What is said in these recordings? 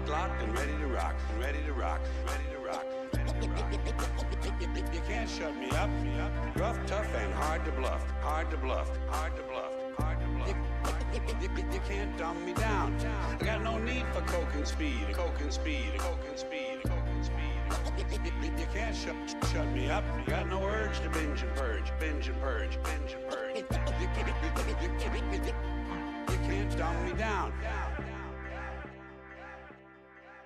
locked, and ready to rock, and ready to rock, ready to rock, ready to rock. You can't shut me up, rough, tough, and hard to bluff, hard to bluff, hard to bluff, hard to bluff. You can't dumb me down. I got no need for coke and speed, coke and speed, coke and speed, coke and speed. You can't shut me up. You got no urge to binge and purge, binge and purge, binge and purge. You can't dumb me down.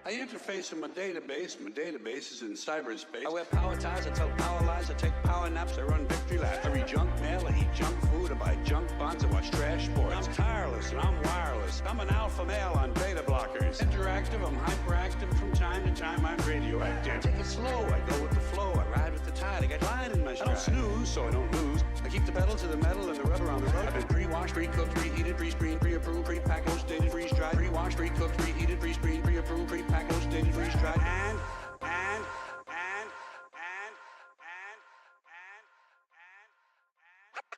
I interface with my database. My database is in cyberspace. I wear power ties, I tell power lies, I take power naps, I run victory laps. I read junk mail, I eat junk food, I buy junk bonds, I watch trash sports. I'm tireless and I'm wireless. I'm an alpha male on beta blockers. Interactive, I'm hyperactive. From time to time, I'm radioactive. Take it slow, I go with the flow. I ride with the tide, I got line in my stride. I don't snooze, so I don't lose. I keep the pedal to the metal and the rubber on the road. I've been pre-washed, pre-cooked, preheated, pre-screened, pre-approved, pre-packed, post-dated, freeze-dried. Pre-washed, pre-cooked, preheated, pre-screened, pre-approved, pre-packed, post-dated, freeze-dried. And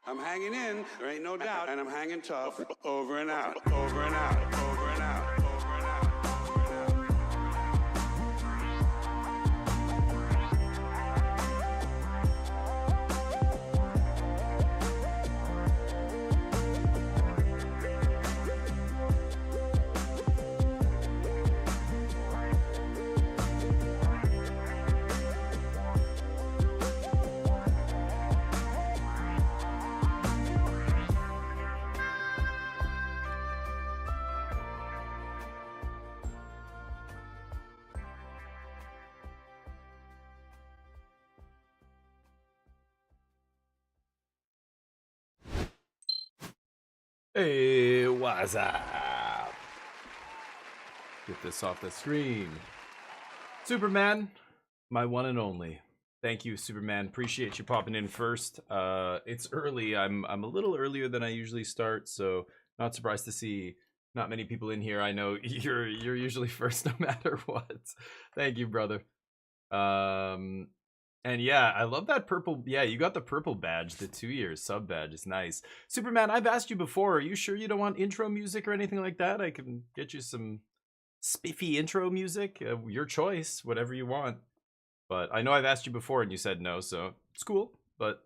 I'm hanging in, there ain't no doubt, and I'm hanging tough. Over and out, over and out, over and out, over and out, over and out. Hey, what's up? Get this off the screen. Superman, my one and only. Thank you, Superman. Appreciate you popping in first. It's early. I'm a little earlier than I usually start, so not surprised to see not many people in here. I know you're usually first no matter what. Thank you, brother. And yeah, I love that purple. Yeah, you got the purple badge, the 2-year sub badge is nice. Superman, I've asked you before, are you sure you don't want intro music or anything like that? I can get you some spiffy intro music. Your choice, whatever you want. But I know I've asked you before and you said no, so it's cool, but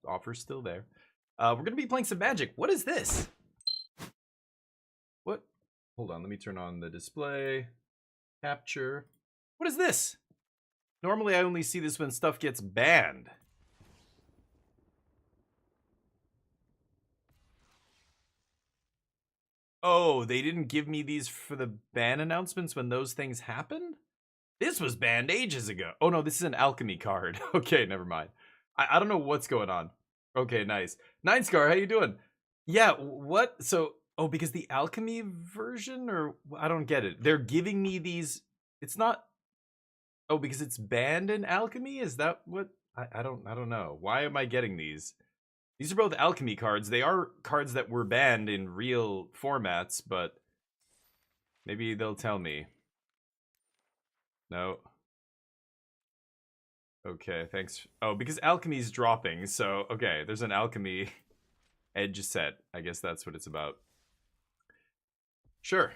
offer's still there. We're going to be playing some Magic. What is this? What? Hold on, let me turn on the display. Capture. What is this? Normally, I only see this when stuff gets banned. Oh, they didn't give me these for the ban announcements when those things happened? This was banned ages ago. Oh no, this is an alchemy card. Okay, never mind. I don't know what's going on. Okay, nice. Nine Scar, how you doing? Yeah, what? So, oh, because the alchemy version, or I don't get it. They're giving me these. It's not. Oh, because it's banned in alchemy? Is that what? I don't know. Why am I getting these? These are both alchemy cards. They are cards that were banned in real formats, but maybe they'll tell me. No. Okay, thanks. Oh, because alchemy's dropping, so okay, there's an alchemy edge set. I guess that's what it's about. Sure.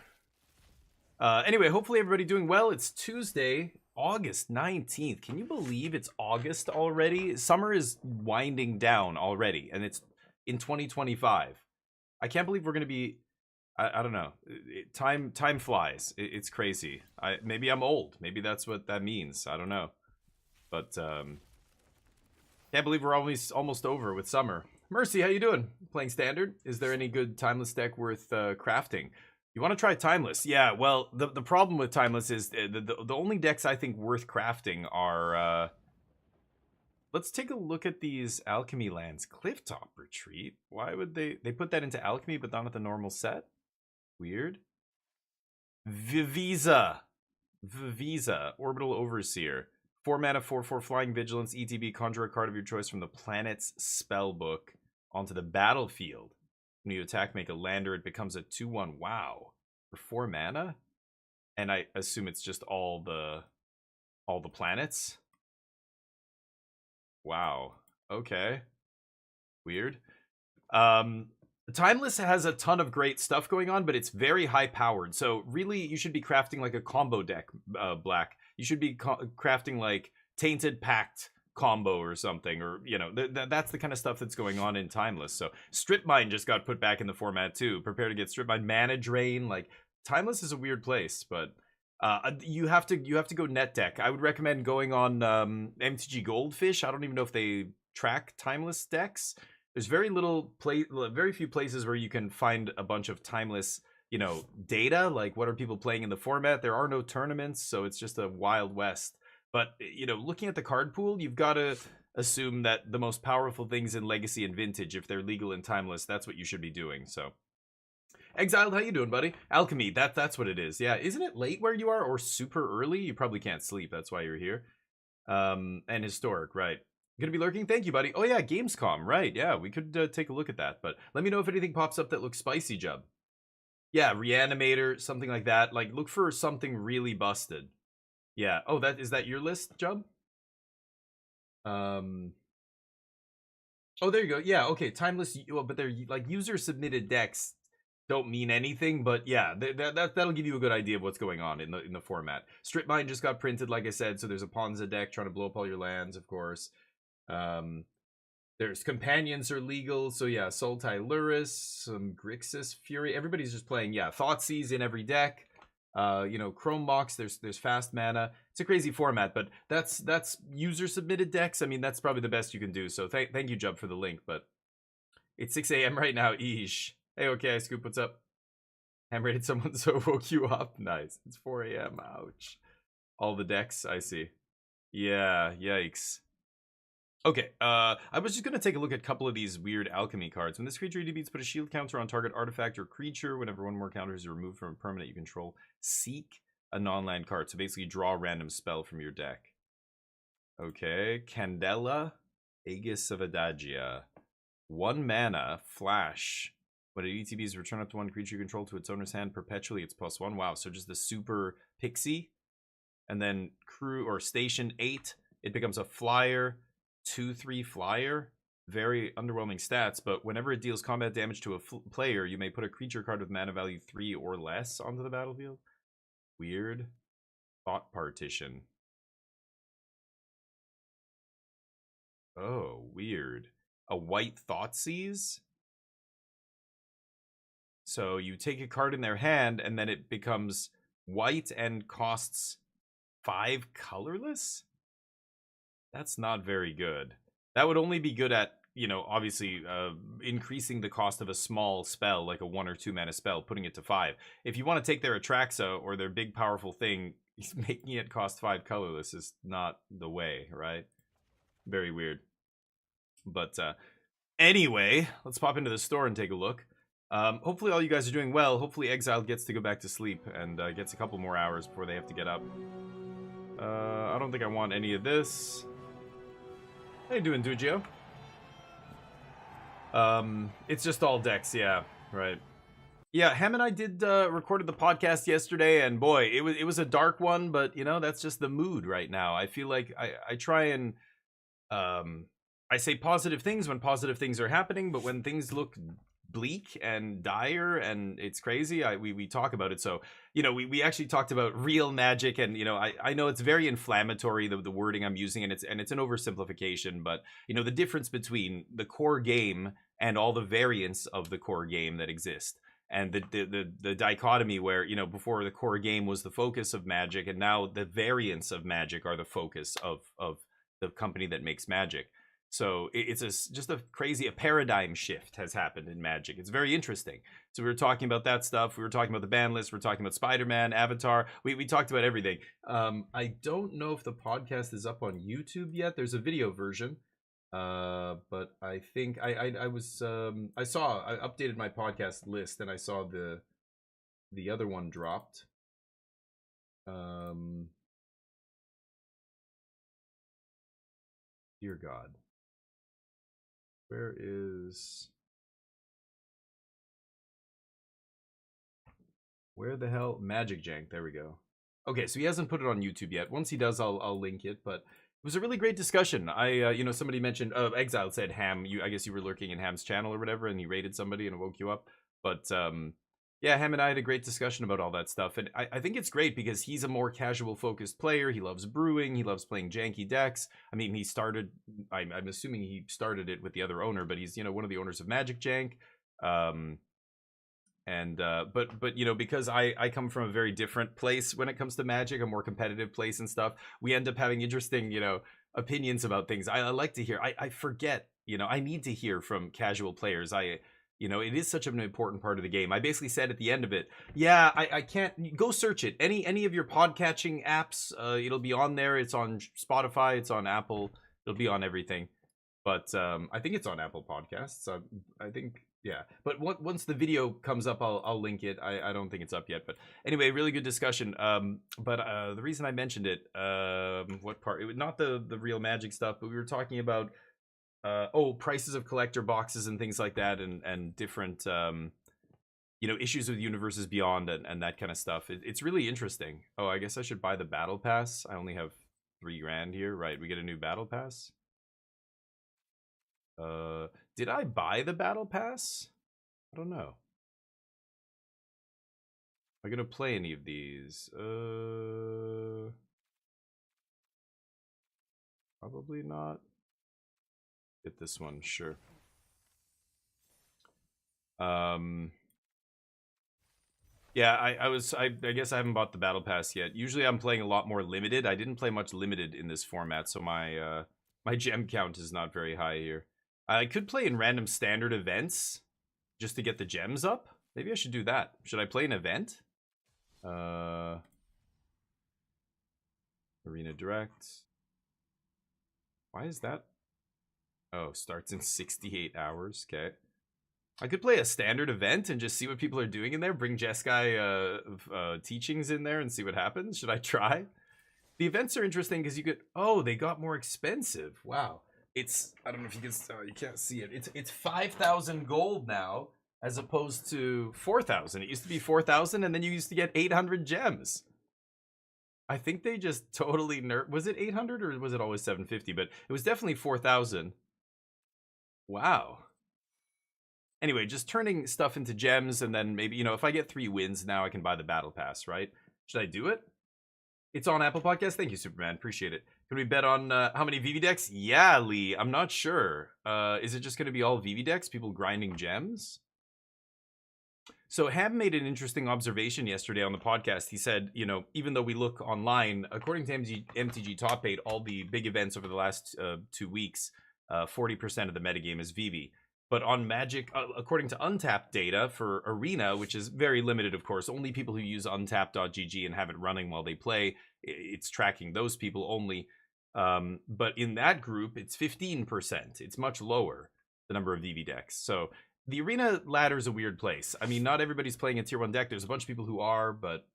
Anyway, hopefully everybody doing well. It's Tuesday, August 19th. Can you believe it's August already? Summer is winding down already, and it's in 2025. I can't believe we're going to be... I don't know. Time flies. It's crazy. Maybe I'm old. Maybe that's what that means. I don't know. But can't believe we're almost over with summer. Mercy, how you doing? Playing Standard? Is there any good Timeless deck worth crafting? You want to try Timeless? Yeah, well, the problem with Timeless is the only decks I think worth crafting are... let's take a look at these Alchemy lands. Clifftop Retreat? Why would they put that into Alchemy but not at the normal set? Weird. Vivisa, Orbital Overseer. 4 mana, 4/4 Flying Vigilance, ETB, conjure a card of your choice from the planet's spellbook onto the battlefield. When you attack, make a lander, it becomes a 2/1. Wow. For 4 mana? And I assume it's just all the planets? Wow. Okay. Weird. Timeless has a ton of great stuff going on, but it's very high powered. So really, you should be crafting like a combo deck, Black. You should be crafting like Tainted Pact combo or something, or that's the kind of stuff that's going on in Timeless. So Strip Mine just got put back in the format too. Prepare to get Strip Mine, Mana Drain. Like Timeless is a weird place, but you have to go net deck. I would recommend going on MTG Goldfish. I don't even know if they track Timeless decks. There's very few places where you can find a bunch of Timeless, data. Like what are people playing in the format? There are no tournaments, so it's just a wild west. But looking at the card pool, you've got to assume that the most powerful things in Legacy and Vintage, if they're legal in Timeless, that's what you should be doing. So, Exiled, how you doing, buddy? Alchemy, that's what it is. Yeah, isn't it late where you are or super early? You probably can't sleep. That's why you're here. And Historic, right? Gonna be lurking? Thank you, buddy. Oh yeah, Gamescom, right? Yeah, we could take a look at that. But let me know if anything pops up that looks spicy, Jub. Yeah, Reanimator, something like that. Like, look for something really busted. Yeah. Oh, is that your list, Jub? Oh, there you go. Yeah. Okay. Timeless. But they're like user submitted decks don't mean anything. But yeah, that'll give you a good idea of what's going on in the format. Strip Mine just got printed, like I said. So there's a Ponza deck trying to blow up all your lands, of course. There's Companions are legal, so yeah, Sultai Luris, some Grixis Fury. Everybody's just playing, yeah, Thoughtseize in every deck. Chrome Mox, there's fast mana. It's a crazy format, but that's user submitted decks. I mean, that's probably the best you can do. So thank you, Jub, for the link. But it's 6 a.m. right now. Eesh. Hey, okay, Scoop, what's up? Ham-rated someone so woke you up. Nice. It's 4 a.m. Ouch. All the decks, I see. Yeah, yikes. Okay, I was just going to take a look at a couple of these weird alchemy cards. When this creature you defeats, put a shield counter on target artifact or creature. Whenever one more counter is removed from a permanent you control, seek a non-land card. So basically draw a random spell from your deck. Okay, Candela, Aegis of Adagia. 1 mana, flash. When it ETBs, return up to 1 creature you control to its owner's hand perpetually. It's +1. Wow, so just the super pixie. And then crew or station 8, it becomes a flyer. 2/3 flyer, very underwhelming stats, but whenever it deals combat damage to a player, you may put a creature card with mana value 3 or less onto the battlefield. Weird. Thought Partition. Oh, weird. A white Thoughtseize? So you take a card in their hand, and then it becomes white and costs 5 colorless? That's not very good. That would only be good at, obviously increasing the cost of a small spell, like a 1 or 2 mana spell, putting it to 5. If you want to take their Atraxa or their big powerful thing, making it cost 5 colorless is not the way, right? Very weird. But anyway, let's pop into the store and take a look. Hopefully all you guys are doing well. Hopefully Exile gets to go back to sleep and gets a couple more hours before they have to get up. I don't think I want any of this. How you doing, Dugio? It's just all decks, yeah, right. Yeah, Ham and I did recorded the podcast yesterday, and boy, it was a dark one, but that's just the mood right now. I feel like I try and I say positive things when positive things are happening, but when things look bleak and dire and it's crazy, we talk about it. So we actually talked about real Magic, and I know it's very inflammatory, the wording I'm using, and it's an oversimplification, but the difference between the core game and all the variants of the core game that exist, and the dichotomy where before the core game was the focus of Magic, and now the variants of Magic are the focus of the company that makes Magic. So it's just a paradigm shift has happened in Magic. It's very interesting. So we were talking about that stuff. We were talking about the ban list. We were talking about Spider-Man, Avatar. We talked about everything. I don't know if the podcast is up on YouTube yet. There's a video version. But I think I updated my podcast list and I saw the other one dropped. Dear God. Where the hell? Magic Jank, there we go. Okay, so he hasn't put it on YouTube yet. Once he does, I'll link it, but It was a really great discussion. Somebody mentioned, Exile said Ham. I guess you were lurking in Ham's channel or whatever, and he raided somebody and it woke you up. But yeah, Ham and I had a great discussion about all that stuff, and I think it's great because he's a more casual focused player. He loves brewing. He loves playing janky decks. I mean, he started. I'm assuming he started it with the other owner, but he's one of the owners of Magic Jank. But because I come from a very different place when it comes to Magic, a more competitive place and stuff, we end up having interesting opinions about things. I like to hear. I forget, I need to hear from casual players. It is such an important part of the game. I basically said at the end of it, yeah, I can't go search it. Any of your podcatching apps, it'll be on there. It's on Spotify, it's on Apple, it'll be on everything. But I think it's on Apple Podcasts. I think, yeah. But once the video comes up, I'll link it. I don't think it's up yet. But anyway, really good discussion. But the reason I mentioned it, what part? It was not the real Magic stuff, but we were talking about prices of collector boxes and things like that, and different issues with Universes Beyond and that kind of stuff. It's really interesting. Oh, I guess I should buy the battle pass. I only have $3,000 here. Right, we get a new battle pass. Did I buy the battle pass? I don't know. Am I gonna play any of these? Probably not. Get this one, sure. Yeah, I guess I haven't bought the battle pass yet. Usually I'm playing a lot more limited. I didn't play much limited in this format, so my my gem count is not very high here. I could play in random standard events just to get the gems up. Maybe I should do that. Should I play an event? Arena Direct. Why is that? Oh, starts in 68 hours. Okay. I could play a standard event and just see what people are doing in there. Bring Jeskai teachings in there and see what happens. Should I try? The events are interesting because you could... Oh, they got more expensive. Wow. It's, I don't know if you can, you can't see it. It's 5,000 gold now, as opposed to 4,000. It used to be 4,000, and then you used to get 800 gems. I think they just totally was it 800 or was it always 750? But it was definitely 4,000. Wow. Anyway, just turning stuff into gems, and then maybe, if I get 3 wins now, I can buy the battle pass, right? Should I do it? It's on Apple Podcasts. Thank you, Superman. Appreciate it. Can we bet on how many VV decks? Yeah, Lee. I'm not sure. Is it just going to be all VV decks? People grinding gems? So Ham made an interesting observation yesterday on the podcast. He said, even though we look online, according to MTG Top 8, all the big events over the last 2 weeks, 40% of the metagame is VV. But on Magic, according to Untapped data for Arena, which is very limited, of course, only people who use untapped.gg and have it running while they play, it's tracking those people only. But in that group, it's 15%. It's much lower, the number of VV decks. So the Arena ladder is a weird place. I mean, not everybody's playing a tier 1 deck. There's a bunch of people who are, but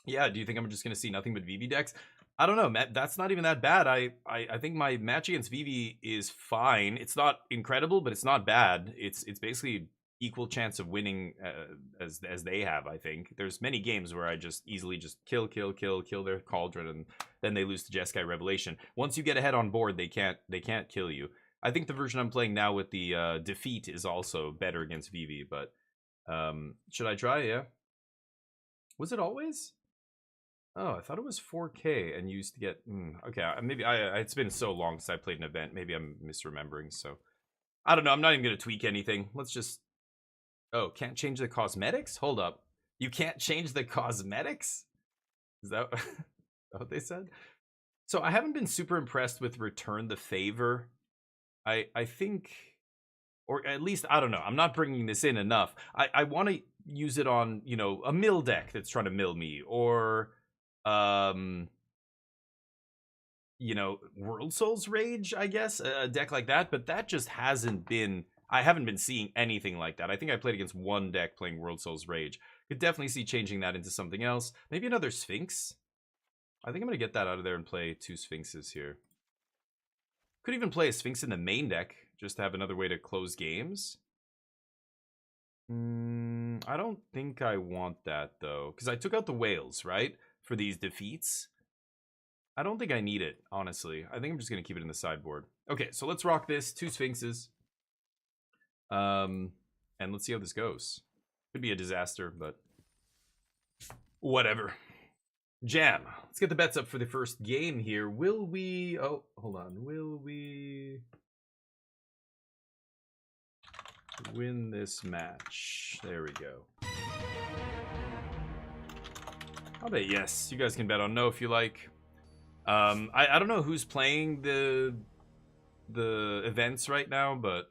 yeah, do you think I'm just going to see nothing but VV decks? I don't know, Matt. That's not even that bad. I think my match against Vivi is fine. It's not incredible, but it's not bad. It's basically equal chance of winning as they have. I think there's many games where I just easily just kill their Cauldron, and then they lose to Jeskai Revelation. Once you get ahead on board, they can't kill you. I think the version I'm playing now with the defeat is also better against Vivi. But should I try? Yeah. Was it always? Oh, I thought it was 4K and used to get... okay, maybe it's been so long since I played an event. Maybe I'm misremembering, so... I don't know, I'm not even going to tweak anything. Let's just... Oh, can't change the cosmetics? Hold up. You can't change the cosmetics? Is that what they said? So I haven't been super impressed with Return the Favor. I think... Or at least, I don't know. I'm not bringing this in enough. I want to use it on, a mill deck that's trying to mill me, or... World Souls Rage, I guess, a deck like that, but that just hasn't been... I haven't been seeing anything like that. I think I played against one deck playing World Souls Rage. Could definitely see changing that into something else. Maybe another Sphinx? I think I'm going to get that out of there and play 2 Sphinxes here. Could even play a Sphinx in the main deck, just to have another way to close games. I don't think I want that, though, because I took out the whales, right? For these defeats. I don't think I need it, honestly. I think I'm just going to keep it in the sideboard. Okay, so let's rock this. 2 Sphinxes. And let's see how this goes. Could be a disaster, but whatever. Jam. Let's get the bets up for the first game here. Will we... Oh, hold on. Will we win this match? There we go. I'll bet yes. You guys can bet on no if you like. I don't know who's playing the events right now, but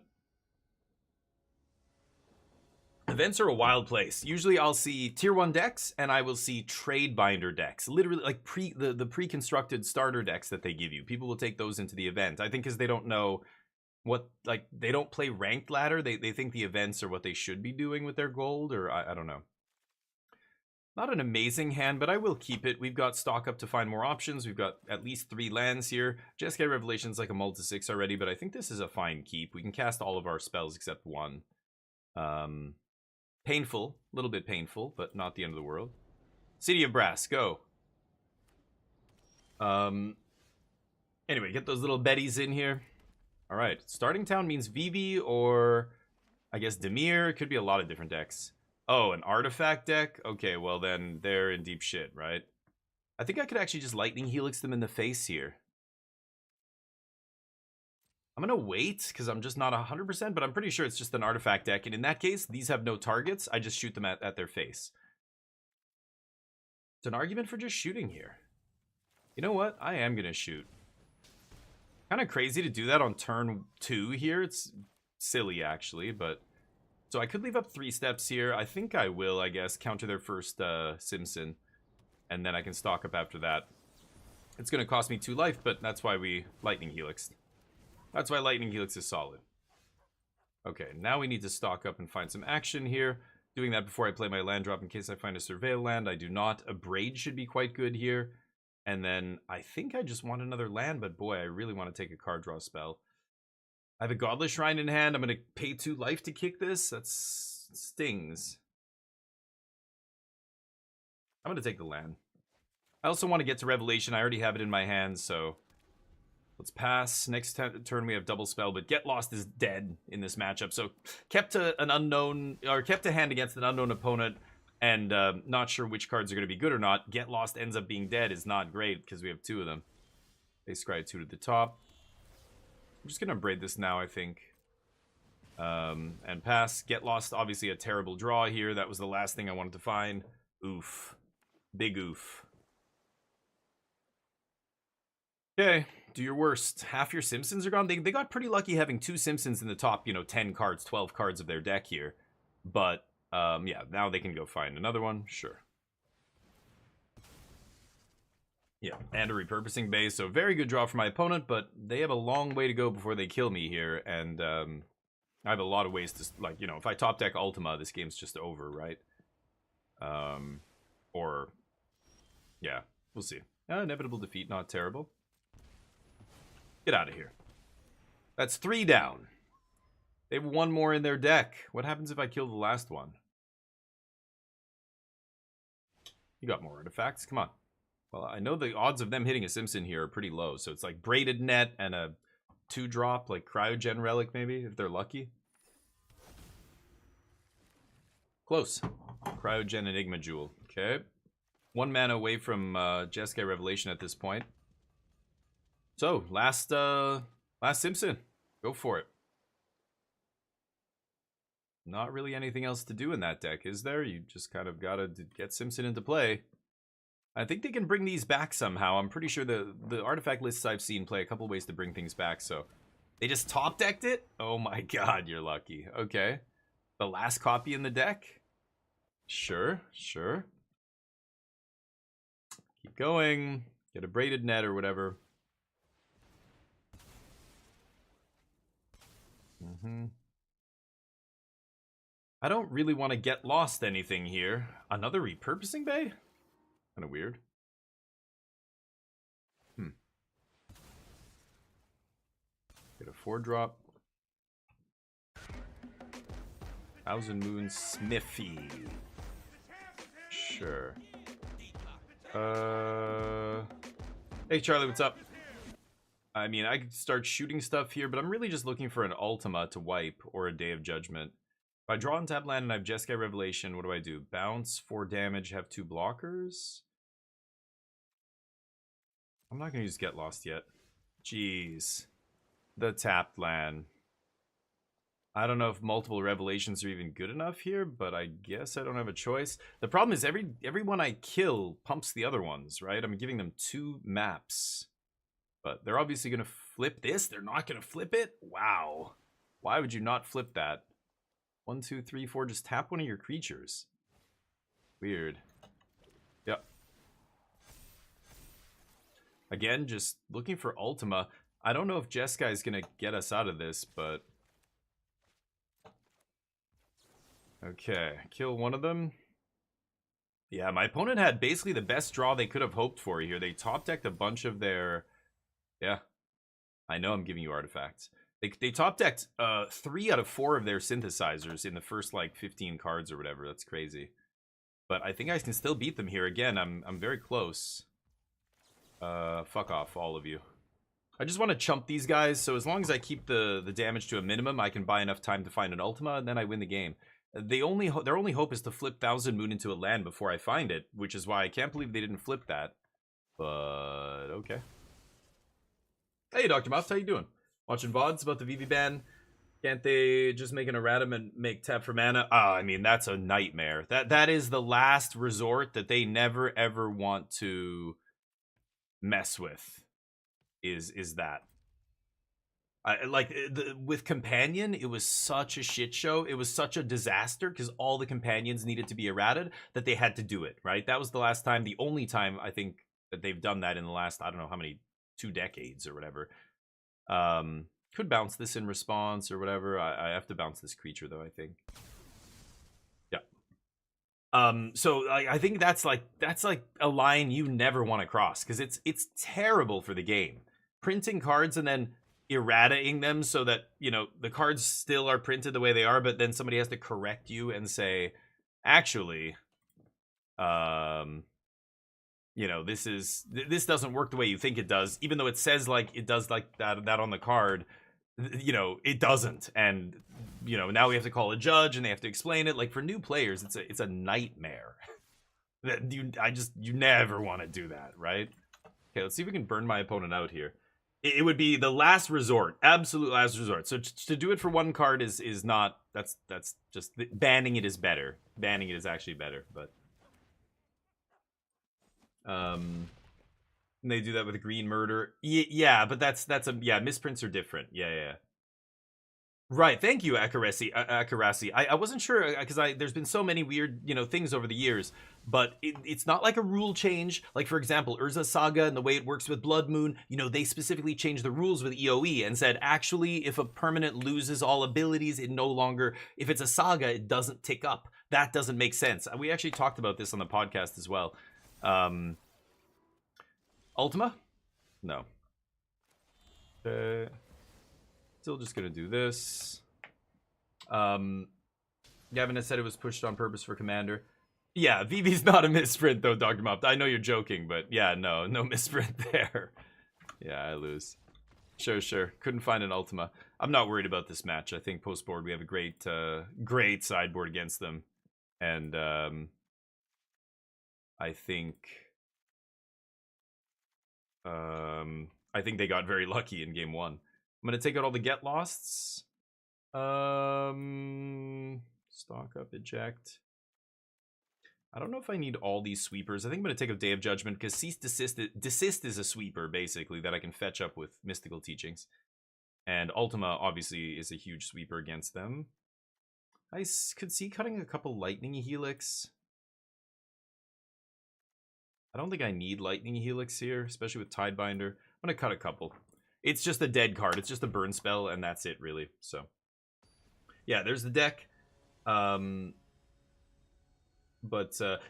events are a wild place. Usually I'll see tier 1 decks and I will see trade binder decks. Literally like the pre-constructed starter decks that they give you. People will take those into the event. I think because they don't know what, like, they don't play ranked ladder. They think the events are what they should be doing with their gold, or I don't know. Not an amazing hand, but I will keep it. We've got stock up to find more options. We've got at least 3 lands here. Jeskai Revelation's like a multi 6 already, but I think this is a fine keep. We can cast all of our spells except one. Painful. A little bit painful, but not the end of the world. City of Brass, go. Anyway, get those little betties in here. Alright, starting town means Vivi or I guess Dimir. It could be a lot of different decks. Oh, an artifact deck? Okay, well then they're in deep shit, right? I think I could actually just Lightning Helix them in the face here. I'm going to wait because I'm just not 100%, but I'm pretty sure it's just an artifact deck. And in that case, these have no targets. I just shoot them at their face. It's an argument for just shooting here. You know what? I am going to shoot. Kind of crazy to do that on turn 2 here. It's silly, actually, but... So I could leave up 3 steps here. I think I will, I guess, counter their first Simpson. And then I can stock up after that. It's going to cost me 2 life, but that's why we Lightning Helixed. That's why Lightning Helix is solid. Okay, now we need to stock up and find some action here. Doing that before I play my land drop in case I find a Surveil land. I do not. A Braid should be quite good here. And then I think I just want another land, but boy, I really want to take a card draw spell. I have a Godless Shrine in hand. I'm going to pay 2 life to kick this. That stings. I'm going to take the land. I also want to get to Revelation. I already have it in my hand, so let's pass. Next turn we have double spell, but Get Lost is dead in this matchup. So kept to an unknown, or kept to hand against an unknown opponent, and not sure which cards are going to be good or not. Get Lost ends up being dead is not great because we have 2 of them. They scry 2 to the top. I'm just going to braid this now, I think. And pass. Get Lost, obviously a terrible draw here. That was the last thing I wanted to find. Oof. Big oof. Okay, do your worst. Half your Simpsons are gone. They got pretty lucky having 2 Simpsons in the top, 10 cards, 12 cards of their deck here. But, yeah, now they can go find another one. Sure. Yeah, and a repurposing base, so very good draw for my opponent, but they have a long way to go before they kill me here, and I have a lot of ways to, like, if I top deck Ultima, this game's just over, right? Or, yeah, we'll see. Inevitable defeat, not terrible. Get out of here. That's 3 down. They have 1 more in their deck. What happens if I kill the last one? You got more artifacts, come on. Well, I know the odds of them hitting a Simpson here are pretty low, so it's like Braided Net and a 2-drop, like Cryogen Relic maybe, if they're lucky. Close. Cryogen Enigma Jewel. Okay. 1 mana away from Jeskai Revelation at this point. So, last Simpson. Go for it. Not really anything else to do in that deck, is there? You just kind of gotta get Simpson into play. I think they can bring these back somehow. I'm pretty sure the artifact lists I've seen play a couple ways to bring things back, so... They just top-decked it? Oh my god, you're lucky. Okay. The last copy in the deck? Sure, sure. Keep going. Get a Braided Net or whatever. I don't really want to get lost anything here. Another repurposing bay? Kind of weird. Get a 4-drop. Thousand Moon Smithy. Sure. Hey, Charlie, what's up? I mean, I could start shooting stuff here, but I'm really just looking for an Ultima to wipe or a Day of Judgment. If I draw on tap land and I have Jeskai Revelation, what do I do? Bounce, 4 damage, have 2 blockers? I'm not going to use Get Lost yet. Jeez. The tapped land. I don't know if multiple Revelations are even good enough here, but I guess I don't have a choice. The problem is everyone I kill pumps the other ones, right? I'm giving them 2 maps. But they're obviously going to flip this. They're not going to flip it? Wow. Why would you not flip that? 1, 2, 3, 4. Just tap one of your creatures. Weird. Yep. Again, just looking for Ultima. I don't know if Jeskai is going to get us out of this, but... Okay, kill one of them. Yeah, my opponent had basically the best draw they could have hoped for here. They top-decked a bunch of their... Yeah, I know I'm giving you artifacts. They top-decked 3 out of 4 of their synthesizers in the first, like, 15 cards or whatever. That's crazy. But I think I can still beat them here. Again, I'm very close. Fuck off, all of you. I just want to chump these guys, so as long as I keep the damage to a minimum, I can buy enough time to find an Ultima, and then I win the game. Their only hope is to flip Thousand Moon into a land before I find it, which is why I can't believe they didn't flip that. But, okay. Hey, Dr. Mouse, how you doing? Watching VODs about the VV ban? Can't they just make an erratum and make tap for mana? I mean, that's a nightmare. That is the last resort that they never, ever want to mess with. Is that. With Companion, it was such a shit show. It was such a disaster because all the Companions needed to be errated that they had to do it, right? That was the last time, the only time, I think, that they've done that in the last, I don't know how many, 2 decades or whatever. Could bounce this in response or whatever. I have to bounce this creature though, I think. Yeah. So I think that's like a line you never want to cross because it's terrible for the game. Printing cards and then erratating them so that, you know, the cards still are printed the way they are, but then somebody has to correct you and say, actually, you know, this doesn't work the way you think it does, even though it says like it does like that on the card. You know, it doesn't, and you know, now we have to call a judge and they have to explain it. Like for new players, it's a nightmare. That you never want to do that, right? Okay, let's see if we can burn my opponent out here. It would be the last resort, absolute last resort. So to do it for 1 card is not. That's just banning it is better. Banning it is actually better, but. And they do that with a green murder. Yeah, but that's misprints are different. Yeah. Right, thank you, Akarasi. I wasn't sure because there's been so many weird, you know, things over the years, but it's not like a rule change. Like for example, Urza Saga and the way it works with Blood Moon, you know, they specifically changed the rules with EOE and said actually if a permanent loses all abilities, it no longer, if it's a saga, it doesn't tick up. That doesn't make sense. We actually talked about this on the podcast as well. Ultima? No. Still just gonna do this. Gavin has said it was pushed on purpose for Commander. Yeah, VV's not a misprint though, Dr. Mop. I know you're joking, but yeah, no misprint there. Yeah, I lose. Sure. Couldn't find an Ultima. I'm not worried about this match. I think post-board we have a great sideboard against them. And I think they got very lucky in game 1. I'm gonna take out all the get losts. Stock up, eject. I don't know if I need all these sweepers. I think I'm gonna take out Day of Judgment because cease desist is a sweeper basically that I can fetch up with Mystical Teachings, and Ultima obviously is a huge sweeper against them. I could see cutting a couple Lightning Helix. I don't think I need Lightning Helix here, especially with Tidebinder. I'm gonna cut a couple. It's just a dead card. It's just a burn spell, and that's it, really. So, yeah, there's the deck.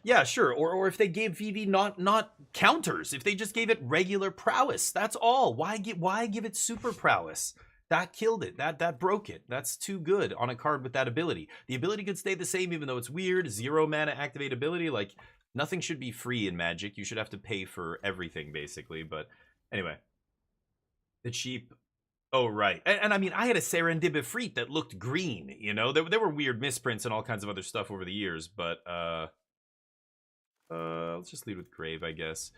Yeah, sure. Or if they gave VV not counters, if they just gave it regular prowess, that's all. Why give it super prowess? That killed it. That broke it. That's too good on a card with that ability. The ability could stay the same, even though it's weird. 0 mana activate ability. Like, nothing should be free in Magic. You should have to pay for everything, basically. But Anyway, the cheap. Oh, right. And I mean, I had a Serendibifreet that looked green, you know? There were weird misprints and all kinds of other stuff over the years, but let's just lead with Grave, I guess.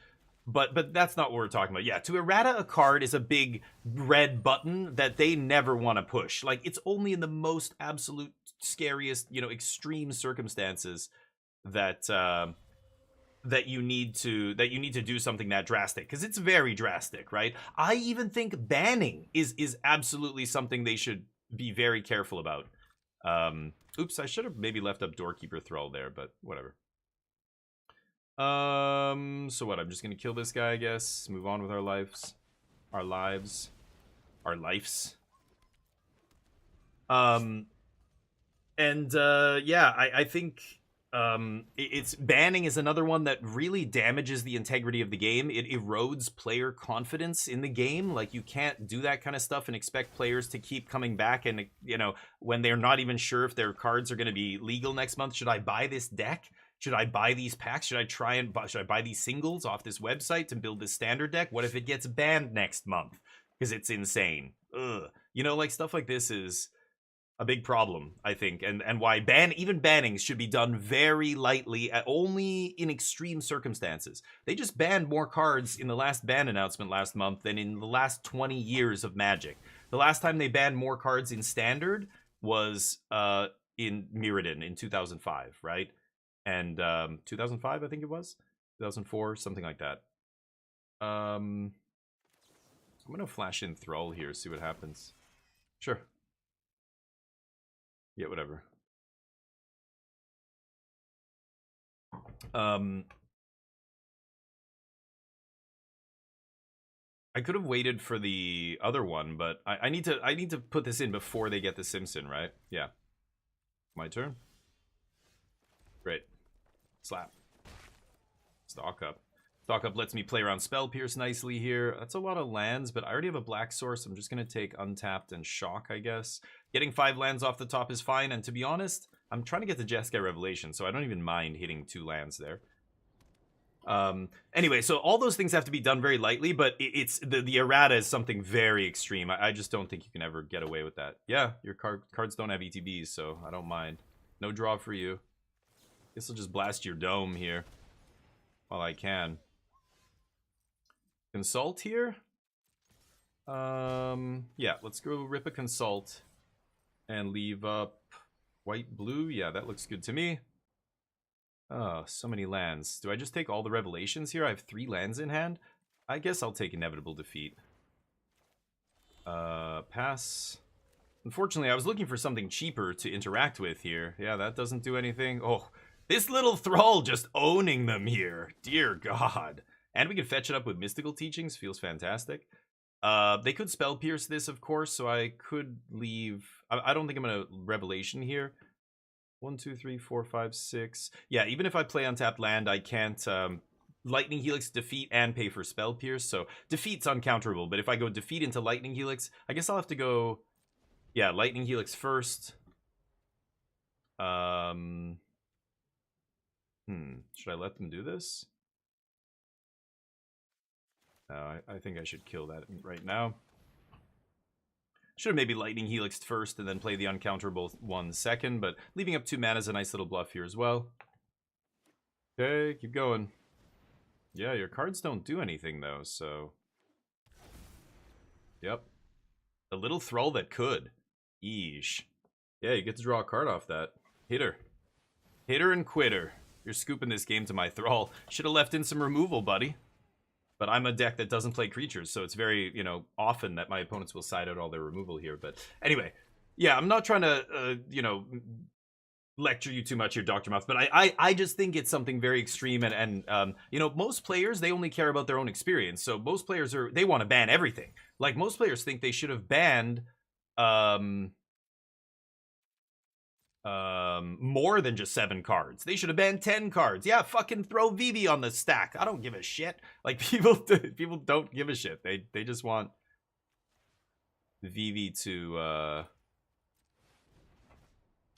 But that's not what we're talking about. Yeah, to errata a card is a big red button that they never want to push. Like, it's only in the most absolute scariest, you know, extreme circumstances that that you need to do something that drastic, because it's very drastic, right? I even think banning is absolutely something they should be very careful about. Oops, I should have maybe left up Doorkeeper Thrall there, but whatever. So what? I'm just gonna kill this guy, I guess. Move on with our lives. Our lives. Our lives. Yeah, I think it's banning is another one that really damages the integrity of the game. It erodes player confidence in the game. Like, you can't do that kind of stuff and expect players to keep coming back, and, you know, when they're not even sure if their cards are going to be legal next month. Should I buy this deck? Should I buy these packs? Should I buy these singles off this website to build this standard deck? What if it gets banned next month? Because it's insane. Ugh. You know, like, stuff like this is a big problem, I think, and why even bannings should be done very lightly, only in extreme circumstances. They just banned more cards in the last ban announcement last month than in the last 20 years of Magic. The last time they banned more cards in Standard was in Mirrodin in 2005, right? And 2005, I think it was 2004, something like that. I'm gonna flash in Thrall here, see what happens. Sure. Yeah, whatever. I could have waited for the other one, but I need to put this in before they get the Simpson, right? Yeah. My turn. Great. Slap. Stock up. Stock up lets me play around Spell Pierce nicely here. That's a lot of lands, but I already have a black source. I'm just going to take Untapped and Shock, I guess. Getting 5 lands off the top is fine, and to be honest, I'm trying to get the Jeskai Revelation, so I don't even mind hitting 2 lands there. Anyway, so all those things have to be done very lightly, but it's the errata is something very extreme. I just don't think you can ever get away with that. Yeah, your cards don't have ETBs, so I don't mind. No draw for you. Guess I'll just blast your dome here while I can. Consult here? Yeah, let's go rip a Consult and leave up white, blue. Yeah, that looks good to me. Oh, so many lands. Do I just take all the Revelations here? I have 3 lands in hand. I guess I'll take Inevitable Defeat. Pass. Unfortunately, I was looking for something cheaper to interact with here. Yeah, that doesn't do anything. Oh, this little Thrall just owning them here. Dear God. And we can fetch it up with Mystical Teachings. Feels fantastic. They could Spell Pierce this, of course, so I could leave... I don't think I'm going to Revelation here. 1, 2, 3, 4, 5, 6. Yeah, even if I play untapped land, I can't Lightning Helix, Defeat, and pay for Spell Pierce. So Defeat's uncounterable, but if I go Defeat into Lightning Helix, I guess I'll have to go... Yeah, Lightning Helix first. Should I let them do this? No, I think I should kill that right now. Should have maybe Lightning Helixed first and then play the uncounterable one second, but leaving up 2 mana is a nice little bluff here as well. Okay, keep going. Yeah, your cards don't do anything though, so... Yep. A little Thrall that could. Eesh. Yeah, you get to draw a card off that. Hitter. Hitter and quitter. You're scooping this game to my Thrall. Should have left in some removal, buddy. But I'm a deck that doesn't play creatures, so it's very, you know, often that my opponents will side out all their removal here. But anyway, yeah, I'm not trying to, you know, lecture you too much here, Dr. Mouth, but I just think it's something very extreme, and you know, most players, they only care about their own experience. So most players they want to ban everything. Like, most players think they should have banned more than just 7 cards. They should have banned 10 cards. Yeah, fucking throw Vivi on the stack. I don't give a shit. Like, people don't give a shit. They just want Vivi to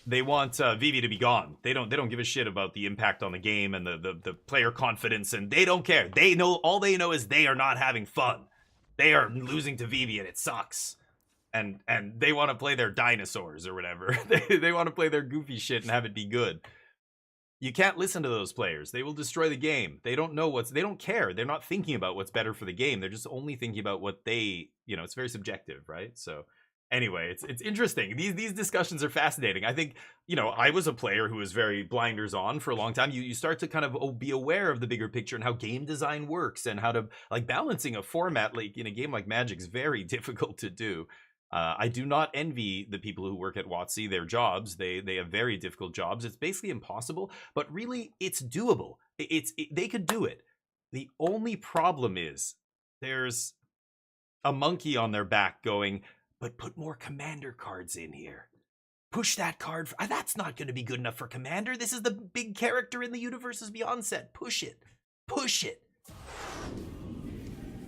they want Vivi to be gone. They don't give a shit about the impact on the game and the player confidence, and they don't care. They know, all they know is they are not having fun. They are losing to Vivi and it sucks. And they want to play their dinosaurs or whatever. They want to play their goofy shit and have it be good. You can't listen to those players. They will destroy the game. They don't know they don't care. They're not thinking about what's better for the game. They're just only thinking about what they, it's very subjective, right? So anyway, it's interesting. These discussions are fascinating. I think, I was a player who was very blinders on for a long time. You start to kind of be aware of the bigger picture and how game design works and how to, like, balancing a format like in a game like Magic is very difficult to do. I do not envy the people who work at WotC their jobs. They have very difficult jobs. It's basically impossible, but really it's doable. They could do it. The only problem is there's a monkey on their back going, but put more commander cards in here. Push that card. That's not going to be good enough for commander. This is the big character in the Universes Beyond set. Push it. Push it.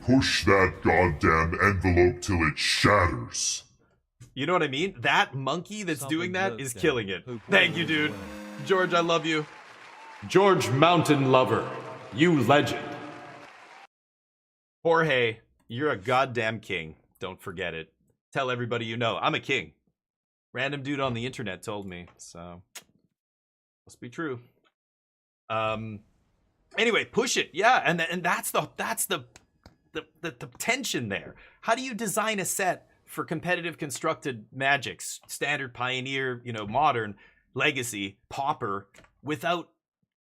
Push that goddamn envelope till it shatters. You know what I mean? That monkey that's doing that is killing it. Thank you, dude. George, I love you. George Mountain Lover, you legend. Jorge, you're a goddamn king. Don't forget it. Tell everybody you know. I'm a king. Random dude on the internet told me, so must be true. Anyway, push it. Yeah, and that's the tension there. How do you design a set for competitive constructed Magics, standard, Pioneer, modern, Legacy, Pauper, without,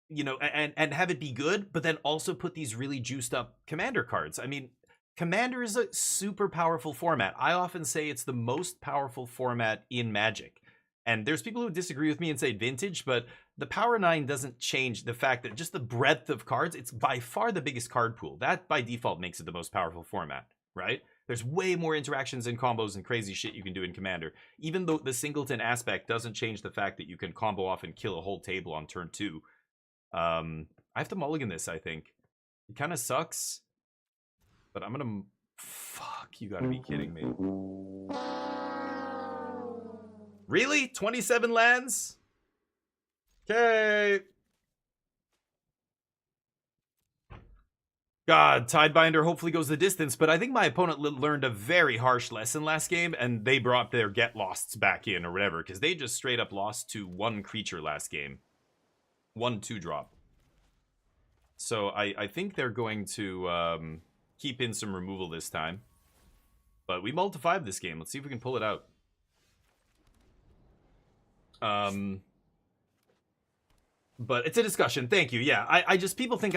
and have it be good, but then also put these really juiced up commander cards? I mean, Commander is a super powerful format. I often say it's the most powerful format in Magic. And there's people who disagree with me and say Vintage, but the Power 9 doesn't change the fact that just the breadth of cards, it's by far the biggest card pool. That, by default, makes it the most powerful format, right? There's way more interactions and combos and crazy shit you can do in Commander. Even though the singleton aspect doesn't change the fact that you can combo off and kill a whole table on turn 2. I have to mulligan this, I think. It kind of sucks, but I'm gonna... Fuck, you gotta be kidding me. Really? 27 lands? Okay. God, Tidebinder hopefully goes the distance, but I think my opponent learned a very harsh lesson last game, and they brought their get losts back in or whatever, because they just straight up lost to one creature last game. 1 2-drop. So I think they're going to keep in some removal this time. But we multi-5 this game. Let's see if we can pull it out. But it's a discussion. Thank you. Yeah, I just, people think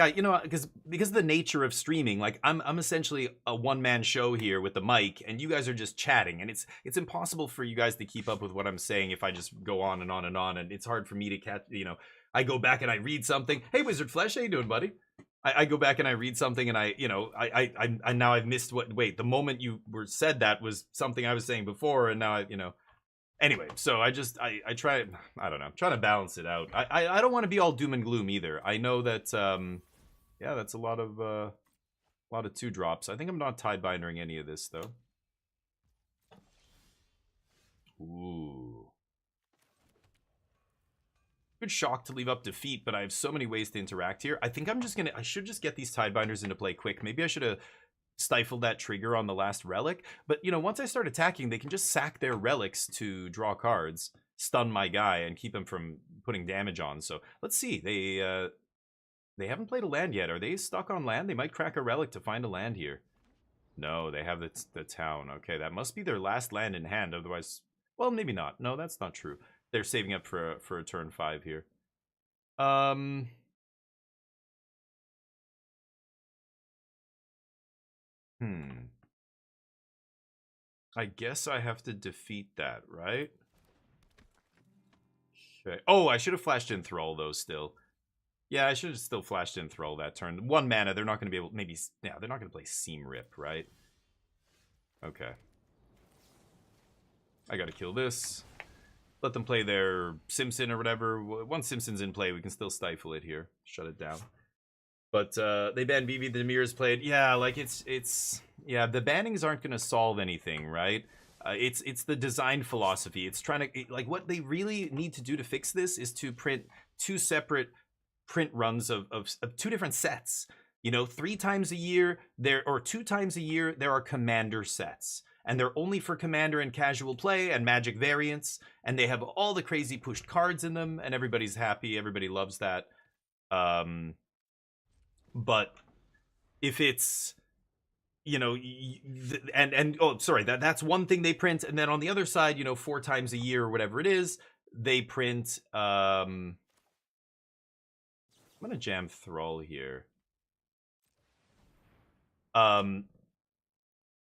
because of the nature of streaming, like I'm essentially a one-man show here with the mic, and you guys are just chatting, and it's impossible for you guys to keep up with what I'm saying if I just go on and on and on, and it's hard for me to catch. I go back and I read something. Hey, Wizard Flesh, how you doing, buddy? I go back and I read something, and I now I've missed what. Wait, the moment you said that was something I was saying before, and now Anyway, so I try, I don't know, I'm trying to balance it out. I don't want to be all doom and gloom either. I know that, yeah, that's a lot of 2-drops. I think I'm not Tidebindering any of this, though. Ooh. Good shock to leave up defeat, but I have so many ways to interact here. I think I should just get these Tidebinders into play quick. Maybe I should have stifled that trigger on the last relic, but once I start attacking, they can just sack their relics to draw cards, stun my guy, and keep him from putting damage on. So let's see. They haven't played a land yet. Are they stuck on land? They might crack a relic to find a land here. No, they have the town. Okay, that must be their last land in hand. Otherwise, well, maybe not. No, that's not true. They're saving up for a turn 5 here. I guess I have to defeat that, right? Okay. Oh, I should have flashed in Thrall, though, still. Yeah, I should have still flashed in Thrall that turn. 1 mana, they're not going to be able... Maybe... Yeah, they're not going to play Seam Rip, right? Okay. I gotta kill this. Let them play their Simpson or whatever. Once Simpson's in play, we can still stifle it here. Shut it down. But they banned BB, the Demir's played. Yeah, like it's yeah, the bannings aren't gonna solve anything, right? It's the design philosophy. It's trying to, like, what they really need to do to fix this is to print 2 separate print runs of 2 different sets. You know, 3 times a year there, or 2 times a year, there are commander sets. And they're only for commander and casual play and magic variants. And they have all the crazy pushed cards in them, and everybody's happy. Everybody loves that. But if it's, you know, and oh, sorry, that's one thing they print. And then on the other side, you know, 4 times a year or whatever it is, they print, I'm gonna jam Thrall here.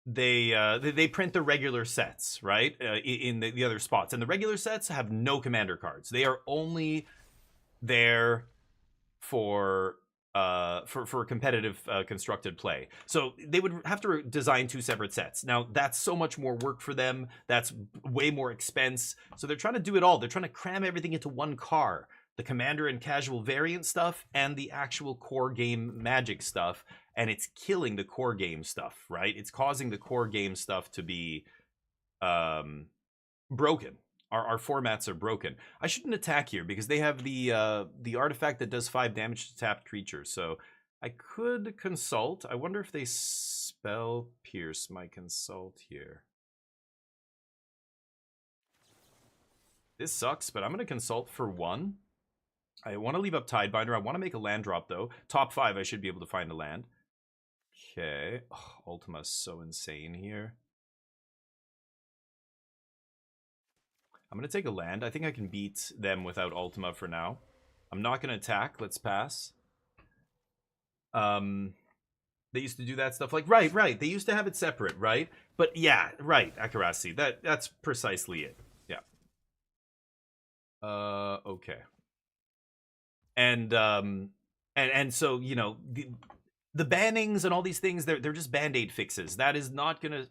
They print the regular sets, right? In the other spots. And the regular sets have no commander cards. They are only there for competitive constructed play. So they would have to design 2 separate sets. Now that's so much more work for them. That's way more expense. So they're trying to do it all. They're trying to cram everything into one car. The commander and casual variant stuff and the actual core game magic stuff. And it's killing the core game stuff, right? It's causing the core game stuff to be broken. Our formats are broken. I shouldn't attack here because they have the artifact that does 5 damage to tapped creatures. So I could consult. I wonder if they spell pierce my consult here. This sucks, but I'm going to consult for 1. I want to leave up Tidebinder. I want to make a land drop, though. Top 5, I should be able to find a land. Okay. Oh, Ultima's so insane here. I'm going to take a land. I think I can beat them without Ultima for now. I'm not going to attack. Let's pass. They used to do that stuff like... Right. They used to have it separate, right? But yeah, right, Akarasi. That's precisely it. Yeah. Okay. And so, you know... The bannings and all these things, they're just band-aid fixes. That is not going to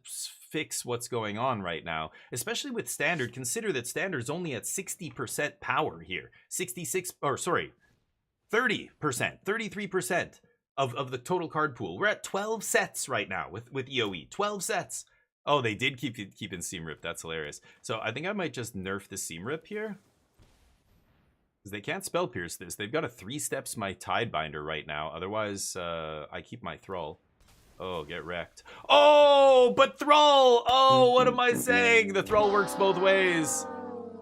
fix what's going on right now, especially with Standard. Consider that Standard's only at 60% power here. 30%, 33% of the total card pool. We're at 12 sets right now with EOE. 12 sets. Oh, they did keep in Seam Rip. That's hilarious. So I think I might just nerf the Seam Rip here. Because they can't spell pierce this. They've got to 3 steps my Tidebinder right now. Otherwise, I keep my Thrall. Oh, get wrecked. Oh, but Thrall! Oh, what am I saying? The Thrall works both ways.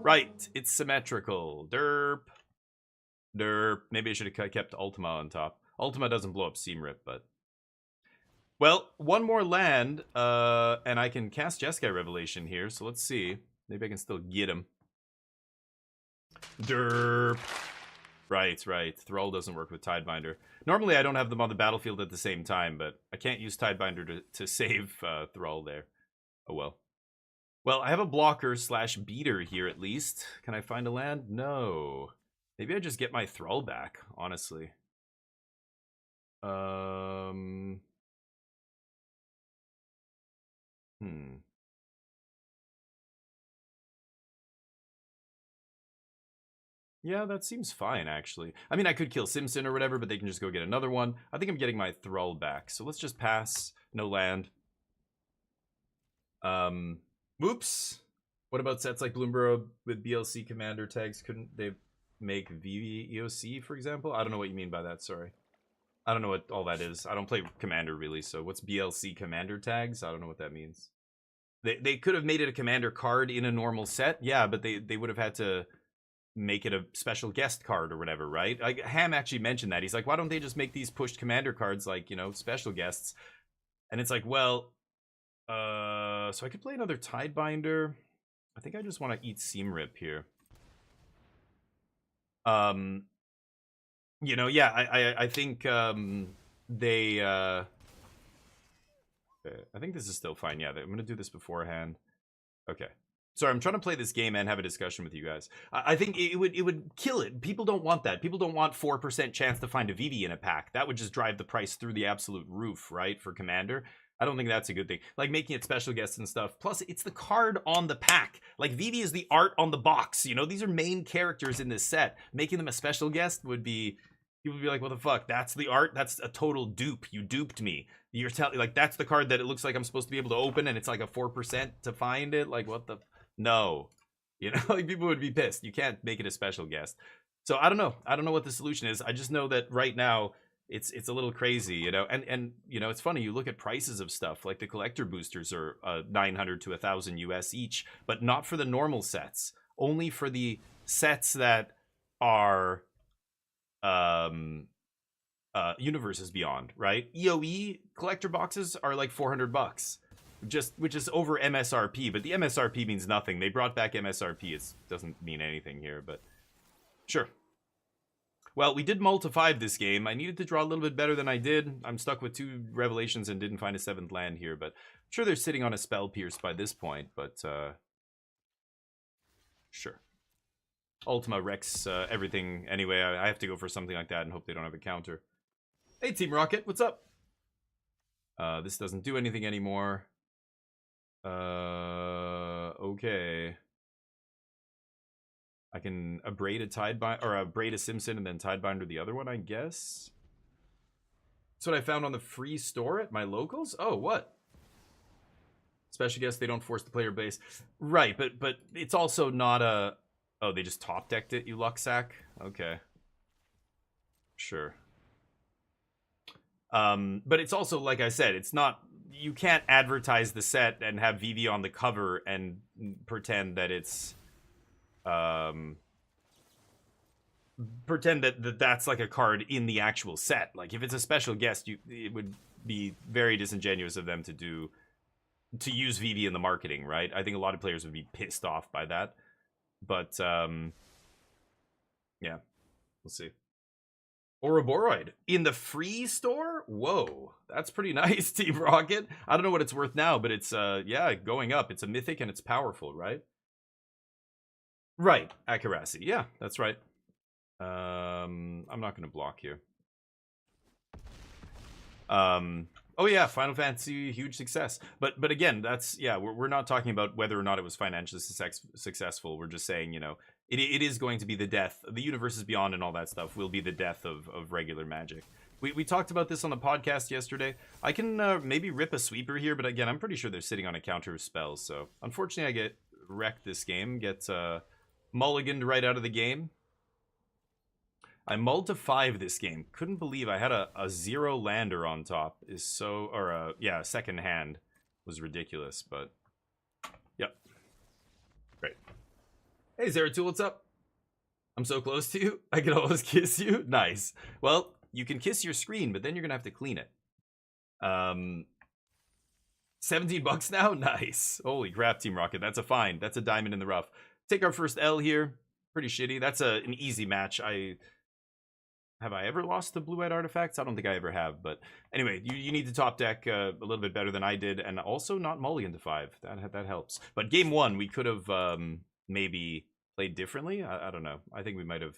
Right, it's symmetrical. Derp. Derp. Maybe I should have kept Ultima on top. Ultima doesn't blow up Seam Rip, but... Well, 1 more land, and I can cast Jeskai Revelation here, so let's see. Maybe I can still get him. Derp. Right. Thrall doesn't work with Tidebinder. Normally, I don't have them on the battlefield at the same time, but I can't use Tidebinder to save Thrall there. Oh, well. Well, I have a blocker / beater here, at least. Can I find a land? No. Maybe I just get my Thrall back, honestly. Yeah, that seems fine, actually. I mean, I could kill Simpson or whatever, but they can just go get another one. I think I'm getting my Thrall back, so let's just pass. No land. Whoops. What about sets like Bloomborough with BLC commander tags? Couldn't they make VEOC, for example? I don't know what you mean by that, sorry. I don't know what all that is. I don't play commander, really, so what's BLC commander tags? I don't know what that means. They could have made it a commander card in a normal set, yeah, but they would have had to... make it a special guest card or whatever, right? Like Ham actually mentioned that. He's like, why don't they just make these pushed commander cards like, you know, special guests? And it's like, well, so I could play another Tidebinder. I think I just want to eat Seam Rip here. You know, yeah, I think they I think this is still fine. Yeah, I'm gonna do this beforehand. Okay. Sorry, I'm trying to play this game and have a discussion with you guys. I think it would kill it. People don't want that. People don't want 4% chance to find a VV in a pack. That would just drive the price through the absolute roof, right, for Commander. I don't think that's a good thing. Like, making it special guests and stuff. Plus, it's the card on the pack. Like, VV is the art on the box. You know, these are main characters in this set. Making them a special guest would be... People would be like, what the fuck? That's the art? That's a total dupe. You duped me. You're telling... Like, that's the card that it looks like I'm supposed to be able to open, and it's like a 4% to find it? Like, what the... No, you know, like people would be pissed. You can't make it a special guest. So I don't know. I don't know what the solution is. I just know that right now it's a little crazy, you know. And you know, it's funny. You look at prices of stuff like the collector boosters are 900 to 1,000 US each, but not for the normal sets. Only for the sets that are Universes Beyond, right? EOE collector boxes are like $400, which is over MSRP. But the MSRP means nothing. They brought back MSRP. It doesn't mean anything here, but sure. Well, we did mull to 5 this game. I needed to draw a little bit better than I did. I'm stuck with 2 Revelations and didn't find a 7th land here, but I'm sure they're sitting on a Spell Pierce by this point, but sure. Ultima wrecks everything anyway. I have to go for something like that and hope they don't have a counter. Hey, Team Rocket, what's up? This doesn't do anything anymore. Okay. I can abrade a Tidebinder, or abrade a Simpson and then Tidebinder the other one, I guess. That's what I found on the free store at my locals. Oh, what? Special guest, they don't force the player base. Right, but it's also not a... Oh, they just top decked it, you luck sack? Okay. Sure. But it's also, like I said, it's not... You can't advertise the set and have VV on the cover and pretend that it's... pretend that that's like a card in the actual set. Like, if it's a special guest, it would be very disingenuous of them to use VV in the marketing, right? I think a lot of players would be pissed off by that. But, yeah, we'll see. Ouroboros in the free store? Whoa, that's pretty nice, Team Rocket. I don't know what it's worth now, but it's, yeah, going up. It's a mythic and it's powerful, right? Right, Akirasi. Yeah, that's right. I'm not going to block here. Oh yeah, Final Fantasy, huge success. But again, that's, yeah, we're not talking about whether or not it was financially successful. We're just saying, you know, it is going to be the death. The Universes Beyond and all that stuff will be the death of regular Magic. We talked about this on the podcast yesterday. I can maybe rip a sweeper here, but again, I'm pretty sure they're sitting on a counter of spells. So unfortunately, I get wrecked this game, get mulliganed right out of the game. I mulled to 5 this game. Couldn't believe I had a 0 lander on top. Is so, or yeah, second hand was ridiculous, but yep. Great. Hey, Zeratul, what's up? I'm so close to you. I can almost kiss you. Nice. Well, you can kiss your screen, but then you're gonna have to clean it. $17 now? Nice. Holy crap, Team Rocket. That's a fine. That's a diamond in the rough. Take our first L here. Pretty shitty. That's an easy match. Have I ever lost to Blue-Eyed Artifacts? I don't think I ever have, but anyway, you need to top deck a little bit better than I did, and also not mulligan to 5. That helps. But game 1, we could have maybe played differently. I don't know. I think we might have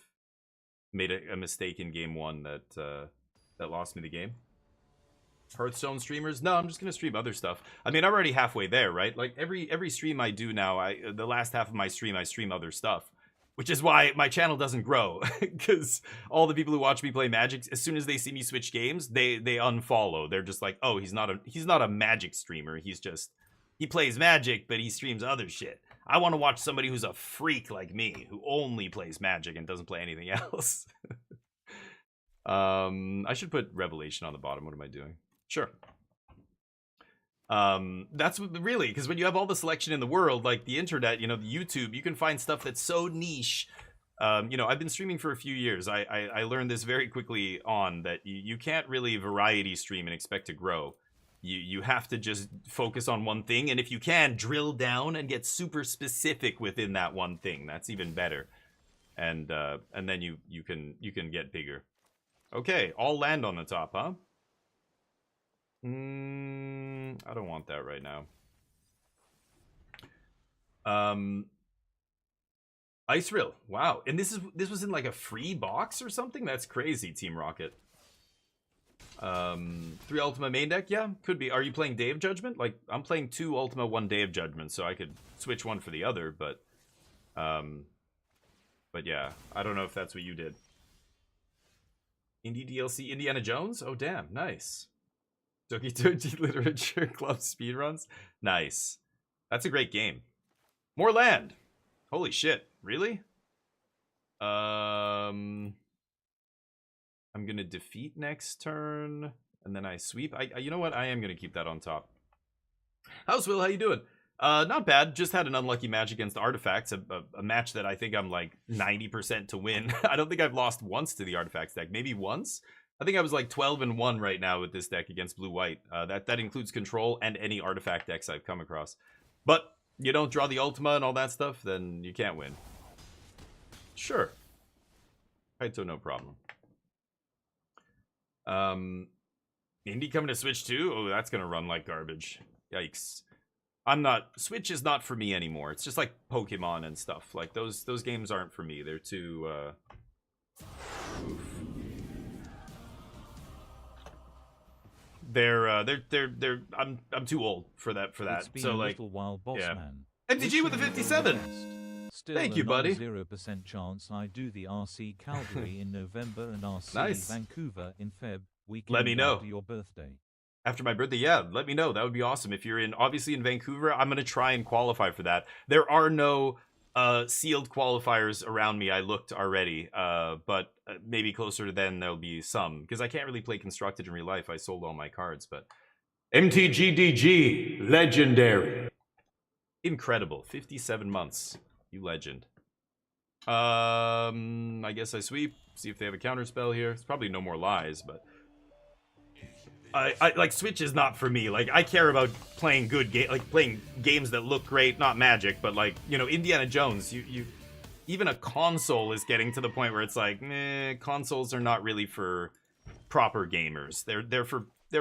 made a mistake in game 1 that lost me the game. Hearthstone streamers? No, I'm just gonna stream other stuff. I mean, I'm already halfway there, right? Like every stream I do now, the last half of my stream, I stream other stuff. Which is why my channel doesn't grow, because all the people who watch me play Magic, as soon as they see me switch games, they unfollow. They're just like, oh, he's not a Magic streamer. He plays Magic, but he streams other shit. I want to watch somebody who's a freak like me, who only plays Magic and doesn't play anything else. I should put Revelation on the bottom. What am I doing? Sure. That's really, because when you have all the selection in the world, like the internet, you know, the YouTube, you can find stuff that's so niche. You know, I've been streaming for a few years. I learned this very quickly on that you can't really variety stream and expect to grow. You have to just focus on one thing, and if you can, drill down and get super specific within that one thing. That's even better. And then you can get bigger. Okay, all land on the top, huh? I don't want that right now. Ice Rill. Wow. And this was in like a free box or something? That's crazy, Team Rocket. 3 Ultima main deck? Yeah, could be. Are you playing Day of Judgment? Like, I'm playing 2 Ultima, 1 Day of Judgment, so I could switch one for the other, but yeah, I don't know if that's what you did. Indie DLC, Indiana Jones? Oh, damn, nice. Doki Doki Literature Club speedruns? Nice. That's a great game. More land. Holy shit. Really? I'm gonna defeat next turn, and then I sweep. You know what? I am gonna keep that on top. How's Will? How you doing? Not bad. Just had an unlucky match against Artifacts, a match that I think I'm like 90% to win. I don't think I've lost once to the Artifacts deck. Maybe once. I think I was like 12-1 right now with this deck against Blue-White. That includes Control and any Artifact decks I've come across. But you don't draw the Ultima and all that stuff, then you can't win. Sure. Kaito, no problem. Indie coming to Switch too? Oh, that's gonna run like garbage. Yikes. Switch is not for me anymore. It's just like Pokemon and stuff. Like those games aren't for me. They're too oof. I'm too old for that. It's been so a like little while, boss yeah. man. MTG with the 57. Still Thank you, buddy. 0% chance I do the RC Calgary in November and RC Nice. Vancouver in Feb. Weekend Let me know. after your birthday. After my birthday, yeah, let me know. That would be awesome. If you're obviously in Vancouver, I'm going to try and qualify for that. There are no sealed qualifiers around me. I looked already, but maybe closer to then there'll be some. Because I can't really play Constructed in real life. I sold all my cards, but... MTGDG, legendary. Incredible. 57 months. You legend. I guess I sweep. See if they have a counter spell here. It's probably no more lies, but... I like Switch is not for me. Like I care about playing playing games that look great, not Magic, but like, you know, Indiana Jones. You even a console is getting to the point where it's like, consoles are not really for proper gamers. They're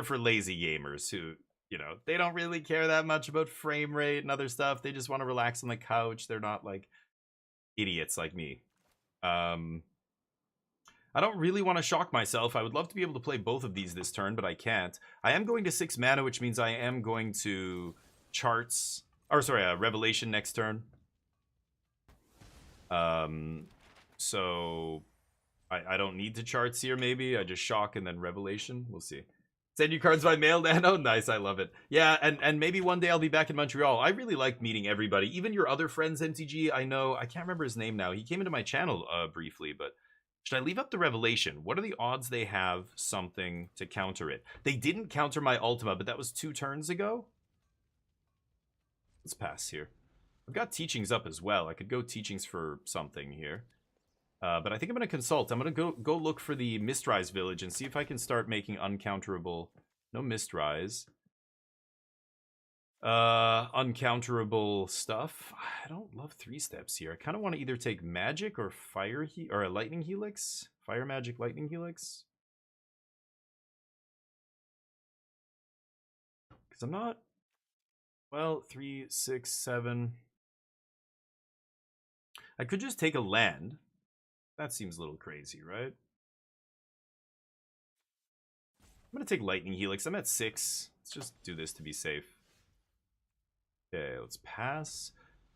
for lazy gamers who, you know, they don't really care that much about frame rate and other stuff. They just want to relax on the couch. They're not like idiots like me. I don't really want to shock myself. I would love to be able to play both of these this turn, but I can't. I am going to 6 mana, which means I am going to Revelation next turn. So I don't need to charts here, maybe. I just shock and then Revelation. We'll see. Send you cards by mail, Dan. Oh, nice. I love it. Yeah, and maybe one day I'll be back in Montreal. I really like meeting everybody. Even your other friends, MTG, I know. I can't remember his name now. He came into my channel briefly, but... Should I leave up the Revelation? What are the odds they have something to counter it? They didn't counter my Ultima, but that was 2 turns ago. Let's pass here. I've got Teachings up as well. I could go Teachings for something here. But I think I'm going to consult. I'm going to go look for the Mistrise Village and see if I can start making uncounterable... No Mistrise. Uncounterable stuff. I don't love 3 steps here. I kind of want to either take magic or or a lightning helix. Fire magic lightning helix. Because I'm not... Well, 3, 6, 7. I could just take a land. That seems a little crazy, right? I'm going to take lightning helix. I'm at 6. Let's just do this to be safe. Okay, let's pass.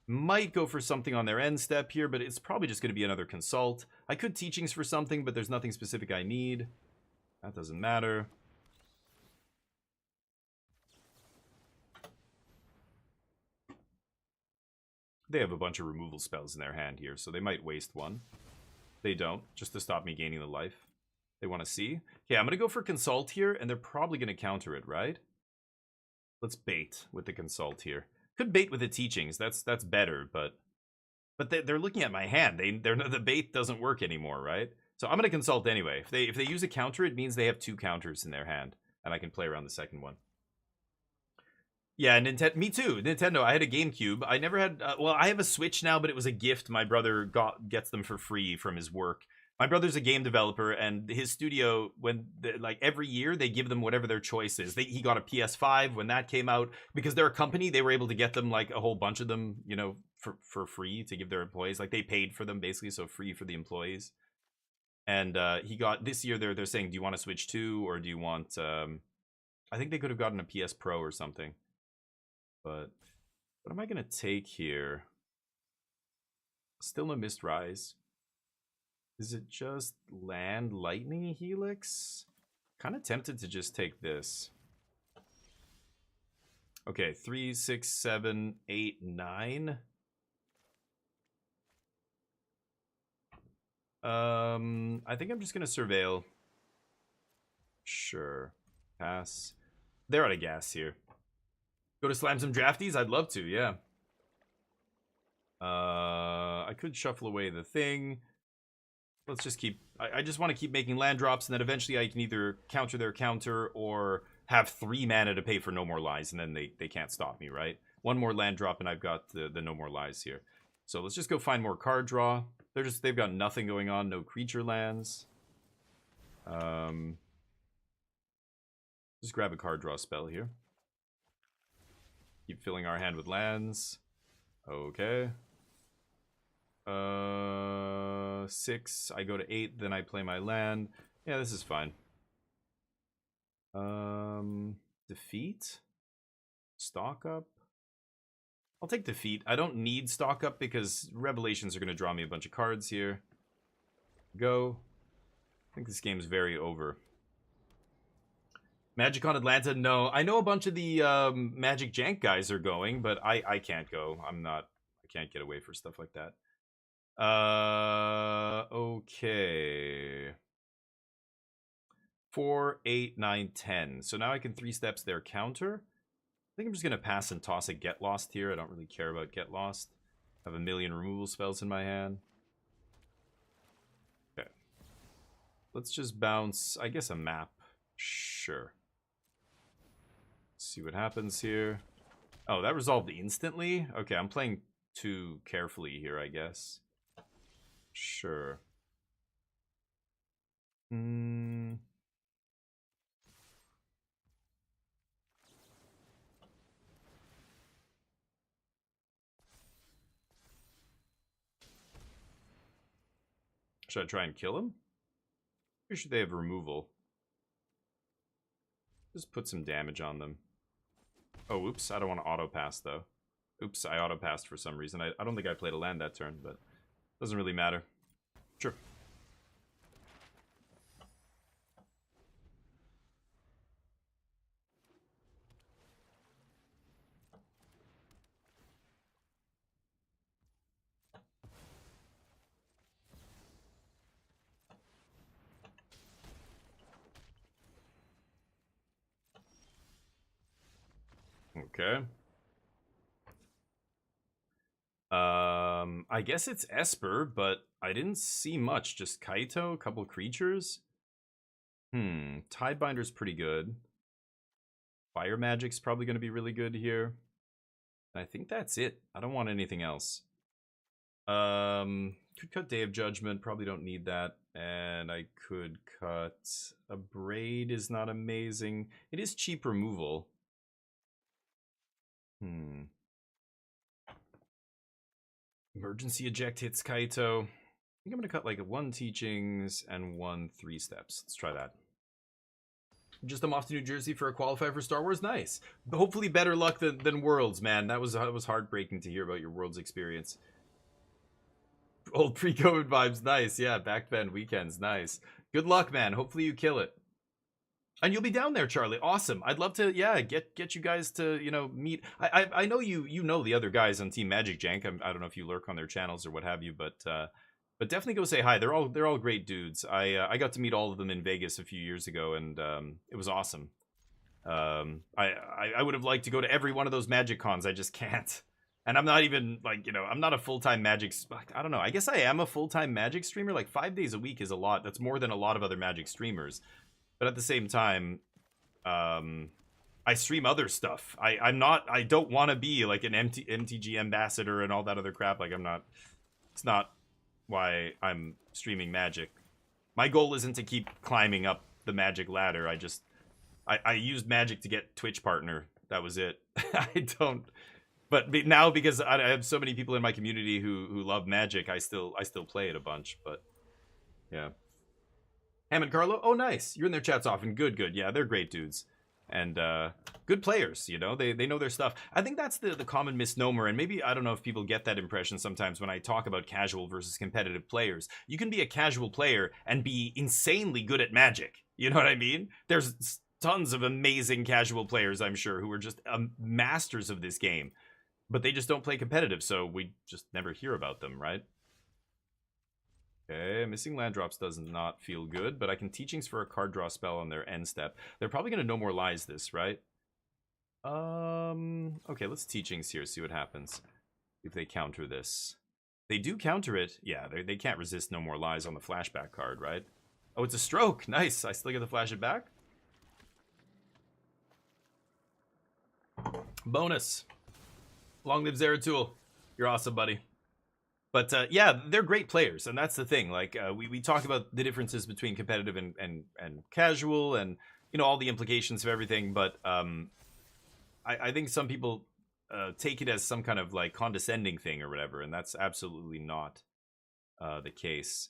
Might go for something on their end step here, but it's probably just going to be another consult. I could Teachings for something, but there's nothing specific I need. That doesn't matter. They have a bunch of removal spells in their hand here, so they might waste one. They don't, just to stop me gaining the life. They want to see. Okay, I'm going to go for consult here, and they're probably going to counter it, right? Let's bait with the consult here. Could bait with the Teachings. That's better, but they're looking at my hand. The bait doesn't work anymore, right? So I'm gonna consult anyway. If they use a counter, it means they have 2 counters in their hand, and I can play around the second one. Yeah, me too. Nintendo. I had a GameCube. I never had. Well, I have a Switch now, but it was a gift. My brother gets them for free from his work. My brother's a game developer, and his studio, like every year, they give them whatever their choice is. He got a PS5 when that came out. Because they're a company, they were able to get them like a whole bunch of them, you know, for free to give their employees. Like they paid for them basically, so free for the employees. And he got this year. They're saying, do you want a Switch 2 or do you want? I think they could have gotten a PS Pro or something. But what am I gonna take here? Still no Mistrise. Is it just land lightning helix? Kind of tempted to just take this. Okay, 3, 6, 7, 8, 9. I think I'm just gonna surveil. Sure. Pass. They're out of gas here. Go to slam some drafties? I'd love to, yeah. I could shuffle away the thing. Let's just keep... I just want to keep making land drops, and then eventually I can either counter their counter or have 3 mana to pay for No More Lies, and then they can't stop me, right? 1 more land drop, and I've got the No More Lies here. So let's just go find more card draw. They've got nothing going on, no creature lands. Just grab a card draw spell here. Keep filling our hand with lands. Okay. 6. I go to 8, then I play my land. Yeah, this is fine. Defeat? Stock up? I'll take defeat. I don't need stock up because Revelations are going to draw me a bunch of cards here. Go. I think this game's very over. Magic on Atlanta? No. I know a bunch of the Magic Jank guys are going, but I can't go. I can't get away for stuff like that. Okay. 4, 8, 9, 10. So now I can 3 steps their counter. I think I'm just going to pass and toss a Get Lost here. I don't really care about Get Lost. I have a million removal spells in my hand. Okay. Let's just bounce, I guess, a map. Sure. Let's see what happens here. Oh, that resolved instantly? Okay, I'm playing too carefully here, I guess. Sure. Should I try and kill him? Or should they have removal? Just put some damage on them. Oh, oops. I don't want to auto-pass, though. Oops, I auto-passed for some reason. I don't think I played a land that turn, but doesn't really matter. Sure. Okay. I guess it's Esper, but I didn't see much. Just Kaito, a couple creatures. Tidebinder's pretty good. Fire Magic's probably going to be really good here. And I think that's it. I don't want anything else. Could cut Day of Judgment. Probably don't need that. And I could cut... A Braid is not amazing. It is cheap removal. Emergency Eject hits Kaito. I think I'm going to cut like 1 Teachings and 1 3 steps. Let's try that. Just I'm off to New Jersey for a qualifier for Star Wars. Nice. Hopefully better luck than Worlds, man. That was heartbreaking to hear about your Worlds experience. Old pre-COVID vibes. Nice. Yeah, back then weekends. Nice. Good luck, man. Hopefully you kill it. And you'll be down there, Charlie. Awesome. I'd love to, yeah, get you guys to, you know, meet. I know you know the other guys on Team Magic Jank. I don't know if you lurk on their channels or what have you, but definitely go say hi. They're all great dudes. I got to meet all of them in Vegas a few years ago, and it was awesome. I would have liked to go to every one of those Magic cons. I just can't. And I'm not even like, you know, I'm not a full-time Magic. I don't know. I guess I am a full-time Magic streamer. Like 5 days a week is a lot. That's more than a lot of other Magic streamers. But at the same time, I stream other stuff. I don't want to be like an MTG ambassador and all that other crap. Like it's not why I'm streaming Magic. My goal isn't to keep climbing up the Magic ladder. I used Magic to get Twitch partner. That was it. But now because I have so many people in my community who love Magic, I still play it a bunch, but yeah. Hammond Carlo, oh nice, you're in their chats often. Good. Yeah, they're great dudes and good players. You know, they know their stuff. I think that's the common misnomer, and maybe I don't know if people get that impression sometimes when I talk about casual versus competitive players. You can be a casual player and be insanely good at Magic. You know what I mean? There's tons of amazing casual players, I'm sure, who are just masters of this game, but they just don't play competitive, so we just never hear about them, right? Okay, missing land drops does not feel good, but I can Teachings for a card draw spell on their end step. They're probably going to No More Lies this, right? Okay, let's Teachings here, see what happens. If they counter this. They do counter it. Yeah, they can't resist No More Lies on the flashback card, right? Oh, it's a stroke. Nice. I still get to flash it back. Bonus. Long live Zeratul. You're awesome, buddy. But yeah, they're great players, and that's the thing. Like we talk about the differences between competitive and casual, and you know all the implications of everything. But I think some people take it as some kind of like condescending thing or whatever, and that's absolutely not the case.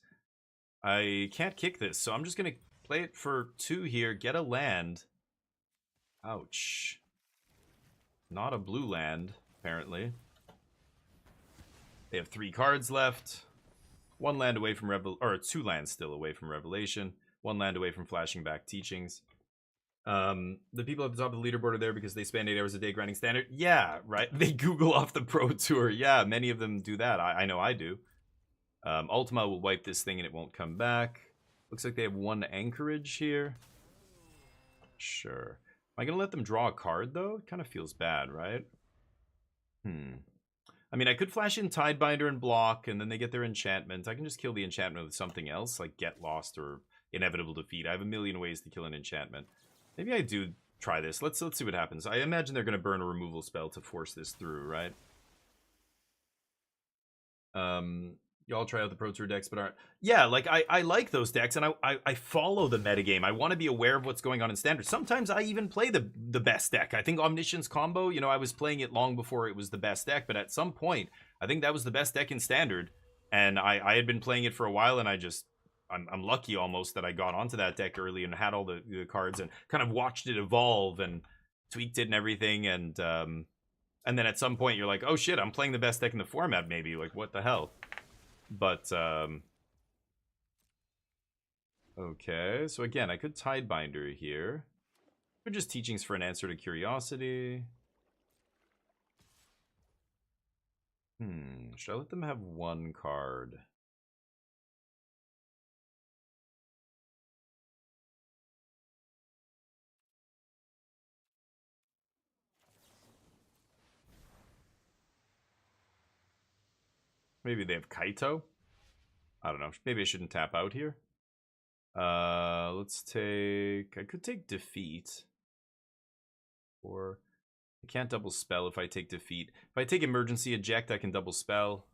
I can't kick this, so I'm just gonna play it for 2 here. Get a land. Ouch. Not a blue land, apparently. They have 3 cards left. 1 land away from or 2 lands still away from Revelation. 1 land away from flashing back Teachings. The people at the top of the leaderboard are there because they spend 8 hours a day grinding standard. Yeah, right. They Google off the Pro Tour. Yeah, many of them do that. I know I do. Ultima will wipe this thing and it won't come back. Looks like they have 1 anchorage here. Sure. Am I gonna let them draw a card though? It kind of feels bad, right? I mean, I could flash in Tidebinder and block, and then they get their enchantment. I can just kill the enchantment with something else, like Get Lost or Inevitable Defeat. I have a million ways to kill an enchantment. Maybe I do try this. Let's see what happens. I imagine they're going to burn a removal spell to force this through, right? Y'all try out the Pro Tour decks, but aren't... Yeah, like, I like those decks, and I follow the metagame. I want to be aware of what's going on in Standard. Sometimes I even play the best deck. I think Omniscience Combo, you know, I was playing it long before it was the best deck, but at some point, I think that was the best deck in Standard, and I had been playing it for a while, and I'm lucky almost that I got onto that deck early and had all the cards and kind of watched it evolve and tweaked it and everything, and then at some point you're like, oh shit, I'm playing the best deck in the format maybe, like what the hell? But, okay, so again, I could Tidebinder here. Or just Teachings for an answer to Curiosity. Should I let them have 1 card? Maybe they have Kaito? I don't know. Maybe I shouldn't tap out here. Let's take... I could take Defeat. Or... I can't double spell if I take Defeat. If I take Emergency Eject, I can double spell.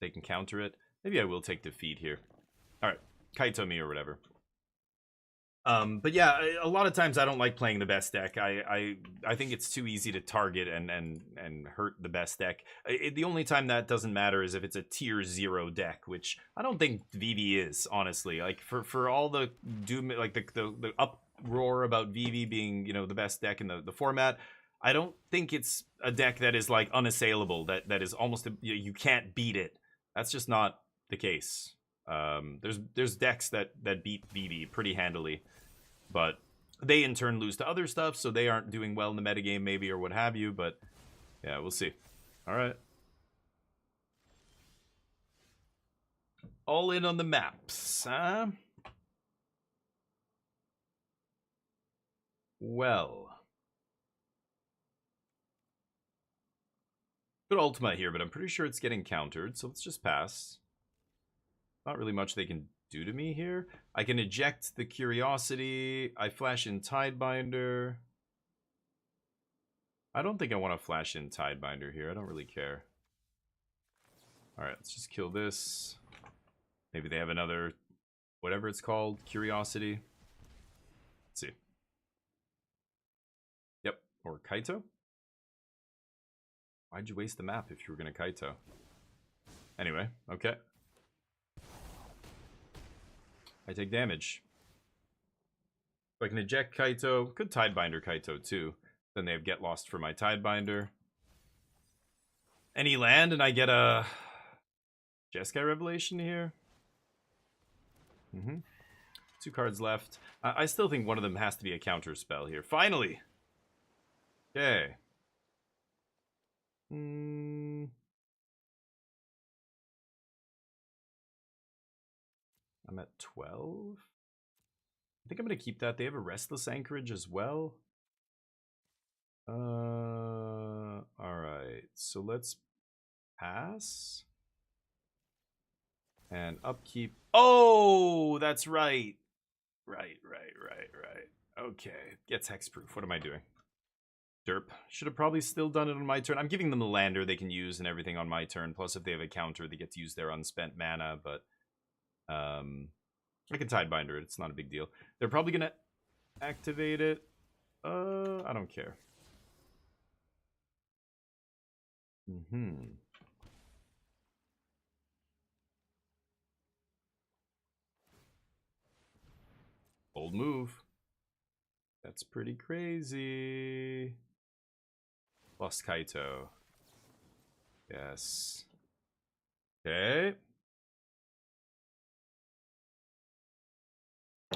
They can counter it. Maybe I will take Defeat here. Alright. Kaito me or whatever. But yeah, a lot of times I don't like playing the best deck. I think it's too easy to target and hurt the best deck. The only time that doesn't matter is if it's a tier 0 deck, which I don't think VV is, honestly. Like for all the doom, like the uproar about VV being, you know, the best deck in the format, I don't think it's a deck that is like unassailable, that is almost you can't beat it. That's just not the case. There's decks that beat VV pretty handily, but they in turn lose to other stuff, so they aren't doing well in the metagame maybe or what have you, but yeah, we'll see. Alright. All in on the maps, huh? Well. Good Ultima here, but I'm pretty sure it's getting countered, so let's just pass. Not really much they can do to me here. I can eject the Curiosity. I flash in Tidebinder. I don't think I want to flash in Tidebinder here. I don't really care. Alright, let's just kill this. Maybe they have another, whatever it's called, Curiosity. Let's see. Yep, or Kaito? Why'd you waste the map if you were going to Kaito? Anyway, okay. I take damage. So I can eject Kaito. Could Tidebinder Kaito too. Then they have Get Lost for my Tidebinder. Any land and I get a Jeskai Revelation here. 2 cards left. I still think one of them has to be a counter spell here. Finally! Okay. I'm at 12. I think I'm going to keep that. They have a Restless Anchorage as well. Alright. So let's pass. And upkeep. Oh, that's right. Right. Okay. Gets hexproof. What am I doing? Derp. Should have probably still done it on my turn. I'm giving them the lander they can use and everything on my turn. Plus, if they have a counter, they get to use their unspent mana. But I can Tidebinder it. It's not a big deal. They're probably going to activate it. I don't care. Bold move. That's pretty crazy. Lost Kaito. Yes. Okay.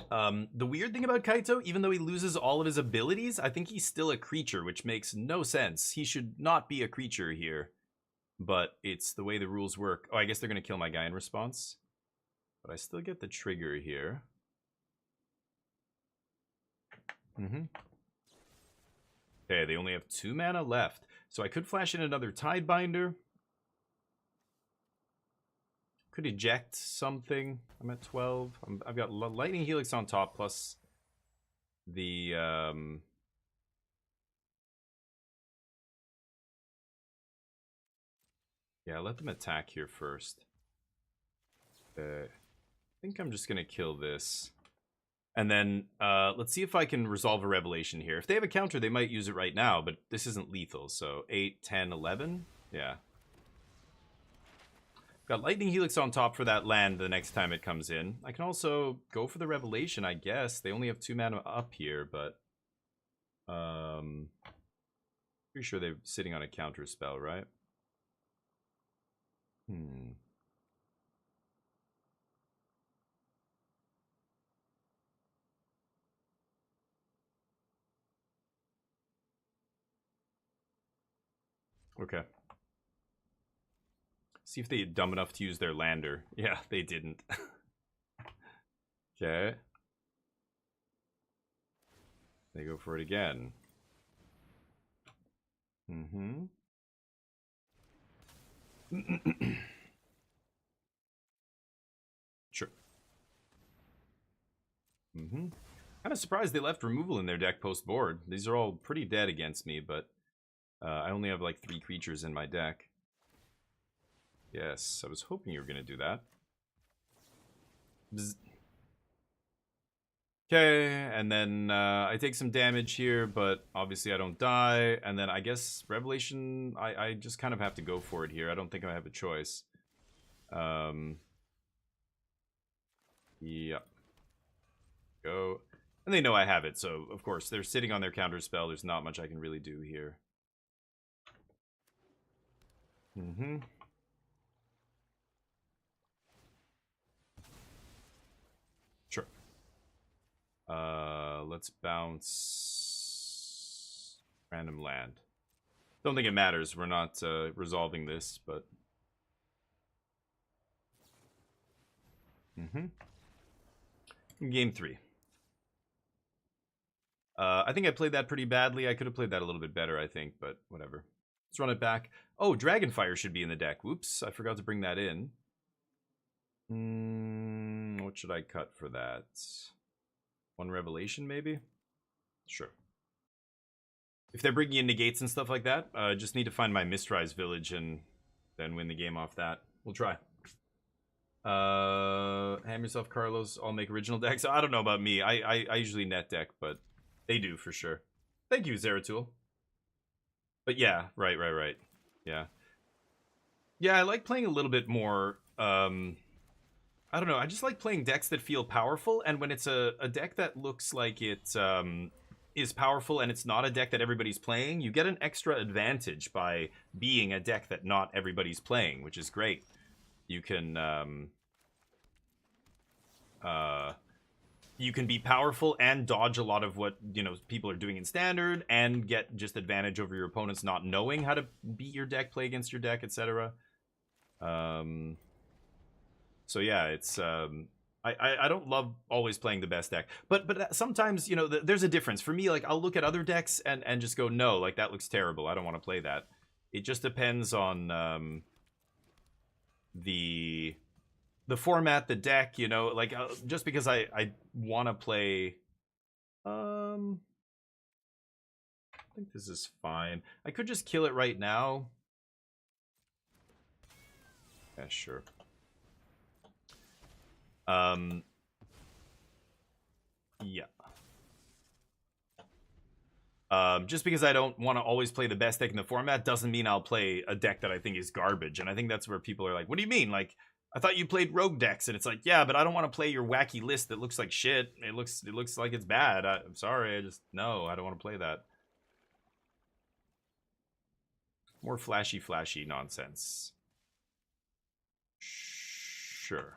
The weird thing about Kaito, even though he loses all of his abilities, I think he's still a creature, which makes no sense. He should not be a creature here. But it's the way the rules work. Oh, I guess they're going to kill my guy in response. But I still get the trigger here. Okay, they only have 2 mana left. So I could flash in another Tidebinder. Could eject something. I'm at 12. I've got Lightning Helix on top plus the... Yeah, let them attack here first. I think I'm just going to kill this. And then let's see if I can resolve a Revelation here. If they have a counter, they might use it right now, but this isn't lethal. So 8, 10, 11. Yeah. Got Lightning Helix on top for that land the next time it comes in. I can also go for the Revelation, I guess. They only have 2 mana up here, but... pretty sure they're sitting on a counter spell, right? Okay. See if they're dumb enough to use their lander. Yeah, they didn't. Okay. They go for it again. Sure. Kind of surprised they left removal in their deck post-board. These are all pretty dead against me, but I only have like 3 creatures in my deck. Yes, I was hoping you were going to do that. Bzz. Okay, and then I take some damage here, but obviously I don't die. And then I guess Revelation, I just kind of have to go for it here. I don't think I have a choice. Yeah. Go. And they know I have it, so of course they're sitting on their counter spell. There's not much I can really do here. Sure. Let's bounce random land. Don't think it matters. We're not resolving this, but Game 3. I think I played that pretty badly. I could have played that a little bit better, I think, but whatever. Let's run it back. Oh, Dragonfire should be in the deck. Whoops, I forgot to bring that in. What should I cut for that? 1 Revelation, maybe? Sure. If they're bringing in negates and stuff like that, just need to find my Mistrise Village and then win the game off that. We'll try. Ham yourself, Carlos. I'll make original decks. I don't know about me. I usually net deck, but they do for sure. Thank you, Zeratul. But yeah, right. Yeah. Yeah, I like playing a little bit more, I don't know, I just like playing decks that feel powerful, and when it's a deck that looks like it is powerful and it's not a deck that everybody's playing, you get an extra advantage by being a deck that not everybody's playing, which is great. You can be powerful and dodge a lot of what, you know, people are doing in standard, and get just advantage over your opponents not knowing how to beat your deck, play against your deck, etc. So yeah, it's I don't love always playing the best deck, but sometimes, you know, there's a difference for me. Like, I'll look at other decks and just go, no, like, that looks terrible, I don't want to play that. It just depends on the format, the deck, you know, like, just because I want to play. I think this is fine. I could just kill it right now. Yeah, sure. Yeah. Just because I don't want to always play the best deck in the format doesn't mean I'll play a deck that I think is garbage. And I think that's where people are like, what do you mean? Like, I thought you played rogue decks. And it's like, yeah, but I don't want to play your wacky list that looks like shit. It looks like it's bad. I'm sorry. No, I don't want to play that. More flashy nonsense. Sure.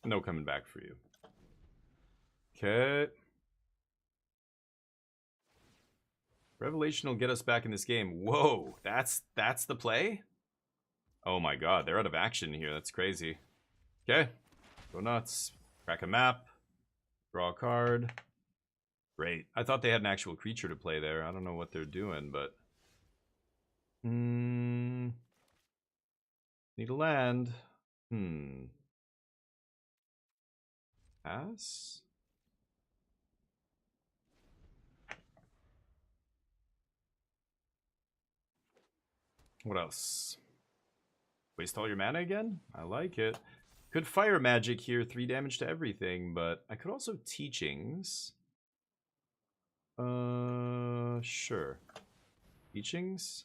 No coming back for you. Okay. Revelation will get us back in this game. Whoa, that's the play? Oh my god, they're out of action here. That's crazy. Okay. Go nuts. Crack a map. Draw a card. Great. I thought they had an actual creature to play there. I don't know what they're doing, but... Need a land. Pass? What else? Waste all your mana again? I like it. Could fire magic here, 3 damage to everything, but I could also teachings. Sure. Teachings?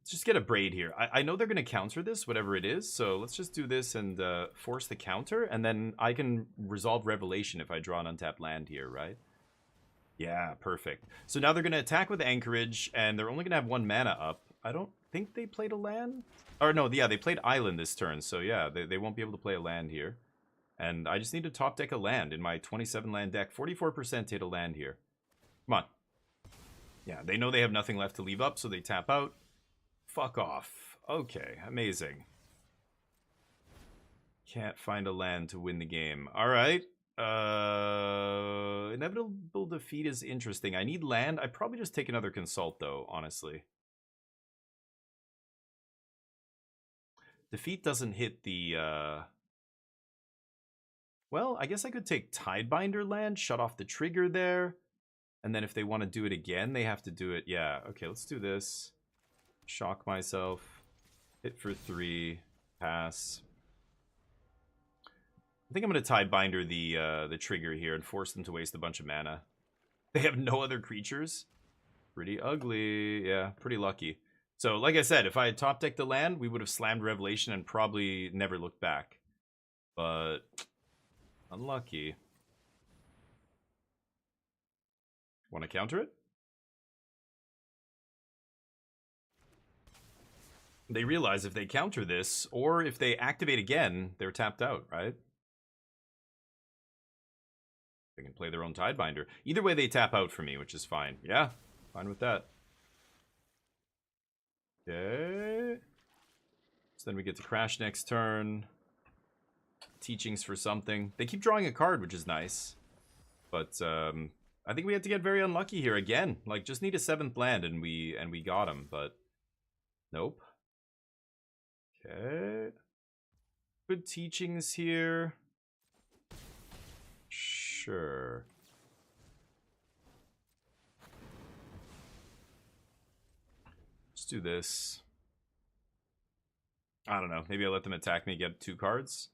Let's just get a braid here. I know they're going to counter this, whatever it is, so let's just do this and force the counter, and then I can resolve Revelation if I draw an untapped land here, right? Yeah, perfect. So now they're going to attack with Anchorage, and they're only going to have 1 mana up. I don't think they played a land? Or no, yeah, they played Island this turn, so yeah, they won't be able to play a land here. And I just need to top deck a land in my 27 land deck. 44% hit a land here. Come on. Yeah, they know they have nothing left to leave up, so they tap out. Fuck off. Okay, amazing. Can't find a land to win the game. Alright. Inevitable defeat is interesting. I need land. I'd probably just take another consult, though, honestly. Defeat doesn't hit the, Well, I guess I could take Tidebinder land, shut off the trigger there. And then if they want to do it again, they have to do it. Yeah, okay, let's do this. Shock myself. Hit for 3. Pass. I think I'm going to Tidebinder the trigger here and force them to waste a bunch of mana. They have no other creatures. Pretty ugly. Yeah, pretty lucky. So, like I said, if I had top decked the land, we would have slammed Revelation and probably never looked back. But... unlucky. Want to counter it? They realize if they counter this, or if they activate again, they're tapped out, right? They can play their own Tidebinder. Either way, they tap out for me, which is fine. Yeah, fine with that. Okay. So then we get to crash next turn. Teachings for something. They keep drawing a card, which is nice. But I think we had to get very unlucky here again. Like, just need a 7th land and we got him, but nope. Okay. Good teachings here. Sure. Let's do this. I don't know. Maybe I'll let them attack me, get 2 cards.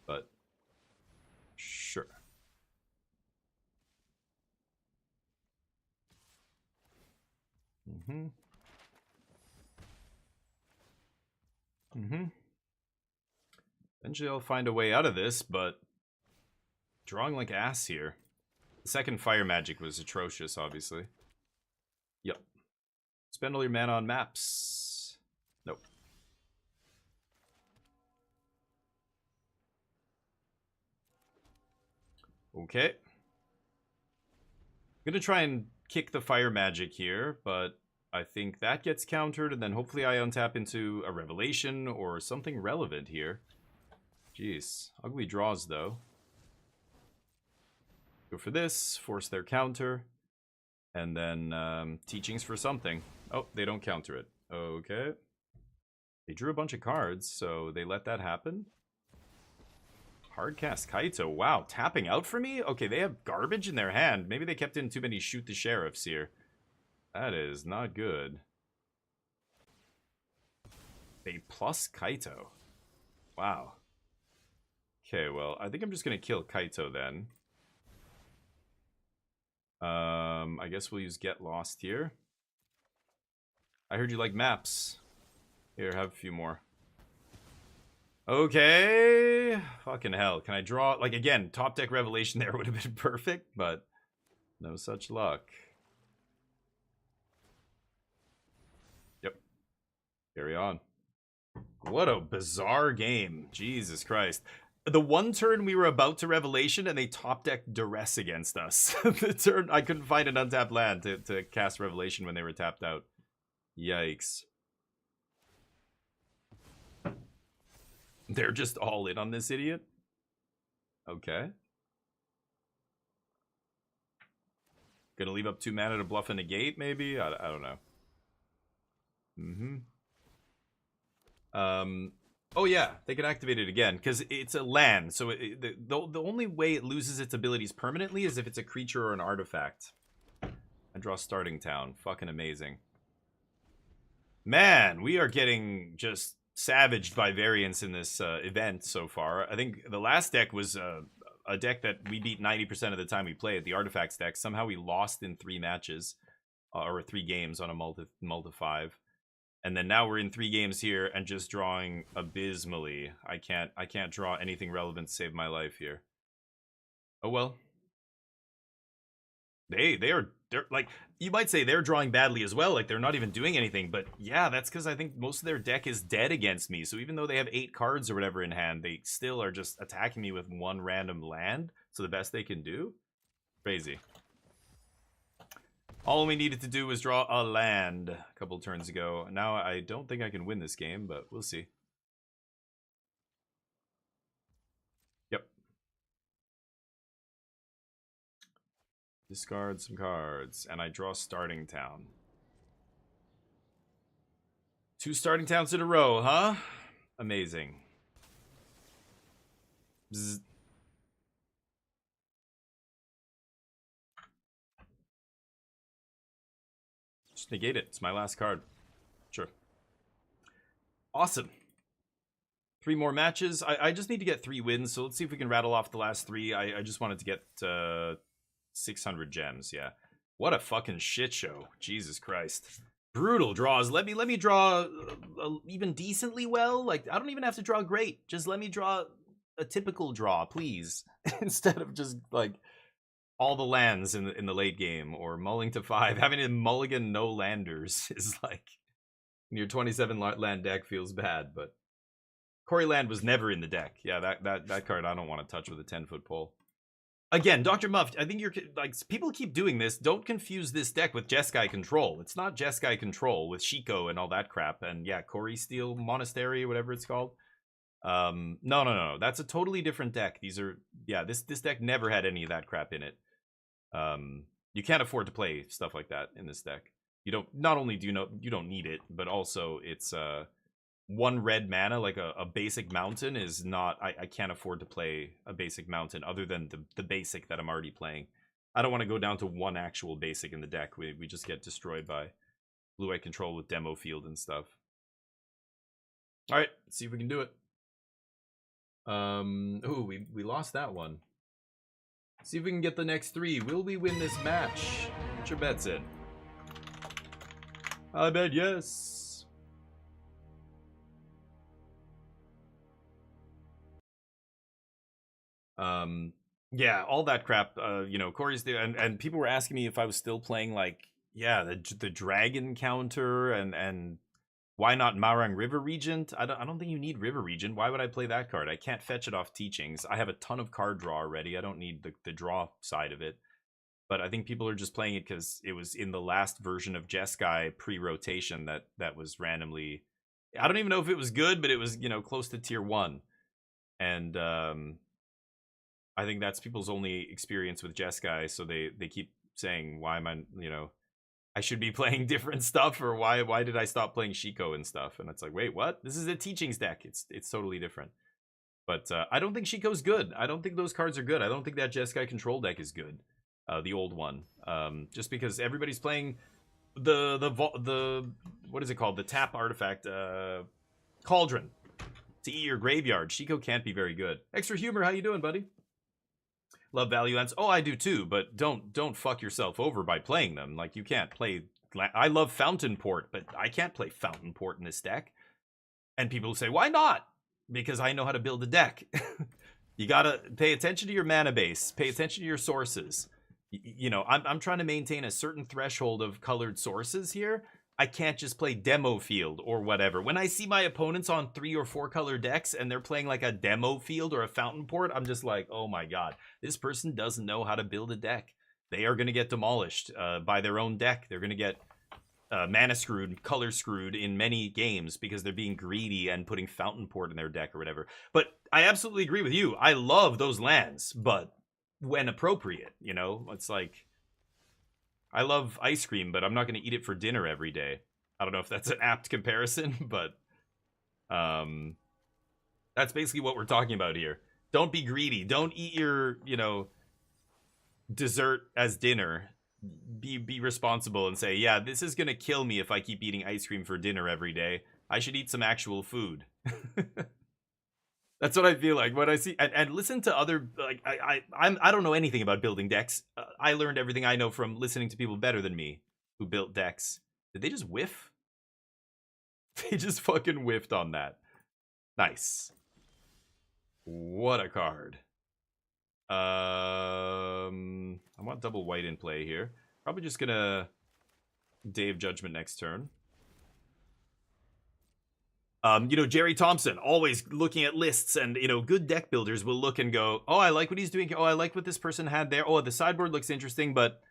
But sure. Eventually I'll find a way out of this, but drawing like ass here. The second fire magic was atrocious, obviously. Yep. Spend all your mana on maps. Nope. Okay. I'm gonna try and kick the fire magic here, but I think that gets countered, and then hopefully I untap into a revelation or something relevant here. Jeez. Ugly draws, though. Go for this, force their counter, and then teachings for something. Oh, they don't counter it. Okay. They drew a bunch of cards, so they let that happen. Hardcast Kaito. Wow, tapping out for me? Okay, they have garbage in their hand. Maybe they kept in too many shoot the sheriffs here. That is not good. A plus Kaito. Wow. Okay, well, I think I'm just going to kill Kaito then. I guess we'll use Get Lost here. I heard you like maps. Here, have a few more. Okay. Fucking hell. Can I draw? Like, again, top deck revelation there would have been perfect, but no such luck. Yep. Carry on. What a bizarre game. Jesus Christ. The one turn we were about to revelation and they top deck duress against us. The turn I couldn't find an untapped land to cast revelation when they were tapped out. Yikes. They're just all in on this idiot? Okay. Gonna leave up 2 mana to bluff and negate, maybe? I don't know. Oh yeah, they can activate it again, because it's a land, so the only way it loses its abilities permanently is if it's a creature or an artifact. I draw Starting Town. Fucking amazing. Man, we are getting just savaged by variance in this event so far. I think the last deck was a deck that we beat 90% of the time we played, the Artifacts deck. Somehow we lost in 3 matches, or 3 games on a multi 5. And then now we're in 3 games here and just drawing abysmally. I can't draw anything relevant to save my life here. Oh well. They're like, you might say they're drawing badly as well, like they're not even doing anything, but yeah, that's because I think most of their deck is dead against me. So even though they have 8 cards or whatever in hand, they still are just attacking me with 1 random land. So the best they can do? Crazy. All we needed to do was draw a land a couple turns ago. Now I don't think I can win this game, but we'll see. Yep. Discard some cards, and I draw Starting Town. 2 Starting Towns in a row, huh? Amazing. Bzz. Just negate it. It's my last card. Sure. Awesome. 3 more matches. I just need to get 3 wins, so let's see if we can rattle off the last 3. I just wanted to get 600 gems, yeah. What a fucking shit show. Jesus Christ. Brutal draws. Let me draw even decently well. Like, I don't even have to draw great. Just let me draw a typical draw, please. Instead of just, like, all the lands in the late game, or mulling to 5. Having a mulligan no landers is like, your 27 land deck feels bad, but Corey Land was never in the deck. Yeah, that card I don't want to touch with a 10-foot pole. Again, Dr. Muff, I think you're like, people keep doing this. Don't confuse this deck with Jeskai Control. It's not Jeskai Control with Shiko and all that crap. And yeah, Corey Steel Monastery, whatever it's called. No. That's a totally different deck. These are, yeah, this deck never had any of that crap in it. You can't afford to play stuff like that in this deck. You don't, not only do you don't need it, but also it's 1 red mana, like a basic mountain is not, I can't afford to play a basic mountain other than the basic that I'm already playing. I don't want to go down to 1 actual basic in the deck. We just get destroyed by blue-white control with demo field and stuff. Alright, let's see if we can do it. Ooh, we lost that one. See if we can get the next 3. Will we win this match? Put your bets in. I bet yes. Yeah, all that crap, you know, Corey's there, and people were asking me if I was still playing, like, yeah, the dragon counter and Why not Marang River Regent? I don't think you need River Regent. Why would I play that card? I can't fetch it off Teachings. I have a ton of card draw already. I don't need the draw side of it. But I think people are just playing it because it was in the last version of Jeskai pre-rotation that was randomly... I don't even know if it was good, but it was, you know, close to tier 1. And I think that's people's only experience with Jeskai, so they keep saying, why am I, you know, I should be playing different stuff, or why did I stop playing Shiko and stuff? And it's like, wait, what? This is a Teachings deck. It's totally different. But I don't think Shiko's good. I don't think those cards are good. I don't think that Jeskai control deck is good. The old one. Just because everybody's playing the what is it called? The tap artifact Cauldron to eat your graveyard. Shiko can't be very good. Extra Humor, how you doing, buddy? Love value ends. Oh, I do too, but don't fuck yourself over by playing them. Like, you can't play... I love Fountain Port, but I can't play Fountain Port in this deck. And people say, why not? Because I know how to build a deck. You gotta pay attention to your mana base. Pay attention to your sources. You know, I'm trying to maintain a certain threshold of colored sources here. I can't just play demo field or whatever. When I see my opponents on 3 or 4 color decks and they're playing like a demo field or a fountain port, I'm just like, oh my god, this person doesn't know how to build a deck. They are going to get demolished by their own deck. They're going to get mana screwed, color screwed in many games because they're being greedy and putting fountain port in their deck or whatever. But I absolutely agree with you. I love those lands, but when appropriate, you know, it's like, I love ice cream, but I'm not going to eat it for dinner every day. I don't know if that's an apt comparison, but that's basically what we're talking about here. Don't be greedy. Don't eat your, you know, dessert as dinner. Be responsible and say, yeah, this is going to kill me if I keep eating ice cream for dinner every day. I should eat some actual food. That's what I feel like when I see and listen to other, like, I don't know anything about building decks. I learned everything I know from listening to people better than me who built decks. Did they just whiff? They just fucking whiffed on that. Nice. What a card. I want double white in play here. Probably just gonna Day of Judgment next turn. You know, Jerry Thompson, always looking at lists, and, you know, good deck builders will look and go, oh, I like what he's doing. Oh, I like what this person had there. Oh, the sideboard looks interesting, but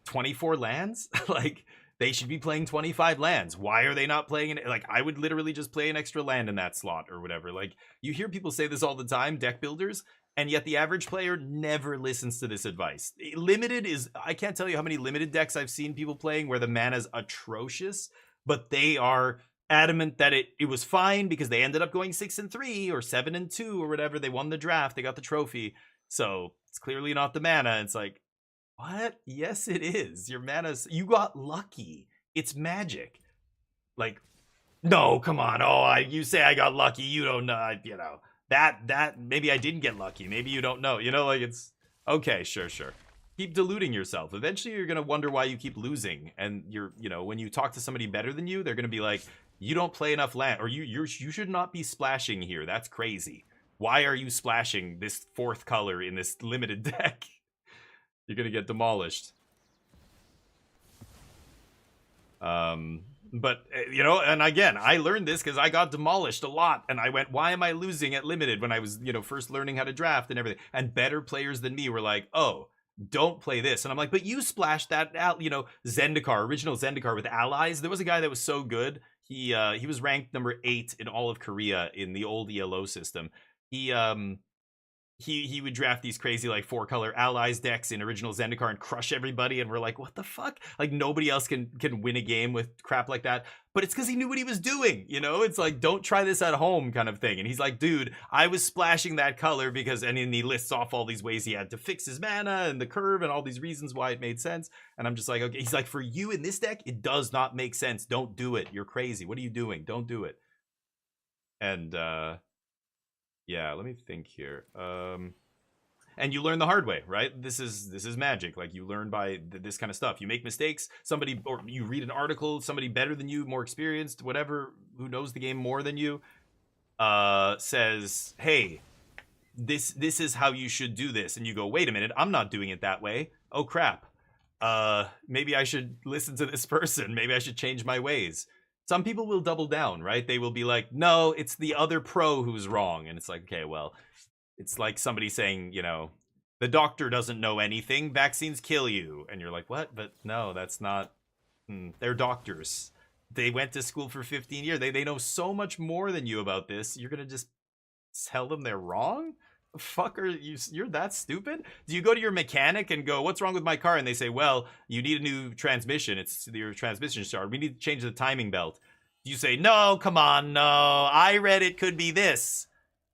24 lands? Like, they should be playing 25 lands. Why are they not playing it? Like, I would literally just play an extra land in that slot or whatever. Like, you hear people say this all the time, deck builders, and yet the average player never listens to this advice. Limited is, I can't tell you how many limited decks I've seen people playing where the mana's atrocious, but they are adamant that it was fine because they ended up going 6-3 or 7-2 or whatever. They won the draft, they got the trophy, so it's clearly not the mana. It's like, what? Yes, it is. Your mana's, you got lucky. It's magic. Like, no, come on. Oh, you say I got lucky. You don't know. You know that maybe I didn't get lucky. Maybe you don't know. You know, like, it's okay. Sure. Keep deluding yourself. Eventually, you're gonna wonder why you keep losing. And you know, when you talk to somebody better than you, they're gonna be like, you don't play enough land, or you should not be splashing here. That's crazy. Why are you splashing this 4th color in this limited deck? You're gonna get demolished. But, you know, and again, I learned this because I got demolished a lot, and I went, why am I losing at limited when I was, you know, first learning how to draft and everything? And better players than me were like, oh, don't play this. And I'm like, but you splashed that out, you know, Zendikar, original Zendikar with allies. There was a guy that was so good. He was ranked number 8 in all of Korea in the old ELO system. He would draft these crazy, like, 4-color allies decks in original Zendikar and crush everybody, and we're like, what the fuck? Like, nobody else can win a game with crap like that. But it's because he knew what he was doing, you know? It's like, don't try this at home kind of thing. And he's like, dude, I was splashing that color because, and then he lists off all these ways he had to fix his mana and the curve and all these reasons why it made sense. And I'm just like, okay. He's like, for you in this deck, it does not make sense. Don't do it. You're crazy. What are you doing? Don't do it. And, yeah, let me think here. And you learn the hard way, right? This is magic. Like, you learn by this kind of stuff. You make mistakes, somebody, or you read an article, somebody better than you, more experienced, whatever, who knows the game more than you, says, hey, this is how you should do this. And you go, wait a minute, I'm not doing it that way. Oh, crap. Maybe I should listen to this person. Maybe I should change my ways. some people will double down, right? They will be like, no, it's the other pro who's wrong. And it's like, okay, well, it's like somebody saying, you know, the doctor doesn't know anything, vaccines kill you. And you're like, what? But no, that's not, they're doctors. They went to school for 15 years. They know so much more than you about this. You're going to just tell them they're wrong? The fuck are you? You're that stupid? Do you go to your mechanic and go, what's wrong with my car? And they say, well, you need a new transmission. It's your transmission shard. We need to change the timing belt. You say, no, come on, no. I read it could be this.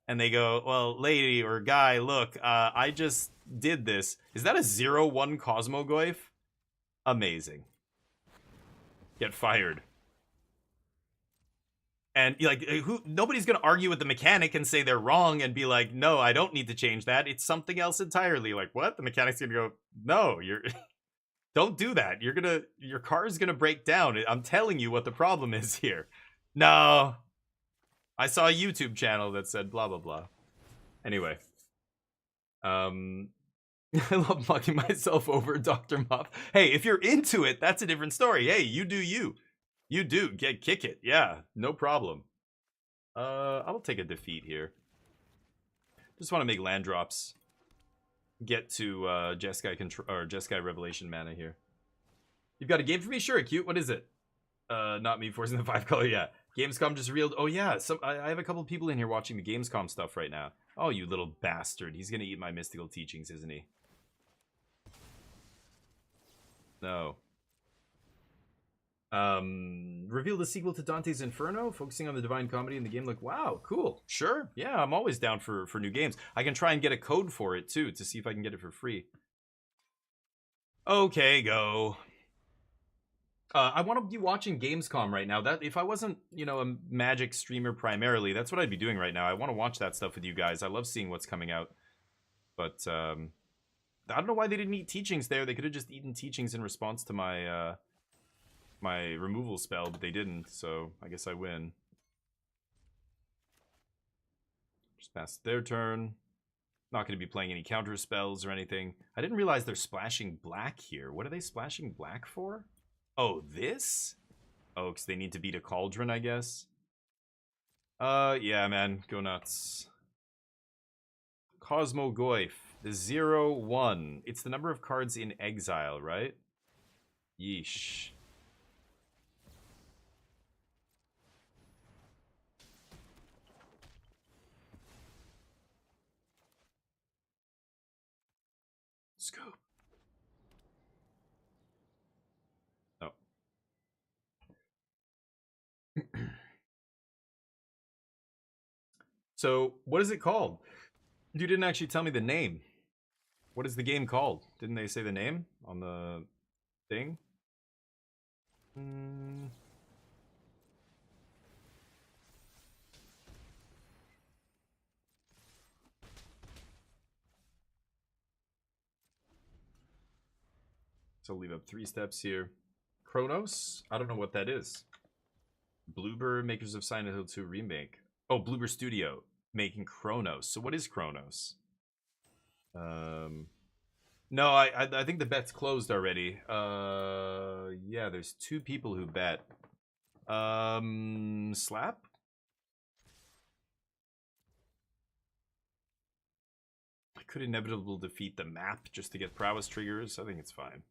And they go, well, lady or guy, look, I just did this. Is that a 0-1 Cosmogoyf? Amazing. Get fired. And like, nobody's gonna argue with the mechanic and say they're wrong and be like, no, I don't need to change that. It's something else entirely. Like, what? The mechanic's gonna go, no, you're don't do that. Your car is gonna break down. I'm telling you what the problem is here. No. I saw a YouTube channel that said blah blah blah. Anyway. I love mucking myself over, Dr. Muff. Hey, if you're into it, that's a different story. Hey, you do you. You do. Kick it. Yeah, no problem. I'll take a defeat here. Just want to make land drops. Get to Jeskai Revelation mana here. You've got a game for me? Sure, cute. What is it? Not me forcing the 5 color. Yeah. Gamescom just reeled. Oh, yeah. I have a couple of people in here watching the Gamescom stuff right now. Oh, you little bastard. He's going to eat my mystical teachings, isn't he? No. Reveal the sequel to Dante's Inferno, focusing on the Divine Comedy in the game. Like, wow, cool. Sure. Yeah, I'm always down for new games. I can try and get a code for it, too, to see if I can get it for free. Okay, go. I want to be watching Gamescom right now. That if I wasn't, you know, a Magic streamer primarily, that's what I'd be doing right now. I want to watch that stuff with you guys. I love seeing what's coming out. But I don't know why they didn't eat teachings there. They could have just eaten teachings in response to my my removal spell, but they didn't, so I guess I win. Just passed their turn. Not going to be playing any counter spells or anything. I didn't realize they're splashing black here. What are they splashing black for? Oh, this? Oh, because they need to beat a cauldron, I guess. Yeah, man. Go nuts. Cosmogoyf. The 0-1. It's the number of cards in exile, right? Yeesh. Scope. Oh. So, what is it called? You didn't actually tell me the name. What is the game called? Didn't they say the name on the thing? So leave up 3 steps here. Chronos? I don't know what that is. Bloober, makers of Silent Hill 2 remake. Oh, Bloober Studio making Chronos. So what is Chronos? No, I think the bet's closed already. Yeah, there's 2 people who bet. Slap? I could inevitably defeat the map just to get prowess triggers. I think it's fine.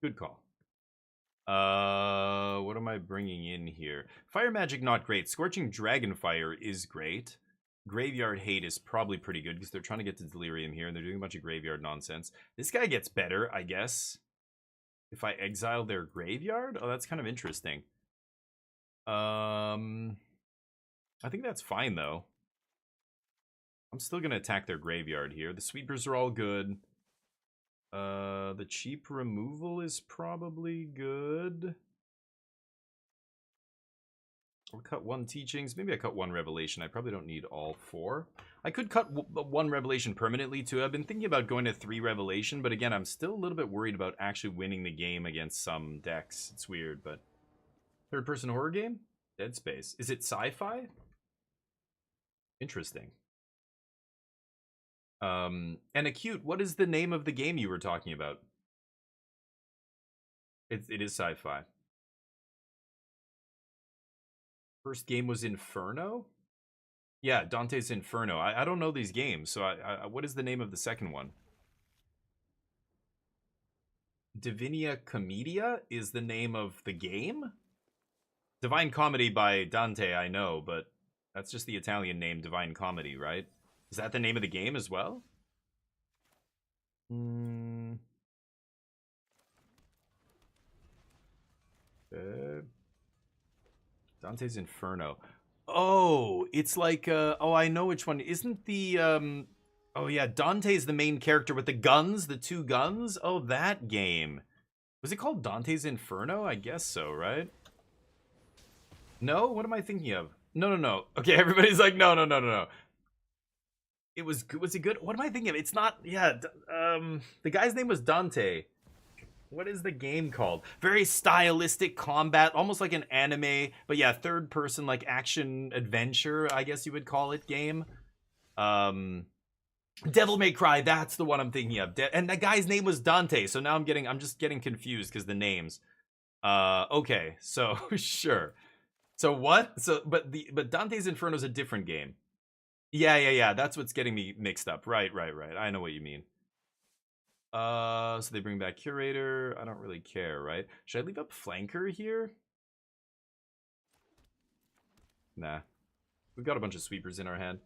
Good call. What am I bringing in here? Fire magic, not great. Scorching Dragonfire is great. Graveyard Hate is probably pretty good because they're trying to get to Delirium here and they're doing a bunch of graveyard nonsense. This guy gets better, I guess. If I exile their graveyard? Oh, that's kind of interesting. I think that's fine, though. I'm still going to attack their graveyard here. The sweepers are all good. The cheap removal is probably good. I'll cut 1 teachings. Maybe I cut 1 revelation. I probably don't need all 4. I could cut 1 revelation permanently too. I've been thinking about going to 3 revelation, but again, I'm still a little bit worried about actually winning the game against some decks. It's weird, but third-person horror game? Dead Space. Is it sci-fi? Interesting. And Acute, what is the name of the game you were talking about? It is sci-fi. First game was Inferno? Yeah, Dante's Inferno. I don't know these games, so what is the name of the second one? Divina Commedia is the name of the game? Divine Comedy by Dante, I know, but that's just the Italian name, Divine Comedy, right? Is that the name of the game as well? Dante's Inferno. Oh, it's like, oh, I know which one. Isn't the, oh yeah, Dante's the main character with the guns, the 2 guns? Oh, that game. Was it called Dante's Inferno? I guess so, right? No? What am I thinking of? No. Okay, everybody's like, no. It was it good? What am I thinking of? It's not, yeah, the guy's name was Dante. What is the game called? Very stylistic combat, almost like an anime, but yeah, third person, like action adventure, I guess you would call it, game. Devil May Cry, that's the one I'm thinking of. And that guy's name was Dante, so now I'm just getting confused because the names. Okay, so sure. So what? But Dante's Inferno is a different game. Yeah, that's what's getting me mixed up. Right. I know what you mean. So they bring back Curator. I don't really care, right? Should I leave up Flanker here? Nah. We've got a bunch of sweepers in our hand.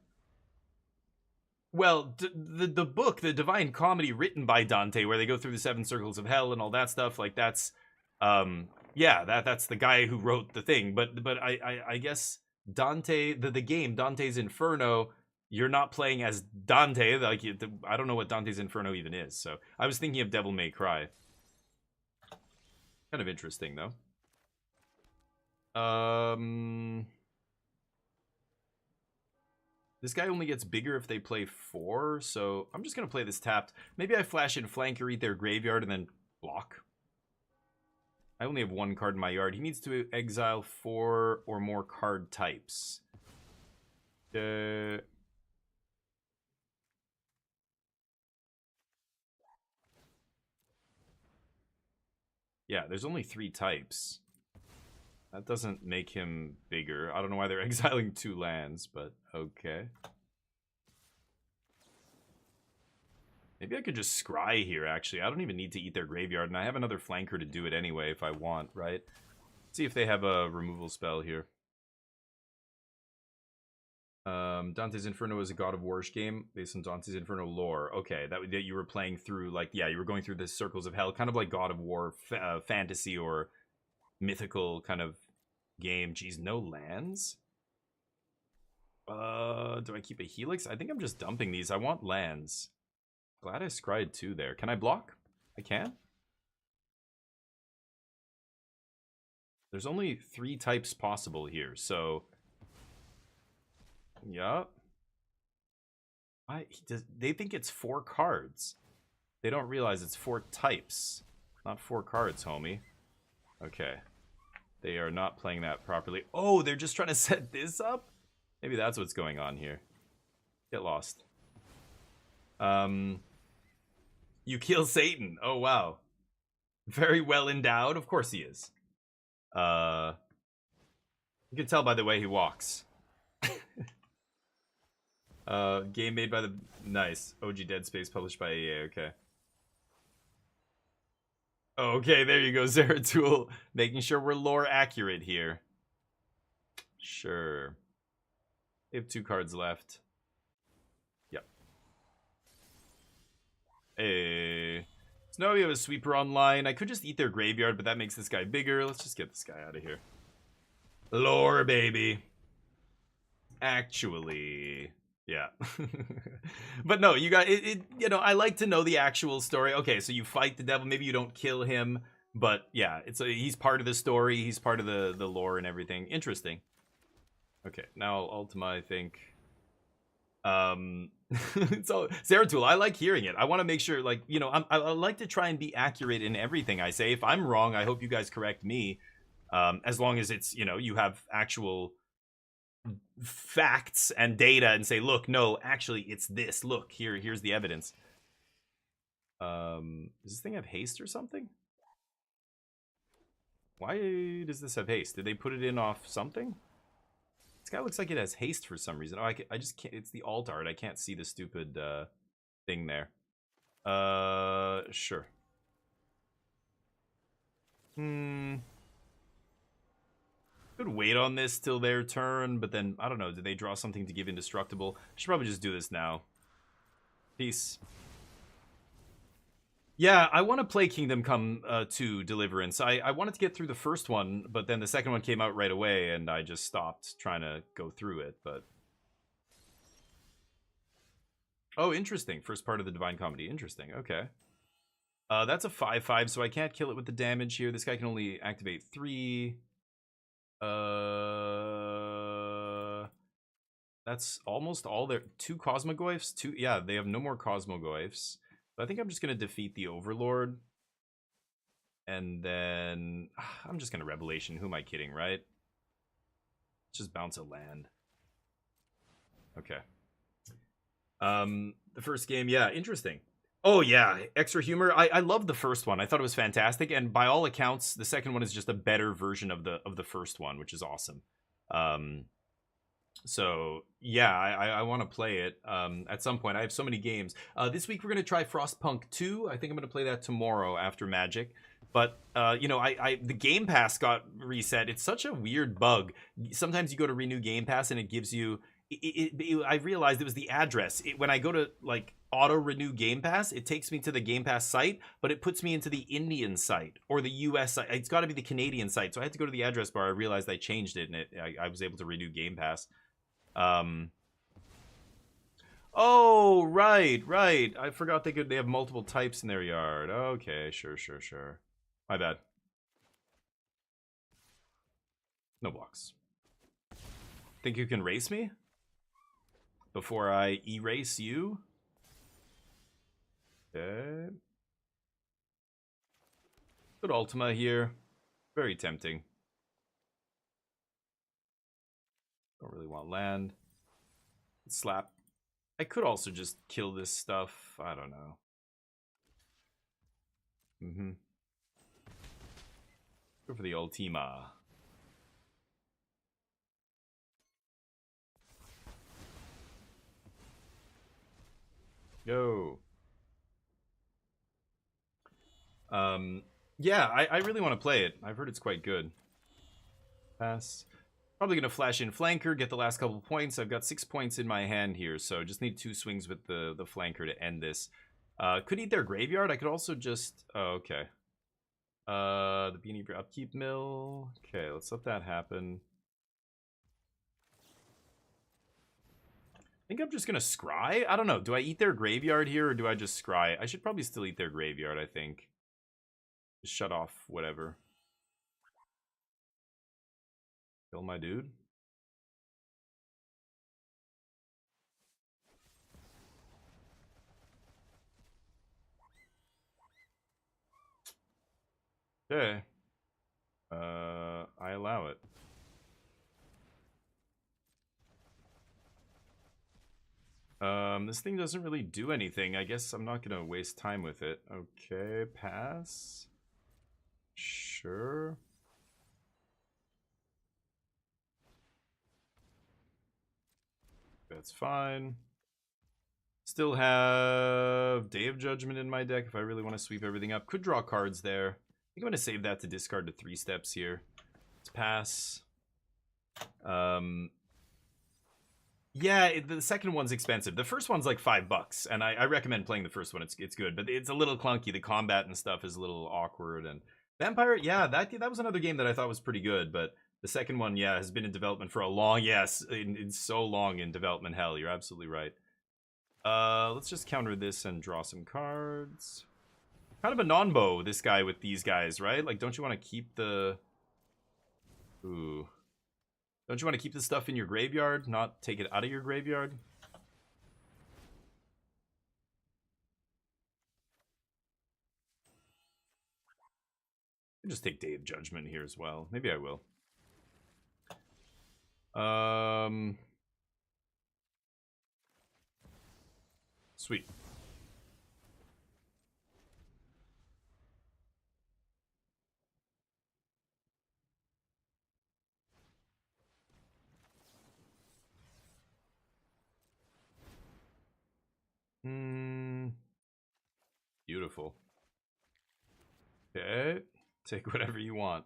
Well, the book, the Divine Comedy written by Dante, where they go through the 7 circles of hell and all that stuff, like that's, yeah, that's the guy who wrote the thing. But I guess Dante, the game, Dante's Inferno, you're not playing as Dante. Like, I don't know what Dante's Inferno even is. So I was thinking of Devil May Cry. Kind of interesting, though. This guy only gets bigger if they play 4, so I'm just going to play this tapped. Maybe I flash in Flanker, eat their graveyard, and then block. I only have 1 card in my yard. He needs to exile 4 or more card types. Yeah, there's only 3 types. That doesn't make him bigger. I don't know why they're exiling 2 lands, but okay. Maybe I could just scry here, actually. I don't even need to eat their graveyard, and I have another flanker to do it anyway if I want, right? Let's see if they have a removal spell here. Dante's Inferno is a God of War-ish game based on Dante's Inferno lore. Okay, that you were playing through, like, yeah, you were going through the circles of hell, kind of like God of War fantasy or mythical kind of game. Geez, no lands? Do I keep a Helix? I think I'm just dumping these. I want lands. Glad I scryed 2 there. Can I block? I can? There's only 3 types possible here, so... Yeah. They think it's 4 cards. They don't realize it's 4 types. Not 4 cards, homie. Okay. They are not playing that properly. Oh, they're just trying to set this up? Maybe that's what's going on here. Get lost. You kill Satan. Oh, wow. Very well endowed. Of course he is. You can tell by the way he walks. Game made by the... Nice. OG Dead Space published by EA. Okay. Okay, there you go, Zeratul. Making sure we're lore accurate here. Sure. They have 2 cards left. Yep. Hey. So now we have a sweeper online. I could just eat their graveyard, but that makes this guy bigger. Let's just get this guy out of here. Lore, baby. Actually... Yeah. But no, you got it, you know, I like to know the actual story. Okay, so you fight the devil, maybe you don't kill him, but yeah, he's part of the story, he's part of the lore and everything. Interesting. Okay, now Ultima, I think. So Zeratul, I like hearing it. I want to make sure, like, you know, I like to try and be accurate in everything I say. If I'm wrong, I hope you guys correct me. As long as it's, you know, you have actual facts and data and say, look, no, actually it's this. Look, here's the evidence. Does this thing have haste or something? Why does this have haste? Did they put it in off something? This guy looks like it has haste for some reason. Oh, I just can't. It's the alt art. I can't see the stupid thing there. Sure. Could wait on this till their turn, but then, I don't know. Did they draw something to give indestructible? I should probably just do this now. Peace. Yeah, I want to play Kingdom Come 2 Deliverance. I wanted to get through the first one, but then the second one came out right away, and I just stopped trying to go through it, but... Oh, interesting. First part of the Divine Comedy. Interesting. Okay. That's a 5/5, so I can't kill it with the damage here. This guy can only activate 3. That's almost all their... 2 Cosmogoyphs? 2... Yeah, they have no more Cosmogoyphs. I think I'm just going to defeat the Overlord. And then... I'm just going to Revelation. Who am I kidding, right? Just bounce a land. Okay. The first game, yeah, interesting. Oh, yeah, extra humor. I love the first one. I thought it was fantastic. And by all accounts, the second one is just a better version of the first one, which is awesome. So yeah, I want to play it at some point. I have so many games. This week we're gonna try Frostpunk 2. I think I'm gonna play that tomorrow after Magic. But you know, the Game Pass got reset. It's such a weird bug. Sometimes you go to renew Game Pass and it gives you. I realized it was the address. When I go to like auto renew Game Pass, it takes me to the Game Pass site, but it puts me into the Indian site or the US site. It's got to be the Canadian site. So I had to go to the address bar. I realized I changed it, and I was able to renew Game Pass. Oh, right. I forgot they have multiple types in their yard. Okay, sure. My bad. No blocks. Think you can race me? Before I erase you? Okay. Good Ultima here. Very tempting. Don't really want land. Slap. I could also just kill this stuff. I don't know. Go for the Ultima. Go. Yeah, I really want to play it. I've heard it's quite good. Pass. Probably going to flash in Flanker, get the last couple points. I've got 6 points in my hand here, so just need 2 swings with the Flanker to end this. Could eat their graveyard. I could also just... Oh, okay. The Beanie Brew Upkeep Mill. Okay, let's let that happen. I think I'm just going to scry. I don't know. Do I eat their graveyard here, or do I just scry? I should probably still eat their graveyard, I think. Just shut off whatever. Kill my dude. Okay. I allow it. This thing doesn't really do anything. I guess I'm not gonna waste time with it. Okay, pass. Sure. That's fine. Still have Day of Judgment in my deck if I really want to sweep everything up. Could draw cards there. I think I'm going to save that to discard to 3 steps here. Let's pass. Yeah, the second one's expensive. The first one's like $5, and I recommend playing the first one. It's good, but it's a little clunky. The combat and stuff is a little awkward. And Vampire, yeah, that was another game that I thought was pretty good, but the second one, yeah, has been in development for a long, yes, in so long in development hell. You're absolutely right. Let's just counter this and draw some cards. Kind of a non-bow, this guy with these guys, right? Like, don't you want to keep the... Ooh. Don't you want to keep this stuff in your graveyard, not take it out of your graveyard? I'll just take Day of Judgment here as well. Maybe I will. Sweet. Beautiful. Okay. Take whatever you want.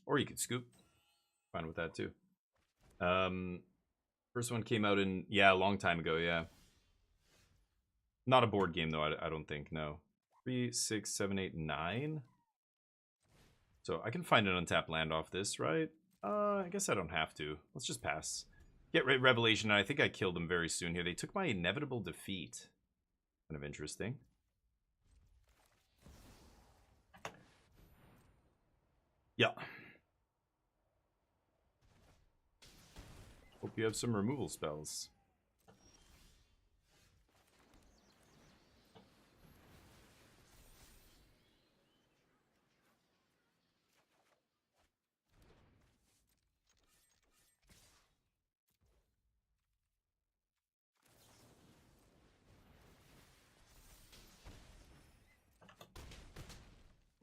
Or you could scoop. Fine with that too. First one came out in, yeah, a long time ago, yeah. Not a board game though, I don't think, no. 3, 6, 7, 8, 9. So I can find an untapped land off this, right? I guess I don't have to. Let's just pass. Get Revelation, and I think I killed them very soon here. They took my inevitable defeat. Kind of interesting. Yeah. Hope you have some removal spells.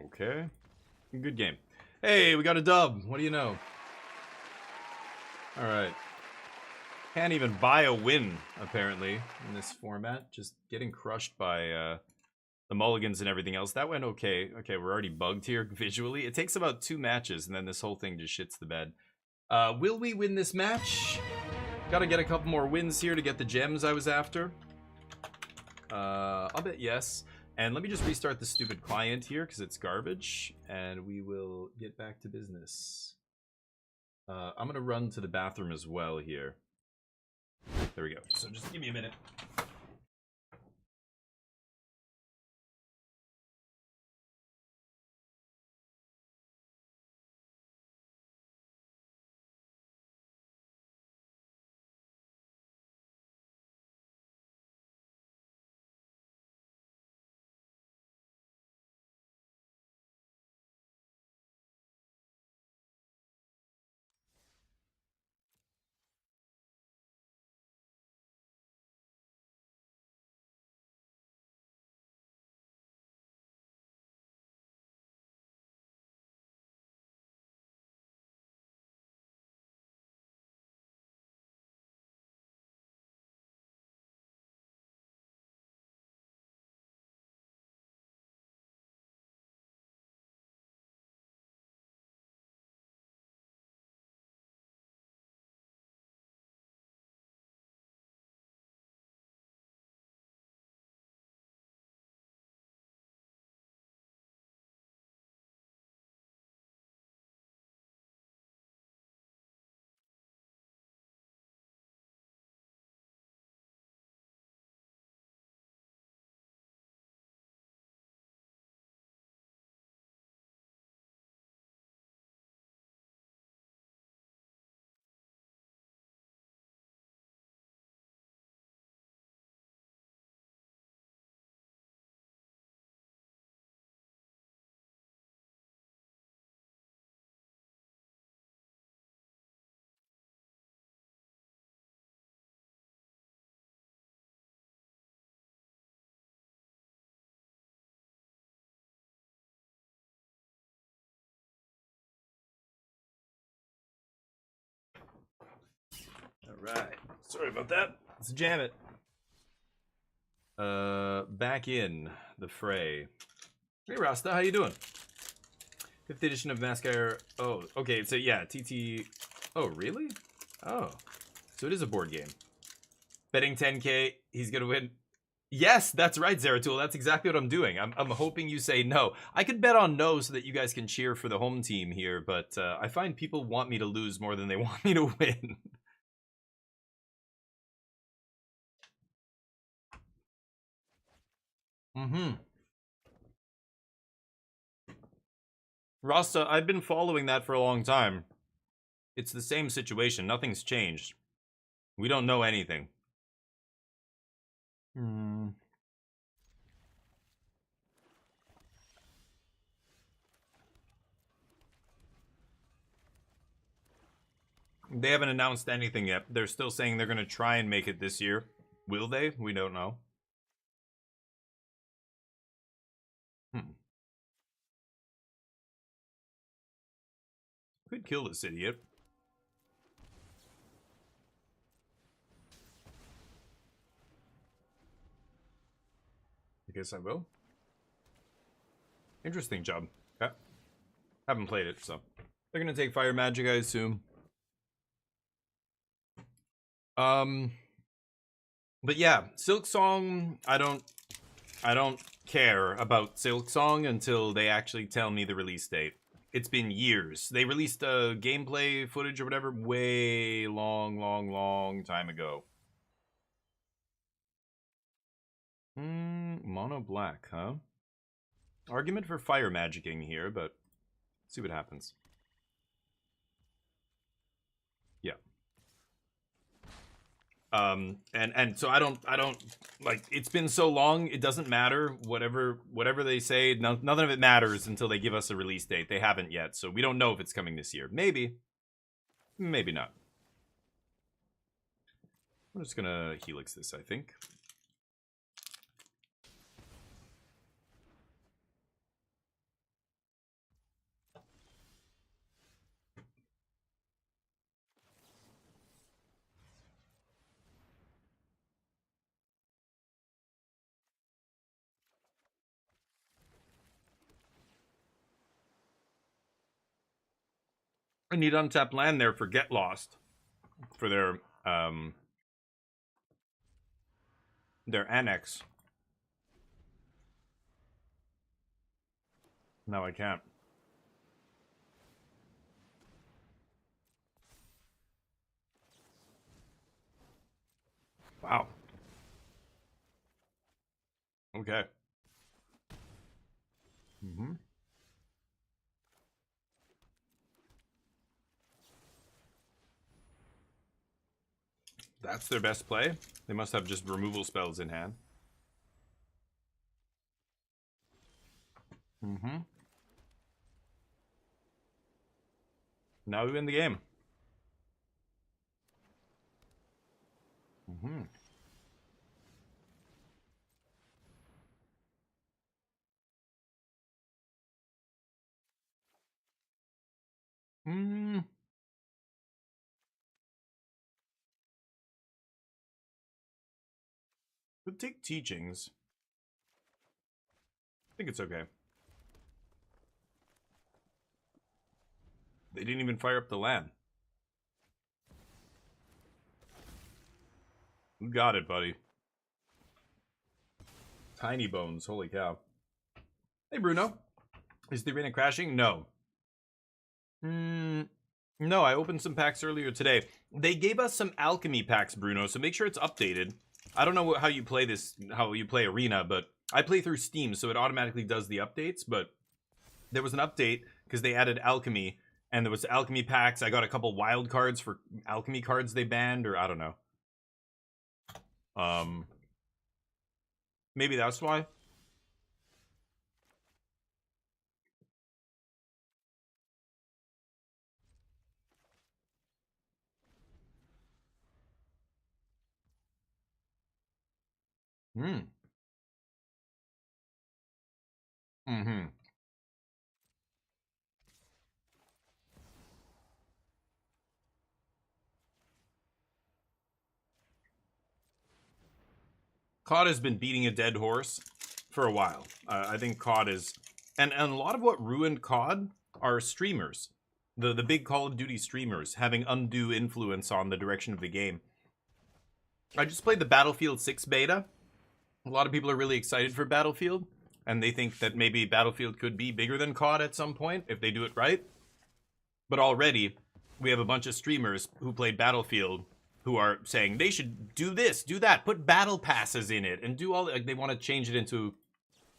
Okay. Good game. Hey, we got a dub. What do you know? Alright. Can't even buy a win, apparently, in this format. Just getting crushed by the mulligans and everything else. That went okay. Okay, we're already bugged here visually. It takes about 2 matches, and then this whole thing just shits the bed. Will we win this match? Gotta get a couple more wins here to get the gems I was after. I'll bet yes. And let me just restart the stupid client here, because it's garbage. And we will get back to business. I'm gonna run to the bathroom as well here. There we go. So just give me a minute. Alright. Sorry about that. Let's jam it. Back in the fray. Hey Rasta, how you doing? 5th edition of Masquire. Oh, okay, so yeah, TT. Oh, really? Oh. So it is a board game. Betting 10k, he's gonna win. Yes, that's right, Zeratul. That's exactly what I'm doing. I'm hoping you say no. I could bet on no so that you guys can cheer for the home team here, but I find people want me to lose more than they want me to win. Rasta, I've been following that for a long time. It's the same situation. Nothing's changed. We don't know anything. They haven't announced anything yet. They're still saying they're going to try and make it this year. Will they? We don't know. Could kill this idiot. I guess I will. Interesting job. Okay. Haven't played it, so. They're going to take Fire Magic, I assume. But yeah, Silk Song, I don't care about Silk Song until they actually tell me the release date. It's been years. They released gameplay footage or whatever way long time ago. Mono black, huh? Argument for fire magicking here, but see what happens. Yeah. And so I don't like, it's been so long, it doesn't matter. Whatever they say, none of it matters until they give us a release date. They haven't yet, so we don't know if it's coming this year. Maybe not. I'm just gonna Helix this, I think. I need untapped land there for Get Lost, for their annex. No, I can't. Wow. Okay. That's their best play? They must have just removal spells in hand. Now we win the game. Could take teachings. I think it's okay. They didn't even fire up the land. You got it, buddy. Tiny bones, holy cow. Hey, Bruno. Is the arena crashing? No. No, I opened some packs earlier today. They gave us some alchemy packs, Bruno, so make sure it's updated. I don't know how you play this, how you play arena, but I play through Steam, so it automatically does the updates, but there was an update because they added alchemy, and there was alchemy packs. I got a couple wild cards for alchemy cards they banned, or I don't know. Maybe that's why. COD has been beating a dead horse for a while. I think COD is... And a lot of what ruined COD are streamers. The big Call of Duty streamers having undue influence on the direction of the game. I just played the Battlefield 6 beta. A lot of people are really excited for Battlefield. And they think that maybe Battlefield could be bigger than COD at some point if they do it right. But already, we have a bunch of streamers who played Battlefield who are saying they should do this, do that, put battle passes in it, and do all... Like, they want to change it into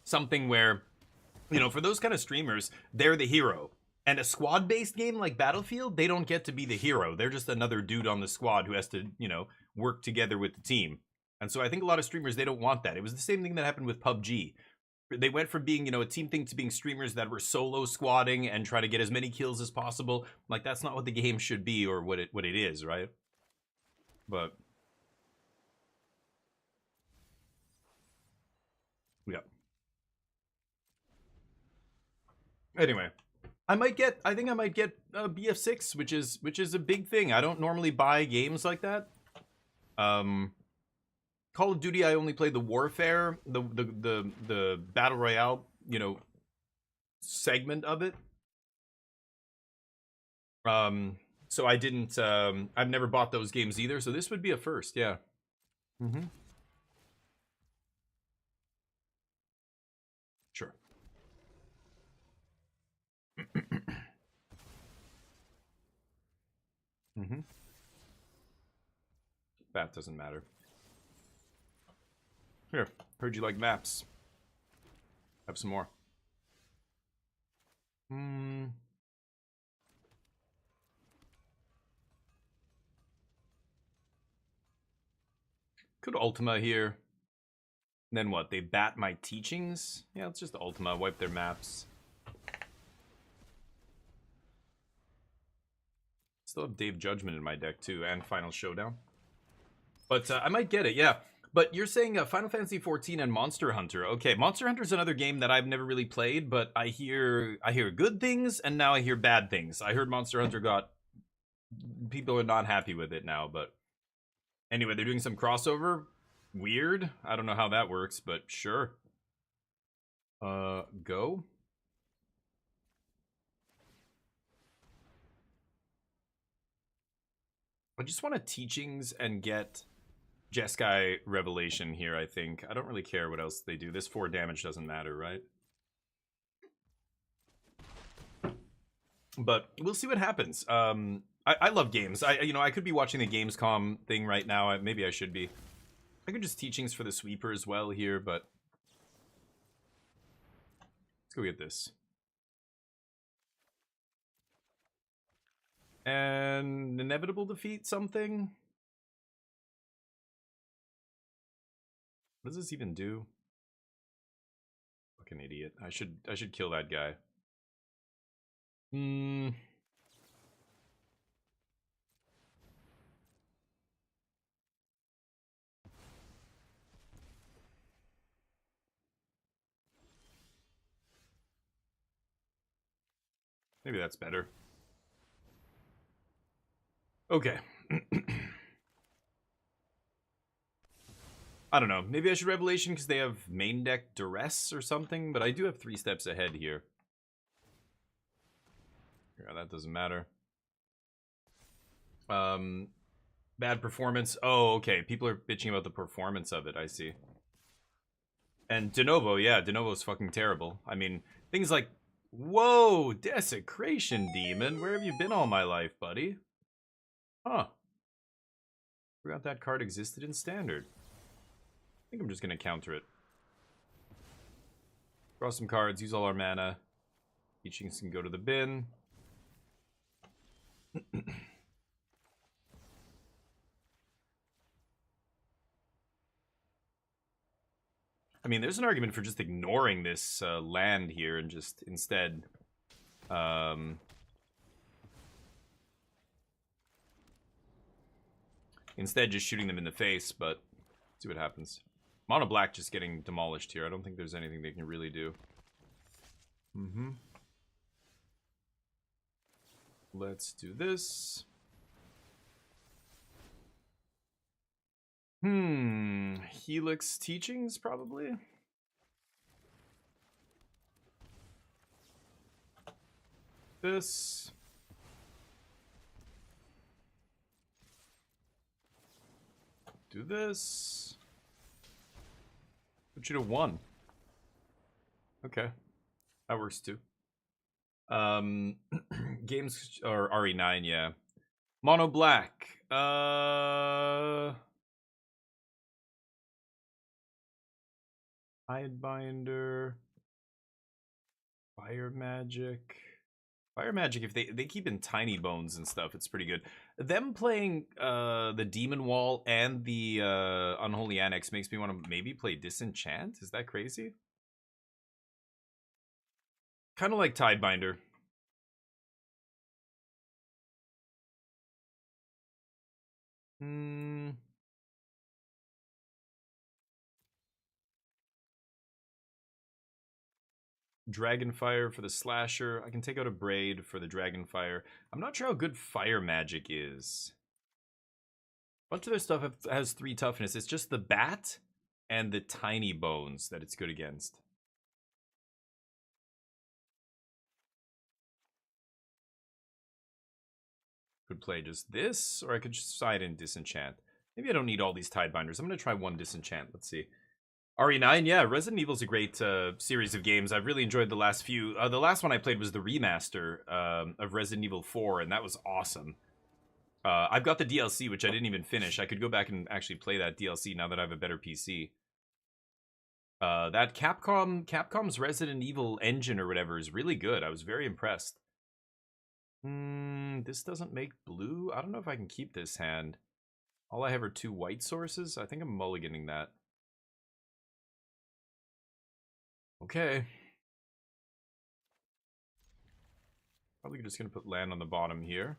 something where You know, for those kind of streamers, they're the hero. And a squad-based game like Battlefield, they don't get to be the hero. They're just another dude on the squad who has to, you know, work together with the team. And so I think a lot of streamers, they don't want that. It was the same thing that happened with PUBG. They went from being, you know, a team thing to being streamers that were solo squatting and try to get as many kills as possible. Like, that's not what the game should be or what it is, right? But yeah. Anyway, I think I might get BF6, which is a big thing. I don't normally buy games like that. Call of Duty, I only played the Warfare, the Battle Royale, you know, segment of it. So I didn't I've never bought those games either, so this would be a first, yeah. Mm-hmm. Sure. Mm-hmm. That doesn't matter. Here, heard you like maps. Have some more. Could Ultima here. Then what? They bat my teachings? Yeah, it's just Ultima. Wipe their maps. Still have Dave Judgment in my deck too, and Final Showdown. But I might get it, yeah. But you're saying Final Fantasy XIV and Monster Hunter. Okay, Monster Hunter is another game that I've never really played, but I hear good things, and now I hear bad things. I heard Monster Hunter got... People are not happy with it now, but... Anyway, they're doing some crossover. Weird. I don't know how that works, but sure. Go. I just want to teachings and get Jeskai Revelation here, I think. I don't really care what else they do. This 4 damage doesn't matter, right? But we'll see what happens. I love games. I could be watching the Gamescom thing right now. Maybe I should be. I could just teachings for the sweeper as well here, but let's go get this. And inevitable defeat something. What does this even do? Fucking idiot. I should kill that guy. Maybe that's better. Okay. I don't know. Maybe I should Revelation because they have main deck Duress or something, but I do have 3 steps ahead here. Yeah, that doesn't matter. Bad performance. Oh, okay. People are bitching about the performance of it, I see. And De Novo, yeah, De Novo's fucking terrible. I mean, things like, whoa, Desecration Demon. Where have you been all my life, buddy? Huh. Forgot that card existed in Standard. I think I'm just gonna counter it. Draw some cards, use all our mana. Teachings can go to the bin. I mean, there's an argument for just ignoring this land here and just instead... instead just shooting them in the face, but see what happens. Mono Black just getting demolished here. I don't think there's anything they can really do. Let's do this. Helix Teachings, probably? This. Do this. Put you to 1. Okay. That works too. Games or RE9, yeah. Mono Black. Hidebinder. Fire magic. Fire magic, if they keep in tiny bones and stuff, it's pretty good. Them playing the Demon Wall and the Unholy Annex makes me want to maybe play Disenchant. Is that crazy? Kind of like Tidebinder. Dragonfire for the slasher. I can take out a Braid for the Dragonfire. I'm not sure how good fire magic is. A bunch of their stuff has 3 toughness. It's just the bat and the tiny bones that it's good against. Could play just this, or I could just side in Disenchant. Maybe I don't need all these Tidebinders. I'm going to try one Disenchant. Let's see. RE9, yeah, Resident Evil's a great series of games. I've really enjoyed the last few. The last one I played was the remaster of Resident Evil 4, and that was awesome. I've got the DLC, which I didn't even finish. I could go back and actually play that DLC now that I have a better PC. That Capcom's Resident Evil engine or whatever is really good. I was very impressed. This doesn't make blue. I don't know if I can keep this hand. All I have are 2 white sources. I think I'm mulliganing that. Okay. Probably just gonna put land on the bottom here.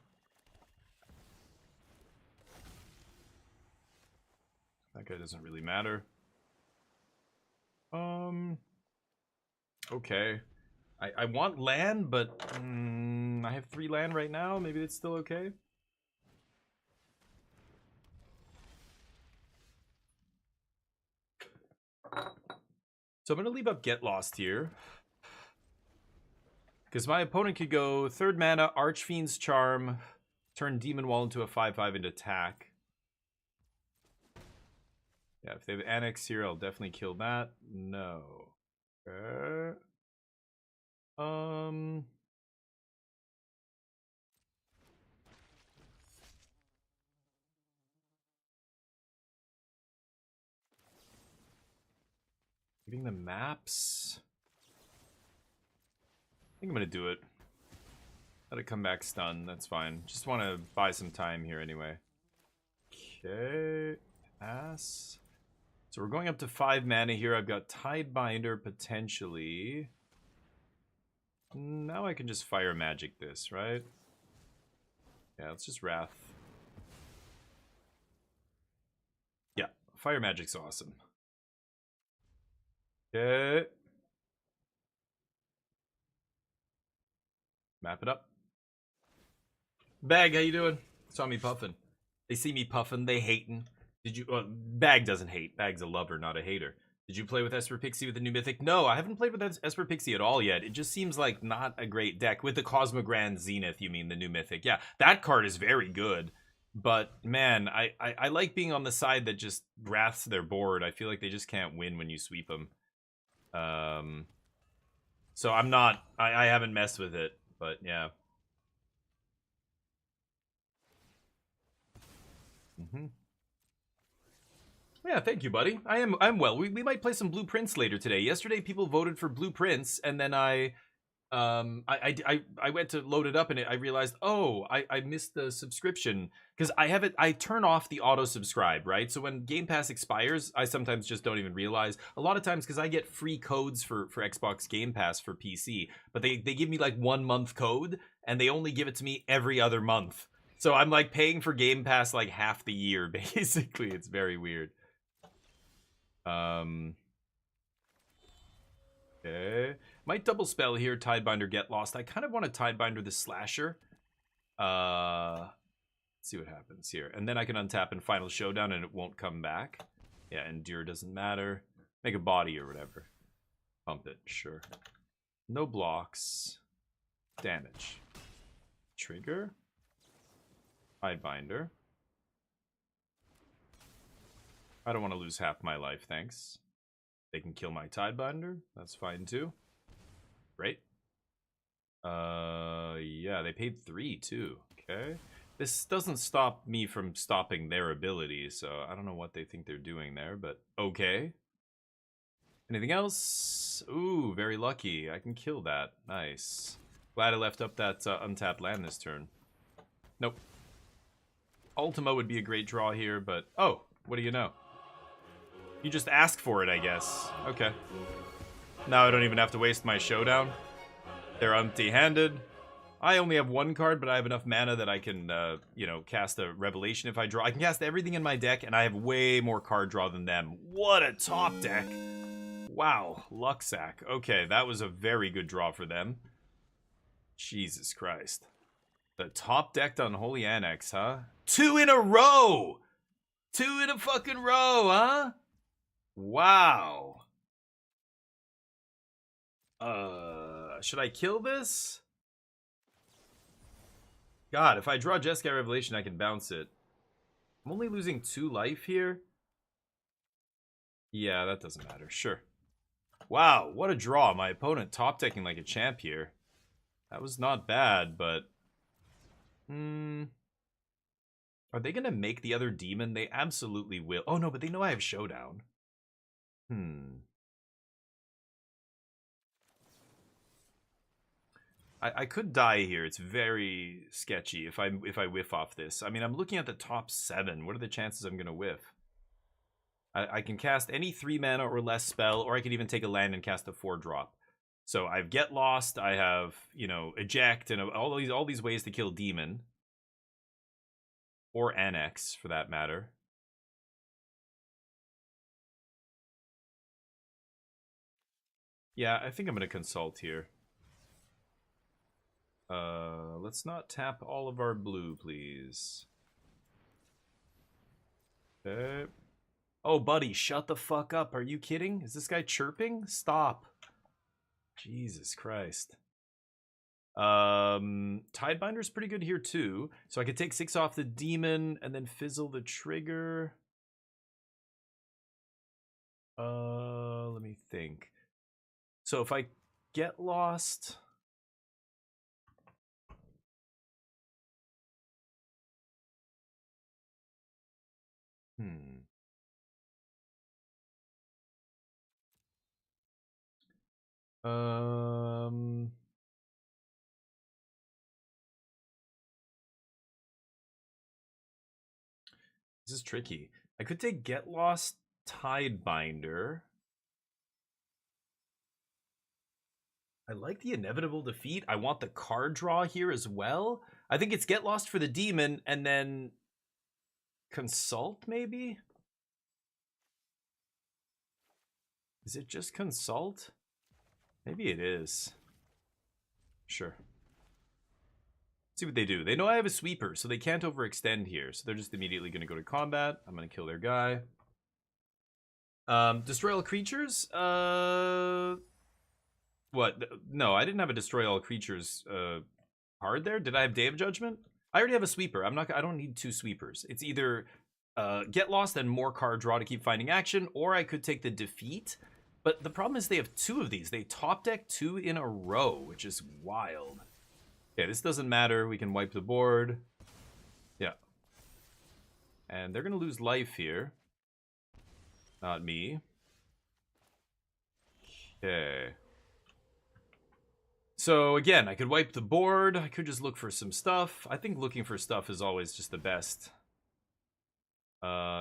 That guy doesn't really matter. Okay. I want land, but I have 3 land right now. Maybe it's still okay. So I'm going to leave up Get Lost here. Because my opponent could go 3rd mana, Archfiend's Charm, turn Demon Wall into a 5/5 and attack. Yeah, if they have Annex here, I'll definitely kill that. No. Okay. Giving them maps. I think I'm gonna do it. Let it come back stun. That's fine. Just want to buy some time here anyway. Okay. Pass. So we're going up to 5 mana here. I've got Tidebinder potentially. Now I can just fire magic this, right? Yeah, let's just Wrath. Yeah, fire magic's awesome. Okay. Map it up. Bag, how you doing? Saw me puffing. They see me puffing, they hating. Did you? Bag doesn't hate. Bag's a lover, not a hater. Did you play with Esper Pixie with the new Mythic? No, I haven't played with Esper Pixie at all yet. It just seems like not a great deck. With the Cosmogrand Zenith, you mean the new Mythic. Yeah, that card is very good. But, man, I like being on the side that just wraths their board. I feel like they just can't win when you sweep them. So I'm not... I haven't messed with it, but yeah. Yeah, thank you, buddy. I'm well. We might play some Blueprints later today. Yesterday, people voted for Blueprints, and then I went to load it up, and I realized, oh, I missed the subscription because I turn off the auto subscribe, right? So when Game Pass expires, I sometimes just don't even realize. A lot of times because I get free codes for Xbox Game Pass for PC, but they give me like 1 month code, and they only give it to me every other month. So I'm like paying for Game Pass like half the year, basically. It's very weird. Okay. Might double spell here, Tidebinder, Get Lost. I kind of want to Tidebinder the Slasher. Let's see what happens here. And then I can untap in Final Showdown and it won't come back. Yeah, Endure doesn't matter. Make a body or whatever. Pump it, sure. No blocks. Damage. Trigger. Tidebinder. I don't want to lose half my life, thanks. They can kill my Tidebinder. That's fine too. Great. Yeah, they paid 3 too. Okay. This doesn't stop me from stopping their ability, so I don't know what they think they're doing there, but okay. Anything else? Ooh, very lucky. I can kill that. Nice. Glad I left up that untapped land this turn. Nope. Ultima would be a great draw here, but... Oh, what do you know? You just ask for it, I guess. Okay. Now I don't even have to waste my showdown. They're empty-handed. I only have one card, but I have enough mana that I can, you know, cast a Revelation if I draw. I can cast everything in my deck, and I have way more card draw than them. What a top deck! Wow, Lucksack. Okay, that was a very good draw for them. Jesus Christ. The top decked Unholy Annex, huh? 2 in a row! 2 in a fucking row, huh? Wow. Should I kill this? God, if I draw Jeskai Revelation, I can bounce it. I'm only losing 2 life here. Yeah, that doesn't matter. Sure. Wow, what a draw. My opponent top decking like a champ here. That was not bad, but... Are they going to make the other demon? They absolutely will. Oh, no, but they know I have Showdown. I could die here. It's very sketchy if I whiff off this. I mean, I'm looking at the top 7. What are the chances I'm going to whiff? I can cast any 3 mana or less spell, or I can even take a land and cast a 4-drop. So I've Get Lost, I have, you know, Eject, and all these ways to kill Demon. Or Annex, for that matter. Yeah, I think I'm going to consult here. Let's not tap all of our blue, please. Okay. Oh, buddy, shut the fuck up. Are you kidding? Is this guy chirping? Stop. Jesus Christ. Tidebinder's pretty good here, too. So I could take 6 off the demon and then fizzle the trigger. Let me think. So if I Get Lost... This is tricky. I could take Get Lost, Tidebinder. I like the Inevitable Defeat. I want the card draw here as well. I think it's Get Lost for the demon and then Consult, maybe? Is it just Consult? Maybe it is. Sure. Let's see what they do. They know I have a sweeper, so they can't overextend here. So they're just immediately going to go to combat. I'm going to kill their guy. Destroy all creatures? What? No, I didn't have a destroy all creatures card there. Did I have Day of Judgment? I already have a sweeper. I don't need 2 sweepers. It's either Get Lost and more card draw to keep finding action, or I could take the defeat. But the problem is they have 2 of these. They top deck 2 in a row, which is wild. Okay, this doesn't matter. We can wipe the board. Yeah. And they're going to lose life here. Not me. Okay. So, again, I could wipe the board. I could just look for some stuff. I think looking for stuff is always just the best.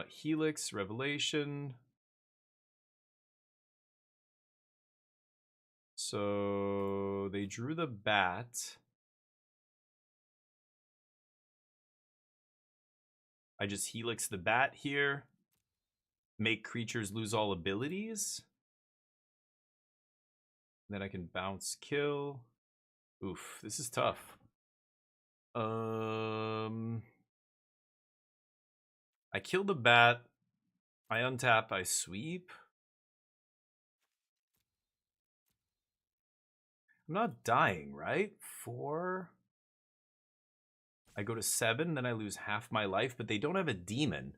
Helix, Revelation. So, they drew the bat. I just Helix the bat here. Make creatures lose all abilities. Then I can bounce kill. Oof, this is tough. I kill the bat. I untap, I sweep. I'm not dying, right? 4. I go to 7, then I lose half my life, but they don't have a demon.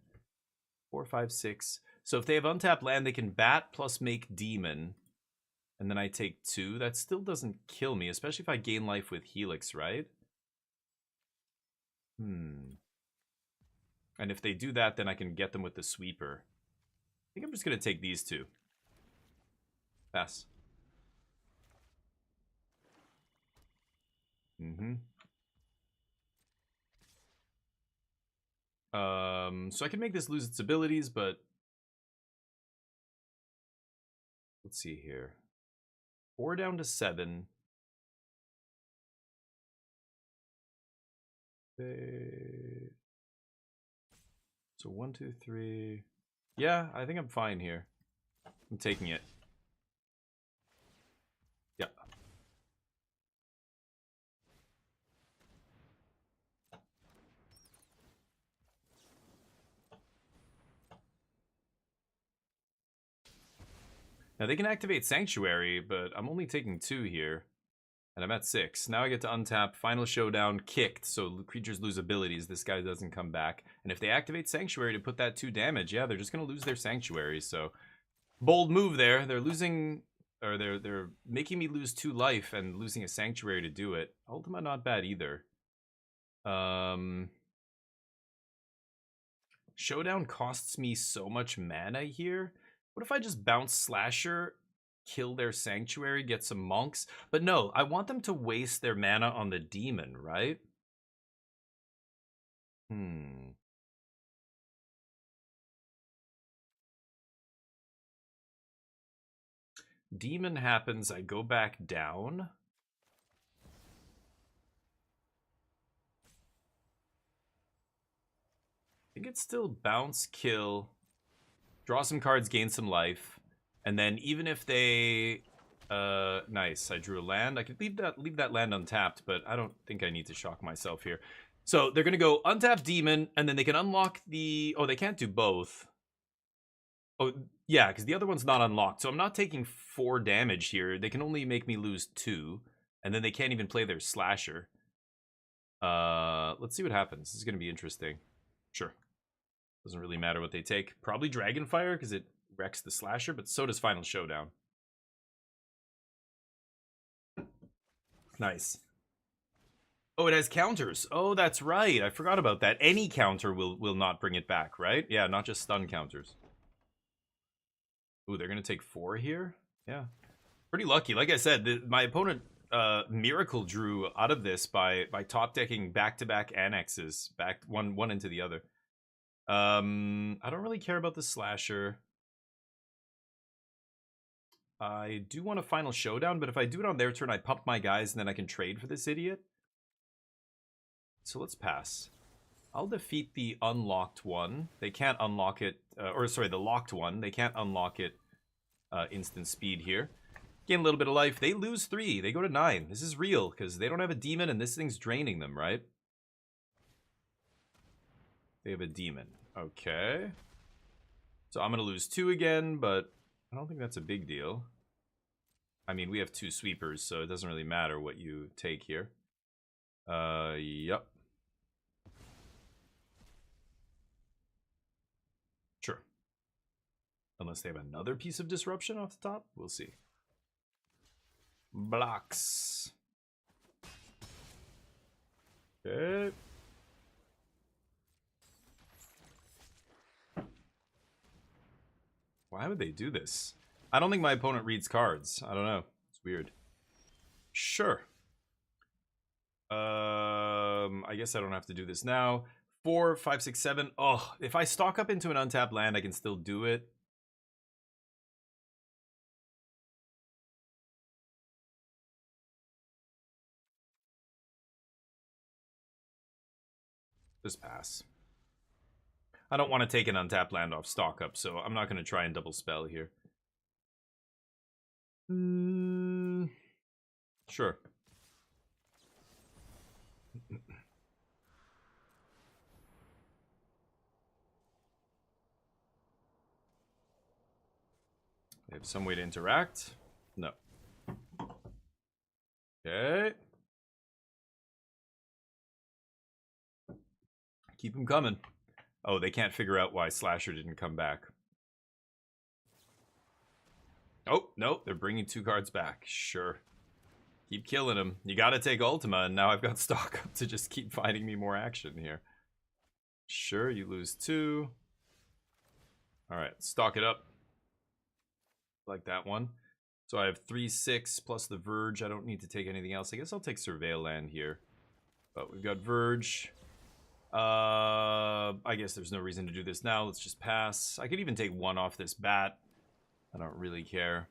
4, 5, 6. So if they have untapped land, they can bat plus make demon. And then I take 2. That still doesn't kill me, especially if I gain life with Helix, right? And if they do that, then I can get them with the sweeper. I think I'm just going to take these 2. Pass. Mm-hmm. So I can make this lose its abilities, but let's see here. 4 down to 7. Okay. So 1, 2, 3. Yeah, I think I'm fine here. I'm taking it. Yeah. Now they can activate Sanctuary, but I'm only taking 2 here. And I'm at 6. Now I get to untap Final Showdown, kicked, so creatures lose abilities. This guy doesn't come back. And if they activate Sanctuary to put that 2 damage, yeah, they're just going to lose their Sanctuary. So bold move there. They're losing, or they're making me lose 2 life and losing a Sanctuary to do it. Ultima not bad either. Showdown costs me so much mana here. What if I just bounce Slasher, kill their Sanctuary, get some monks? But no, I want them to waste their mana on the demon, right? Demon happens, I go back down. I think it's still bounce, kill, draw some cards, gain some life, and then even if they nice, I drew a land. I could leave that land untapped, but I don't think I need to shock myself here. So they're gonna go untap demon, and then they can unlock the they can't do both. Oh yeah, because the other one's not unlocked. So I'm not taking 4 damage here. They can only make me lose 2, and then they can't even play their slasher. Let's see what happens. This is gonna be interesting. Sure. Doesn't really matter what they take. Probably Dragonfire, because it wrecks the slasher, but so does Final Showdown. Nice. Oh, it has counters. Oh, that's right. I forgot about that. Any counter will not bring it back, right? Yeah, not just stun counters. Ooh, they're going to take 4 here? Yeah. Pretty lucky. Like I said, my opponent miracle drew out of this by top decking back-to-back annexes, back one into the other. I don't really care about the slasher. I do want a Final Showdown, but if I do it on their turn, I pump my guys, and then I can trade for this idiot. So let's pass. I'll defeat the unlocked one. They can't unlock it, or sorry, the locked one. They can't unlock it instant speed here. Gain a little bit of life. They lose 3. They go to 9. This is real, because they don't have a demon, and this thing's draining them, right? They have a demon. Okay. So I'm going to lose 2 again, but I don't think that's a big deal. I mean, we have 2 sweepers, so it doesn't really matter what you take here. Yep. Sure. Unless they have another piece of disruption off the top. We'll see. Blocks. Okay. Why would they do this? I don't think my opponent reads cards. I don't know. It's weird. Sure. I guess I don't have to do this now. 4, 5, 6, 7. Oh, if I stock up into an untapped land, I can still do it. Just pass. I don't want to take an untapped land off stock up, so I'm not going to try and double spell here. Sure. They have some way to interact? No. Okay. Keep them coming. Oh, they can't figure out why Slasher didn't come back. Oh, no, they're bringing 2 cards back. Sure. Keep killing them. You gotta take Ultima, and now I've got stock up to just keep finding me more action here. Sure, you lose 2. Alright, stock it up. Like that one. So I have 3/6 plus the Verge. I don't need to take anything else. I guess I'll take Surveil Land here. But we've got Verge. I guess there's no reason to do this now. Let's just pass. I could even take 1 off this bat. I don't really care.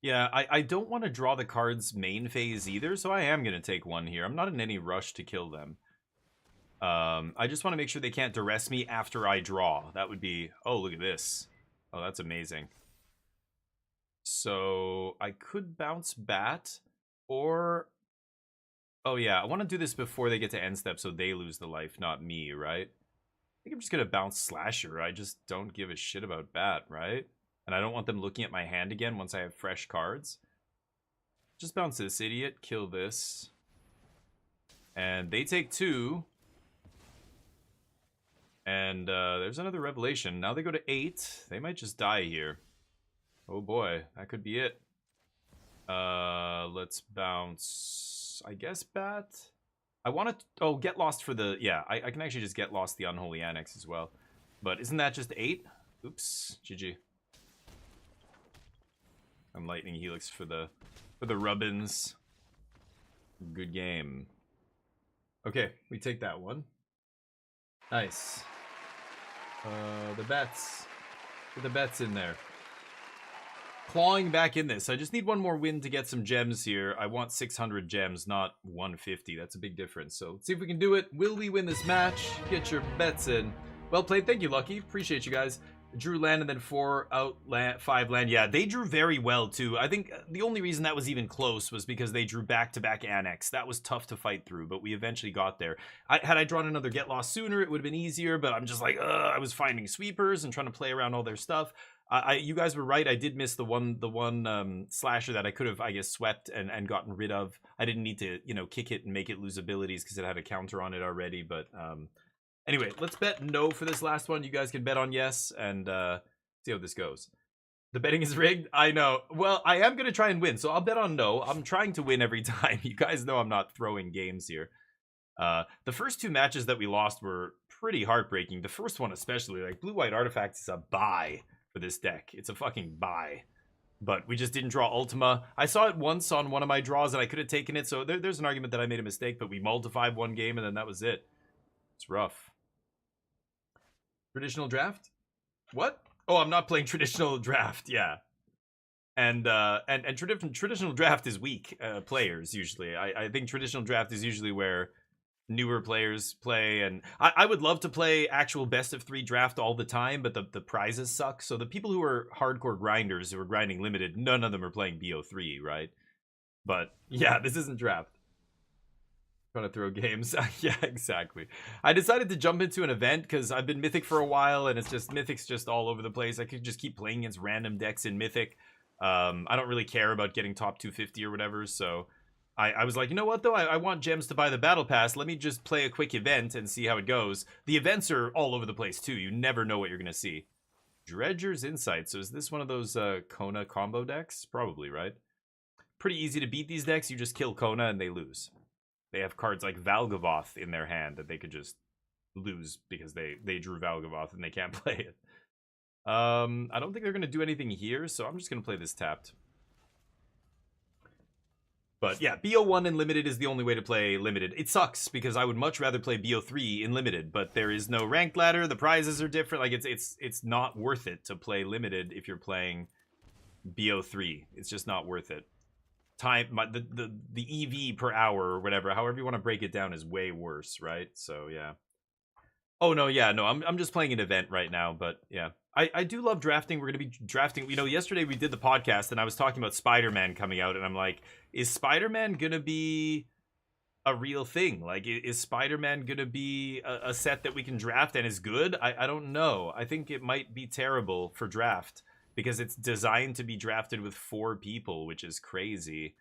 Yeah, I don't want to draw the cards main phase either, so I am going to take 1 here. I'm not in any rush to kill them. I just want to make sure they can't duress me after I draw. That would be... Oh, look at this. Oh, that's amazing. So I could bounce Bat, or... Oh yeah, I want to do this before they get to end step so they lose the life, not me, right? I think I'm just going to bounce Slasher. I just don't give a shit about Bat, right? And I don't want them looking at my hand again once I have fresh cards. Just bounce this idiot, kill this. And they take 2. And there's another Revelation. Now they go to 8. They might just die here. Oh boy, that could be it. Let's bounce, I guess, Bat. I want to... Oh, Get Lost for the... Yeah, I can actually just Get Lost the Unholy Annex as well. But isn't that just 8? Oops, GG. I'm Lightning Helix for the Rubbins. Good game. Okay, we take that one. Nice. The bets. Put the bets in there. Clawing back in this. I just need 1 more win to get some gems here. I want 600 gems, not 150. That's a big difference. So let's see if we can do it. Will we win this match? Get your bets in. Well played. Thank you, Lucky. Appreciate you guys. Drew land and then 4 out land, 5 land. Yeah, they drew very well too. I think the only reason that was even close was because they drew back-to-back Annex. That was tough to fight through, but we eventually got there. Had I drawn another Get Lost sooner, it would have been easier, but I'm just like, I was finding sweepers and trying to play around all their stuff. You guys were right. I did miss the one slasher that I could have, I guess, swept and gotten rid of. I didn't need to, kick it and make it lose abilities because it had a counter on it already, but... Anyway, let's bet no for this last one. You guys can bet on yes and see how this goes. The betting is rigged? I know. Well, I am going to try and win, so I'll bet on no. I'm trying to win every time. You guys know I'm not throwing games here. The first 2 matches that we lost were pretty heartbreaking. The first one especially. Like, Blue-White Artifacts is a buy for this deck. It's a fucking buy. But we just didn't draw Ultima. I saw it once on one of my draws and I could have taken it, so there's an argument that I made a mistake, but we multiplied 1 game and then that was it. It's rough. Traditional draft? What? Oh, I'm not playing traditional draft. Yeah, and traditional draft is weak players usually. I think traditional draft is usually where newer players play, and I would love to play actual best of 3 draft all the time, but the prizes suck. So the people who are hardcore grinders who are grinding limited, none of them are playing BO3, right? But yeah, this isn't draft. Trying to throw games. Yeah, exactly. I decided to jump into an event because I've been Mythic for a while and it's just Mythic's just all over the place. I could just keep playing against random decks in Mythic. I don't really care about getting top 250 or whatever, so I was like, you know what though, I want gems to buy the battle pass. Let me just play a quick event and see how it goes. The events are all over the place too. You never know what you're gonna see. Dredger's Insight. So is this one of those Kona combo decks? Probably, right? Pretty easy to beat these decks. You just kill Kona and they lose. They have cards like Valgavoth in their hand that they could just lose because they drew Valgavoth and they can't play it. I don't think they're going to do anything here, so I'm just going to play this tapped. But yeah, BO1 in Limited is the only way to play Limited. It sucks because I would much rather play BO3 in Limited, but there is no ranked ladder. The prizes are different. Like it's not worth it to play Limited if you're playing BO3. It's just not worth it. The EV per hour or whatever, however you want to break it down, is way worse, right? So yeah. Oh no, yeah, no, I'm just playing an event right now, but yeah. I do love drafting. We're gonna be drafting, yesterday we did the podcast and I was talking about Spider-Man coming out, and I'm like, is Spider-Man gonna be a real thing? Like, is Spider-Man gonna be a set that we can draft and is good? I don't know. I think it might be terrible for draft, because it's designed to be drafted with 4 people, which is crazy.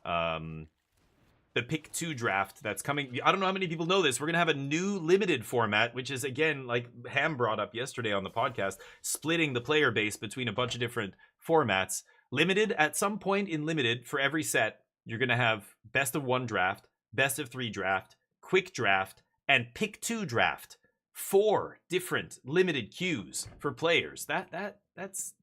The pick 2 draft that's coming, I don't know how many people know this. We're going to have a new limited format, which is, again, like Ham brought up yesterday on the podcast, splitting the player base between a bunch of different formats. Limited, at some point in Limited, for every set, you're going to have best of 1 draft, best of 3 draft, quick draft, and pick 2 draft 4 different limited queues for players. That's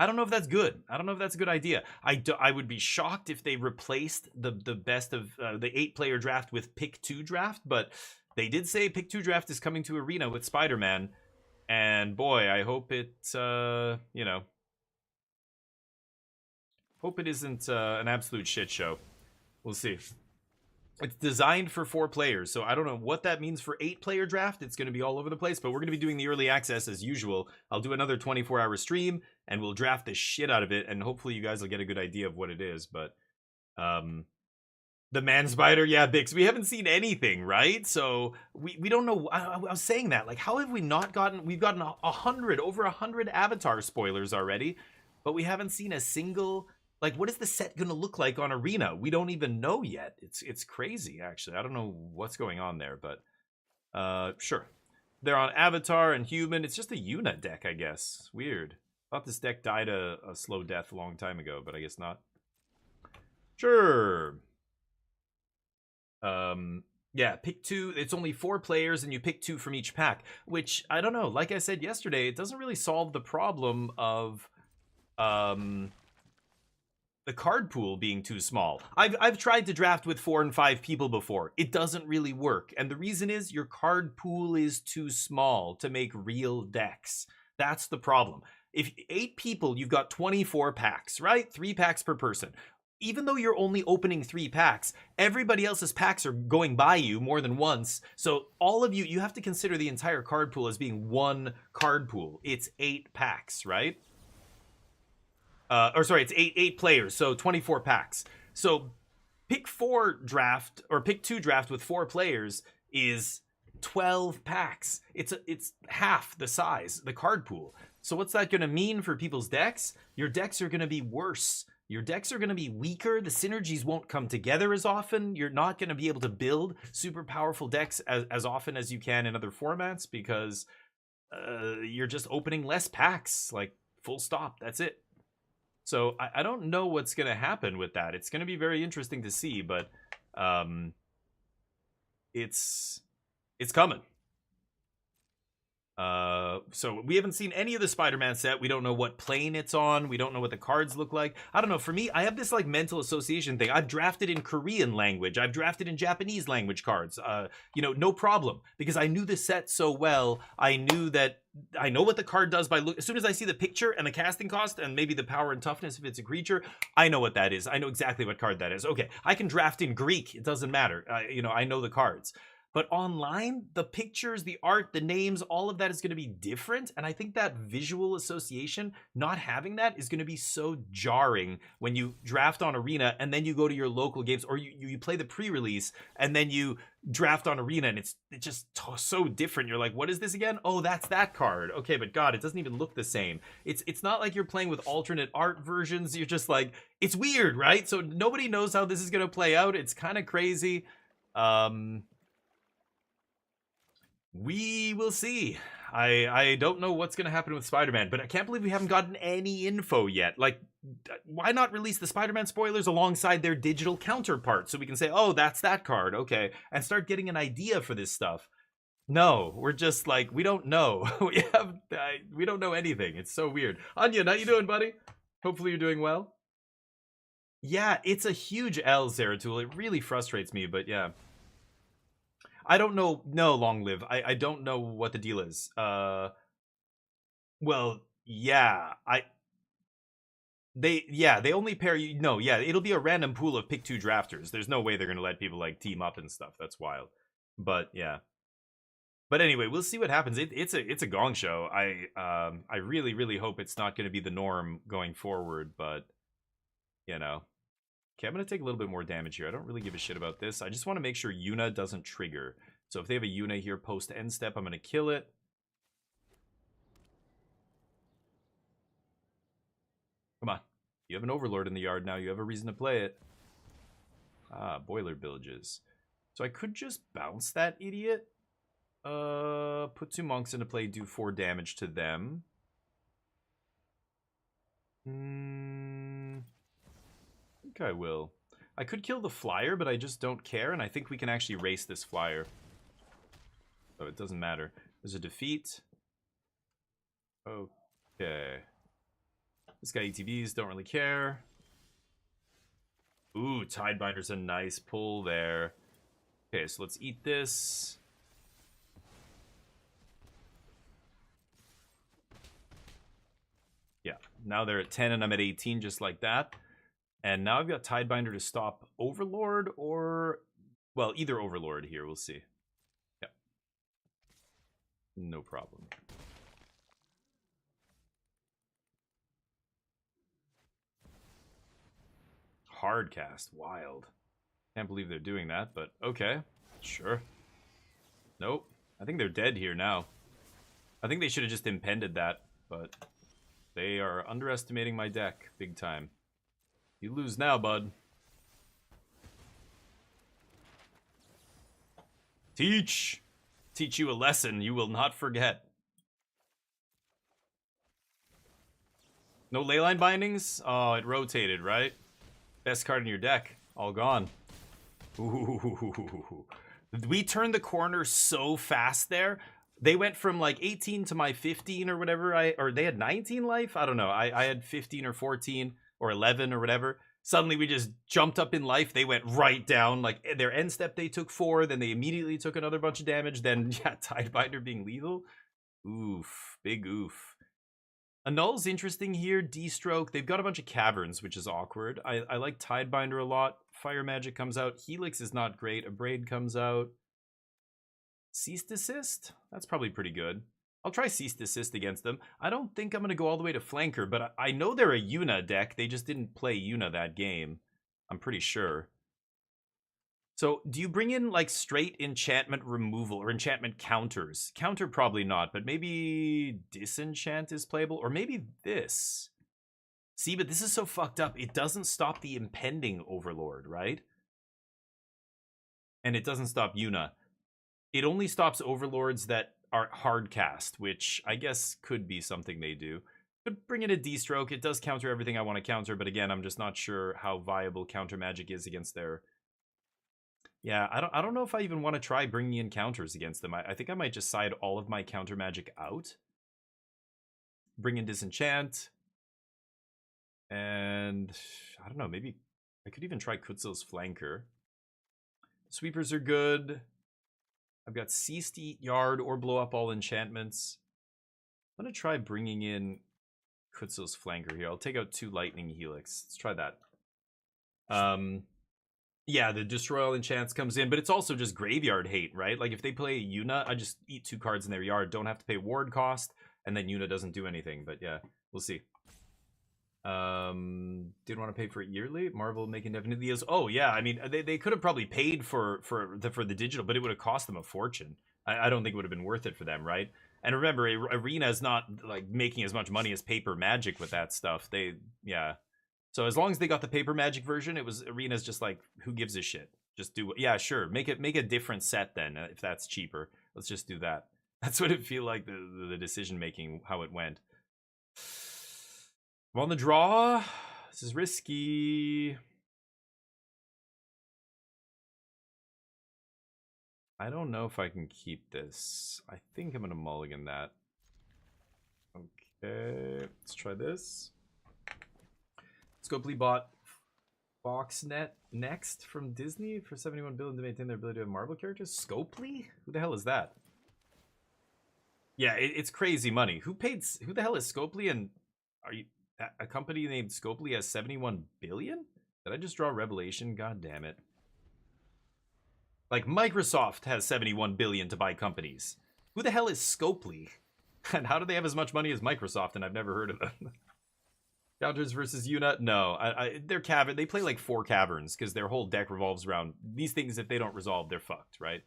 I don't know if that's good. I don't know if that's a good idea. I would be shocked if they replaced the best of the 8-player draft with pick 2 draft, but they did say pick 2 draft is coming to Arena with Spider-Man, and boy, I hope it you know, hope it isn't an absolute shit show. We'll see. It's designed for 4 players, so I don't know what that means for 8-player draft. It's going to be all over the place, but we're going to be doing the early access as usual. I'll do another 24-hour stream, and we'll draft the shit out of it, and hopefully you guys will get a good idea of what it is. But the man spider, yeah, Bix, we haven't seen anything, right? So we don't know. I was saying that, like, how have we not gotten? We've gotten over 100 Avatar spoilers already, but we haven't seen a single. Like, what is the set going to look like on Arena? We don't even know yet. It's crazy, actually. I don't know what's going on there, but sure. They're on Avatar and Human. It's just a Yuna deck, I guess. Weird. Thought this deck died a slow death a long time ago, but I guess not. Sure. Yeah, pick 2. It's only 4 players, and you pick 2 from each pack, which, I don't know. Like I said yesterday, it doesn't really solve the problem of the card pool being too small. I've tried to draft with 4 and 5 people before. It doesn't really work. And the reason is your card pool is too small to make real decks. That's the problem. If 8 people, you've got 24 packs, right? 3 packs per person. Even though you're only opening 3 packs, everybody else's packs are going by you more than once. So all of you, you have to consider the entire card pool as being one card pool. It's 8 packs, right? Or sorry, it's eight players, so 24 packs. So pick 4 draft or pick 2 draft with 4 players is 12 packs. It's half the size, the card pool. So what's that going to mean for people's decks? Your decks are going to be worse. Your decks are going to be weaker. The synergies won't come together as often. You're not going to be able to build super powerful decks as often as you can in other formats because you're just opening less packs. Like, full stop. That's it. So I don't know what's going to happen with that. It's going to be very interesting to see, but it's coming. So we haven't seen any of the Spider-Man set. We don't know what plane it's on. We don't know what the cards look like. I don't know. For me, I have this like mental association thing. I've drafted in Korean language. I've drafted in Japanese language cards. You know, no problem because I knew the set so well. I knew that I know what the card does by as soon as I see the picture and the casting cost and maybe the power and toughness if it's a creature, I know what that is. I know exactly what card that is. Okay, I can draft in Greek. It doesn't matter. You know, I know the cards. But online, the pictures, the art, the names, all of that is going to be different. And I think that visual association, not having that is going to be so jarring when you draft on Arena and then you go to your local games or you play the pre-release and then you draft on Arena and it's just so different. You're like, what is this again? Oh, that's that card. Okay, but God, it doesn't even look the same. It's not like you're playing with alternate art versions. You're just like, it's weird, right? So nobody knows how this is going to play out. It's kind of crazy. We will see. I don't know what's going to happen with Spider-Man, but I can't believe we haven't gotten any info yet. Like, why not release the Spider-Man spoilers alongside their digital counterpart so we can say, oh, that's that card, okay, and start getting an idea for this stuff. No, we're just like, we don't know. We don't know anything. It's so weird. Onion, how you doing, buddy? Hopefully you're doing well. Yeah, it's a huge L, Zeratul. It really frustrates me, but yeah. I don't know. No, Long Live. I don't know what the deal is. Well, yeah. They only pair you. No, yeah, it'll be a random pool of pick 2 drafters. There's no way they're gonna let people like team up and stuff. That's wild. But yeah. But anyway, we'll see what happens. It's a gong show. I really hope it's not gonna be the norm going forward. But you know. Okay, I'm going to take a little bit more damage here. I don't really give a shit about this. I just want to make sure Yuna doesn't trigger. So if they have a Yuna here post end step, I'm going to kill it. Come on. You have an Overlord in the yard now. You have a reason to play it. Ah, Boiler Villages. So I could just bounce that idiot. Put 2 monks into play, do 4 damage to them. I think I will. I could kill the flyer, but I just don't care, and I think we can actually race this flyer. So it doesn't matter. There's a defeat. Okay. This guy ETBs, don't really care. Ooh, Tidebinder's a nice pull there. Okay, so let's eat this. Yeah, now they're at 10 and I'm at 18 just like that. And now I've got Tidebinder to stop Overlord or... Well, either Overlord here, we'll see. Yeah. No problem. Hardcast, wild. Can't believe they're doing that, but okay. Sure. Nope. I think they're dead here now. I think they should have just impended that, but... They are underestimating my deck big time. You lose now, bud. Teach! Teach you a lesson you will not forget. No leyline bindings? Oh, it rotated, right? Best card in your deck. All gone. Ooh. We turned the corner so fast there. They went from like 18 to my 15 or whatever. Or they had 19 life? I don't know. I had 15 or 14 or 11 or whatever. Suddenly we just jumped up in life. They went right down. Like their end step they took 4. Then they immediately took another bunch of damage. Then yeah, Tidebinder being lethal. Oof. Big oof. Annul's interesting here. D-Stroke. They've got a bunch of caverns, which is awkward. I like Tidebinder a lot. Fire Magic comes out. Helix is not great. Abrade comes out. Cease Desist? That's probably pretty good. I'll try Cease Desist against them. I don't think I'm going to go all the way to Flanker, but I know they're a Yuna deck. They just didn't play Yuna that game. I'm pretty sure. So, do you bring in, like, straight enchantment removal or enchantment counters? Counter probably not, but maybe Disenchant is playable? Or maybe this. See, but this is so fucked up. It doesn't stop the impending Overlord, right? And it doesn't stop Yuna. It only stops Overlords that are hard cast, which I guess could be something they do. Could bring in a D-Stroke. It does counter everything I want to counter, but again, I'm just not sure how viable counter magic is against their... Yeah, I don't know if I even want to try bringing in counters against them. I think I might just side all of my counter magic out. Bring in Disenchant. And I don't know, maybe I could even try Kutzel's Flanker. Sweepers are good. I've got Cease to Eat Yard or blow up all enchantments. I'm going to try bringing in Kutzel's Flanker here. I'll take out 2 Lightning Helix. Let's try that. Yeah, the Destroy All Enchants comes in, but it's also just graveyard hate, right? Like, if they play Yuna, I just eat 2 cards in their yard. Don't have to pay ward cost, and then Yuna doesn't do anything. But yeah, we'll see. Didn't want to pay for it yearly. Marvel making definite deals. Oh yeah, I mean they could have probably paid for the digital, but it would have cost them a fortune. I don't think it would have been worth it for them, right? And remember, Arena is not like making as much money as Paper Magic with that stuff. Yeah. So as long as they got the Paper Magic version, it was Arena's just like, who gives a shit? Just do yeah, sure. Make a different set then if that's cheaper. Let's just do that. That's what it feel like the decision making how it went. I'm on the draw. This is risky. I don't know if I can keep this. I think I'm going to mulligan that. Okay, let's try this. Scopely bought Foxnet Next from Disney for $71 billion to maintain their ability to have Marvel characters. Scopely? Who the hell is that? Yeah, it's crazy money. Who the hell is Scopely? And are you... A company named Scopely has 71 billion? Did I just draw Revelation? God damn it. Like, Microsoft has 71 billion to buy companies. Who the hell is Scopely? And how do they have as much money as Microsoft and I've never heard of them? Counters versus Yuna? No. They're cavern. They play like 4 caverns because their whole deck revolves around these things. If they don't resolve, they're fucked, right?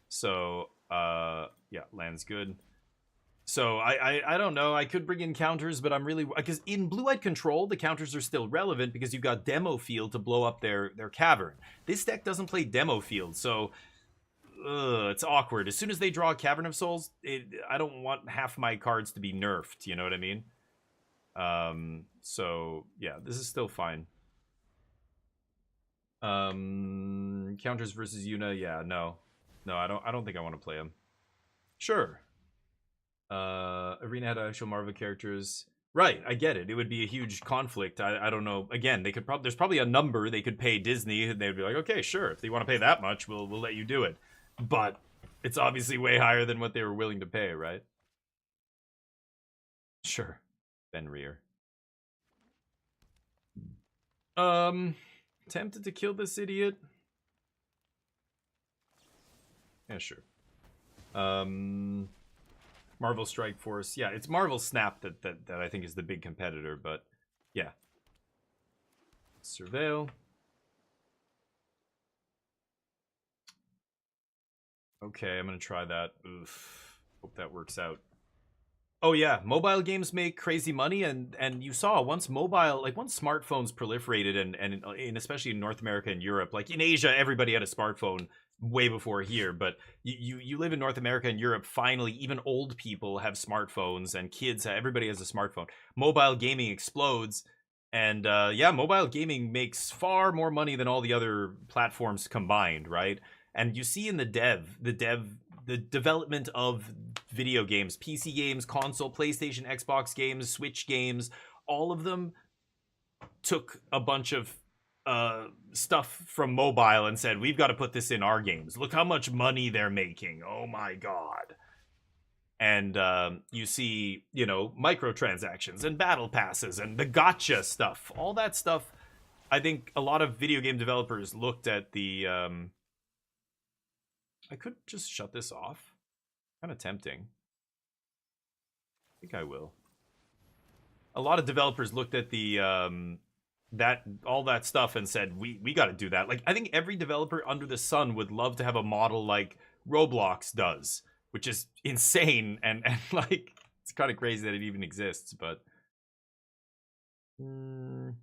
So, yeah, land's good. So I don't know. I could bring in counters, but I'm really... Because in Blue-Eyed Control, the counters are still relevant because you've got Demo Field to blow up their cavern. This deck doesn't play Demo Field, so... it's awkward. As soon as they draw Cavern of Souls, I don't want half my cards to be nerfed, you know what I mean? So, yeah, this is still fine. Counters versus Yuna. Yeah, no, I don't think I want to play him. Sure. Arena had actual Marvel characters. Right, I get it. It would be a huge conflict. I don't know. Again, they could probably there's probably a number they could pay Disney, and they'd be like, okay, sure, if they want to pay that much, we'll let you do it. But it's obviously way higher than what they were willing to pay, right? Sure, Ben Rear. Tempted to kill this idiot. Yeah, sure. Marvel Strike Force. Yeah, it's Marvel Snap that I think is the big competitor, but yeah. Surveil. Okay, I'm gonna try that. Oof. Hope that works out. Oh yeah, mobile games make crazy money, and you saw once smartphones proliferated, and especially in North America and Europe, like in Asia, everybody had a smartphone way before here, but you live in North America and Europe, finally, even old people have smartphones, and kids, everybody has a smartphone. Mobile gaming explodes, and yeah, mobile gaming makes far more money than all the other platforms combined, right? And you see in the development of video games, PC games, console, PlayStation, Xbox games, Switch games, all of them took a bunch of stuff from mobile and said, we've got to put this in our games. Look how much money they're making. Oh my god. And you see, you know, microtransactions and battle passes and the gotcha stuff. All that stuff, I think a lot of video game developers looked at the... I could just shut this off. Kind of tempting. I think I will. A lot of developers looked at the all that stuff and said, we got to do that. Like, I think every developer under the sun would love to have a model like Roblox does, which is insane, and like, it's kind of crazy that it even exists, but God,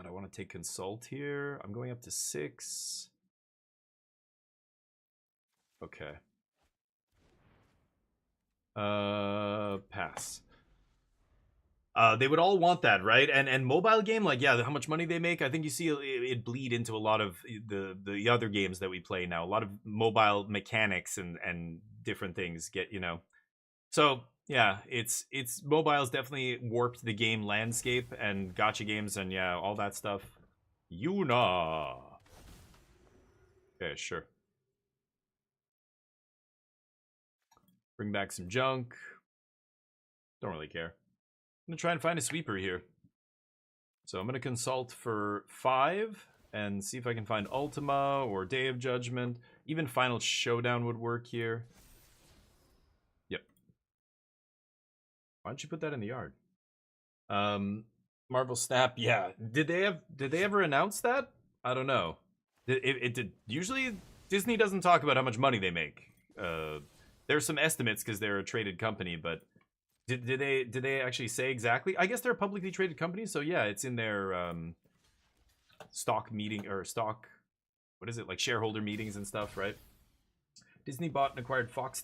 I want to take consult here. I'm going up to 6. Okay. Pass. They would all want that, right? And mobile game, like, yeah, how much money they make, I think you see it bleed into a lot of the other games that we play now. A lot of mobile mechanics and different things get, you know. So yeah, it's mobile's definitely warped the game landscape and gacha games and yeah, all that stuff. Yuna. Okay, sure. Bring back some junk. Don't really care. I'm gonna try and find a sweeper here. So I'm gonna consult for 5 and see if I can find Ultima or Day of Judgment. Even Final Showdown would work here. Yep. Why don't you put that in the yard? Marvel Snap, yeah. Did they ever announce that? I don't know. It did. Usually Disney doesn't talk about how much money they make. There's some estimates because they're a traded company, but did they actually say exactly? I guess they're a publicly traded company, so yeah, it's in their stock meeting or stock, what is it, like shareholder meetings and stuff, right? Disney bought and acquired Fox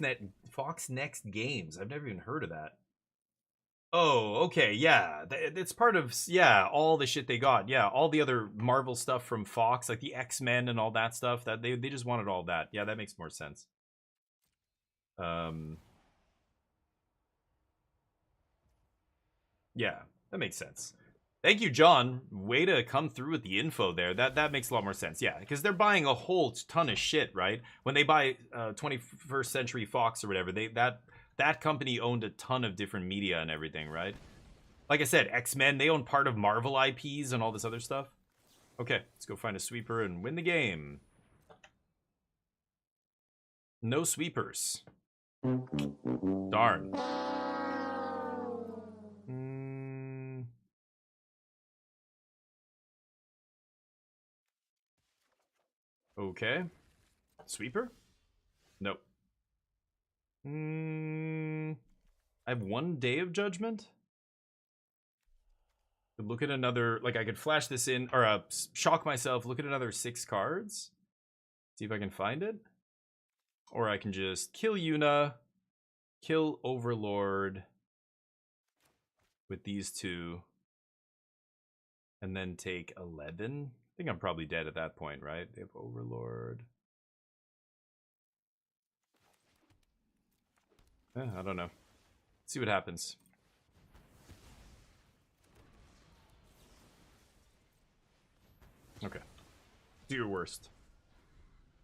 Next Games. I've never even heard of that. Oh, okay, yeah, it's part of, yeah, all the shit they got, yeah, all the other Marvel stuff from Fox, like the X-Men and all that stuff. That they just wanted all that. Yeah, that makes more sense. Yeah, that makes sense. Thank you, John. Way to come through with the info there. That makes a lot more sense. Yeah, because they're buying a whole ton of shit, right? When they buy 21st Century Fox or whatever, that company owned a ton of different media and everything, right? Like I said, X-Men, they own part of Marvel IPs and all this other stuff. Okay, let's go find a sweeper and win the game. No sweepers. Darn. Okay. Sweeper? Nope. I have 1 Day of Judgment? Look at another, like I could flash this in, or shock myself, look at another 6 cards. See if I can find it. Or I can just kill Yuna, kill Overlord with these 2, and then take 11. think I'm probably dead at that point, right? They have Overlord. I don't know. See what happens. Okay. Do your worst.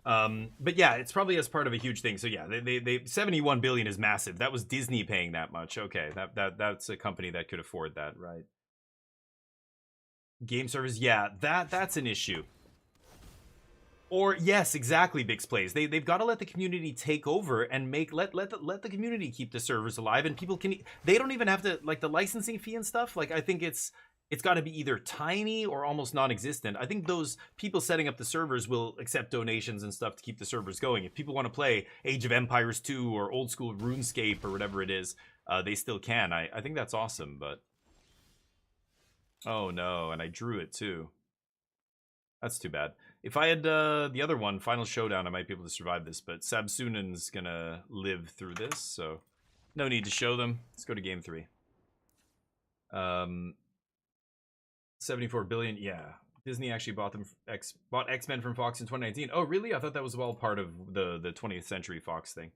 But yeah, it's probably as part of a huge thing. So yeah, they 71 billion is massive. That was Disney paying that much. Okay, that's a company that could afford that, right? Game servers, yeah, that's an issue. Or yes, exactly, Bix Plays. They've got to let the community take over and let the community keep the servers alive, and people can. They don't even have to like the licensing fee and stuff. Like I think it's got to be either tiny or almost non-existent. I think those people setting up the servers will accept donations and stuff to keep the servers going. If people want to play Age of Empires 2 or old school RuneScape or whatever it is, they still can. I think that's awesome, but oh no, and I drew it too. That's too bad. If I had the other one, Final Showdown, I might be able to survive this, but Sabsunan's gonna live through this, so no need to show them. Let's go to game 3. 74 billion, yeah. Disney actually bought X-Men from Fox in 2019. Oh, really? I thought that was all part of the 20th Century Fox thing.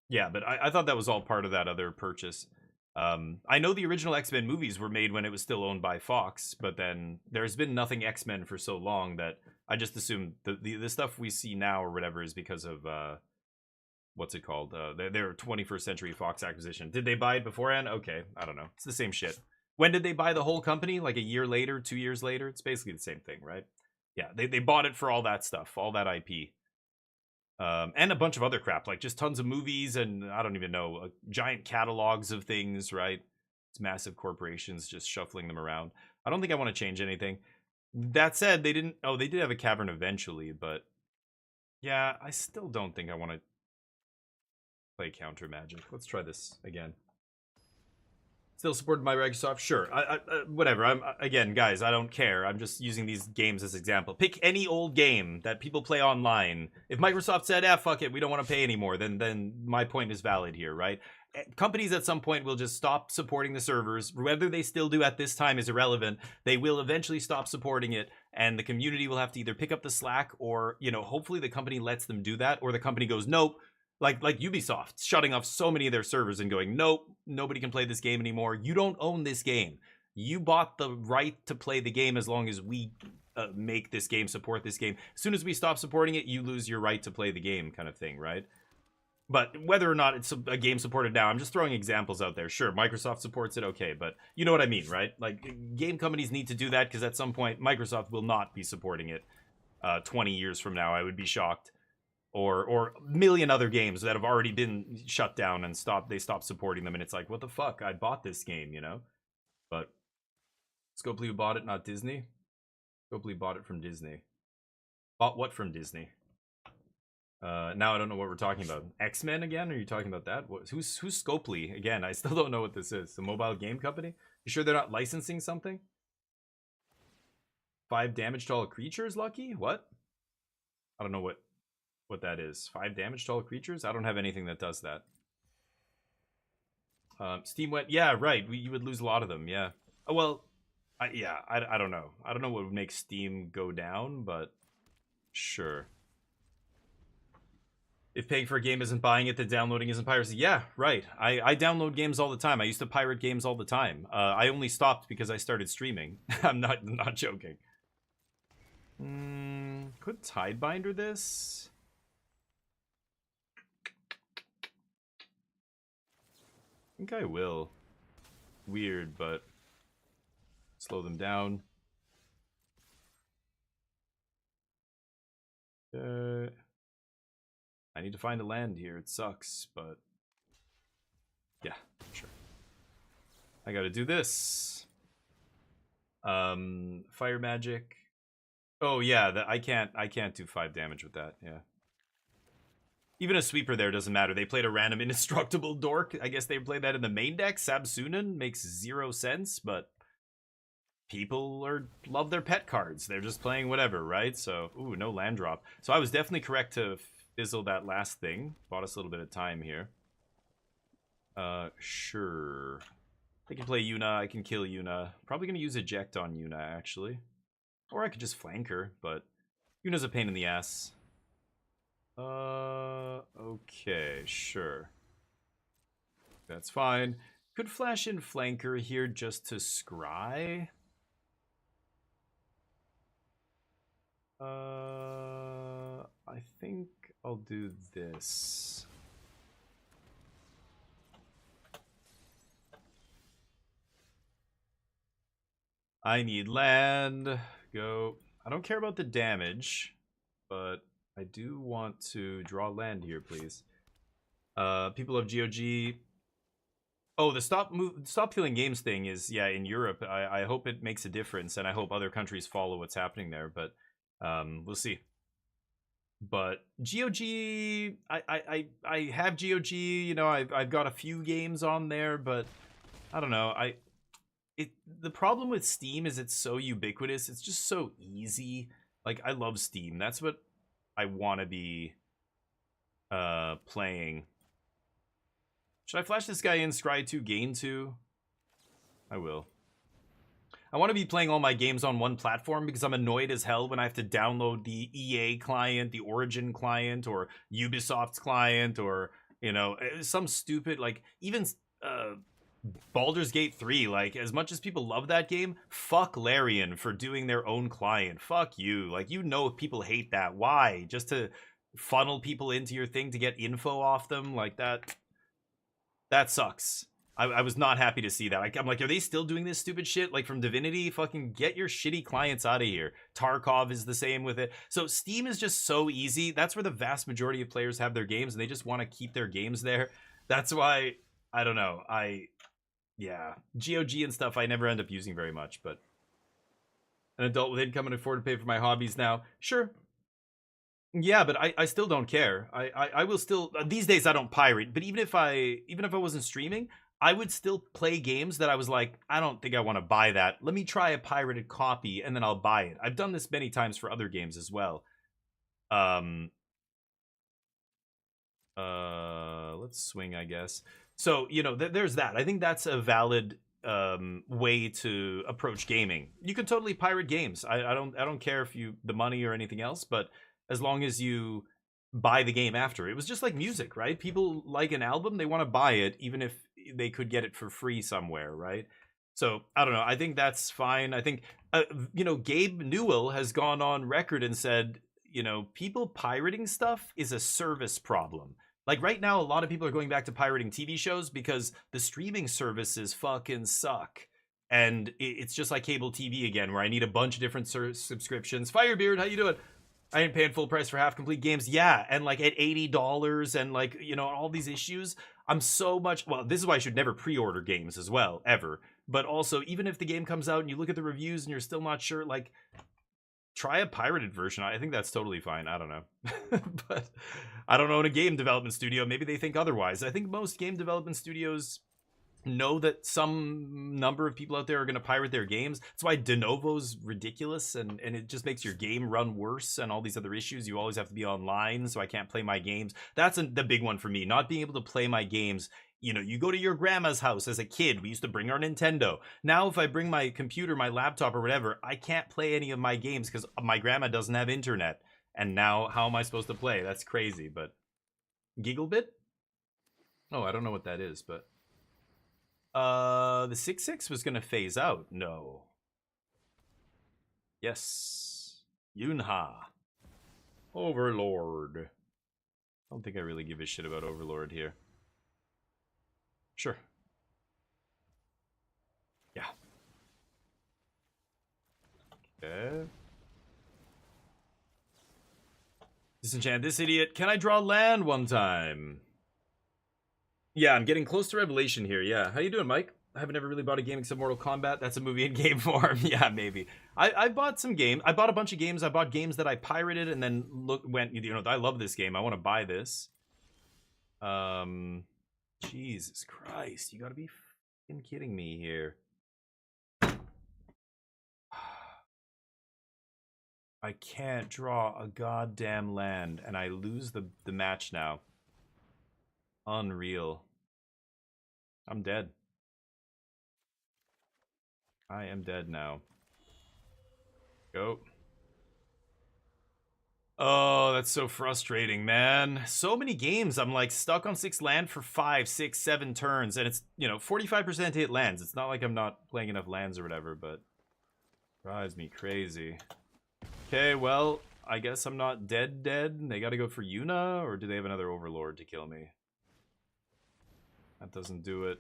Yeah, but I thought that was all part of that other purchase. I know the original X-Men movies were made when it was still owned by Fox, but then there's been nothing X-Men for so long that I just assumed the stuff we see now or whatever is because of what's it called? Their 21st Century Fox acquisition. Did they buy it beforehand? Okay, I don't know. It's the same shit. When did they buy the whole company? Like a year later, 2 years later? It's basically the same thing, right? Yeah, they bought it for all that stuff, all that IP. And a bunch of other crap, like just tons of movies and I don't even know, giant catalogs of things, right? It's massive corporations just shuffling them around. I don't think I want to change anything. That said, they did have a cavern eventually, but yeah, I still don't think I want to play counter magic. Let's try this again. Still supported by Microsoft? Sure. Whatever. Again, guys, I don't care. I'm just using these games as example. Pick any old game that people play online. If Microsoft said, fuck it, we don't want to pay anymore, then my point is valid here, right? Companies at some point will just stop supporting the servers. Whether they still do at this time is irrelevant. They will eventually stop supporting it, and the community will have to either pick up the slack or, hopefully the company lets them do that, or the company goes, nope. Like Ubisoft shutting off so many of their servers and going, nope, nobody can play this game anymore. You don't own this game. You bought the right to play the game as long as we make this game, support this game. As soon as we stop supporting it, you lose your right to play the game kind of thing, right? But whether or not it's a game supported now, I'm just throwing examples out there. Sure, Microsoft supports it, okay, but you know what I mean, right? Like, game companies need to do that because at some point, Microsoft will not be supporting it 20 years from now. I would be shocked. Or a million other games that have already been shut down and they stopped supporting them, and it's like, what the fuck? I bought this game, But Scopely bought it, not Disney. Scopely bought it from Disney. Bought what from Disney? Now I don't know what we're talking about. X-Men again? Are you talking about that? Who's Scopely? Again, I still don't know what this is. The mobile game company? You sure they're not licensing something? 5 damage to all creatures, Lucky? What? I don't know what that is. 5 damage to all creatures? I don't have anything that does that. Steam went, yeah, right. You would lose a lot of them, yeah. Oh, well, I don't know. I don't know what would make Steam go down, but sure. If paying for a game isn't buying it, then downloading isn't piracy. Yeah, right. I download games all the time. I used to pirate games all the time. I only stopped because I started streaming. I'm not joking. Could Tidebinder this? I think I will. Weird, but slow them down. I need to find a land here. It sucks, but yeah, sure. I gotta do this. Fire magic. Oh yeah, I can't do 5 damage with that. Yeah. Even a sweeper there doesn't matter. They played a random indestructible dork. I guess they played that in the main deck. Sabsunan makes 0 sense, but people love their pet cards. They're just playing whatever, right? So, ooh, no land drop. So I was definitely correct to fizzle that last thing. Bought us a little bit of time here. Sure. I can play Yuna. I can kill Yuna. Probably going to use Eject on Yuna, actually. Or I could just flank her, but Yuna's a pain in the ass. Okay, sure. That's fine. Could flash in flanker here just to scry. I think I'll do this. I need land. Go. I don't care about the damage, but I do want to draw land here, please. People of GOG. Oh, the stop killing games thing is, yeah, in Europe. I hope it makes a difference, and I hope other countries follow what's happening there, but we'll see. But GOG, I have GOG, you know, I've got a few games on there, but I don't know. The problem with Steam is it's so ubiquitous. It's just so easy. Like, I love Steam. That's what I want to be playing. Should I flash this guy in Scry 2 Gain 2? I will. I want to be playing all my games on one platform because I'm annoyed as hell when I have to download the EA client, the Origin client, or Ubisoft's client, or, you know, some stupid, like, even Baldur's Gate 3, like, as much as people love that game, fuck Larian for doing their own client. Fuck you. Like, you know people hate that. Why? Just to funnel people into your thing to get info off them? Like, that sucks. I was not happy to see that. I'm like, are they still doing this stupid shit? Like, from Divinity? Fucking get your shitty clients out of here. Tarkov is the same with it. So Steam is just so easy. That's where the vast majority of players have their games, and they just want to keep their games there. That's why, I don't know. Yeah, GOG and stuff I never end up using very much, but an adult with income and afford to pay for my hobbies now. Sure. Yeah, but I still don't care. I will still, these days I don't pirate, but even if I wasn't streaming, I would still play games that I was like, I don't think I want to buy that. Let me try a pirated copy and then I'll buy it. I've done this many times for other games as well. Let's swing, I guess. So, you know, there's that. I think that's a valid way to approach gaming. You can totally pirate games. I don't care if the money or anything else, but as long as you buy the game after. It was just like music, right? People like an album, they want to buy it even if they could get it for free somewhere, right? So, I don't know. I think that's fine. I think, you know, Gabe Newell has gone on record and said, you know, people pirating stuff is a service problem. Like, right now, a lot of people are going back to pirating TV shows because the streaming services fucking suck. And it's just like cable TV again, where I need a bunch of different subscriptions. Firebeard, how you doing? I ain't paying full price for half complete games. Yeah, and like at $80 and like, you know, all these issues. I'm so much, well, this is why I should never pre-order games as well, ever. But also, even if the game comes out and you look at the reviews and you're still not sure, like, try a pirated version. I think that's totally fine. I don't know. But I don't own a game development studio. Maybe they think otherwise. I think most game development studios know that some number of people out there are going to pirate their games. That's why de novo's ridiculous, and it just makes your game run worse and all these other issues. You always have to be online, so I can't play my games. That's the big one for me, not being able to play my games. You know, you go to your grandma's house as a kid. We used to bring our Nintendo. Now, if I bring my computer, my laptop, or whatever, I can't play any of my games because my grandma doesn't have internet. And now, how am I supposed to play? That's crazy, but... Gigglebit? Oh, I don't know what that is, but... The 6-6 was gonna phase out. No. Yes. Yunha. Overlord. I don't think I really give a shit about Overlord here. Sure. Yeah. Okay. Disenchant this idiot. Can I draw land one time? Yeah, I'm getting close to Revelation here. Yeah. How you doing, Mike? I haven't ever really bought a game except Mortal Kombat. That's a movie in game form. Yeah, maybe. I bought some games. I bought a bunch of games. I bought games that I pirated and then went, you know, I love this game. I want to buy this. Jesus Christ. You gotta be fucking kidding me here. I can't draw a goddamn land and I lose the match now. Unreal. I'm dead. I am dead now. Go. Oh, that's so frustrating, man. So many games I'm like stuck on 6 land for 5, 6, 7 turns, and it's, you know, 45% hit lands. It's not like I'm not playing enough lands or whatever, but drives me crazy. Okay, well, I guess I'm not dead. They gotta go for Yuna, or do they have another Overlord to kill me? That doesn't do it.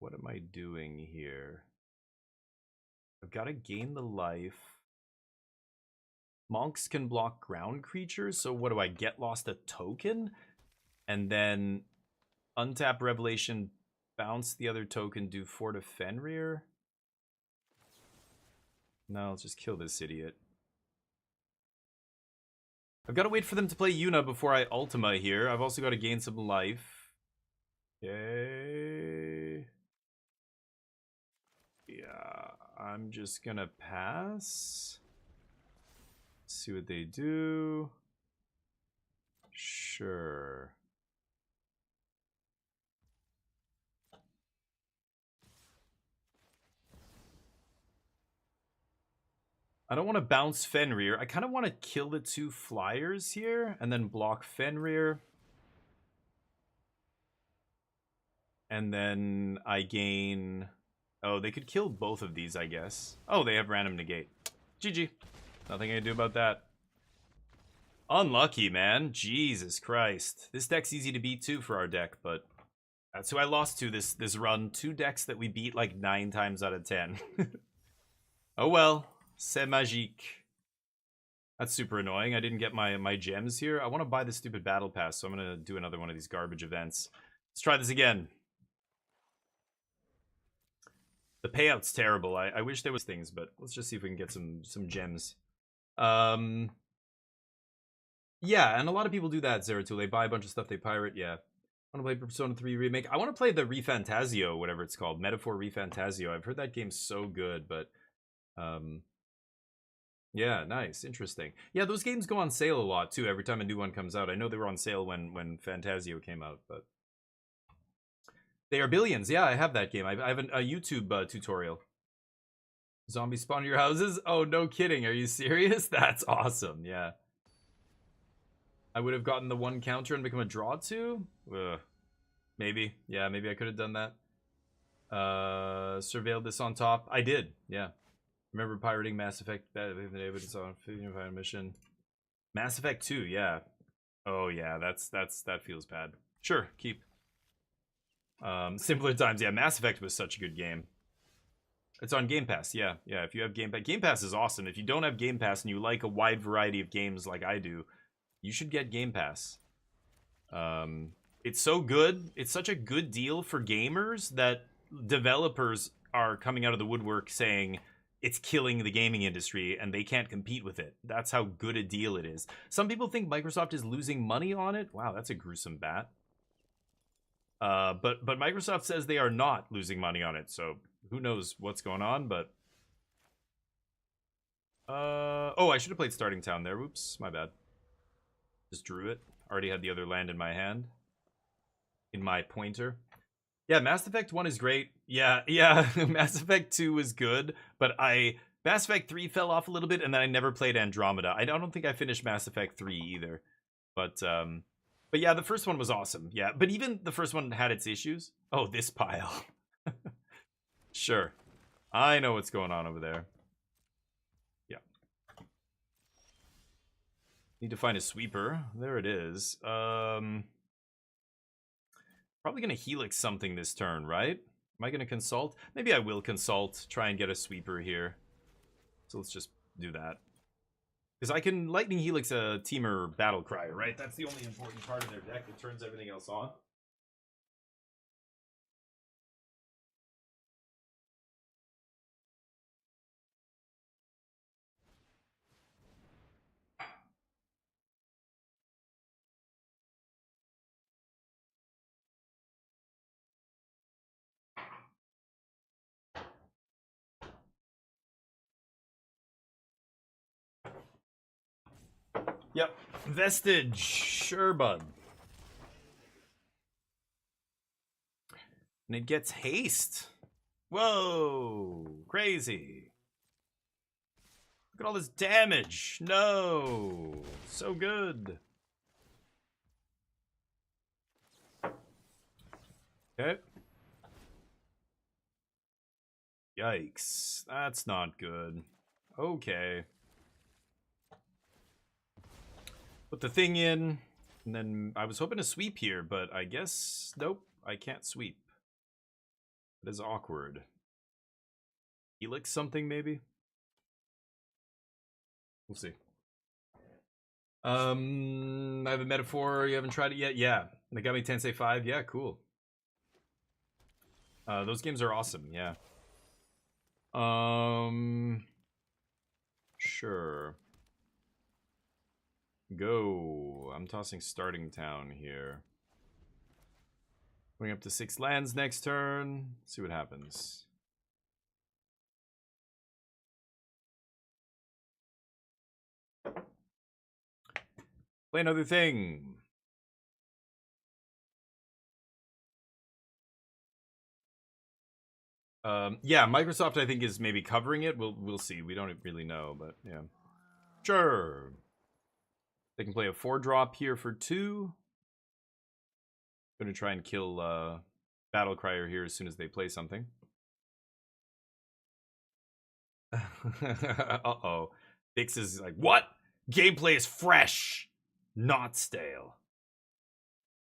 What am I doing here? I've got to gain the life. Monks can block ground creatures, so what do I get? Lost a token? And then untap Revelation, bounce the other token, do 4 to Fenrir? No, let's just kill this idiot. I've got to wait for them to play Yuna before I Ultima here. I've also got to gain some life. Okay. Yeah, I'm just gonna pass. See what they do. Sure. I don't want to bounce Fenrir. I kind of want to kill the 2 flyers here and then block Fenrir. And then I gain... Oh, they could kill both of these, I guess. Oh, they have random negate. GG. Nothing I can do about that. Unlucky, man. Jesus Christ. This deck's easy to beat, too, for our deck, but... That's who I lost to this run. 2 decks that we beat, like, 9 times out of 10. Oh, well. C'est magique. That's super annoying. I didn't get my gems here. I want to buy the stupid battle pass, so I'm going to do another one of these garbage events. Let's try this again. The payout's terrible. I wish there was things, but let's just see if we can get some gems. Yeah, and a lot of people do that, Zeratul. They buy a bunch of stuff, they pirate, yeah. I want to play Persona 3 Remake. I want to play the Refantasio, whatever it's called. Metaphor Refantasio. I've heard that game's so good, but... yeah, nice. Interesting. Yeah, those games go on sale a lot, too, every time a new one comes out. I know they were on sale when Fantasio came out, but... They are billions. Yeah, I have that game. I have a YouTube tutorial. Zombies spawn in your houses? Oh, no kidding. Are you serious? That's awesome. Yeah. I would have gotten the 1 counter and become a draw 2? Ugh. Maybe. Yeah, maybe I could have done that. Surveilled this on top. I did. Yeah. Remember pirating Mass Effect? It's on mission. Mass Effect 2. Yeah. Oh yeah. That feels bad. Sure. Keep. Simpler times. Yeah. Mass Effect was such a good game. It's on Game Pass. Yeah. Yeah. If you have Game Pass, Game Pass is awesome. If you don't have Game Pass and you like a wide variety of games like I do, you should get Game Pass. It's so good. It's such a good deal for gamers that developers are coming out of the woodwork saying it's killing the gaming industry and they can't compete with it. That's how good a deal it is. Some people think Microsoft is losing money on it. Wow, that's a gruesome bat. But Microsoft says they are not losing money on it, so who knows what's going on, but... oh, I should have played Starting Town there. Oops, my bad. Just drew it. Already had the other land in my hand. In my pointer. Yeah, Mass Effect 1 is great. Yeah, Mass Effect 2 was good, but Mass Effect 3 fell off a little bit, and then I never played Andromeda. I don't think I finished Mass Effect 3 either. But yeah, the first one was awesome. Yeah, but even the first one had its issues. Oh, this pile. Sure. I know what's going on over there. Yeah. Need to find a sweeper. There it is. Probably going to Helix something this turn, right? Am I going to consult? Maybe I will consult, try and get a sweeper here. So let's just do that. Because I can Lightning Helix a Teamer Battle Crier, right? That's the only important part of their deck that turns everything else on. Yep. Vestige. Sure, bud. And it gets haste. Whoa, crazy. Look at all this damage. No, so good. Okay. Yikes, that's not good. Okay. Put the thing in, and then I was hoping to sweep here, but I guess, nope, I can't sweep. That is awkward. Helix something, maybe? We'll see. I have a metaphor. You haven't tried it yet? Yeah. Megami Tensei 5? Yeah, cool. Those games are awesome, yeah. Sure. Go. I'm tossing starting town here. Going up to 6 lands next turn. See what happens. Play another thing. Yeah, Microsoft I think is maybe covering it. We'll see. We don't really know, but yeah. Sure. They can play a 4-drop here for 2. Gonna try and kill Battle Crier here as soon as they play something. Uh-oh. Bix is like, what? Gameplay is fresh, not stale.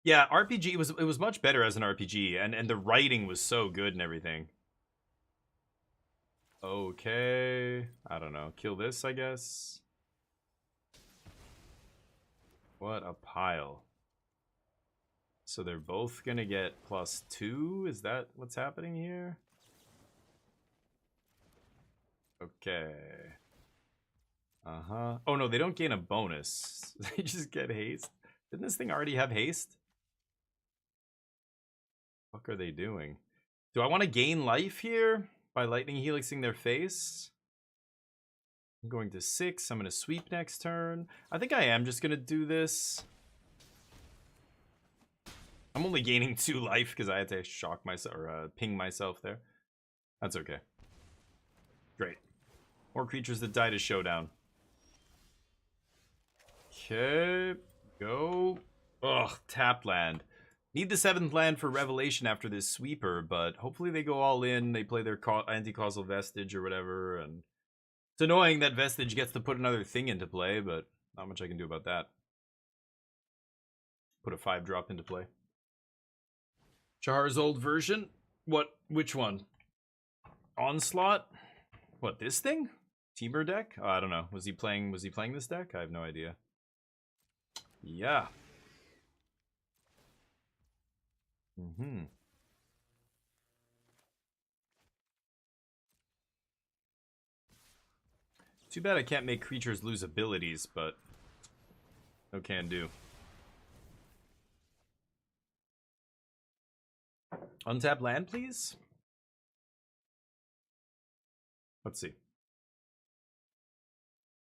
Yeah, RPG it was much better as an RPG, and the writing was so good and everything. Okay, I don't know. Kill this, I guess. What a pile. So they're both gonna get +2? Is that what's happening here? Okay. Uh-huh. Oh no, they don't gain a bonus. They just get haste. Didn't this thing already have haste? What are they doing? Do I want to gain life here by lightning helixing their face? I'm going to 6. I'm going to sweep next turn. I think I am just going to do this. I'm only gaining 2 life because I had to shock myself or ping myself there. That's okay. Great. More creatures that die to showdown. Okay. Go. Ugh, tapped land. Need the 7th land for Revelation after this sweeper, but hopefully they go all in. They play their anti-causal Vestige or whatever, and it's annoying that Vestige gets to put another thing into play, but not much I can do about that. Put a 5-drop into play. Chahar's old version? What? Which one? Onslaught? What, this thing? Teamer deck? Oh, I don't know. Was he playing this deck? I have no idea. Yeah. Mm-hmm. Too bad I can't make creatures lose abilities, but no can do. Untap land, please? Let's see.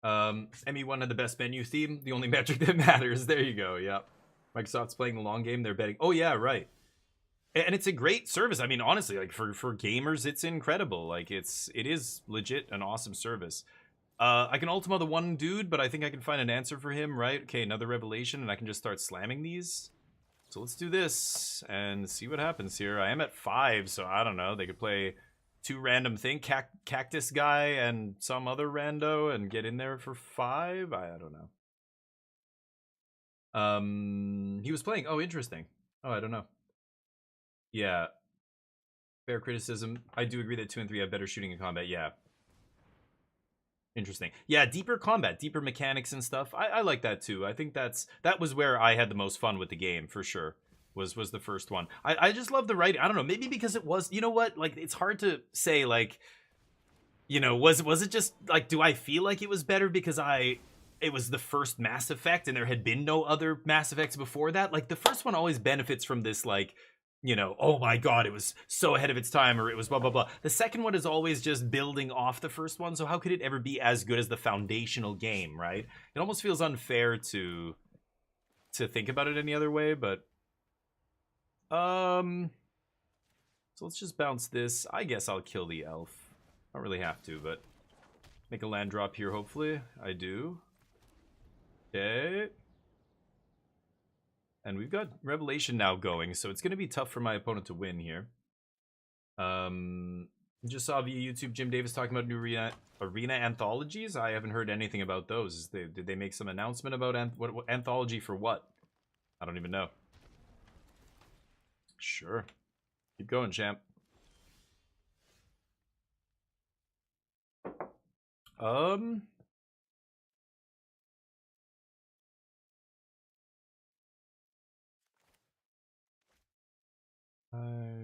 ME1 had the best menu theme, the only metric that matters. There you go, yeah. Microsoft's playing the long game, they're betting. Oh yeah, right. And it's a great service. I mean, honestly, like for gamers, it's incredible. Like it is legit an awesome service. I can Ultima the one dude, but I think I can find an answer for him, right? Okay, another Revelation, and I can just start slamming these. So let's do this and see what happens here. I am at 5, so I don't know. They could play 2 random thing, Cactus Guy and some other rando, and get in there for 5. I don't know. He was playing. Oh, interesting. Oh, I don't know. Yeah. Fair criticism. I do agree that 2 and 3 have better shooting and combat. Yeah. Interesting. Yeah, deeper combat, deeper mechanics and stuff. I like that too. I think that was where I had the most fun with the game, for sure. Was the first one. I just love the writing. I don't know, maybe because it was, you know what? Like, it's hard to say, like, you know, was it just, like, do I feel like it was better because it was the first Mass Effect and there had been no other Mass Effects before that? Like, the first one always benefits from this, like, you know, oh my god, it was so ahead of its time, or it was blah, blah, blah. The second one is always just building off the first one, so how could it ever be as good as the foundational game, right? It almost feels unfair to think about it any other way, but... So So let's just bounce this. I guess I'll kill the elf. I don't really have to, but make a land drop here, hopefully. I do. Okay. And we've got Revelation now going, so it's going to be tough for my opponent to win here. Just saw via YouTube Jim Davis talking about new arena anthologies. I haven't heard anything about those. Did they make some announcement about what anthology for what? I don't even know. Sure. Keep going, champ. 5,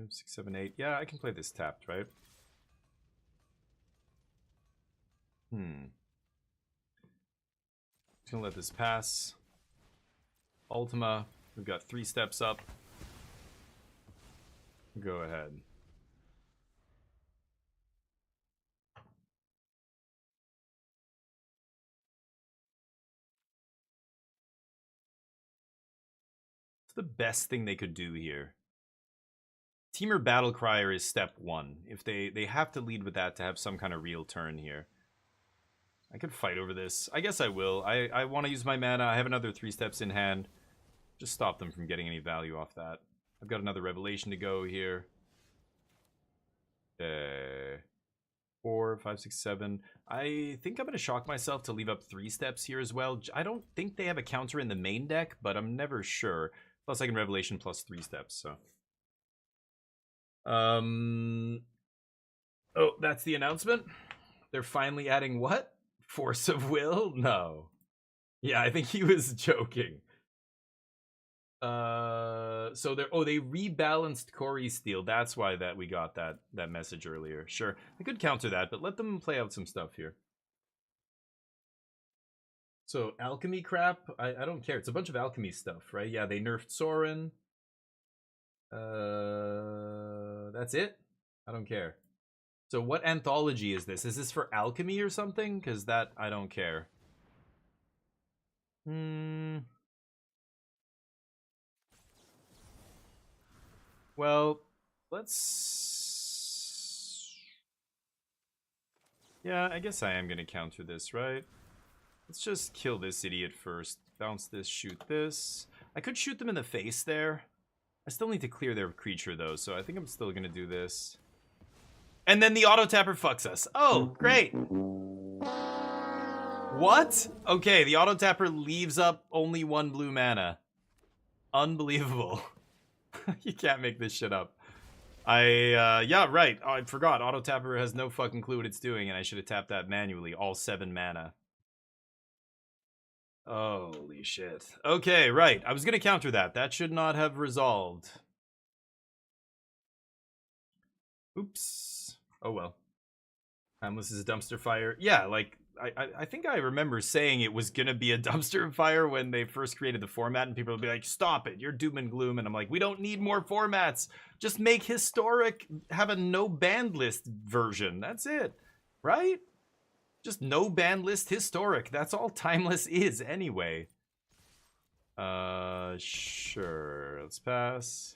6, 7, 8. Yeah, I can play this tapped, right? Just gonna let this pass. Ultima. We've got 3 steps up. Go ahead. What's the best thing they could do here? Teamer Battle Crier is step 1. If they have to lead with that to have some kind of real turn here. I could fight over this. I guess I will. I want to use my mana. I have another 3 steps in hand. Just stop them from getting any value off that. I've got another Revelation to go here. 4, 5, 6, 7. I think I'm going to shock myself to leave up 3 steps here as well. I don't think they have a counter in the main deck, but I'm never sure. Plus I can Revelation plus 3 steps, so... Oh, that's the announcement? They're finally adding what? Force of Will? No. Yeah, I think he was joking. So they rebalanced Corey Steel. That's why we got that message earlier. Sure, I could counter that, but let them play out some stuff here. So alchemy crap, I don't care. It's a bunch of alchemy stuff, right? Yeah, they nerfed Sorin. That's it? I don't care. So what anthology is this? Is this for alchemy or something? Because that, I don't care. Well, let's... Yeah, I guess I am going to counter this, right? Let's just kill this idiot first. Bounce this, shoot this. I could shoot them in the face there. I still need to clear their creature, though, so I think I'm still going to do this. And then the auto-tapper fucks us. Oh, great. What? Okay, the auto-tapper leaves up only 1 blue mana. Unbelievable. You can't make this shit up. Yeah, right. I forgot. Auto-tapper has no fucking clue what it's doing, and I should have tapped that manually. All 7 mana. Holy shit. Okay, right. I was going to counter that. That should not have resolved. Oops. Oh well. Timeless is a dumpster fire. Yeah, like, I think I remember saying it was going to be a dumpster fire when they first created the format, and people would be like, stop it, you're doom and gloom. And I'm like, we don't need more formats. Just make historic, have a no banned list version. That's it. Right? Just no ban list historic. That's all Timeless is anyway. Sure. Let's pass.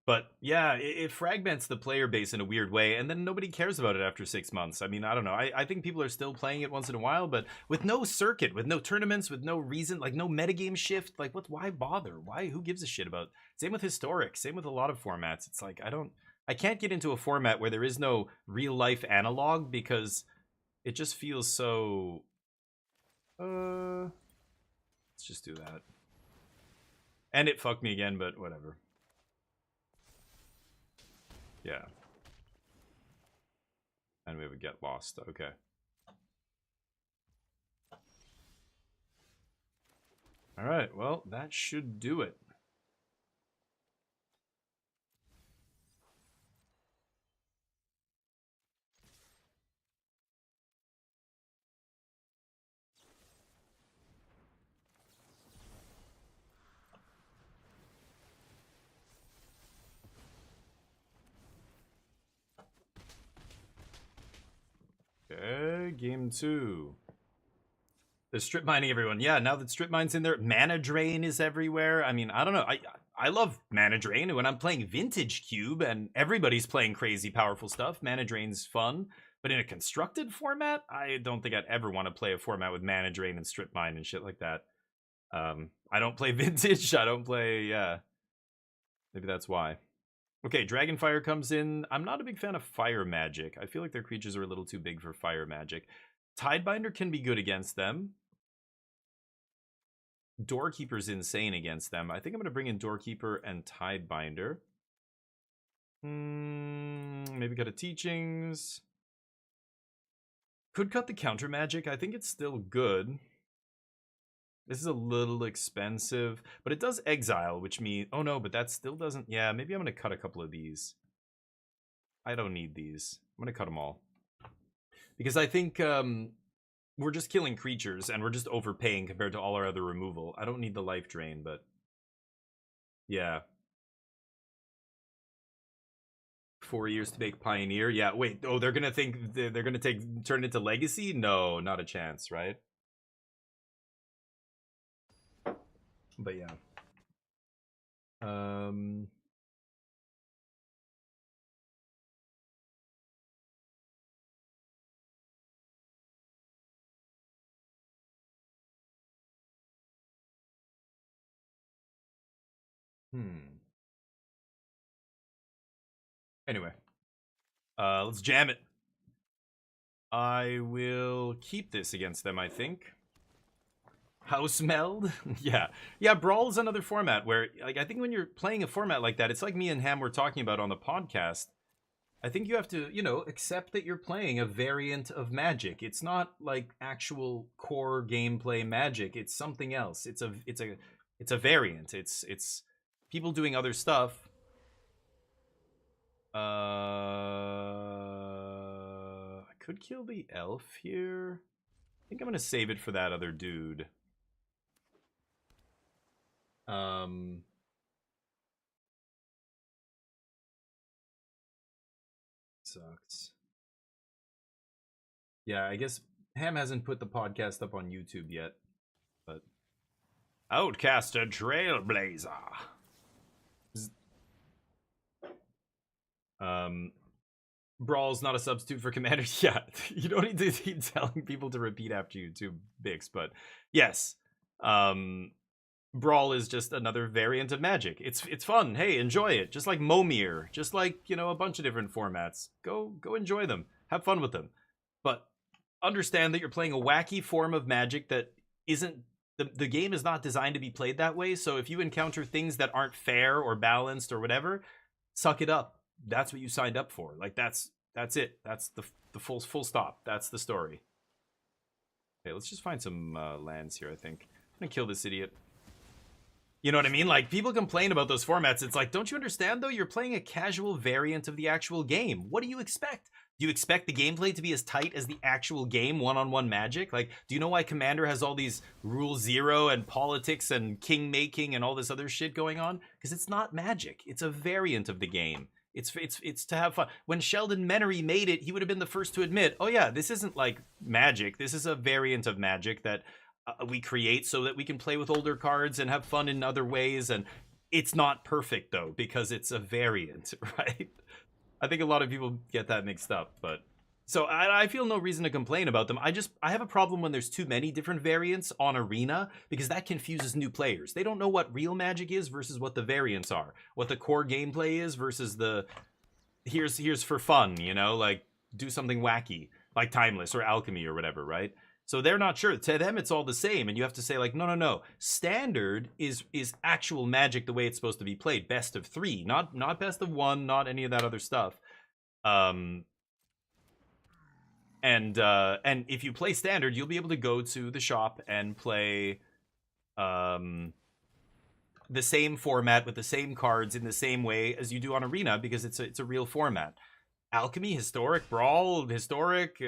But yeah, it fragments the player base in a weird way, and then nobody cares about it after 6 months. I mean, I don't know. I think people are still playing it once in a while, but with no circuit, with no tournaments, with no reason, like no metagame shift, like why bother? Who gives a shit about? Same with historic, same with a lot of formats. It's like I can't get into a format where there is no real life analog because it just feels so... let's just do that. And it fucked me again, but whatever. Yeah. And we would get lost. Okay. Alright, well, that should do it. Okay, game 2. They're strip mining everyone. Yeah, now that strip mine's in there, mana drain is everywhere. I mean, I don't know. I love mana drain when I'm playing vintage cube and everybody's playing crazy powerful stuff. Mana drain's fun, but in a constructed format, I don't think I'd ever want to play a format with mana drain and strip mine and shit like that. I don't play vintage. I don't play. Yeah, maybe that's why. Okay, Dragonfire comes in. I'm not a big fan of fire magic. I feel like their creatures are a little too big for fire magic. Tidebinder can be good against them. Doorkeeper's insane against them. I think I'm going to bring in Doorkeeper and Tidebinder. Maybe got a Teachings. Could cut the counter magic. I think it's still good. This is a little expensive, but it does exile, which means... Oh no, but that still doesn't... Yeah, maybe I'm going to cut a couple of these. I don't need these. I'm going to cut them all. Because I think... we're just killing creatures, and we're just overpaying compared to all our other removal. I don't need the life drain, but... Yeah. 4 years to make Pioneer? Yeah, wait. Oh, they're gonna think... They're gonna turn it into Legacy? No, not a chance, right? But yeah. Anyway. Let's jam it. I will keep this against them, I think. House Meld? Yeah. Yeah, Brawl is another format where, like, I think when you're playing a format like that, it's like me and Ham were talking about on the podcast. I think you have to, you know, accept that you're playing a variant of Magic. It's not like actual core gameplay Magic. It's something else. It's a variant. It's people doing other stuff. I could kill the elf here. I think I'm gonna save it for that other dude. Sucks. Yeah, I guess Ham hasn't put the podcast up on YouTube yet, but Outcaster Trailblazer. Brawl's not a substitute for Commander. Yeah, you don't need to keep telling people to repeat after you too, Bix, but yes. Brawl is just another variant of Magic. It's fun. Hey, enjoy it. Just like Momir, just like, you know, a bunch of different formats. Go enjoy them. Have fun with them. But understand that you're playing a wacky form of Magic that isn't the game is not designed to be played that way. So if you encounter things that aren't fair or balanced or whatever, suck it up. That's what you signed up for. Like that's it. That's the full stop. That's the story. Okay, let's just find some lands here, I think. I'm gonna kill this idiot. You know what I mean? Like, people complain about those formats. It's like, don't you understand, though? You're playing a casual variant of the actual game. What do you expect? Do you expect the gameplay to be as tight as the actual game, one-on-one Magic? Like, do you know why Commander has all these Rule Zero and politics and king making and all this other shit going on? Because it's not Magic. It's a variant of the game. It's to have fun. When Sheldon Menery made it, he would have been the first to admit, oh yeah, this isn't like Magic. This is a variant of Magic that we create so that we can play with older cards and have fun in other ways. And it's not perfect, though, because it's a variant, right? I think a lot of people get that mixed up, but... So I feel no reason to complain about them. I have a problem when there's too many different variants on Arena, because that confuses new players. They don't know what real Magic is versus what the variants are. What the core gameplay is versus the... Here's for fun, you know? Like, do something wacky, like Timeless or Alchemy or whatever, right? So they're not sure. To them, it's all the same. And you have to say, like, no. Standard is actual Magic the way it's supposed to be played. Best of 3, not best of 1, not any of that other stuff. And if you play Standard, you'll be able to go to the shop and play the same format with the same cards in the same way as you do on Arena, because it's a real format. Alchemy, Historic, Brawl, Historic,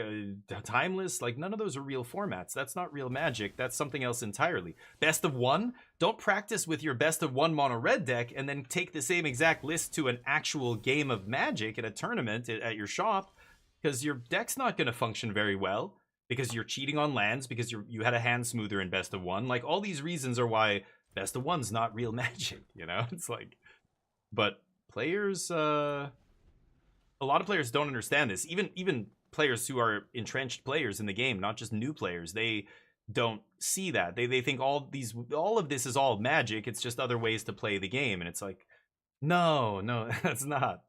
Timeless, like none of those are real formats. That's not real Magic. That's something else entirely. Best of 1, don't practice with your best of 1 mono red deck and then take the same exact list to an actual game of Magic at a tournament at your shop, because your deck's not going to function very well. because you're cheating on lands, because you had a hand smoother in best of one. Like, all these reasons are why best of one's not real Magic, you know? It's like, but players, a lot of players don't understand this. Even players who are entrenched players in the game, not just new players, they don't see that. They think all of this is all Magic. It's just other ways to play the game, and it's like, no, that's not.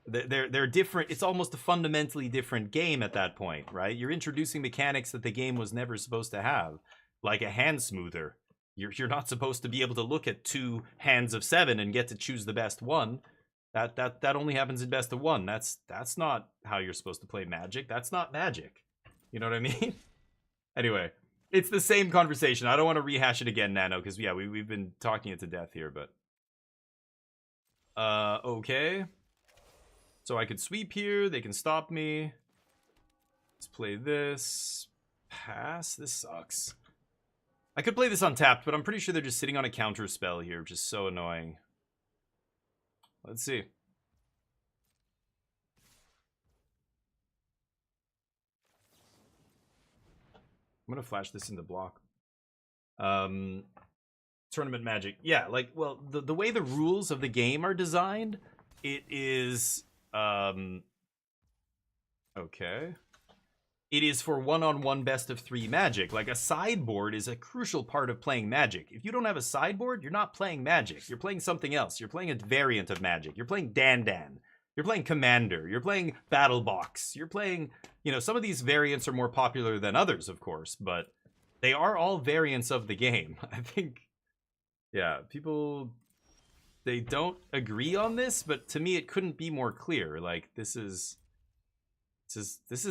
They're different. It's almost a fundamentally different game at that point, right? You're introducing mechanics that the game was never supposed to have, like a hand smoother. You're not supposed to be able to look at 2 hands of 7 and get to choose the best one. That only happens in best of one. That's not how you're supposed to play Magic. That's not Magic. You know what I mean? Anyway, it's the same conversation. I don't want to rehash it again, Nano, because yeah, we've been talking it to death here, but okay. So I could sweep here. They can stop me. Let's play this. Pass. This sucks. I could play this untapped, but I'm pretty sure they're just sitting on a counter spell here, which is so annoying. Let's see. I'm gonna flash this into block. Tournament Magic. Yeah, like, well, the way the rules of the game are designed, it is okay. It is for one-on-one best of 3 Magic. Like, a sideboard is a crucial part of playing Magic. If you don't have a sideboard, you're not playing Magic. You're playing something else. You're playing a variant of Magic. You're playing Dan. You're playing Commander. You're playing Battle Box. You're playing, you know, some of these variants are more popular than others, of course, but they are all variants of the game. I think, yeah, people, they don't agree on this, but to me it couldn't be more clear. Like, this is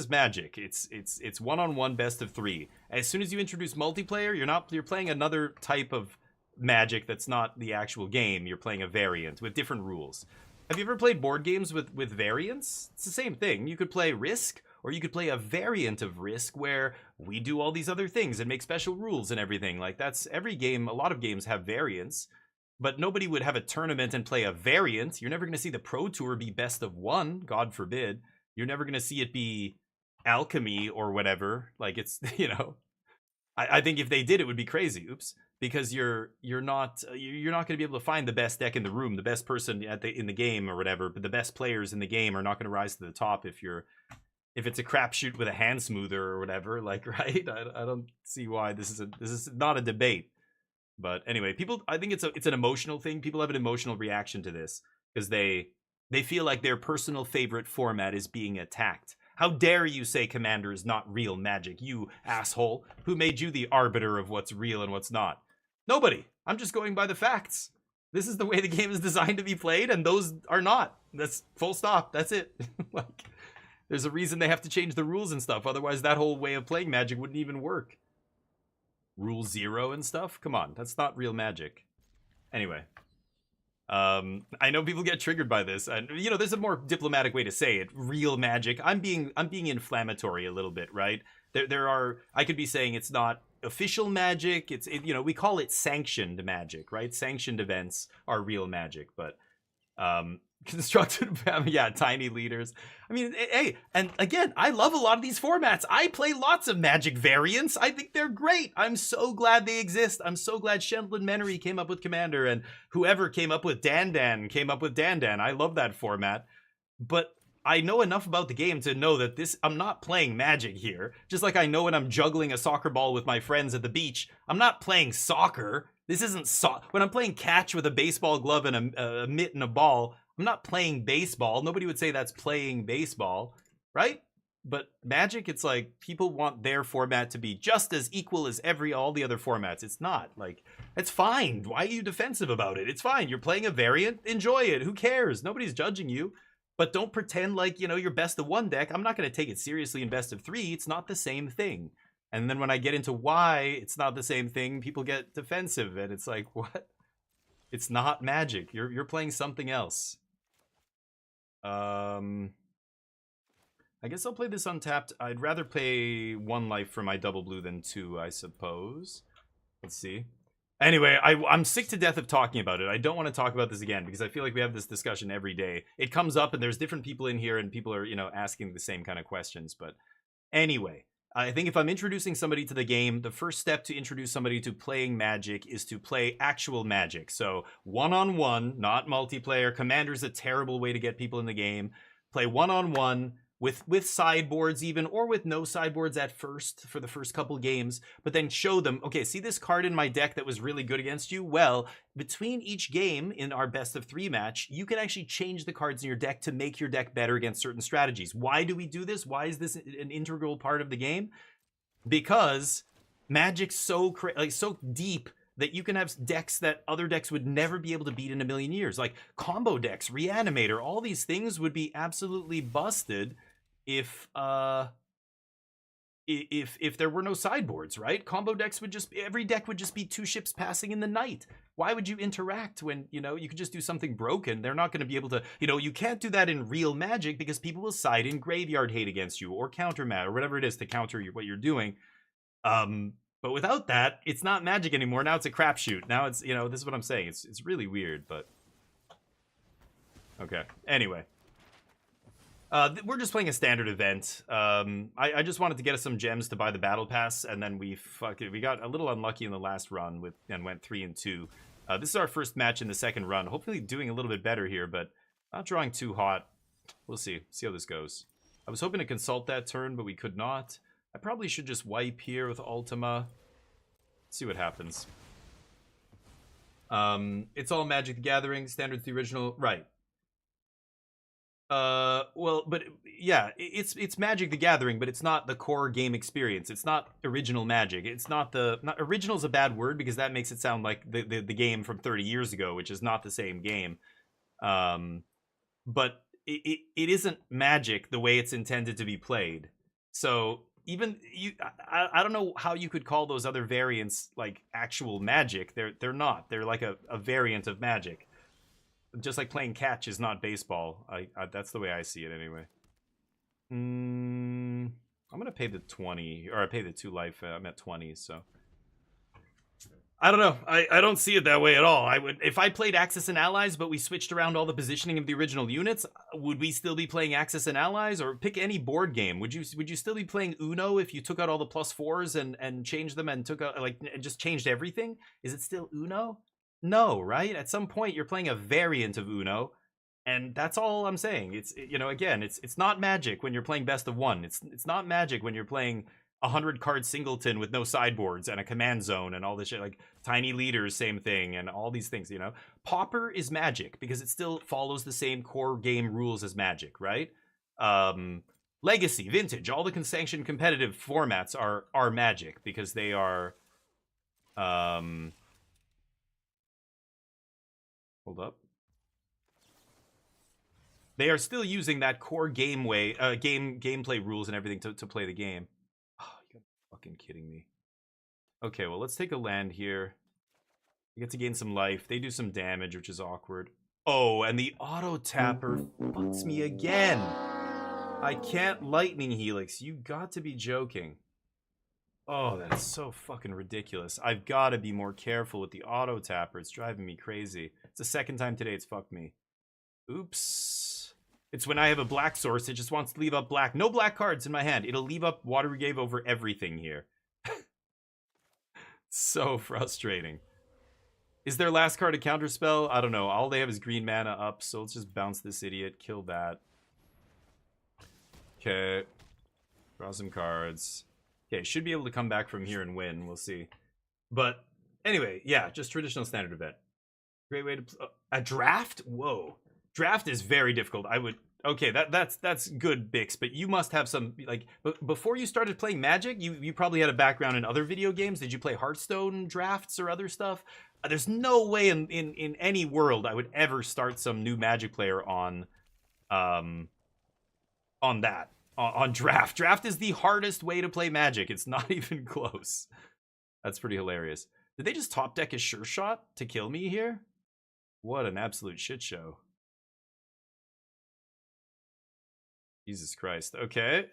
Magic. It's one-on-one best of 3. As soon as you introduce multiplayer, you're playing another type of Magic that's not the actual game. You're playing a variant with different rules. Have you ever played board games with variants? It's the same thing. You could play Risk, or you could play a variant of Risk where we do all these other things and make special rules and everything. Like, that's every game. A lot of games have variants, but nobody would have a tournament and play a variant. You're never going to see the Pro Tour be best of 1, God forbid. You're never going to see it be Alchemy or whatever. Like, it's, you know, I think if they did, it would be crazy. Oops. Because you're not going to be able to find the best deck in the room, the best person in the game or whatever. But the best players in the game are not going to rise to the top if it's a crapshoot with a hand smoother or whatever. Like, right? I don't see why this is not a debate. But anyway, I think it's an emotional thing. People have an emotional reaction to this because they feel like their personal favorite format is being attacked. How dare you say Commander is not real Magic, you asshole? Who made you the arbiter of what's real and what's not? Nobody. I'm just going by the facts. This is the way the game is designed to be played, and those are not. That's full stop. That's it. Like, there's a reason they have to change the rules and stuff. Otherwise, that whole way of playing Magic wouldn't even work. Rule 0 and stuff? Come on. That's not real Magic. Anyway. I know people get triggered by this, and you know, there's a more diplomatic way to say it. Real Magic. I'm being inflammatory a little bit, right? There are, I could be saying it's not official Magic. You know, we call it sanctioned Magic, right? Sanctioned events are real Magic, but constructed, yeah, tiny leaders. I mean, hey, and again, I love a lot of these formats. I play lots of Magic variants. I think they're great. I'm so glad they exist. I'm so glad Shendlin Menery came up with Commander, and whoever came up with Dan came up with Dan. I love that format. But I know enough about the game to know that I'm not playing Magic here. Just like I know when I'm juggling a soccer ball with my friends at the beach, I'm not playing soccer. This isn't when I'm playing catch with a baseball glove and a mitt and a ball, I'm not playing baseball. Nobody would say that's playing baseball, right? But Magic, it's like people want their format to be just as equal as all the other formats. It's not. Like, it's fine. Why are you defensive about it? It's fine. You're playing a variant. Enjoy it. Who cares? Nobody's judging you. But don't pretend like, you know, your best of 1 deck. I'm not going to take it seriously in best of 3. It's not the same thing. And then when I get into why it's not the same thing, people get defensive. And it's like, what? It's not Magic. You're playing something else. I guess I'll play this untapped. I'd rather play 1 life for my double blue than 2, I suppose. Let's see. Anyway, I'm sick to death of talking about it. I don't want to talk about this again because I feel like we have this discussion every day. It comes up and there's different people in here and people are, you know, asking the same kind of questions. But anyway, I think if I'm introducing somebody to the game, the first step to introduce somebody to playing Magic is to play actual Magic. So one-on-one, not multiplayer. Commander's a terrible way to get people in the game. Play one-on-one with sideboards even, or with no sideboards at first for the first couple games, but then show them, okay, see this card in my deck that was really good against you? Well, between each game in our best of 3 match, you can actually change the cards in your deck to make your deck better against certain strategies. Why do we do this? Why is this an integral part of the game? Because Magic's so so deep that you can have decks that other decks would never be able to beat in a million years. Like combo decks, Reanimator, all these things would be absolutely busted if there were no sideboards, right? Combo decks would just, every deck would just be 2 ships passing in the night. Why would you interact when, you know, you could just do something broken? They're not going to be able to, you know, you can't do that in real Magic because people will side in Graveyard Hate against you or counter mat or whatever it is to counter what you're doing. But without that, it's not Magic anymore. Now it's a crapshoot. Now it's, you know, this is what I'm saying. It's really weird, but okay. Anyway. We're just playing a standard event. I just wanted to get us some gems to buy the battle pass, and then we got a little unlucky in the last run and went 3-2. This is our first match in the second run. Hopefully doing a little bit better here, but not drawing too hot. We'll see how this goes. I was hoping to consult that turn, but we could not. I probably should just wipe here with Ultima. See what happens. It's all Magic the Gathering, standard the original, right? Well, but yeah, it's Magic the Gathering, but it's not the core game experience. It's not original Magic. It's not original's a bad word because that makes it sound like the game from 30 years ago, which is not the same game. But it isn't Magic the way it's intended to be played. So even I don't know how you could call those other variants like actual Magic. They're not. They're like a variant of Magic. Just like playing catch is not baseball. That's the way I see it anyway. I'm gonna pay the 20, or I pay the 2 life. I'm at 20, so I don't know. I don't see it that way at all. I would, if I played Axis and Allies, but we switched around all the positioning of the original units, would we still be playing Axis and Allies? Or pick any board game. Would you still be playing Uno if you took out all the +4s and changed them and took out and just changed everything? Is it still Uno? No, right? At some point you're playing a variant of Uno, and that's all I'm saying. It's, you know, again, it's not Magic when you're playing best of 1. It's not Magic when you're playing 100 card singleton with no sideboards and a command zone and all this shit, like tiny leaders, same thing, and all these things, you know. Pauper is Magic because it still follows the same core game rules as Magic, right? Legacy, Vintage, all the sanctioned competitive formats are Magic because they are hold up. They are still using that core gameplay rules and everything to play the game. Oh, you're fucking kidding me. Okay, well, let's take a land here. We get to gain some life. They do some damage, which is awkward. Oh, and the auto tapper fucks me again. I can't Lightning Helix. You got to be joking. Oh, that's so fucking ridiculous. I've got to be more careful with the auto tapper. It's driving me crazy. It's the second time today it's fucked me. Oops. It's when I have a black source, it just wants to leave up black. No black cards in my hand. It'll leave up Water Brigade over everything here. So frustrating. Is their last card a counterspell? I don't know. All they have is green mana up, so let's just bounce this idiot. Kill that. Okay. Draw some cards. Okay, should be able to come back from here and win. We'll see. But anyway, yeah, just traditional standard event. Great way to a draft. Whoa, draft is very difficult. I would. Okay, that's good, Bix. But you must have some like before you started playing Magic. You probably had a background in other video games. Did you play Hearthstone drafts or other stuff? There's no way in any world I would ever start some new Magic player on that. On draft. Draft is the hardest way to play Magic. It's not even close. That's pretty hilarious. Did they just top deck a Sure Shot to kill me here? What an absolute shit show. Jesus Christ. Okay.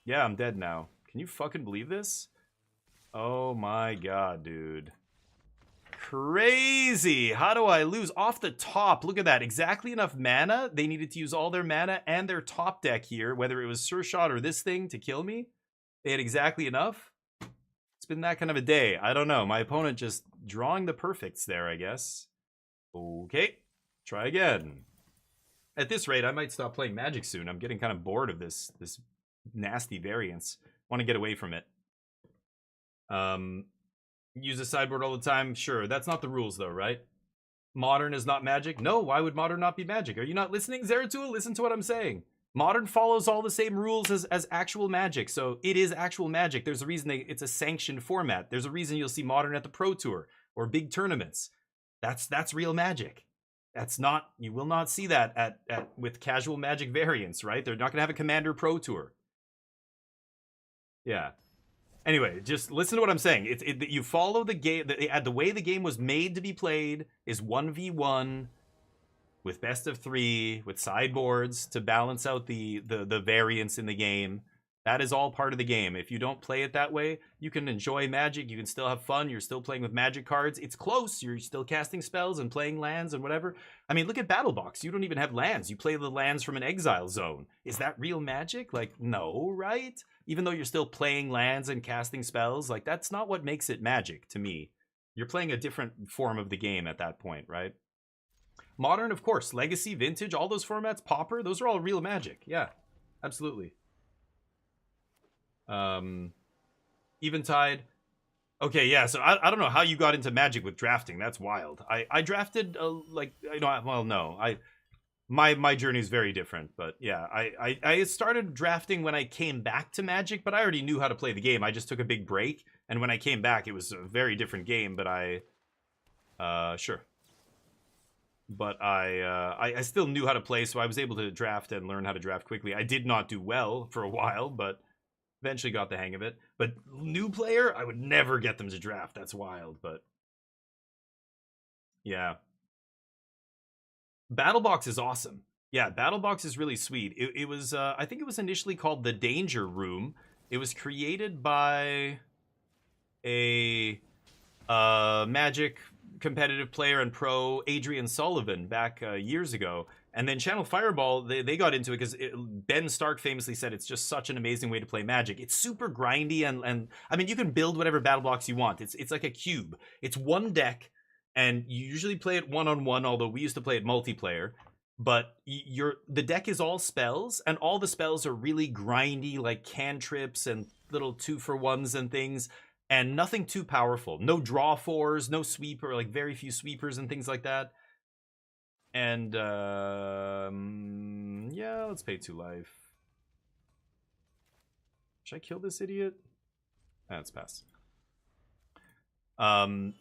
Yeah, I'm dead now. Can you fucking believe this? Oh my god, dude. crazy. How do I lose? Off the top, look at that. Exactly enough mana. They needed to use all their mana and their top deck here, whether it was Sir Shot or this thing to kill me. They had exactly enough. It's been that kind of a day. I don't know. My opponent just drawing the perfects there, I guess. Okay, try again. At this rate, I might stop playing Magic soon. I'm getting kind of bored of this nasty variance. Want to get away from it. Use a sideboard all the time? Sure. That's not the rules, though, right? Modern is not Magic? No, why would Modern not be Magic? Are you not listening, Zeratul? Listen to what I'm saying. Modern follows all the same rules as actual Magic, so it is actual Magic. There's a reason it's a sanctioned format. There's a reason you'll see Modern at the Pro Tour or big tournaments. That's real Magic. That's not, you will not see that at with casual Magic variants, right? They're not going to have a Commander Pro Tour. Yeah. Anyway, just listen to what I'm saying. You follow the game. The way the game was made to be played is 1v1 with best of 3 with sideboards to balance out the variance in the game. That is all part of the game. If you don't play it that way, you can enjoy Magic. You can still have fun. You're still playing with Magic cards. It's close. You're still casting spells and playing lands and whatever. I mean, look at BattleBox. You don't even have lands. You play the lands from an exile zone. Is that real Magic? Like, no, right? Even though you're still playing lands and casting spells, like, that's not what makes it Magic to me. You're playing a different form of the game at that point, right? Modern, of course. Legacy, Vintage, all those formats, Pauper, those are all real Magic. Yeah, absolutely. Eventide. Okay, yeah, so I don't know how you got into Magic with drafting. That's wild. I drafted, my journey is very different, but yeah, I started drafting when I came back to Magic, but I already knew how to play the game. I just took a big break, and when I came back, it was a very different game, but sure. But I still knew how to play, so I was able to draft and learn how to draft quickly. I did not do well for a while, but eventually got the hang of it. But new player, I would never get them to draft. That's wild, but yeah. BattleBox is awesome. Yeah, BattleBox is really sweet. It was, I think it was initially called the Danger Room. It was created by a Magic competitive player and pro, Adrian Sullivan, back years ago. And then Channel Fireball, they got into it because Ben Stark famously said it's just such an amazing way to play Magic. It's super grindy, and I mean, you can build whatever battle blocks you want. It's like a cube. It's one deck, and you usually play it one-on-one, although we used to play it multiplayer. But the deck is all spells, and all the spells are really grindy, like cantrips and little 2-for-1s and things, and nothing too powerful. No draw fours, no sweeper, like very few sweepers and things like that. And yeah, let's pay 2 life. Should I kill this idiot? Let's pass. You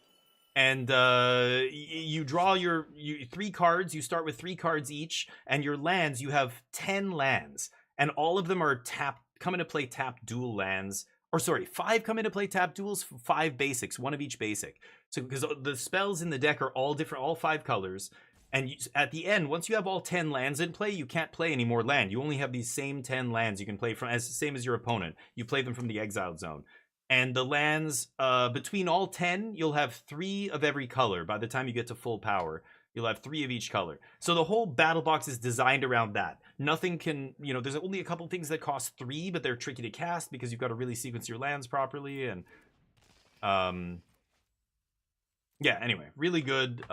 draw your 3 cards. You start with 3 cards each, and your lands, you have 10 lands, and all of them are come into play tapped dual lands. Or sorry, 5 come into play tapped duels, 5 basics, 1 of each basic. So because the spells in the deck are all different, all 5 colors. And at the end, once you have all 10 lands in play, you can't play any more land. You only have these same 10 lands you can play from, same as your opponent. You play them from the exiled zone. And the lands, between all 10, you'll have 3 of every color. By the time you get to full power, you'll have 3 of each color. So the whole battle box is designed around that. Nothing can, there's only a couple things that cost 3, but they're tricky to cast because you've got to really sequence your lands properly. And, yeah, anyway, really good,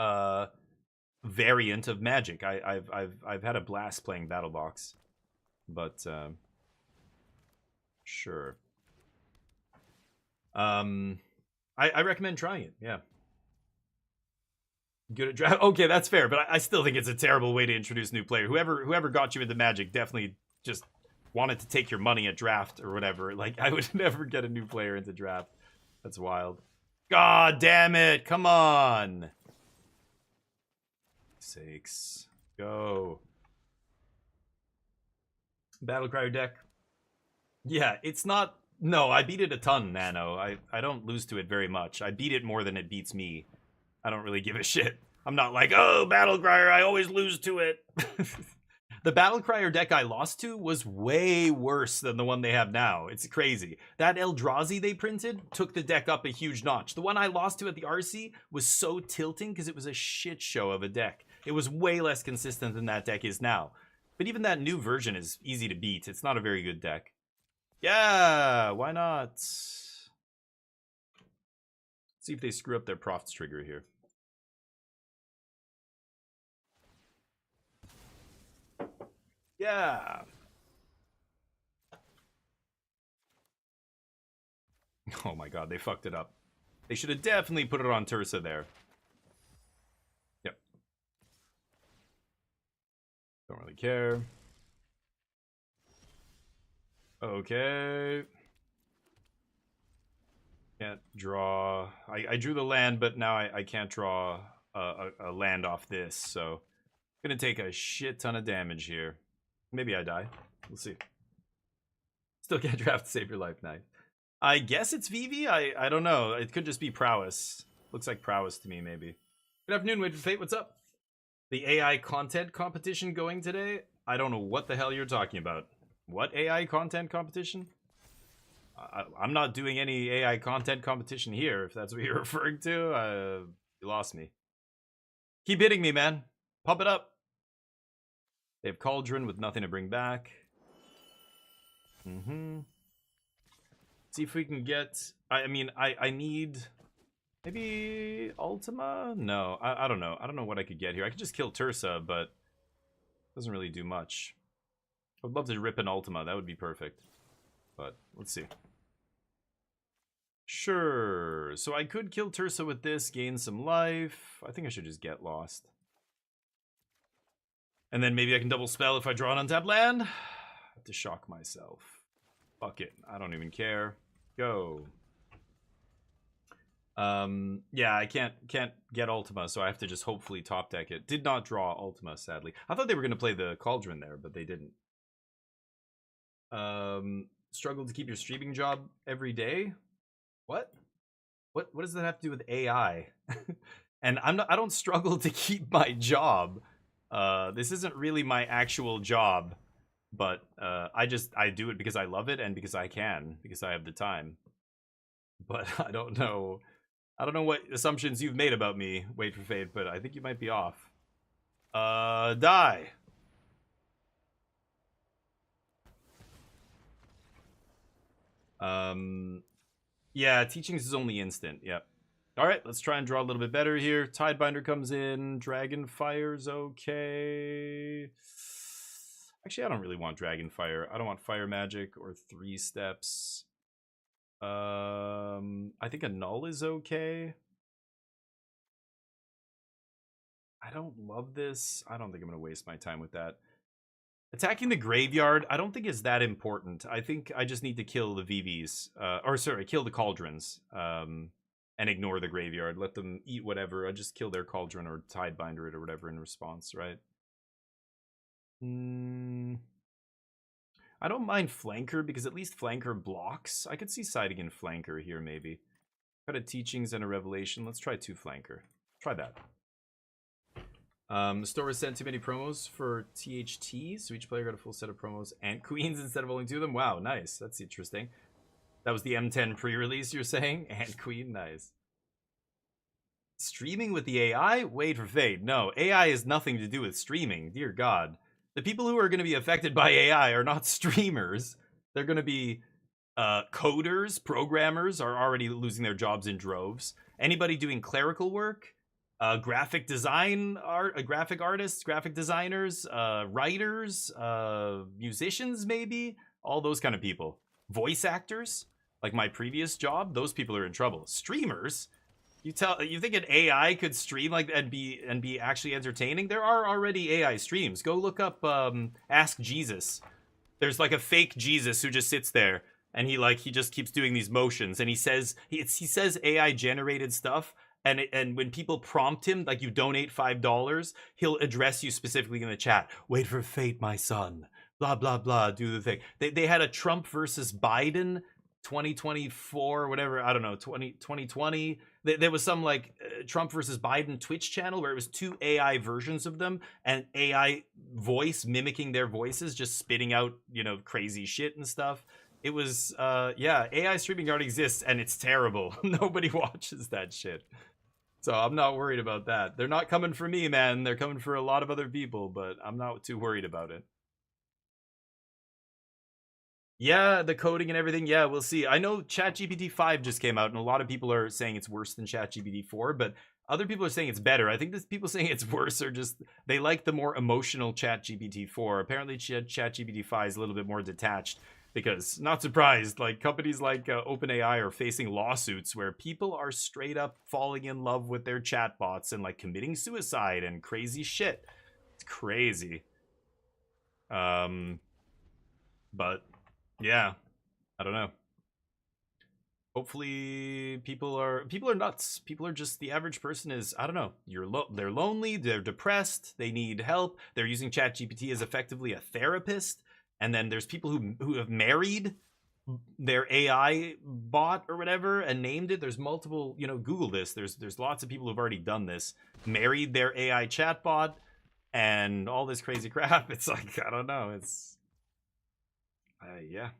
variant of Magic. I've had a blast playing BattleBox, but sure. I recommend trying it. Yeah, good at draft. Okay, that's fair, but I still think it's a terrible way to introduce a new player. Whoever got you into Magic definitely just wanted to take your money at draft or whatever. Like, I would never get a new player into draft. That's wild. God damn it! Come on. Sakes. Go. Battlecry deck. Yeah, it's not... No, I beat it a ton, Nano. I don't lose to it very much. I beat it more than it beats me. I don't really give a shit. I'm not like, oh, Battlecryer, I always lose to it. The Battle Crier deck I lost to was way worse than the one they have now. It's crazy. That Eldrazi they printed took the deck up a huge notch. The one I lost to at the RC was so tilting because it was a shit show of a deck. It was way less consistent than that deck is now. But even that new version is easy to beat. It's not a very good deck. Yeah, why not? Let's see if they screw up their Profits trigger here. Yeah. Oh my god, they fucked it up. They should have definitely put it on Tursa there. Yep. Don't really care. Okay. Can't draw. I drew the land, but now I can't draw a land off this, so gonna take a shit ton of damage here. Maybe I die. We'll see. Still can't draft to save your life. Nice. I guess it's VV? I don't know. It could just be prowess. Looks like prowess to me, maybe. Good afternoon, Wait for Fate. What's up? The AI content competition going today? I don't know what the hell you're talking about. What AI content competition? I'm not doing any AI content competition here, if that's what you're referring to. You lost me. Keep hitting me, man. Pump it up. They have Cauldron with nothing to bring back. See if we can get... I mean, I need... Maybe Ultima? No, I don't know. I don't know what I could get here. I could just kill Tursa, but... It doesn't really do much. I'd love to rip an Ultima. That would be perfect. But, let's see. Sure. So I could kill Tursa with this, gain some life. I think I should just get lost. And then maybe I can double spell if I draw an untapped land. To shock myself. Fuck it. I don't even care. Go. Yeah, I can't get Ultima, so I have to just hopefully top deck it. Did not draw Ultima, sadly. I thought they were going to play the Cauldron there, but they didn't. Struggle to keep your streaming job every day? What? What does that have to do with AI? And I don't struggle to keep my job. This isn't really my actual job, but I do it because I love it and because I can, because I have the time. But I don't know what assumptions you've made about me, Wait for Fate, but I think you might be off. Die. Yeah, Teachings is only instant. Yep. All right, let's try and draw a little bit better here. Tidebinder comes in. Dragonfire's okay. Actually, I don't really want Dragonfire. I don't want Fire Magic or 3 steps. I think a Null is okay. I don't love this. I don't think I'm going to waste my time with that. Attacking the graveyard, I don't think is that important. I think I just need to kill the VVs. Kill the Cauldrons. And ignore the graveyard. Let them eat whatever. I just kill their Cauldron or Tidebinder it or whatever in response, right? I don't mind Flanker because at least Flanker blocks. I could see siding in Flanker here, maybe. Got a Teachings and a Revelation. Let's try 2 Flanker. Try that. The store has sent too many promos for THT, so each player got a full set of promos and queens instead of only 2 of them. Wow, nice. That's interesting. That was the M10 pre-release, you're saying? And queen, nice. Streaming with the AI? Wait for Fate. No, AI has nothing to do with streaming. Dear God. The people who are going to be affected by AI are not streamers. They're going to be coders, programmers are already losing their jobs in droves. Anybody doing clerical work, graphic design graphic artists, graphic designers, writers, musicians, maybe all those kind of people. Voice actors, like my previous job, those people are in trouble. Streamers, you think an AI could stream like and be actually entertaining? There are already AI streams. Go look up Ask Jesus. There's like a fake Jesus who just sits there and he just keeps doing these motions and he says AI generated stuff. And when people prompt him, like you donate $5, he'll address you specifically in the chat. Wait for Fate, my son. Blah, blah, blah. Do the thing. They had a Trump versus Biden 2024, whatever, I don't know, 2020. There was some like Trump versus Biden Twitch channel where it was two AI versions of them and AI voice mimicking their voices, just spitting out, you know, crazy shit and stuff. It was, yeah, AI streaming already exists and it's terrible. Nobody watches that shit. So I'm not worried about that. They're not coming for me, man. They're coming for a lot of other people, but I'm not too worried about it. Yeah, the coding and everything. Yeah, we'll see. I know ChatGPT 5 just came out, and a lot of people are saying it's worse than ChatGPT 4, but other people are saying it's better. I think the people saying it's worse are just, they like the more emotional ChatGPT 4. Apparently, ChatGPT 5 is a little bit more detached because, not surprised, like companies like OpenAI are facing lawsuits where people are straight up falling in love with their chatbots and like committing suicide and crazy shit. It's crazy. But yeah, I don't know. Hopefully people are nuts. People are just, the average person is, I don't know, they're lonely, they're depressed, they need help. They're using ChatGPT as effectively a therapist. And then there's people who have married their AI bot or whatever and named it. There's multiple, you know, Google this. There's lots of people who've already done this, married their AI chatbot and all this crazy crap. It's like, I don't know. It's yeah.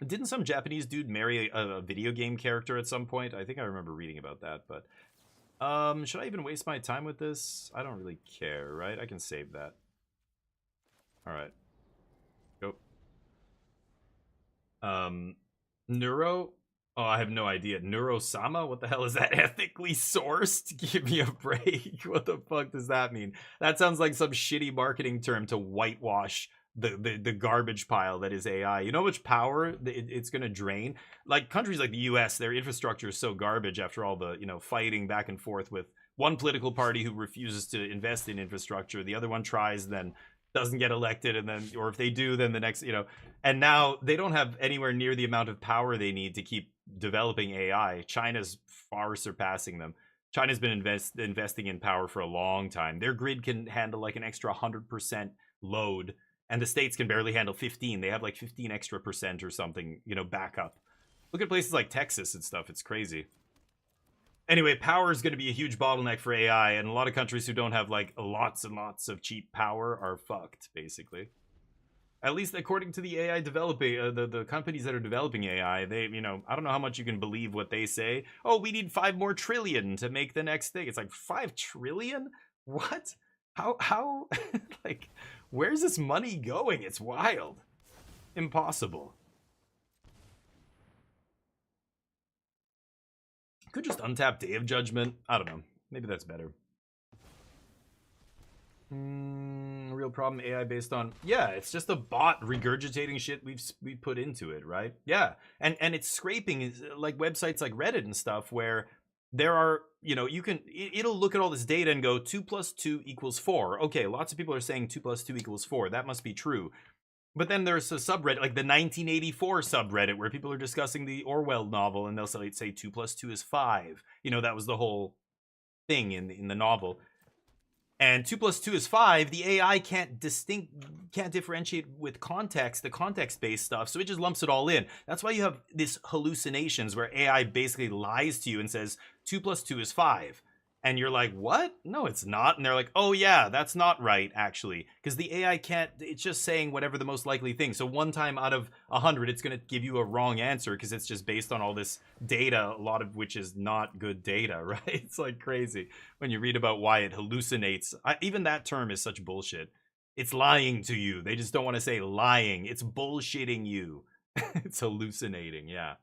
Didn't some Japanese dude marry a video game character at some point? I think I remember reading about that, but should I even waste my time with this? I don't really care, right? I can save that. All right. Go. Neuro? Oh, I have no idea. Neurosama? What the hell is that? Ethically sourced? Give me a break. What the fuck does that mean? That sounds like some shitty marketing term to whitewash the garbage pile that is AI. You know how much power it's going to drain? Like countries like the US, their infrastructure is so garbage after all the, you know, fighting back and forth with one political party who refuses to invest in infrastructure. The other one tries, then doesn't get elected, and then, or if they do, then the next, you know, and now they don't have anywhere near the amount of power they need to keep developing AI. China's far surpassing them. China's been investing in power for a long time. Their grid can handle like an extra 100% load, and the states can barely handle 15. They have like 15 extra percent or something, you know, backup. Look at places like Texas and stuff. It's crazy. Anyway, power is going to be a huge bottleneck for AI, and a lot of countries who don't have like lots and lots of cheap power are fucked, basically. At least according to the AI developing, the companies that are developing AI, they, you know, I don't know how much you can believe what they say. Oh, we need 5 more trillion to make the next thing. It's like 5 trillion? What? How, like, where's this money going? It's wild. Impossible. Could just untap Day of Judgment. I don't know. Maybe that's better. Real problem AI based on, yeah, it's just a bot regurgitating shit we put into it, right? Yeah, and it's scraping like websites like Reddit and stuff where there are, you know, you can, it'll look at all this data and go 2 + 2 = 4. Okay, lots of people are saying 2 + 2 = 4. That must be true. But then there's a subreddit, like the 1984 subreddit, where people are discussing the Orwell novel, and they'll say 2 + 2 = 5. You know, that was the whole thing in the novel. And 2 + 2 = 5. The AI can't differentiate with context, the context-based stuff, so it just lumps it all in. That's why you have this hallucinations where AI basically lies to you and says 2 + 2 = 5. And you're like, what? No, it's not. And they're like, oh yeah, that's not right, actually. Because the AI can't, it's just saying whatever the most likely thing. So 1 time out of 100, it's going to give you a wrong answer because it's just based on all this data, a lot of which is not good data, right? It's like crazy when you read about why it hallucinates. Even that term is such bullshit. It's lying to you. They just don't want to say lying. It's bullshitting you. It's hallucinating, yeah.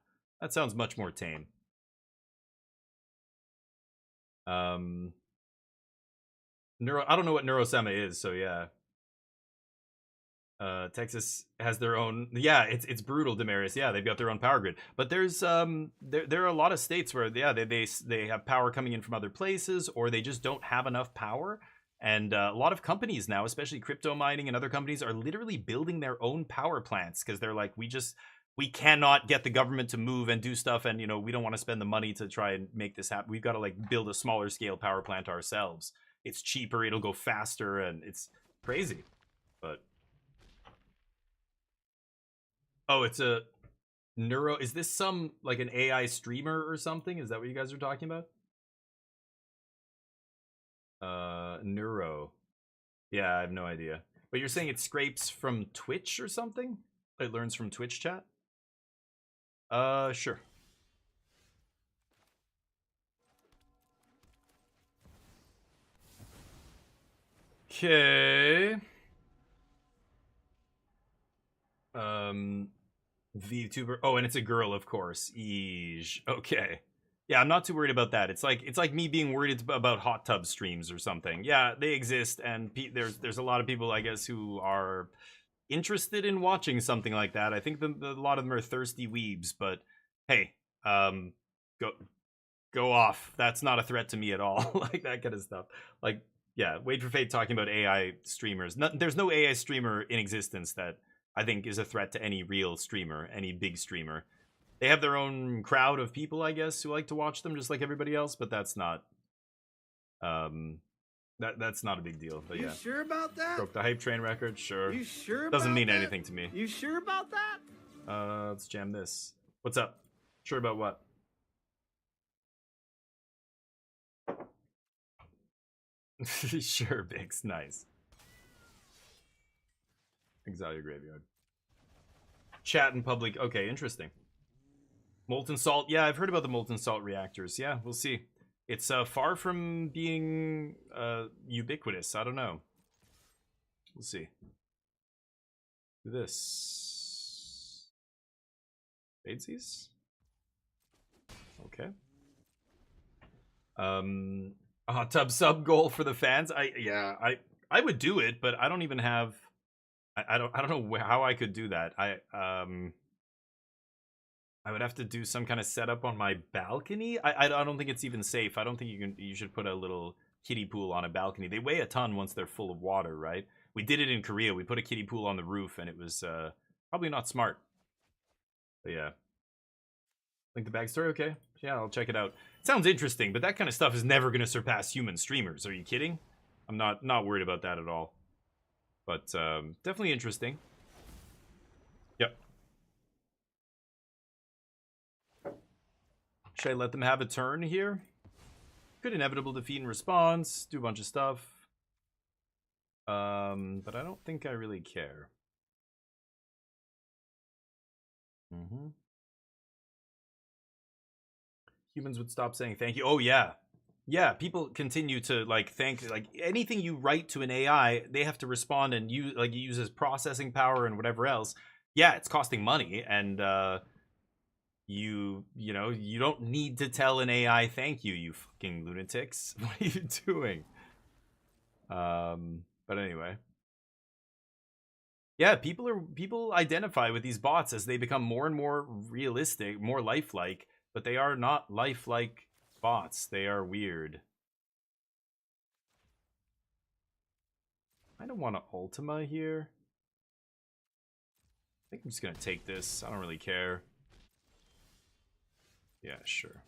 That sounds much more tame. I don't know what Neurosema is, so yeah. Texas has their own, yeah, it's brutal, Demarius. Yeah, they've got their own power grid. But there's there are a lot of states where, yeah, they have power coming in from other places, or they just don't have enough power. And a lot of companies now, especially crypto mining and other companies, are literally building their own power plants because they're like, we cannot get the government to move and do stuff, and, you know, we don't want to spend the money to try and make this happen. We've got to like build a smaller scale power plant ourselves. It's cheaper, it'll go faster, and it's crazy. But oh, it's a Neuro, is this some like an AI streamer or something? Is that what you guys are talking about? Neuro. Yeah, I have no idea. But you're saying it scrapes from Twitch or something? It learns from Twitch chat? Sure. Okay. VTuber. Oh, and it's a girl, of course. Eesh. Okay. Yeah, I'm not too worried about that. It's like me being worried about hot tub streams or something. Yeah, they exist, and there's a lot of people, I guess, who are interested in watching something like that. I think a lot of them are thirsty weebs, but hey, go go off. That's not a threat to me at all. Like that kind of stuff. Like, yeah, Wait for Fate talking about AI streamers. There's no AI streamer in existence that I think is a threat to any real streamer, any big streamer. They have their own crowd of people, I guess, who like to watch them just like everybody else, but that's not that's not a big deal. But You yeah. sure about that? Broke the hype train record, sure. You sure Doesn't about mean that? anything to me. You sure about that? Let's jam this. What's up? Sure about what? Sure, Bix. Nice. Exile your graveyard. Chat in public. Okay, interesting. Molten salt. Yeah, I've heard about the molten salt reactors. Yeah, we'll see. It's far from being ubiquitous. I don't know. We'll see. Do this. Fadesies? Okay. A hot tub sub goal for the fans. I would do it, but I don't even have. I don't know how I could do that. I would have to do some kind of setup on my balcony. I don't think it's even safe. I don't think you should put a little kiddie pool on a balcony. They weigh a ton once they're full of water, right? We did it in Korea. We put a kiddie pool on the roof, and it was probably not smart. But yeah. Link the backstory? Okay. Yeah, I'll check it out. Sounds interesting, but that kind of stuff is never going to surpass human streamers. Are you kidding? I'm not worried about that at all. But definitely interesting. Yep. Should I let them have a turn here? Good inevitable defeat and response. Do a bunch of stuff. But I don't think I really care. Humans would stop saying thank you. Oh yeah. Yeah, people continue to like thank, like anything you write to an AI, they have to respond and use, like, it uses processing power and whatever else. Yeah, it's costing money, and you know, you don't need to tell an AI thank you, you fucking lunatics. What are you doing? But anyway. Yeah, people identify with these bots as they become more and more realistic, more lifelike, but they are not lifelike bots. They are weird. I don't want to Ultima here. I think I'm just gonna take this. I don't really care. Yeah, sure.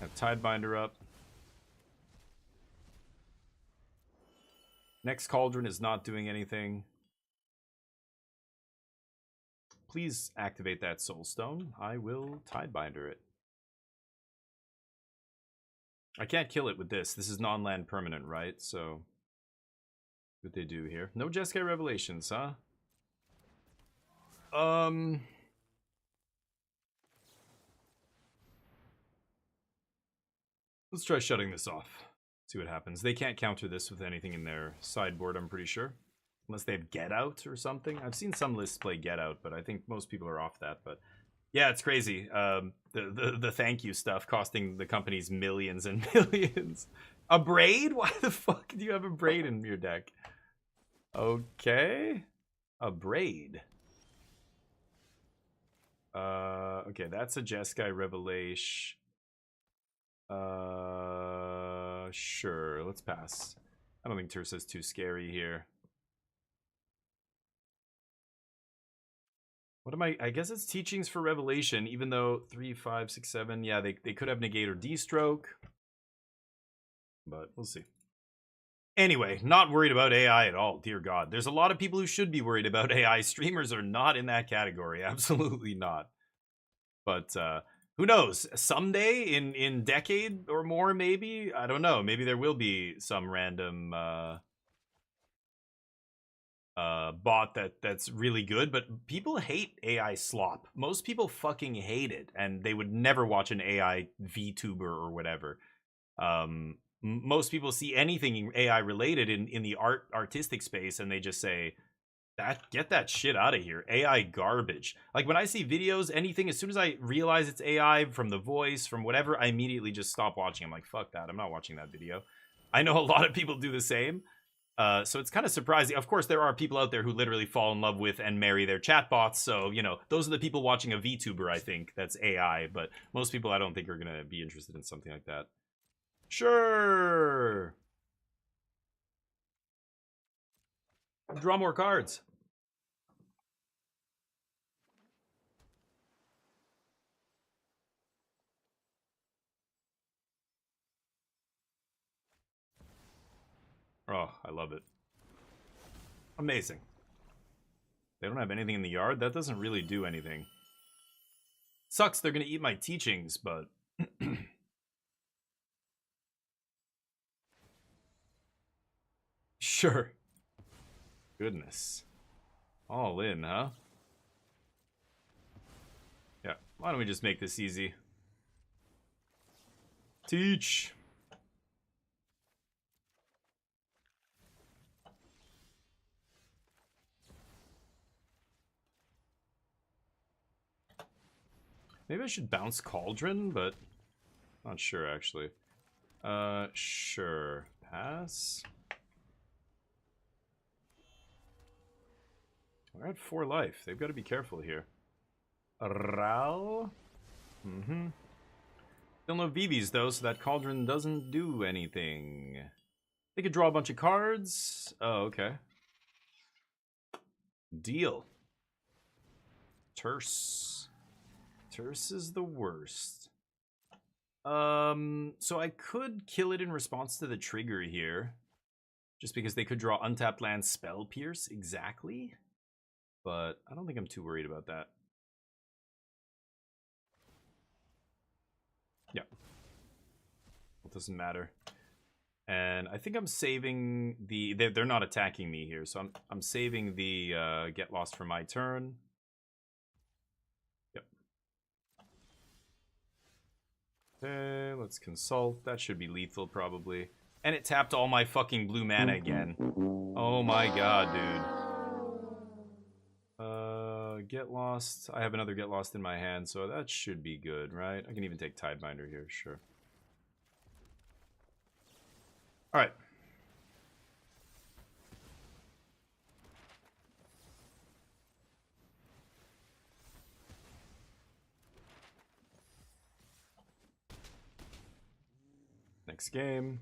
Have Tidebinder up. Next Cauldron is not doing anything. Please activate that Soulstone. I will Tidebinder it. I can't kill it with this. This is non-land permanent, right? So, what they do here? No Jeskai Revelations, huh? Let's try shutting this off. See what happens. They can't counter this with anything in their sideboard, I'm pretty sure. Unless they have Get Out or something. I've seen some lists play Get Out, but I think most people are off that. But yeah, it's crazy. The thank you stuff costing the companies millions and millions. A braid? Why the fuck do you have a braid in your deck? Okay. A braid. Okay, that's a Jeskai Revelation. Sure, let's pass. I don't think Tursa's too scary here. What am I guess it's Teachings for Revelation, even though 3, 5, 6, 7, yeah, they could have Negate or D-Stroke. But we'll see. Anyway, not worried about AI at all. Dear God. There's a lot of people who should be worried about AI. Streamers are not in that category. Absolutely not. But who knows? Someday, in decade or more, maybe? I don't know. Maybe there will be some random bot that's really good, but people hate AI slop. Most people fucking hate it, and they would never watch an AI VTuber or whatever. Most people see anything AI related in the artistic space, and they just say, get that shit out of here. AI garbage. Like when I see videos, anything, as soon as I realize it's AI from the voice, from whatever, I immediately just stop watching. I'm like, fuck that. I'm not watching that video. I know a lot of people do the same. So it's kind of surprising. Of course, there are people out there who literally fall in love with and marry their chatbots. So, you know, those are the people watching a VTuber, I think, that's AI. But most people, I don't think, are going to be interested in something like that. Sure. Draw more cards. Oh, I love it. Amazing. They don't have anything in the yard? That doesn't really do anything. Sucks they're gonna eat my teachings, but... Sure. Goodness. All in, huh? Yeah, why don't we just make this easy? Teach! Maybe I should bounce Cauldron, but... not sure, actually. Sure. Pass? We're at 4 life. They've got to be careful here. Ral? Mm-hmm. Still no VVs, though, so that Cauldron doesn't do anything. They could draw a bunch of cards. Oh, okay. Deal. Terse. Terse is the worst. So I could kill it in response to the trigger here. Just because they could draw untapped land Spell Pierce, exactly. But I don't think I'm too worried about that. Yeah. It doesn't matter. And I think I'm saving the... They're not attacking me here, so I'm saving the Get Lost for my turn. Yep. Okay, let's consult. That should be lethal, probably. And it tapped all my fucking blue mana again. Oh my god, dude. Get Lost. I have another Get Lost in my hand, so that should be good, right? I can even take Tidebinder here, sure. Alright. Next game.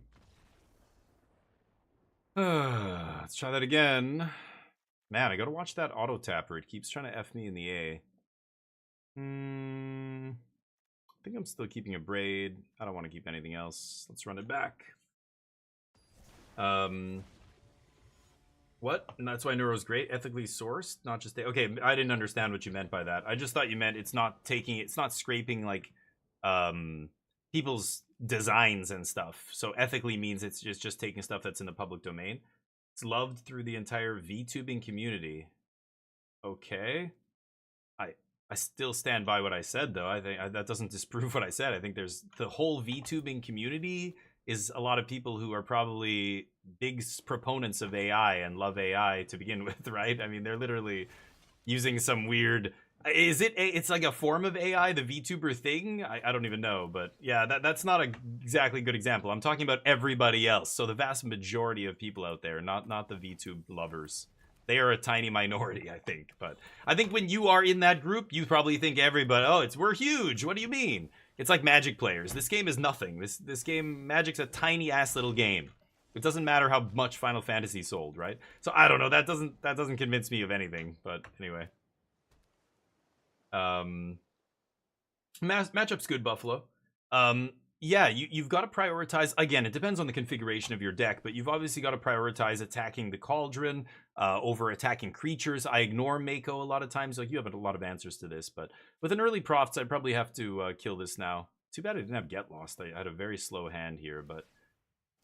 Let's try that again. Man, I gotta watch that auto tapper. It keeps trying to F me in the A. I think I'm still keeping a braid. I don't want to keep anything else. Let's run it back. What? And that's why Neuro's great? Ethically sourced? Not just... Okay, I didn't understand what you meant by that. I just thought you meant it's not taking... It's not scraping, like, people's designs and stuff. So ethically means it's just taking stuff that's in the public domain. It's loved through the entire VTubing community. Okay. I still stand by what I said, though. I think that doesn't disprove what I said. I think there's the whole VTubing community is a lot of people who are probably big proponents of AI and love AI to begin with, right? I mean, they're literally using some weird... Is it... It's like a form of AI, the VTuber thing? I don't even know, but yeah, that's not a exactly good example. I'm talking about everybody else. So the vast majority of people out there, not the VTube lovers. They are a tiny minority, I think. But I think when you are in that group, you probably think everybody, oh, we're huge. What do you mean? It's like Magic players. This game is nothing. This game, Magic's a tiny ass little game. It doesn't matter how much Final Fantasy sold, right? So I don't know. That doesn't convince me of anything. But anyway, matchup's good, Buffalo. Yeah, you've got to prioritize. Again, it depends on the configuration of your deck, but you've obviously got to prioritize attacking the Cauldron over attacking creatures. I ignore Mako a lot of times. Like, you have a lot of answers to this, but with an early Profts, I'd probably have to kill this now. Too bad I didn't have Get Lost. I had a very slow hand here, but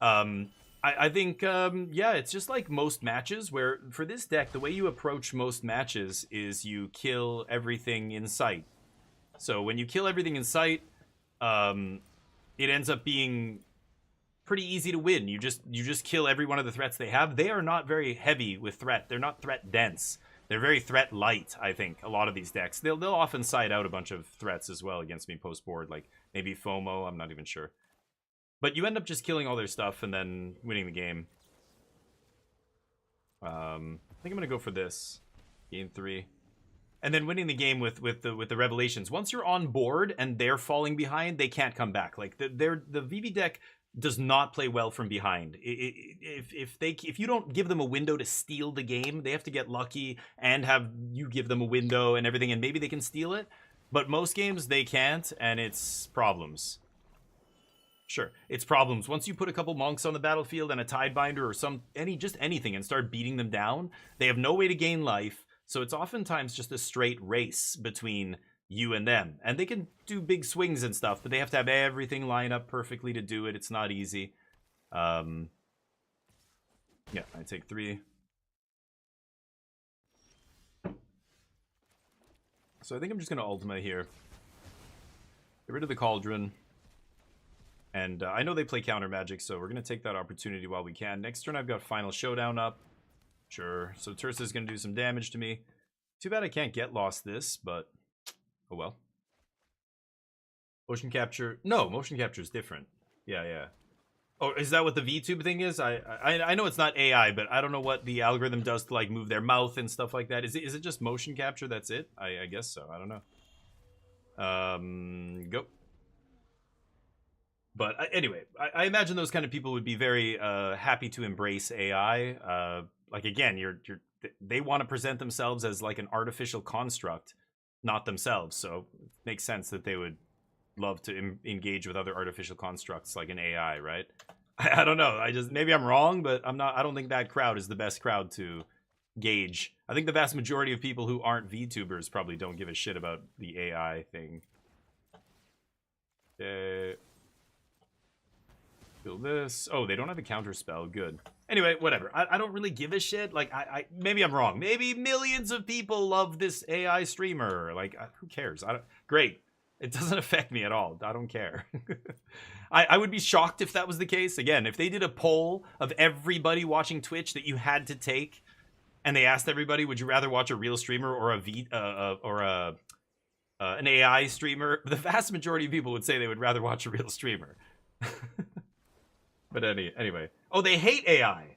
I think, yeah, it's just like most matches where for this deck, the way you approach most matches is you kill everything in sight. So when you kill everything in sight, it ends up being pretty easy to win. You just kill every one of the threats they have. They are not very heavy with threat. They're not threat dense. They're very threat light, I think, a lot of these decks. They'll often side out a bunch of threats as well against me post board, like maybe FOMO, I'm not even sure. But you end up just killing all their stuff and then winning the game. I think I'm gonna go for this. Game 3. And then winning the game with the revelations. Once you're on board and they're falling behind, they can't come back. Like the VV deck does not play well from behind. If you don't give them a window to steal the game, they have to get lucky and have you give them a window and everything, and maybe they can steal it. But most games they can't, and it's problems. Sure, it's problems. Once you put a couple monks on the battlefield and a Tidebinder or just anything and start beating them down, they have no way to gain life. So it's oftentimes just a straight race between you and them. And they can do big swings and stuff, but they have to have everything line up perfectly to do it. It's not easy. Yeah, I take 3. So I think I'm just going to Ultima here. Get rid of the Cauldron. And I know they play counter magic, so we're going to take that opportunity while we can. Next turn I've got Final Showdown up. Sure. So Tursa's going to do some damage to me. Too bad I can't Get Lost this, but oh well. Motion capture. No, motion capture is different. Yeah. Oh, is that what the VTube thing is? I know it's not AI, but I don't know what the algorithm does to like move their mouth and stuff like that. Is it just motion capture? That's it? I guess so. I don't know. Go. But anyway, I imagine those kind of people would be very happy to embrace AI. Like again, they want to present themselves as like an artificial construct, not themselves. So it makes sense that they would love to engage with other artificial constructs like an AI, right? I don't know. Maybe I'm wrong, but I don't think that crowd is the best crowd to gauge. I think the vast majority of people who aren't VTubers probably don't give a shit about the AI thing. Kill this. Oh, they don't have a counter spell. Good. Anyway, whatever. I don't really give a shit. Like, maybe I'm wrong. Maybe millions of people love this AI streamer. Like, who cares? Great. It doesn't affect me at all. I don't care. I would be shocked if that was the case. Again, if they did a poll of everybody watching Twitch that you had to take, and they asked everybody, would you rather watch a real streamer or an AI streamer? The vast majority of people would say they would rather watch a real streamer. But anyway. Oh, they hate AI.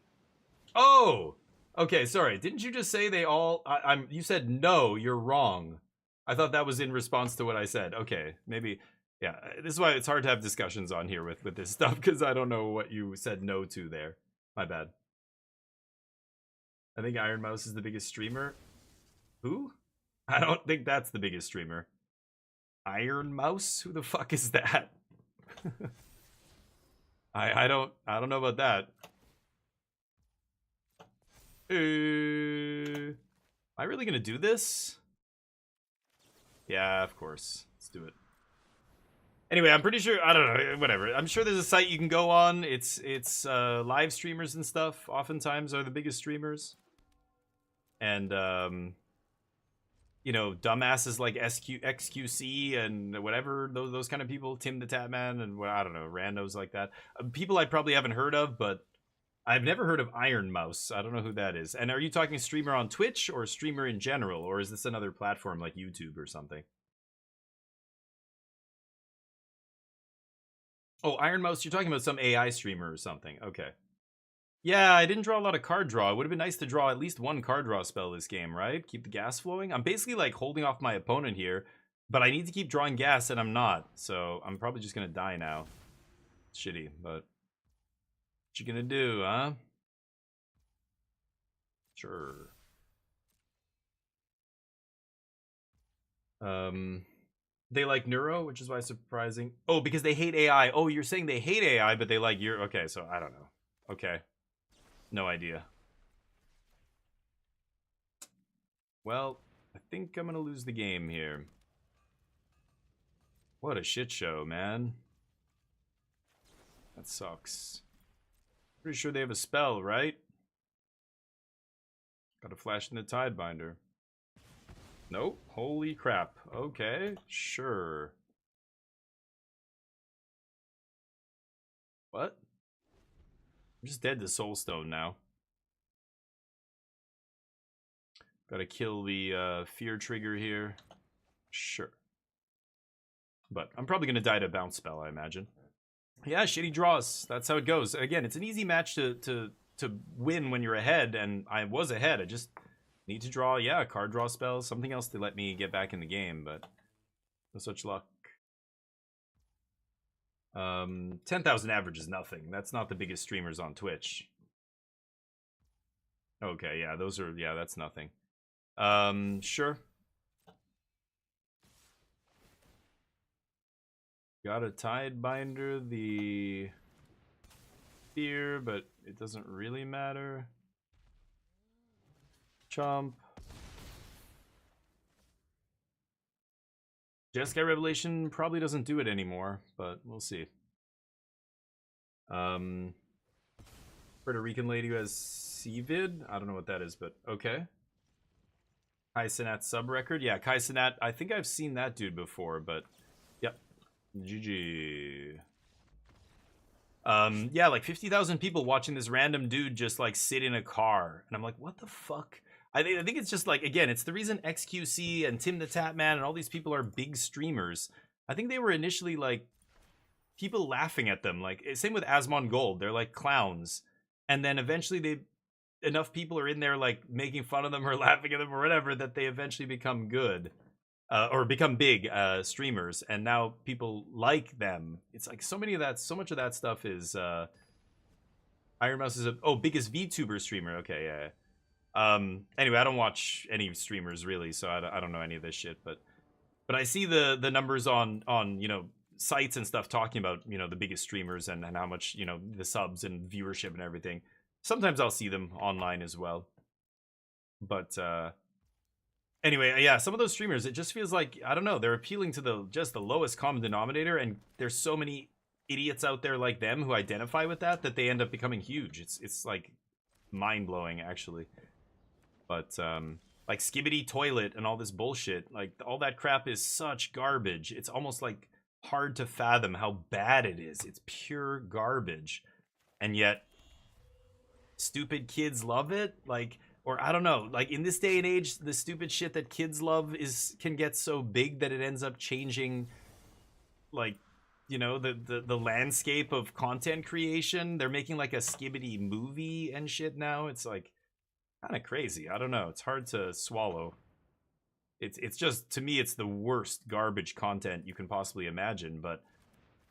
Oh! Okay, sorry. Didn't you just say they all... you said no, you're wrong. I thought that was in response to what I said. Okay, maybe... Yeah, this is why it's hard to have discussions on here with this stuff, because I don't know what you said no to there. My bad. I think Iron Mouse is the biggest streamer. Who? I don't think that's the biggest streamer. Iron Mouse? Who the fuck is that? I don't know about that. Am I really gonna do this? Yeah, of course. Let's do it. Anyway, I'm pretty sure, I don't know, whatever. I'm sure there's a site you can go on. It's live streamers and stuff oftentimes are the biggest streamers. And you know, dumbasses like XQC and whatever, those kind of people, Tim the Tatman and I don't know, randos like that. People I probably haven't heard of, but I've never heard of Iron Mouse. I don't know who that is. And are you talking streamer on Twitch or streamer in general? Or is this another platform like YouTube or something? Oh, Iron Mouse, you're talking about some AI streamer or something. Okay. Yeah, I didn't draw a lot of card draw. It would have been nice to draw at least one card draw spell this game, right? Keep the gas flowing. I'm basically like holding off my opponent here, but I need to keep drawing gas and I'm not. So I'm probably just going to die now. It's shitty, but what you gonna do, huh? Sure. They like Neuro, which is why it's surprising. Oh, because they hate AI. Oh, you're saying they hate AI, but they like your... Okay, so I don't know. Okay. No idea. Well, I think I'm gonna lose the game here. What a shit show, man. That sucks. Pretty sure they have a spell, right? Got a flash in the Tidebinder. Nope. Holy crap. Okay, sure. What? I'm just dead to Soulstone now. Gotta kill the fear trigger here. Sure. But I'm probably gonna die to bounce spell, I imagine. Yeah, shitty draws. That's how it goes. Again, it's an easy match to win when you're ahead, and I was ahead. I just need to draw, yeah, card draw spells, something else to let me get back in the game, but no such luck. 10,000 average is nothing. That's not the biggest streamers on Twitch. Okay, yeah, those are, yeah, that's nothing. Sure. Got a Tidebinder, the fear, but it doesn't really matter. Chomp. Jeskai Revelation probably doesn't do it anymore, but we'll see. Puerto Rican lady who has CVID? I don't know what that is, but okay. Kai Cenat sub record? Yeah, Kai Cenat, I think I've seen that dude before, but yep. GG. Yeah, like 50,000 people watching this random dude just like sit in a car. And I'm like, what the fuck? I think it's just like, again, it's the reason XQC and Tim the Tatman and all these people are big streamers. I think they were initially like people laughing at them. Like, same with Asmon Gold. They're like clowns. And then eventually enough people are in there like making fun of them or laughing at them or whatever that they eventually become good. Or become big streamers, and now people like them. It's like so much of that stuff is Iron Mouse is biggest VTuber streamer. Okay, yeah. Anyway, I don't watch any streamers really, so I don't know any of this shit, but I see the numbers on you know, sites and stuff talking about, you know, the biggest streamers and how much, you know, the subs and viewership and everything. Sometimes I'll see them online as well. But anyway, yeah, some of those streamers, it just feels like, I don't know, they're appealing to the lowest common denominator, and there's so many idiots out there like them who identify with that they end up becoming huge. It's like mind-blowing, actually. But like Skibbity Toilet and all this bullshit, like all that crap is such garbage. It's almost like hard to fathom how bad it is. It's pure garbage. And yet stupid kids love it. Like, or I don't know, like in this day and age, the stupid shit that kids love can get so big that it ends up changing, like, you know, the landscape of content creation. They're making like a Skibbity movie and shit now. It's like kind of crazy. I don't know. It's hard to swallow. It's just, to me, it's the worst garbage content you can possibly imagine. But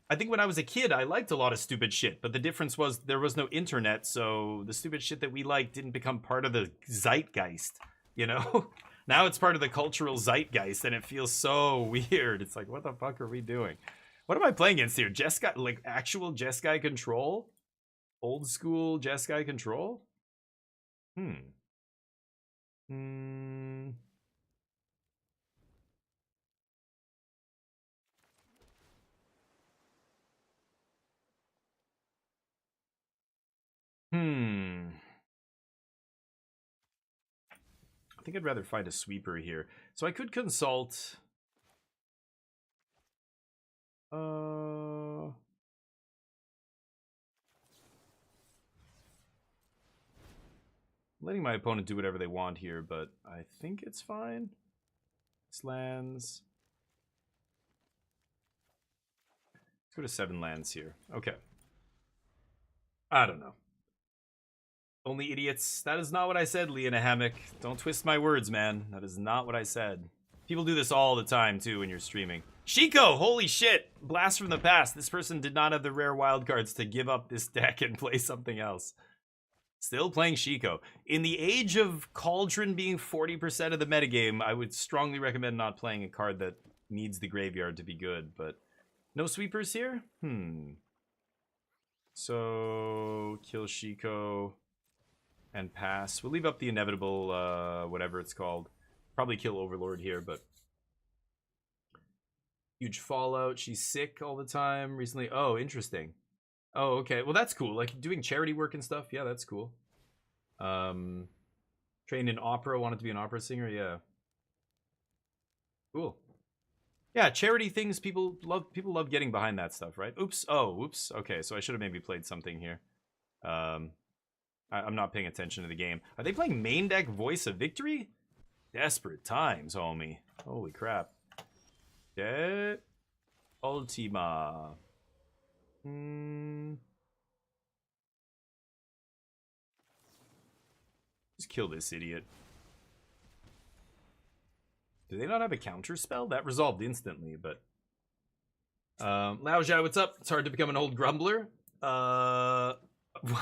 I think when I was a kid, I liked a lot of stupid shit, but the difference was there was no internet, so the stupid shit that we liked didn't become part of the zeitgeist, you know? Now it's part of the cultural zeitgeist, and it feels so weird. It's like, what the fuck are we doing? What am I playing against here? Jeskai, like actual Jeskai control? Old school Jeskai control? I think I'd rather find a sweeper here. So I could consult. Letting my opponent do whatever they want here, but I think it's fine. It's lands. Let's go to 7 lands here. Okay. I don't know. Only idiots. That is not what I said, Lee in a hammock. Don't twist my words, man. That is not what I said. People do this all the time, too, when you're streaming. Shiko! Holy shit! Blast from the past. This person did not have the rare wildcards to give up this deck and play something else. Still playing Shiko. In the age of Cauldron being 40% of the metagame, I would strongly recommend not playing a card that needs the graveyard to be good, but no sweepers here? So kill Shiko and pass. We'll leave up the inevitable, whatever it's called. Probably kill Overlord here, but huge fallout. She's sick all the time recently. Oh, interesting. Oh, okay. Well, that's cool. Like doing charity work and stuff. Yeah, that's cool. Trained in opera, wanted to be an opera singer. Yeah. Cool. Yeah, charity things, people love getting behind that stuff, right? Oops. Oh, oops. Okay, so I should have maybe played something here. I'm not paying attention to the game. Are they playing main deck Voice of Victory? Desperate times, homie. Holy crap. Okay. Ultima. Just kill this idiot. Do they not have a counter spell? That resolved instantly, but... Lao Zhao, what's up? It's hard to become an old grumbler. I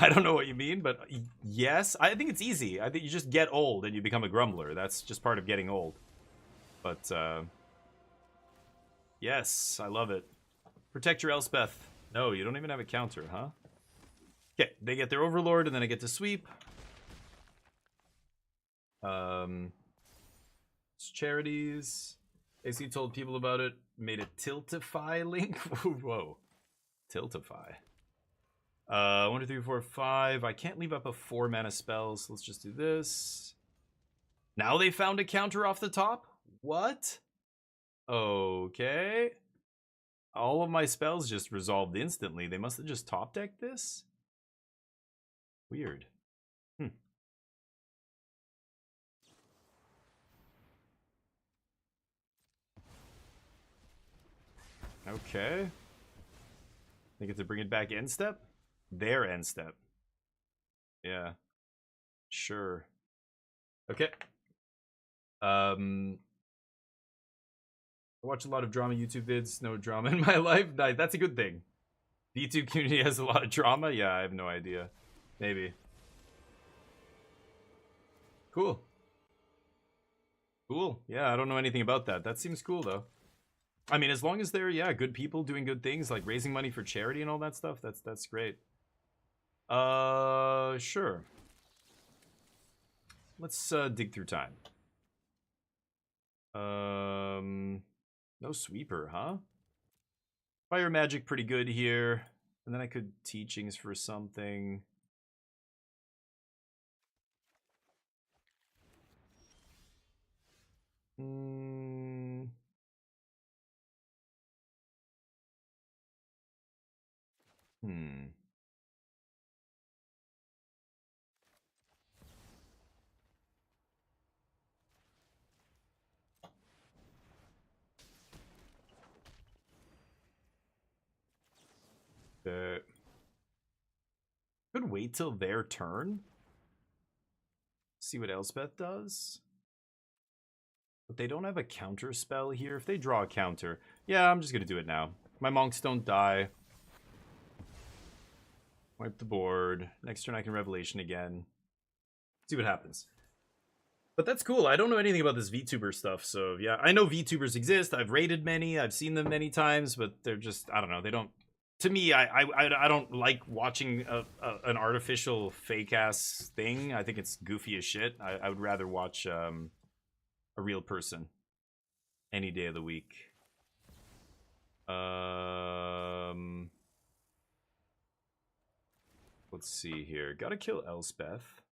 don't know what you mean, but yes. I think it's easy. I think you just get old and you become a grumbler. That's just part of getting old. But, yes, I love it. Protect your Elspeth. No, you don't even have a counter, huh? Okay, they get their Overlord, and then I get to sweep. Charities. AC told people about it. Made a Tiltify link. Whoa. Tiltify. 1, 2, 3, 4, 5. I can't leave up a 4 mana spell, so let's just do this. Now they found a counter off the top? What? Okay. All of my spells just resolved instantly. They must have just top decked this? Weird. Okay. They get to bring it back end step? Their end step. Yeah. Sure. Okay. I watch a lot of drama YouTube vids. No drama in my life. That's a good thing. The YouTube community has a lot of drama? Yeah, I have no idea. Maybe. Cool. Cool. Yeah, I don't know anything about that. That seems cool, though. I mean, as long as they're, yeah, good people doing good things, like raising money for charity and all that stuff, that's great. Sure. Let's dig through time. No sweeper, huh? Fire magic pretty good here. And then I could teachings for something. Could wait till their turn. See what Elspeth does. But they don't have a counter spell here. If they draw a counter, yeah, I'm just gonna do it now. My monks don't die. Wipe the board. Next turn I can Revelation again. See what happens. But that's cool. I don't know anything about this VTuber stuff, so yeah. I know VTubers exist. I've rated many. I've seen them many times, but they're just, I don't know. They don't... To me, I don't like watching an artificial fake-ass thing. I think it's goofy as shit. I would rather watch a real person any day of the week. Let's see here. Gotta kill Elspeth.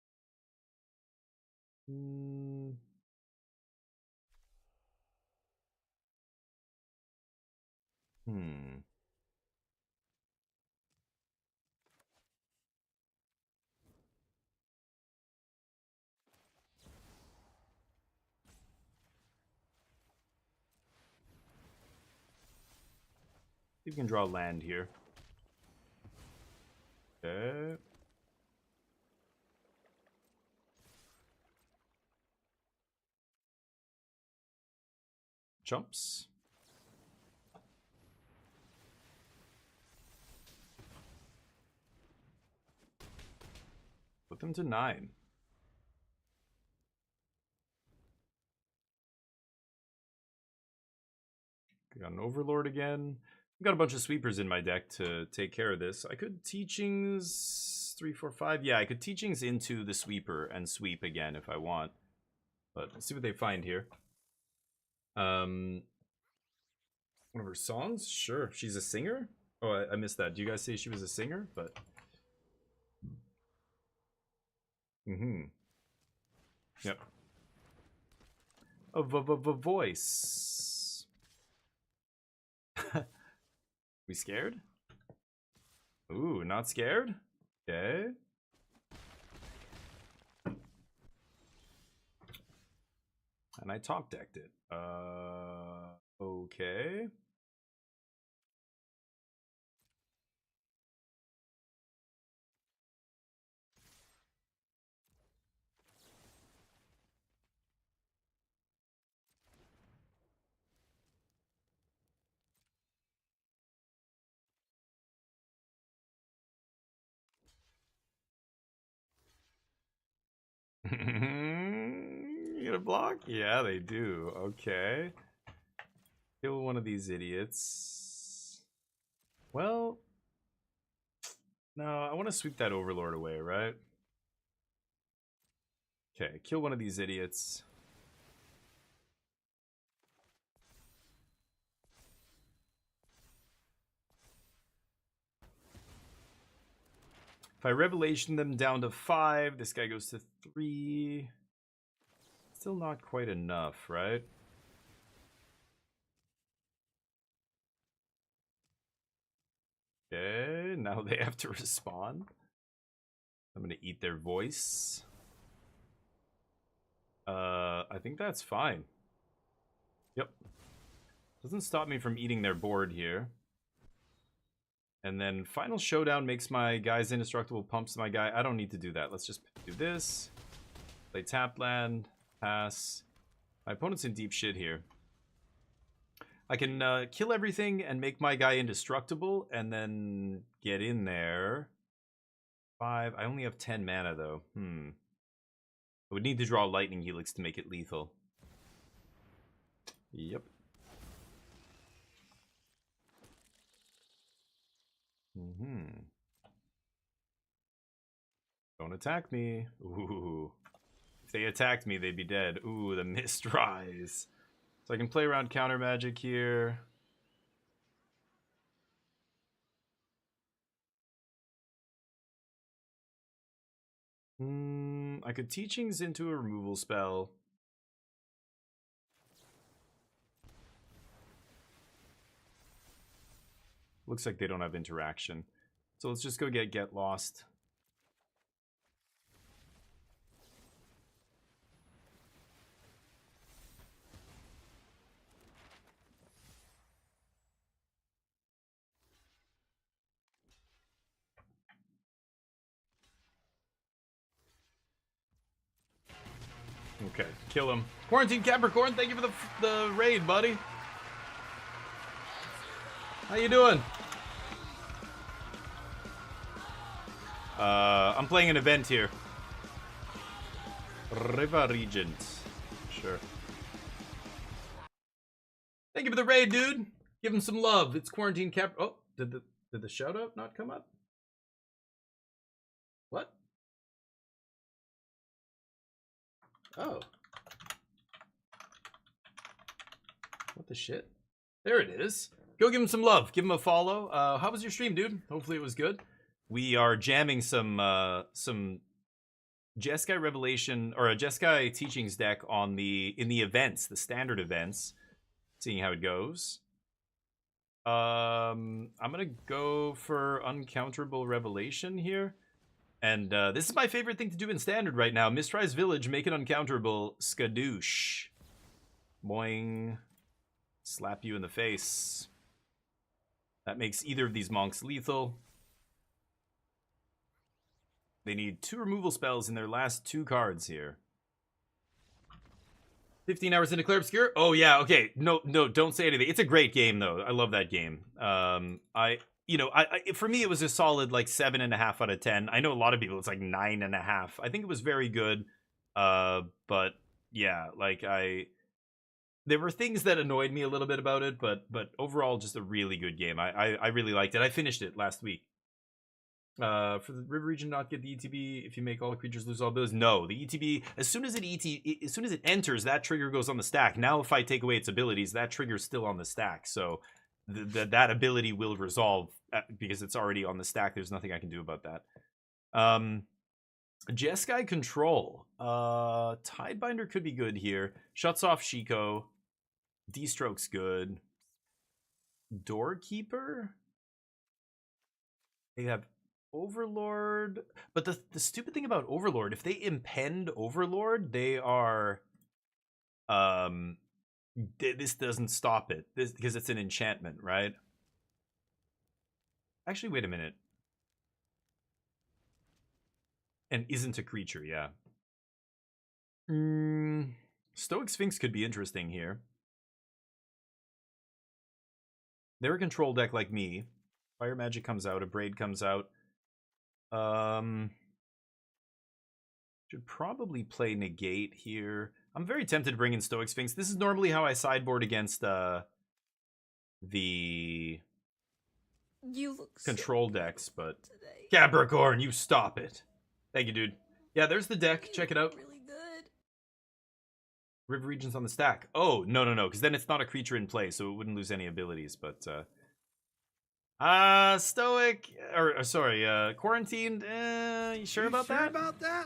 You can draw land here. Okay. Jumps. Put them to 9. I got an Overlord again. I've got a bunch of sweepers in my deck to take care of this. I could teachings 3, 4, 5. Yeah, I could teachings into the sweeper and sweep again if I want. But let's see what they find here. One of her songs? Sure. She's a singer? Oh, I missed that. Do you guys say she was a singer? But Yep. A voice. We scared? Ooh, not scared? Okay. And I top decked it. Okay. You get a block? Yeah, they do. Okay. Kill one of these idiots. Well, no, I want to sweep that Overlord away, right? Okay, kill one of these idiots. If I Revelation them down to 5, this guy goes to 3. Still not quite enough, right? Okay, now they have to respond. I'm gonna eat their voice. I think that's fine. Yep. Doesn't stop me from eating their board here. And then Final Showdown makes my guys indestructible, pumps my guy. I don't need to do that. Let's just do this. Play tap land, pass. My opponent's in deep shit here. I can kill everything and make my guy indestructible and then get in there. 5. I only have 10 mana though. I would need to draw Lightning Helix to make it lethal. Yep. Don't attack me. Ooh. If they attacked me, they'd be dead. Ooh, the Mist Rise. So I can play around counter magic here. I could teachings into a removal spell. Looks like they don't have interaction. So let's just go get lost. Okay, kill him. Quarantine Capricorn, thank you for the raid, buddy. How you doing? I'm playing an event here. Riva Regent. Sure. Thank you for the raid, dude. Give him some love. It's Quarantine Cap. Oh, did the shout out not come up? What? Oh. What the shit? There it is. Go give him some love. Give him a follow. How was your stream, dude? Hopefully it was good. We are jamming some Jeskai Revelation or a Jeskai Teachings deck on in the events, the standard events. Seeing how it goes. I'm gonna go for Uncounterable Revelation here. And this is my favorite thing to do in standard right now. Mistrise Village, make it uncounterable. Skadoosh. Boing. Slap you in the face. That makes either of these monks lethal. They need 2 removal spells in their last 2 cards here. 15 hours into Clear Obscure? Oh yeah, okay. No, don't say anything. It's a great game though. I love that game. For me it was a solid like 7.5 out of 10. I know a lot of people it's like 9.5. I think it was very good. But yeah, like There were things that annoyed me a little bit about it, but overall, just a really good game. I really liked it. I finished it last week. For the river region, not get the ETB if you make all creatures lose all abilities. No, the ETB as soon as it enters, that trigger goes on the stack. Now, if I take away its abilities, that trigger's still on the stack. So that ability will resolve because it's already on the stack. There's nothing I can do about that. Jeskai control. Tidebinder could be good here. Shuts off Shiko. D-stroke's good. Doorkeeper. They have Overlord, but the stupid thing about Overlord, if they impend Overlord, they are this doesn't stop it because it's an enchantment, right? Actually, wait a minute. And isn't a creature, yeah. Stoic Sphinx could be interesting here. They're a control deck like me. Fire Magic comes out, a Braid comes out. Should probably play Negate here. I'm very tempted to bring in Stoic Sphinx. This is normally how I sideboard against the control decks, but Capricorn, you stop it. Thank you, dude. Yeah, there's the deck. Check it out. Really good. River Region's on the stack. Oh, no, because then it's not a creature in play, so it wouldn't lose any abilities, but Stoic, or sorry, Quarantined, you sure about that?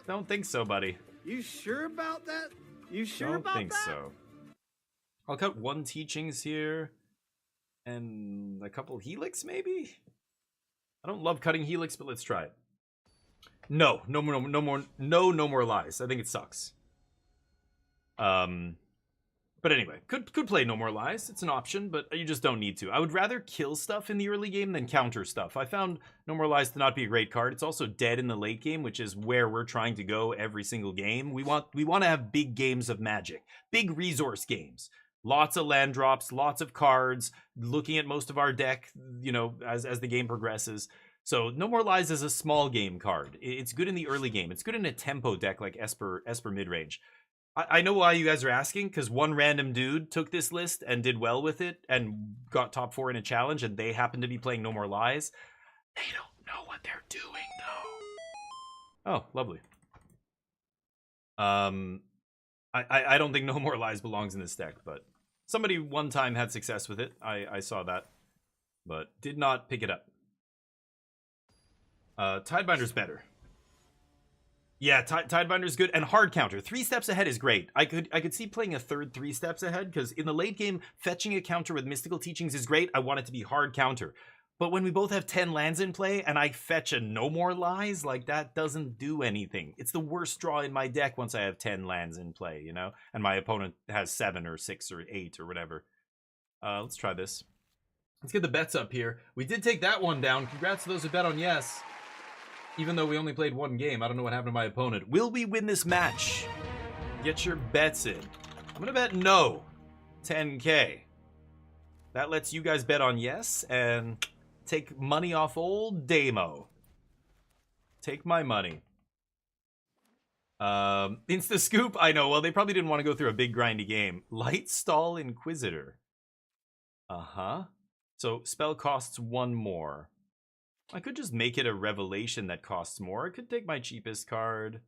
Don't think so, buddy. You sure about that? You sure Don't think so. I'll cut one Teachings here, and a couple Helix, maybe? I don't love cutting Helix, but let's try it. No more lies. I think it sucks. But anyway, could play No More Lies. It's an option, but you just don't need to. I would rather kill stuff in the early game than counter stuff. I found No More Lies to not be a great card. It's also dead in the late game, which is where we're trying to go every single game. We want to have big games of Magic, big resource games, lots of land drops, lots of cards. Looking at most of our deck, you know, as the game progresses. So No More Lies is a small game card. It's good in the early game. It's good in a tempo deck like Esper midrange. I know why you guys are asking, because one random dude took this list and did well with it and got top 4 in a challenge, and they happen to be playing No More Lies. They don't know what they're doing, though. Oh, lovely. I don't think No More Lies belongs in this deck, but somebody one time had success with it. I saw that, but did not pick it up. Tidebinder's better. Yeah, Tidebinder's good, and hard counter. 3 steps ahead is great. I could see playing a third 3 steps ahead, because in the late game, fetching a counter with Mystical Teachings is great. I want it to be hard counter. But when we both have 10 lands in play, and I fetch a No More Lies, like, that doesn't do anything. It's the worst draw in my deck once I have 10 lands in play, you know? And my opponent has 7 or 6 or 8 or whatever. Let's try this. Let's get the bets up here. We did take that one down. Congrats to those who bet on yes. Even though we only played 1 game, I don't know what happened to my opponent. Will we win this match? Get your bets in. I'm gonna bet no. 10K. That lets you guys bet on yes and take money off old Damo. Take my money. Insta scoop. I know. Well, they probably didn't want to go through a big grindy game. Lightstall Inquisitor. So spell costs 1 more. I could just make it a revelation that costs more. I could take my cheapest card.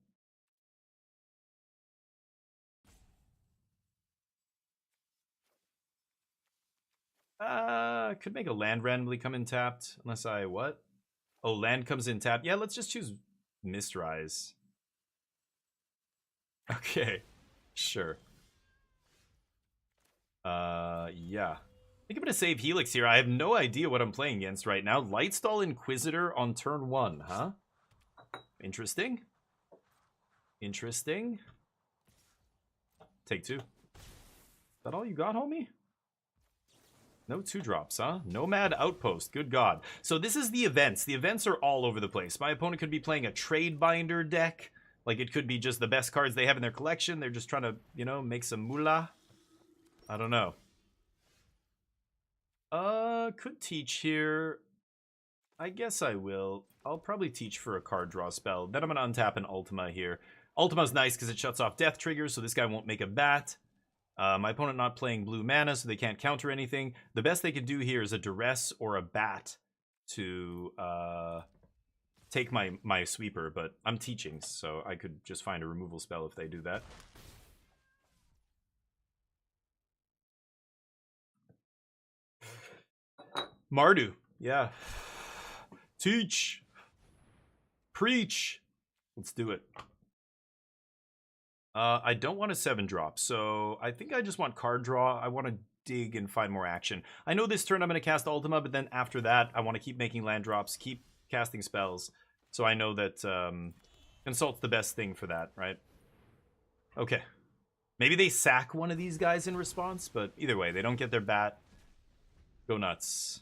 Could make a land randomly come in tapped. Unless I, what? Oh, land comes in tapped. Yeah, let's just choose Mistrise. Okay. Sure. Yeah. I think I'm going to save Helix here. I have no idea what I'm playing against right now. Lightstall Inquisitor on turn 1, huh? Interesting. Interesting. Take 2. Is that all you got, homie? No 2-drops, huh? Nomad Outpost. Good God. So this is the events. The events are all over the place. My opponent could be playing a Trade Binder deck. Like, it could be just the best cards they have in their collection. They're just trying to, you know, make some moolah. I don't know. Could teach here. I guess I will. I'll probably teach for a card draw spell. Then I'm going to untap an Ultima here. Ultima's nice because it shuts off death triggers, so this guy won't make a bat. My opponent not playing blue mana, so they can't counter anything. The best they could do here is a Duress or a Bat to take my sweeper, but I'm teaching, so I could just find a removal spell if they do that. Mardu, yeah. Teach. Preach. Let's do it. I don't want a 7-drop, so I think I just want card draw. I want to dig and find more action. I know this turn I'm going to cast Ultima, but then after that, I want to keep making land drops, keep casting spells. So I know that Consult's the best thing for that, right? Okay. Maybe they sack one of these guys in response, but either way, they don't get their bat. Go nuts.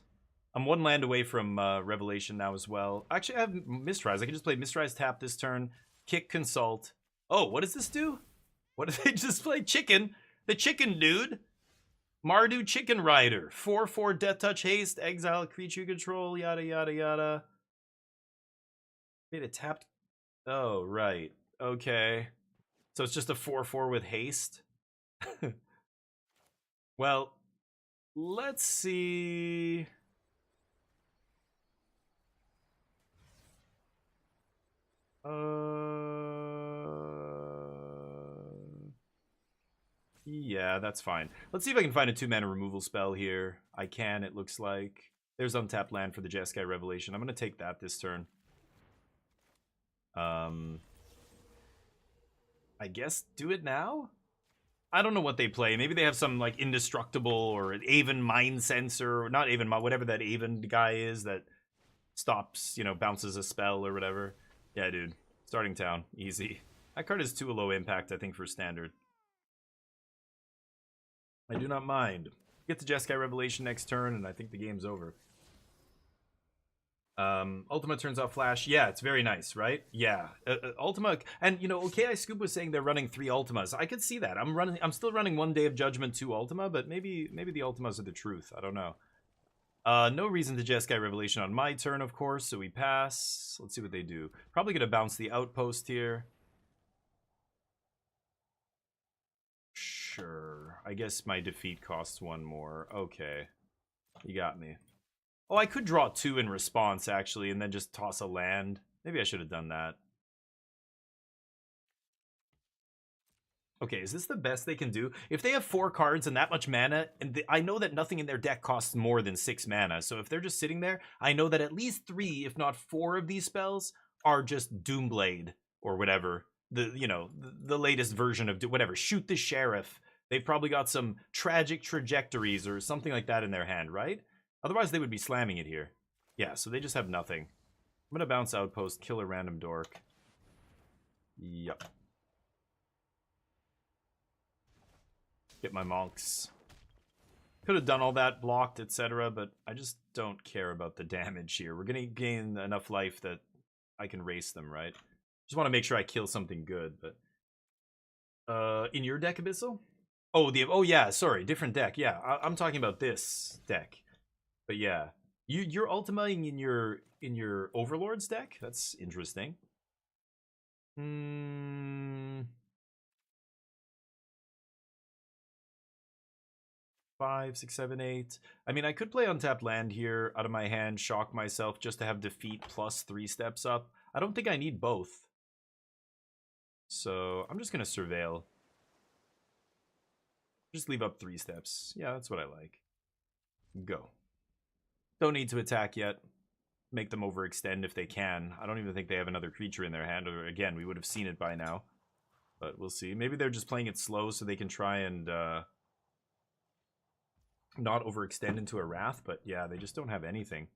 I'm 1 land away from Revelation now as well. Actually, I have Mistrise. I can just play Mistrise tap this turn, kick Consult. Oh, what does this do? What did they just play? Chicken. The chicken dude. Mardu Chicken Rider. 4/4 Death Touch Haste. Exile creature you control. Yada, yada, yada. Wait, it tapped. Oh, right. Okay. So it's just a 4/4 with haste? Well, let's see. Yeah, that's fine. Let's see if I can find a 2-mana removal spell here. I can, it looks like. There's untapped land for the Jeskai Revelation. I'm going to take that this turn. I guess do it now? I don't know what they play. Maybe they have some, like, Indestructible or an Aven Mind Sensor. Or not Aven, whatever that Aven guy is that stops, you know, bounces a spell or whatever. Yeah, dude. Starting town. Easy. That card is too low impact, I think, for standard. I do not mind. Get the Jeskai Revelation next turn, and I think the game's over. Ultima turns off Flash. Yeah, it's very nice, right? Yeah. Ultima, and you know, OKI Scoop was saying they're running 3 Ultimas. I could see that. I'm still running 1 Day of Judgment 2 Ultima, but maybe the Ultimas are the truth. I don't know. No reason to Jeskai Revelation on my turn, of course, so we pass. Let's see what they do. Probably gonna bounce the Outpost here. Sure. I guess my defeat costs 1 more. Okay. You got me. Oh, I could draw 2 in response, actually, and then just toss a land. Maybe I should have done that. Okay, is this the best they can do? If they have 4 cards and that much mana, and I know that nothing in their deck costs more than 6 mana, so if they're just sitting there, I know that at least 3, if not 4 of these spells are just Doomblade or whatever. The latest version of whatever. Shoot the Sheriff. They've probably got some Tragic Trajectories or something like that in their hand, right? Otherwise, they would be slamming it here. Yeah, so they just have nothing. I'm going to bounce Outpost, kill a random dork. Yup. Get my monks. Could have done all that, blocked, etc., but I just don't care about the damage here. We're going to gain enough life that I can race them, right? Just want to make sure I kill something good, but... in your deck, Abyssal? Oh, yeah, sorry, different deck. Yeah, I'm talking about this deck. But yeah, you're ultimating in your Overlord's deck? That's interesting. 5, 6, 7, 8. I mean, I could play untapped land here out of my hand, shock myself just to have defeat plus 3 steps up. I don't think I need both. So I'm just going to surveil. Just leave up 3 steps. Yeah, that's what I like. Go. Don't need to attack yet. Make them overextend if they can. I don't even think they have another creature in their hand. Or again, we would have seen it by now. But we'll see. Maybe they're just playing it slow so they can try and not overextend into a Wrath. But yeah, they just don't have anything.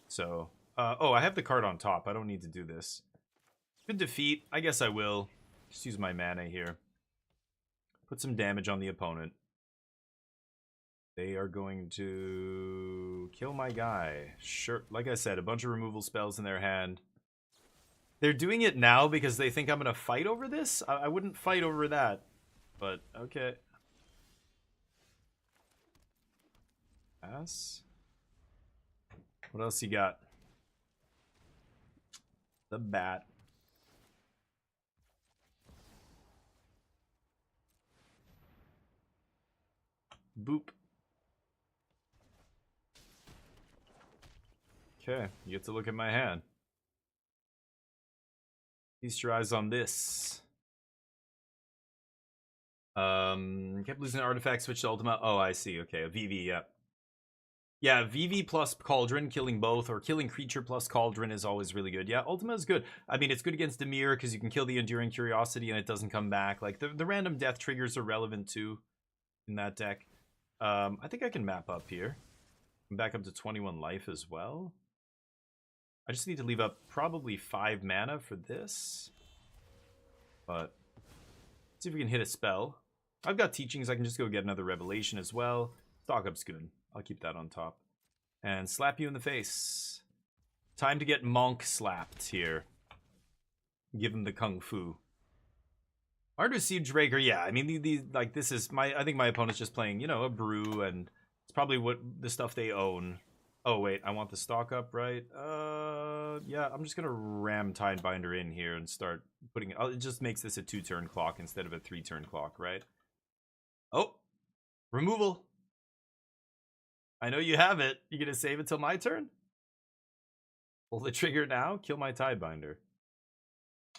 So, oh, I have the card on top. I don't need to do this. Good defeat. I guess I will. Just use my mana here. Put some damage on the opponent. They are going to kill my guy. Sure, like I said, a bunch of removal spells in their hand. They're doing it now because they think I'm going to fight over this? I wouldn't fight over that. But, okay. Pass. What else you got? The bat. Boop. Okay, you get to look at my hand. Feast your eyes on this. Kept losing the artifact, switched to Ultima. Oh, I see. Okay, a VV, yeah. Yeah, VV plus Cauldron, killing both, or killing creature plus Cauldron is always really good. Yeah, Ultima is good. I mean, it's good against Dimir because you can kill the Enduring Curiosity and it doesn't come back. Like, the random death triggers are relevant too in that deck. I think I can map up here. I'm back up to 21 life as well. I just need to leave up probably 5 mana for this. But, let's see if we can hit a spell. I've got teachings, I can just go get another Revelation as well. Stock up's good. I'll keep that on top. And slap you in the face. Time to get Monk slapped here. Give him the Kung Fu. Ardu Siegebreaker, yeah, I mean, like, this is I think my opponent's just playing, you know, a brew, and it's probably what the stuff they own. Oh, wait, I want the stock up, right? Yeah, I'm just gonna ram Tidebinder in here and start putting it. It just makes this a 2-turn clock instead of a 3-turn clock, right? Oh, removal. I know you have it. You gonna save it till my turn? Pull the trigger now, kill my Tidebinder.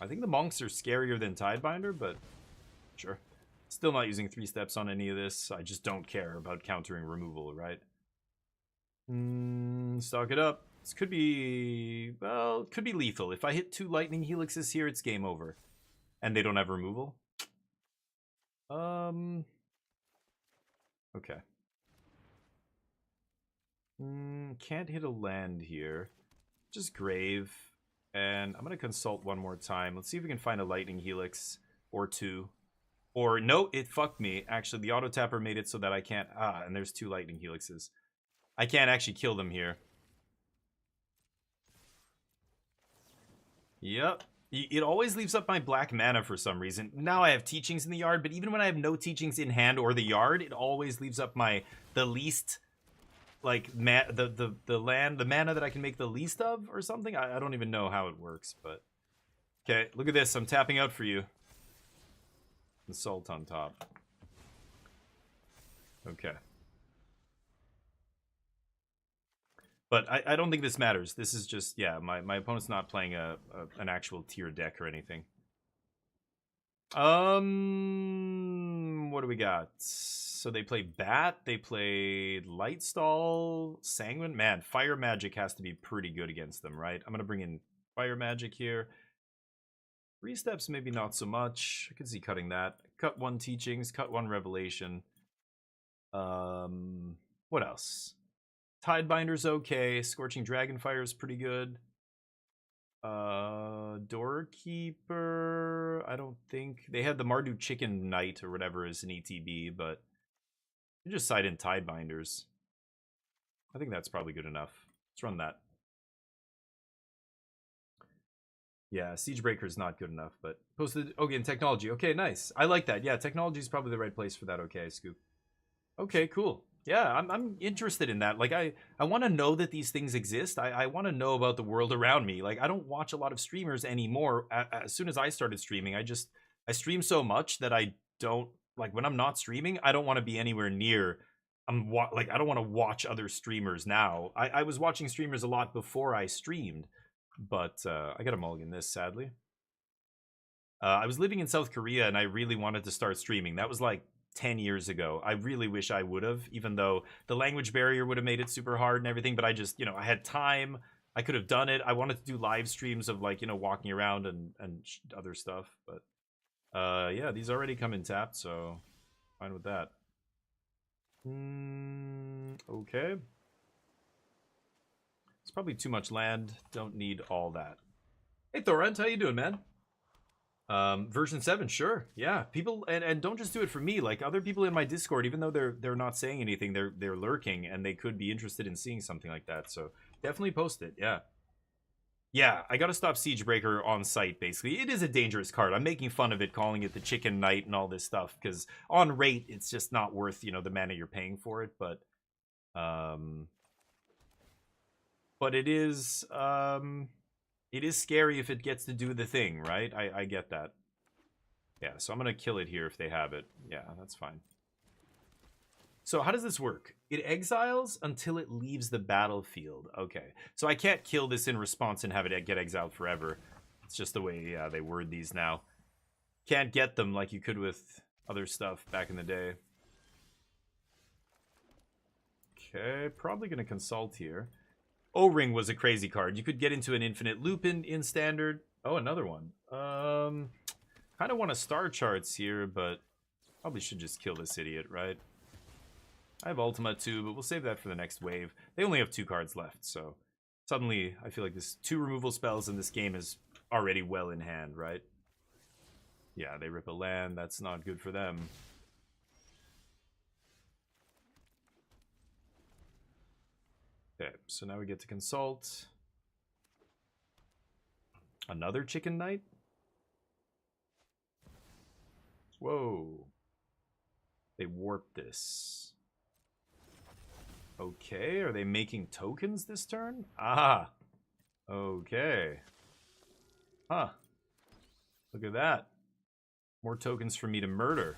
I think the monks are scarier than Tidebinder, but sure. Still not using 3 steps on any of this. I just don't care about countering removal, right? Stock it up. This could be, well, it could be lethal. If I hit 2 lightning helixes here, it's game over. And they don't have removal. Okay. Can't hit a land here. Just grave. And I'm going to consult one more time. Let's see if we can find a lightning helix or 2. Or, no, it fucked me. Actually, the auto tapper made it so that I can't... and there's 2 lightning helixes. I can't actually kill them here. Yep. It always leaves up my black mana for some reason. Now I have teachings in the yard, but even when I have no teachings in hand or the yard, it always leaves up the least... like the mana that I can make the least of or something. I don't even know how it works, but okay, look at this. I'm tapping out for you. Consult on top. Okay. But I don't think this matters. This is just, yeah, my opponent's not playing an actual tier deck or anything. What do we got? So they play Bat, they played Lightstall, Sanguine. Man, Fire Magic has to be pretty good against them, right? I'm going to bring in Fire Magic here. 3 steps, maybe not so much. I could see cutting that. Cut 1 Teachings, cut 1 Revelation. What else? Tidebinder's okay. Scorching Dragonfire is pretty good. Doorkeeper, I don't think. They had the Mardu Chicken Knight or whatever is an ETB, but you just side in Tidebinders. I think that's probably good enough. Let's run that. Yeah, Siegebreaker's not good enough, but posted. Okay, in technology. Okay, nice. I like that. Yeah, technology is probably the right place for that. Okay, Scoop. Okay, cool. Yeah, I'm interested in that. Like, I want to know that these things exist. I want to know about the world around me. Like, I don't watch a lot of streamers anymore. As soon as I started streaming, I stream so much that I don't, like, when I'm not streaming, I don't want to be anywhere near. I don't want to watch other streamers now. I was watching streamers a lot before I streamed, but I got to mulligan this, sadly. I was living in South Korea, and I really wanted to start streaming. That was like 10 years ago. I really wish I would have, even though the language barrier would have made it super hard and everything, but I just, you know, I had time. I could have done it. I wanted to do live streams of, like, you know, walking around and other stuff, but yeah, these already come in tapped, so fine with that. Okay. It's probably too much land. Don't need all that. Hey, Thorent, how you doing, man? Version 7, sure. Yeah, people, and don't just do it for me. Like, other people in my Discord, even though they're not saying anything, they're lurking, and they could be interested in seeing something like that. So definitely post it. Yeah. Yeah, I gotta stop Siegebreaker on site, basically. It is a dangerous card. I'm making fun of it, calling it the Chicken Knight and all this stuff, because on rate, it's just not worth, you know, the mana you're paying for it, but it is scary if it gets to do the thing, right? I get that. Yeah, so I'm gonna kill it here if they have it. Yeah, that's fine. So how does this work? It exiles until it leaves the battlefield. Okay. So I can't kill this in response and have it get exiled forever. It's just the way they word these now. Can't get them like you could with other stuff back in the day. Okay, probably going to consult here. O-Ring was a crazy card. You could get into an infinite loop in standard. Oh, another one. Kind of want to star charts here, but probably should just kill this idiot, right? I have Ultima too, but we'll save that for the next wave. They only have 2 cards left, so suddenly I feel like this 2 removal spells in this game is already well in hand, right? Yeah, they rip a land. That's not good for them. Okay, so now we get to consult. Another Chicken Knight? Whoa. They warped this. Okay, are they making tokens this turn? Ah, okay. Huh. Look at that. More tokens for me to murder.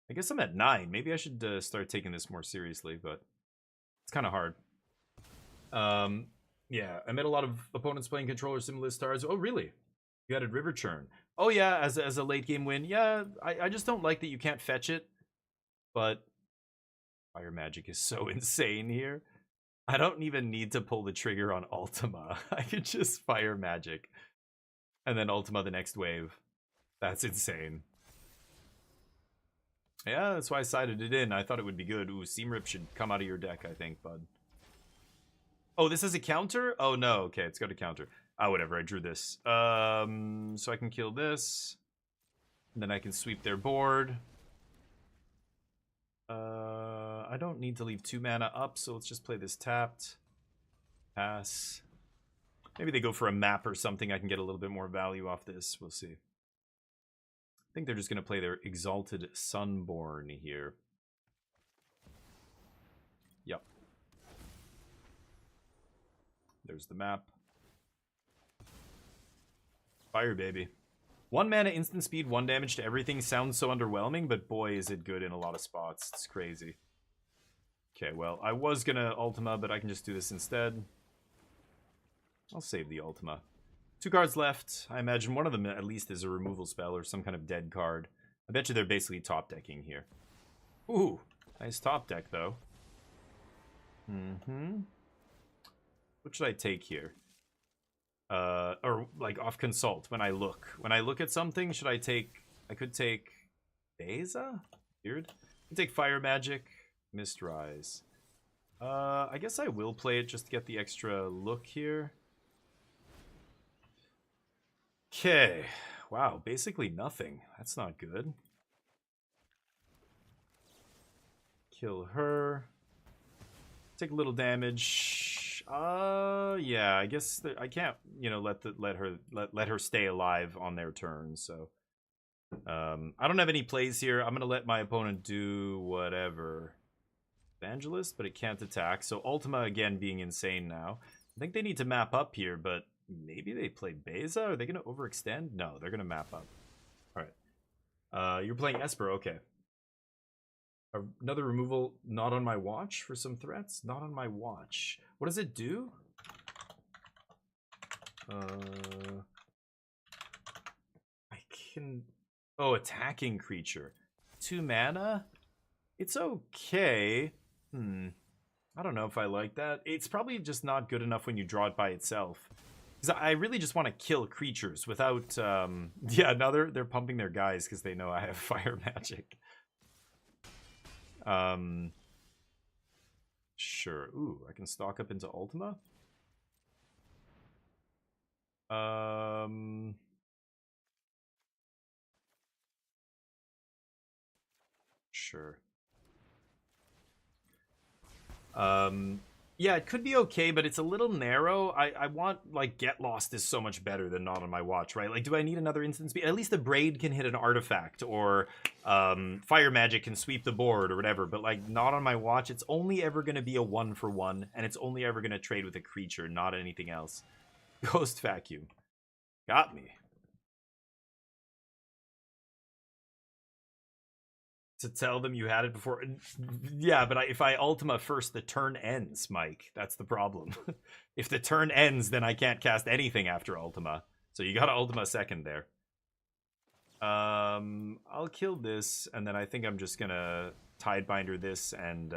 I guess I'm at 9. Maybe I should start taking this more seriously, but it's kind of hard. Yeah, I met a lot of opponents playing controller Similar Stars. Oh, really? You added River Churn. Oh, yeah, as a late game win. Yeah, I just don't like that you can't fetch it, but Fire Magic is so insane here. I don't even need to pull the trigger on Ultima. I could just Fire Magic and then Ultima the next wave. That's insane. Yeah, that's why I sided it in. I thought it would be good. Ooh, Seamrip should come out of your deck, I think, bud. Oh, this is a counter? Oh, no. Okay, it's got a counter. Ah, whatever. I drew this. So I can kill this. And then I can sweep their board. I don't need to leave 2 mana up, so let's just play this tapped. Pass. Maybe they go for a map or something. I can get a little bit more value off this. We'll see. I think they're just going to play their Exalted Sunborn here. Yep. There's the map. Fire, baby. 1 mana, instant speed, 1 damage to everything sounds so underwhelming, but boy, is it good in a lot of spots. It's crazy. Okay, well, I was going to Ultima, but I can just do this instead. I'll save the Ultima. 2 cards left. I imagine one of them at least is a removal spell or some kind of dead card. I bet you they're basically top decking here. Ooh, nice top deck, though. What should I take here? Or, like, off consult, when I look. When I look at something, should I take... I could take... Beza? Weird. I could take Fire Magic. Mistrise. I guess I will play it just to get the extra look here. Okay. Wow, basically nothing. That's not good. Kill her. Take a little damage. Yeah, I guess I can't, you know, let her stay alive on their turn, so I don't have any plays here. I'm gonna let my opponent do whatever. Evangelist, but it can't attack. So Ultima again being insane now. I think they need to map up here, but maybe they play Beza? Are they gonna overextend? No, they're gonna map up. Alright. You're playing Esper, okay. Another removal not on my watch for some threats? Not on my watch. What does it do? I can... Oh, attacking creature. 2 mana? It's okay. I don't know if I like that. It's probably just not good enough when you draw it by itself. Because I really just want to kill creatures without... Yeah, now they're pumping their guys because they know I have Fire Magic. Sure. Ooh, I can stalk up into Ultima. Sure. Yeah, it could be okay, but it's a little narrow. I want, like, Get Lost is so much better than Not on My Watch, right? Like, do I need another instant speed? At least the Braid can hit an artifact, or Fire Magic can sweep the board, or whatever. But, like, Not on My Watch, it's only ever going to be a 1-for-1, and it's only ever going to trade with a creature, not anything else. Ghost Vacuum. Got me. to tell them you had it before. Yeah, but if I Ultima first, the turn ends, Mike. That's the problem. If the turn ends, then I can't cast anything after Ultima. So you gotta Ultima second there. I'll kill this, and then I think I'm just gonna Tidebinder this and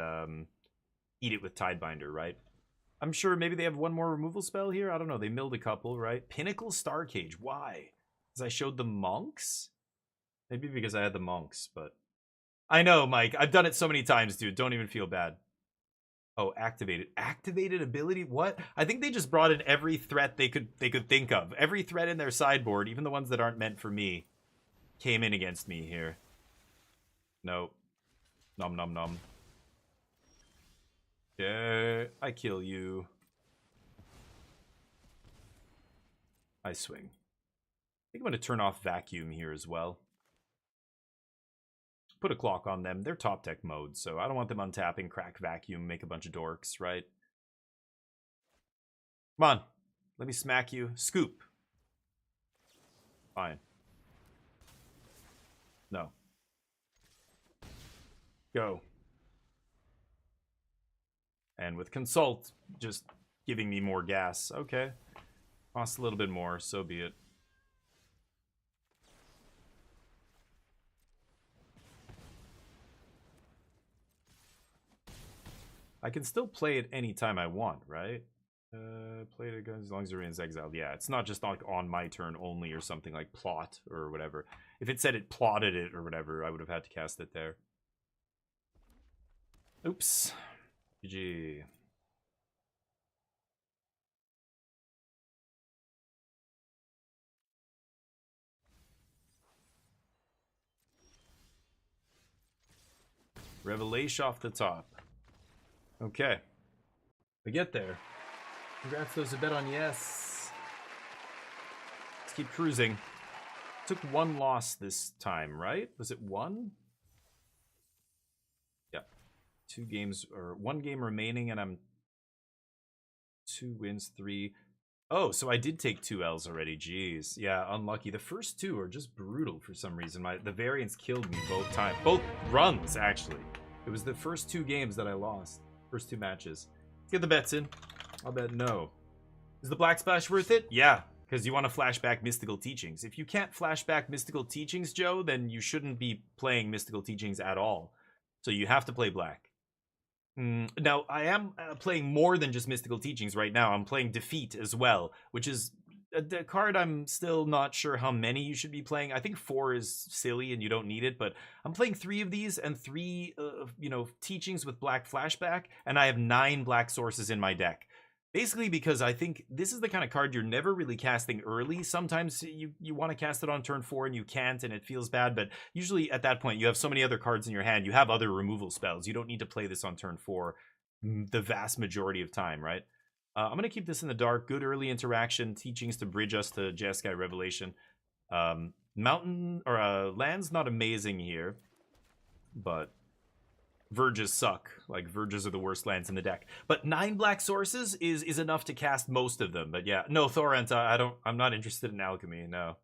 eat it with Tidebinder, right? I'm sure maybe they have one more removal spell here. I don't know. They milled a couple, right? Pinnacle Starcage. Why? Because I showed the monks? Maybe because I had the monks, but... I know, Mike. I've done it so many times, dude. Don't even feel bad. Oh, activated. Activated ability? What? I think they just brought in every threat they could think of. Every threat in their sideboard, even the ones that aren't meant for me, came in against me here. No. Nom nom nom. Yeah, I kill you. I swing. I think I'm going to turn off vacuum here as well. Put a clock on them. They're top deck mode, so I don't want them untapping, crack vacuum, make a bunch of dorks, right? Come on. Let me smack you. Scoop. Fine. No. Go. And with Consult, just giving me more gas. Okay. Costs a little bit more, so be it. I can still play it anytime I want, right? Play it again as long as it remains exiled. Yeah, it's not just like on my turn only or something like plot or whatever. If it said it plotted it or whatever, I would have had to cast it there. Oops. GG. Revelation off the top. Okay. We get there. Congrats those who bet on yes. Let's keep cruising. Took one loss this time, right? Was it one? Yeah. 2 games, or 1 game remaining, and I'm 2 wins, 3. Oh, so I did take 2 L's already. Jeez. Yeah, unlucky. The first 2 are just brutal for some reason. The variance killed me both times. Both runs, actually. It was the first 2 games that I lost. First 2 matches. Let's get the bets in. I'll bet no. Is the Black Splash worth it? Yeah, because you want to flashback Mystical Teachings. If you can't flashback Mystical Teachings, Joe, then you shouldn't be playing Mystical Teachings at all. So you have to play black. Now, I am playing more than just Mystical Teachings right now. I'm playing Defeat as well, which is a card I'm still not sure how many you should be playing. I think 4 is silly and you don't need it, but I'm playing 3 of these and 3, teachings with black flashback, and I have 9 black sources in my deck. Basically because I think this is the kind of card you're never really casting early. Sometimes you want to cast it on turn 4 and you can't, and it feels bad, but usually at that point you have so many other cards in your hand. You have other removal spells. You don't need to play this on turn 4 the vast majority of time, right? I'm going to keep this in the dark. Good early interaction, teachings to bridge us to Jeskai Revelation. Mountain, or land's not amazing here, but Verges suck. Like, Verges are the worst lands in the deck. But 9 black sources is enough to cast most of them. But yeah, no, Thorent, I'm not interested in Alchemy, no.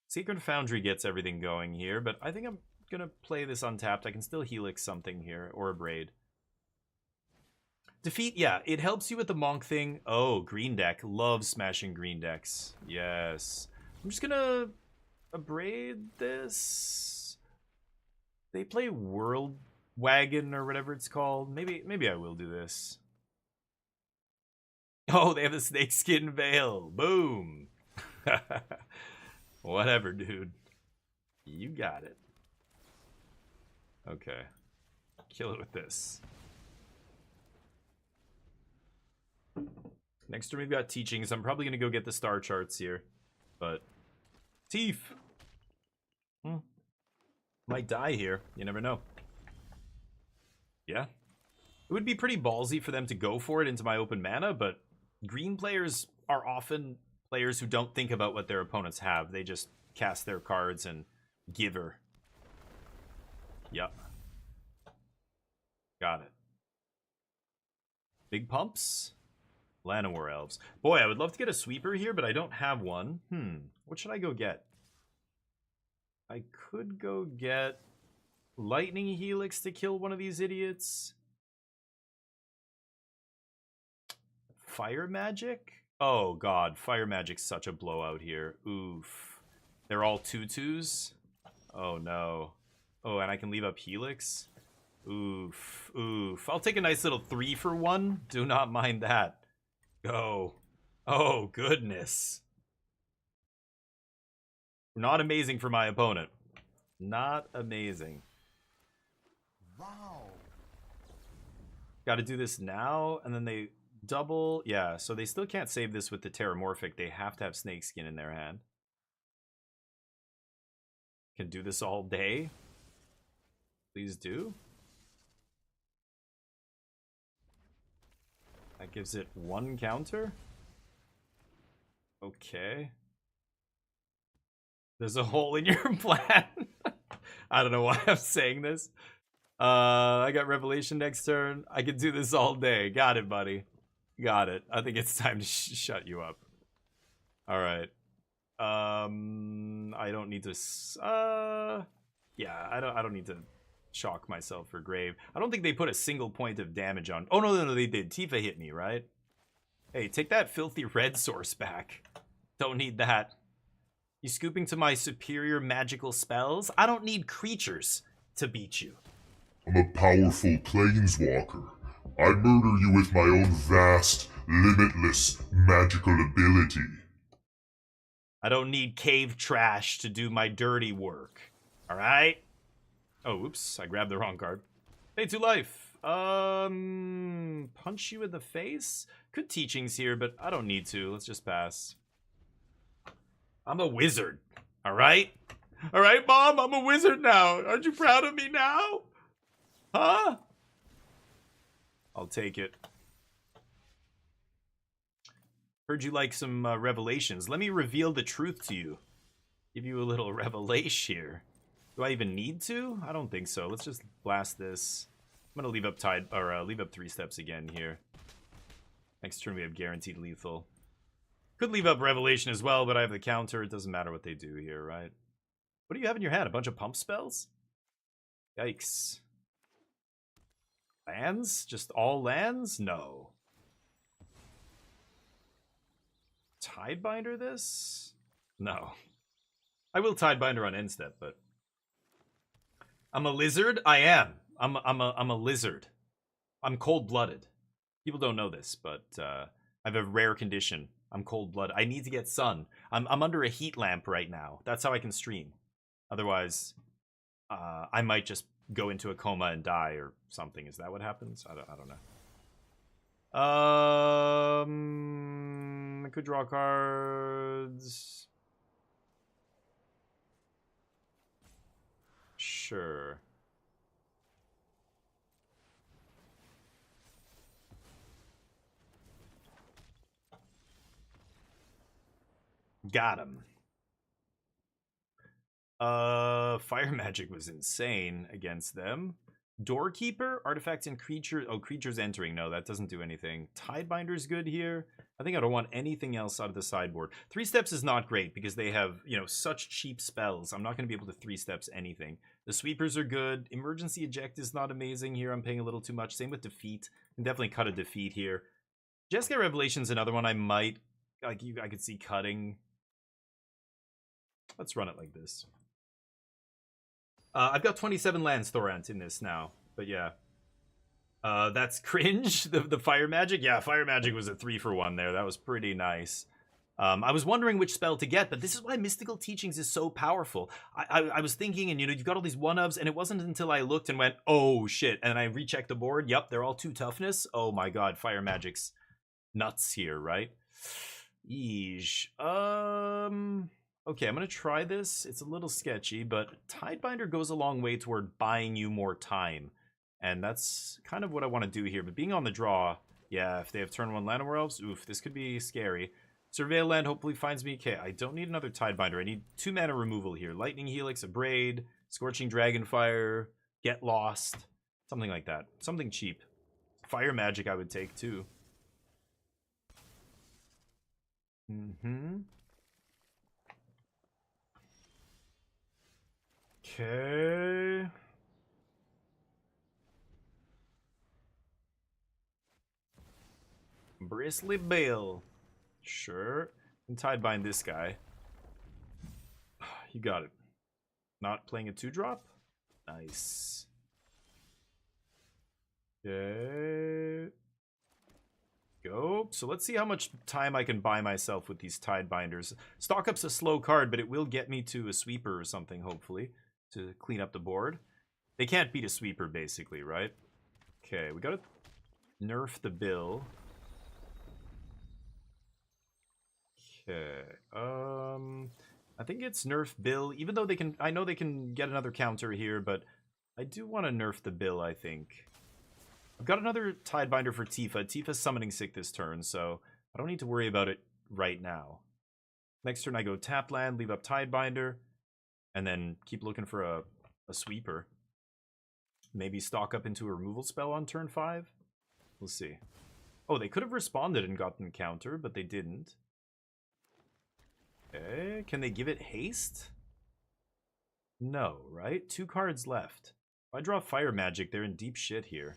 Secret Foundry gets everything going here, but I think I'm going to play this untapped. I can still Helix something here, or a Braid. Defeat, yeah, it helps you with the Monk thing. Oh, green deck. Love smashing green decks. Yes. I'm just gonna Braid this. They play World Wagon or whatever it's called. Maybe I will do this. Oh, they have the Snakeskin Veil. Boom. Whatever, dude. You got it. Okay. Kill it with this. Next turn we've got teachings. I'm probably going to go get the star charts here. But Teef. Might die here. You never know. Yeah. It would be pretty ballsy for them to go for it into my open mana, but green players are often players who don't think about what their opponents have. They just cast their cards and give her. Yep. Got it. Big pumps. Llanowar Elves. Boy, I would love to get a sweeper here, but I don't have one. What should I go get? I could go get Lightning Helix to kill one of these idiots. Fire Magic? Oh god, Fire Magic's such a blowout here. Oof. They're all 2/2s? Oh no. Oh, and I can leave up Helix? Oof. Oof. I'll take a nice little 3 for 1. Do not mind that. Go. Oh, goodness. Not amazing for my opponent. Not amazing. Wow. Gotta do this now, and then they double. Yeah, so they still can't save this with the Terramorphic. They have to have Snakeskin in their hand. Can do this all day. Please do. That gives it 1 counter. Okay. There's a hole in your plan. I don't know why I'm saying this. I got Revelation next turn. I can do this all day. Got it, buddy. Got it. I think it's time to shut you up. All right. I don't need to. Yeah, I don't need to shock myself for grave. I don't think they put a single point of damage on. Oh no, they did. Tifa hit me, right? Hey, take that filthy red source back. Don't need that. You scooping to my superior magical spells? I don't need creatures to beat you. I'm a powerful planeswalker. I murder you with my own vast, limitless, magical ability. I don't need cave trash to do my dirty work. Alright? Oh, oops. I grabbed the wrong card. Pay 2 life. Punch you in the face? Good teachings here, but I don't need to. Let's just pass. I'm a wizard. Alright? Alright, Mom? I'm a wizard now. Aren't you proud of me now? Huh? I'll take it. Heard you like some revelations. Let me reveal the truth to you. Give you a little revelation here. Do I even need to? I don't think so. Let's just blast this. I'm gonna leave up leave up 3 steps again here. Next turn we have guaranteed lethal. Could leave up revelation as well, but I have the counter. It doesn't matter what they do here, right? What do you have in your hand? A bunch of pump spells? Yikes. Lands? Just all lands? No. Tidebinder this? No. I will Tidebinder on end step, but I'm a lizard? I am. I'm a lizard. I'm cold-blooded. People don't know this, but I have a rare condition. I'm cold-blooded. I need to get sun. I'm under a heat lamp right now. That's how I can stream. Otherwise, I might just go into a coma and die or something. Is that what happens? I don't know. I could draw cards. Sure. Got him. Fire magic was insane against them. Doorkeeper, artifacts and creature. Oh, creatures entering. No, that doesn't do anything. Tidebinder's good here. I think I don't want anything else out of the sideboard. 3 steps is not great because they have, such cheap spells. I'm not going to be able to 3 steps anything. The sweepers are good. Emergency eject is not amazing here. I'm paying a little too much. Same with defeat. Can definitely cut a defeat here. Jessica Revelation's another one I might, I could see cutting. Let's run it like this. I've got 27 lands, Thorant, in this now. But yeah. That's cringe, the fire magic. Yeah, fire magic was a 3 for 1 there. That was pretty nice. I was wondering which spell to get, but this is why Mystical Teachings is so powerful. I was thinking, and you've got all these 1-ofs, and it wasn't until I looked and went, oh shit, and I rechecked the board. Yep, they're all 2 toughness. Oh my god, fire magic's nuts here, right? Eesh. Okay, I'm going to try this. It's a little sketchy, but Tidebinder goes a long way toward buying you more time. And that's kind of what I want to do here. But being on the draw, yeah, if they have turn 1 Llanowar Elves, oof, this could be scary. Surveil Land hopefully finds me. Okay, I don't need another Tidebinder. I need 2 mana removal here. Lightning Helix, Abrade, Scorching Dragonfire, Get Lost, something like that. Something cheap. Fire Magic I would take, too. Okay. Bristly Bill. Sure. And tide bind this guy. You got it. Not playing a 2-drop? Nice. Okay. Go. So let's see how much time I can buy myself with these tide binders. Stock Up's a slow card, but it will get me to a sweeper or something, hopefully, to clean up the board. They can't beat a sweeper, basically, right? Okay, we gotta nerf the bill. Okay. I think it's nerf bill, even though they can... I know they can get another counter here, but I do want to nerf the bill, I think. I've got another Tidebinder for Tifa. Tifa's summoning sick this turn, so I don't need to worry about it right now. Next turn I go tap land, leave up Tidebinder, and then keep looking for a sweeper. Maybe stock up into a removal spell on turn 5? We'll see. Oh, they could have responded and gotten counter, but they didn't. Okay, can they give it haste? No, right? 2 cards left. If I draw Fire Magic, they're in deep shit here.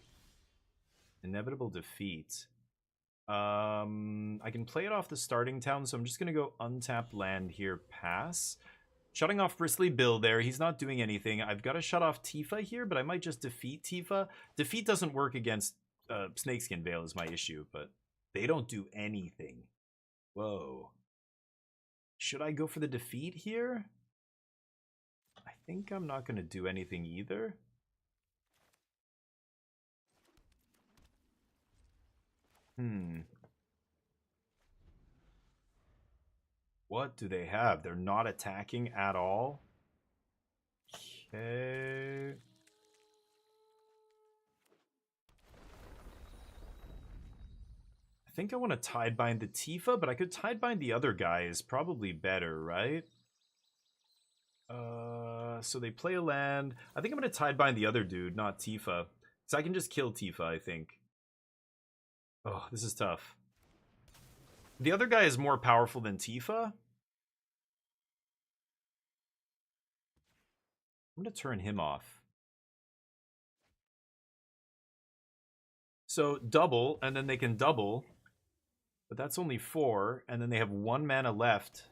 Inevitable defeat. I can play it off the starting town, so I'm just going to go untapped land here, pass. Shutting off Bristly Bill there. He's not doing anything. I've got to shut off Tifa here, but I might just defeat Tifa. Defeat doesn't work against Snakeskin Veil is my issue, but they don't do anything. Whoa. Should I go for the defeat here? I think I'm not going to do anything either. What do they have? They're not attacking at all? Okay. I think I want to Tidebind the Tifa, but I could Tidebind the other guy is probably better, right? So they play a land. I think I'm going to Tidebind the other dude, not Tifa. Because I can just kill Tifa, I think. Oh, this is tough. The other guy is more powerful than Tifa. I'm going to turn him off. So double, and then they can double. But that's only 4, and then they have 1 mana left.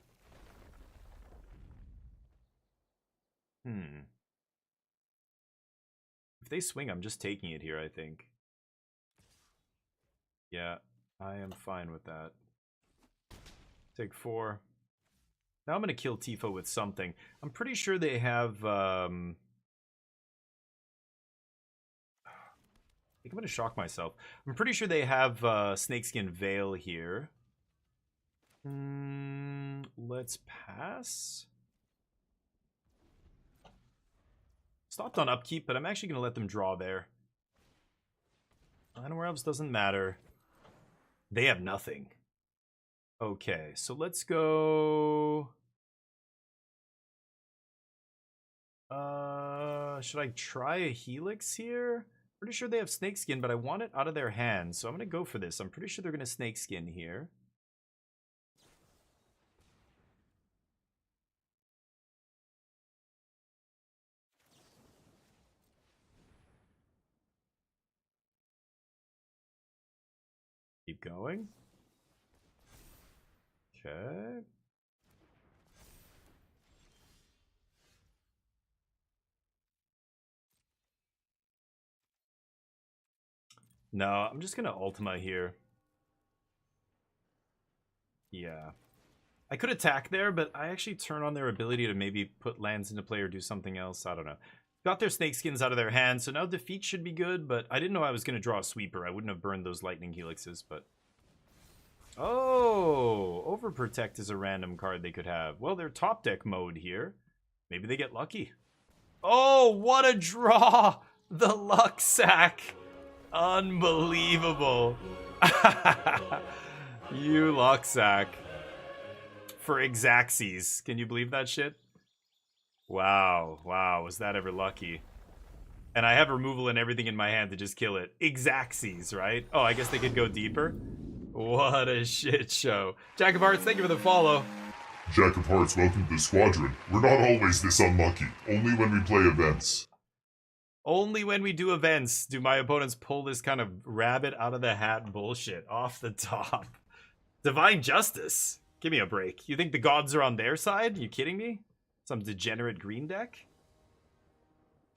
If they swing, I'm just taking it here, I think. Yeah, I am fine with that. Take 4. Now I'm going to kill Tifa with something. I'm pretty sure they have... I think I'm going to shock myself. I'm pretty sure they have Snakeskin Veil here. Let's pass. Stopped on upkeep, but I'm actually going to let them draw there. Anywhere else doesn't matter. They have nothing. Okay, so let's go... should I try a Helix here? Pretty sure they have Snakeskin, but I want it out of their hands, so I'm going to go for this. I'm pretty sure they're going to Snakeskin here. Keep going. Okay. No, I'm just gonna Ultima here. Yeah. I could attack there, but I actually turn on their ability to maybe put lands into play or do something else. I don't know. Got their Snakeskins out of their hands, so now defeat should be good, but I didn't know I was gonna draw a sweeper. I wouldn't have burned those lightning helixes, but... Oh! Overprotect is a random card they could have. Well, they're top deck mode here. Maybe they get lucky. Oh, what a draw! The luck sack! Unbelievable. You luck sack. For Exaxes. Can you believe that shit? Wow. Wow, was that ever lucky. And I have removal and everything in my hand to just kill it. Exaxes, right? Oh, I guess they could go deeper? What a shit show. Jack of Hearts, thank you for the follow. Jack of Hearts, welcome to the squadron. We're not always this unlucky, only when we play events. Only when we do events do my opponents pull this kind of rabbit out of the hat bullshit off the top. Divine Justice? Give me a break. You think the gods are on their side? You kidding me? Some degenerate green deck?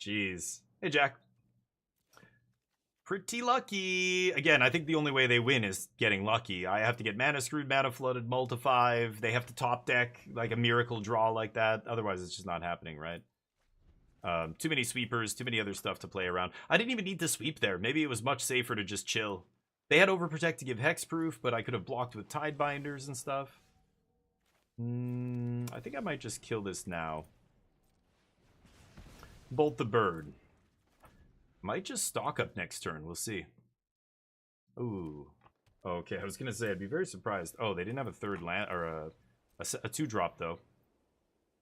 Jeez. Hey, Jack. Pretty lucky. Again, I think the only way they win is getting lucky. I have to get mana screwed, mana flooded, multi 5. They have to top deck like a miracle draw like that. Otherwise, it's just not happening, right? Too many sweepers, too many other stuff to play around. I didn't even need to sweep there. Maybe it was much safer to just chill. They had Overprotect to give hexproof, but I could have blocked with Tidebinders and stuff. I think I might just kill this now. Bolt the bird. Might just stock up next turn. We'll see. Ooh. Okay, I was going to say, I'd be very surprised. Oh, they didn't have a third land, or a 2-drop, though.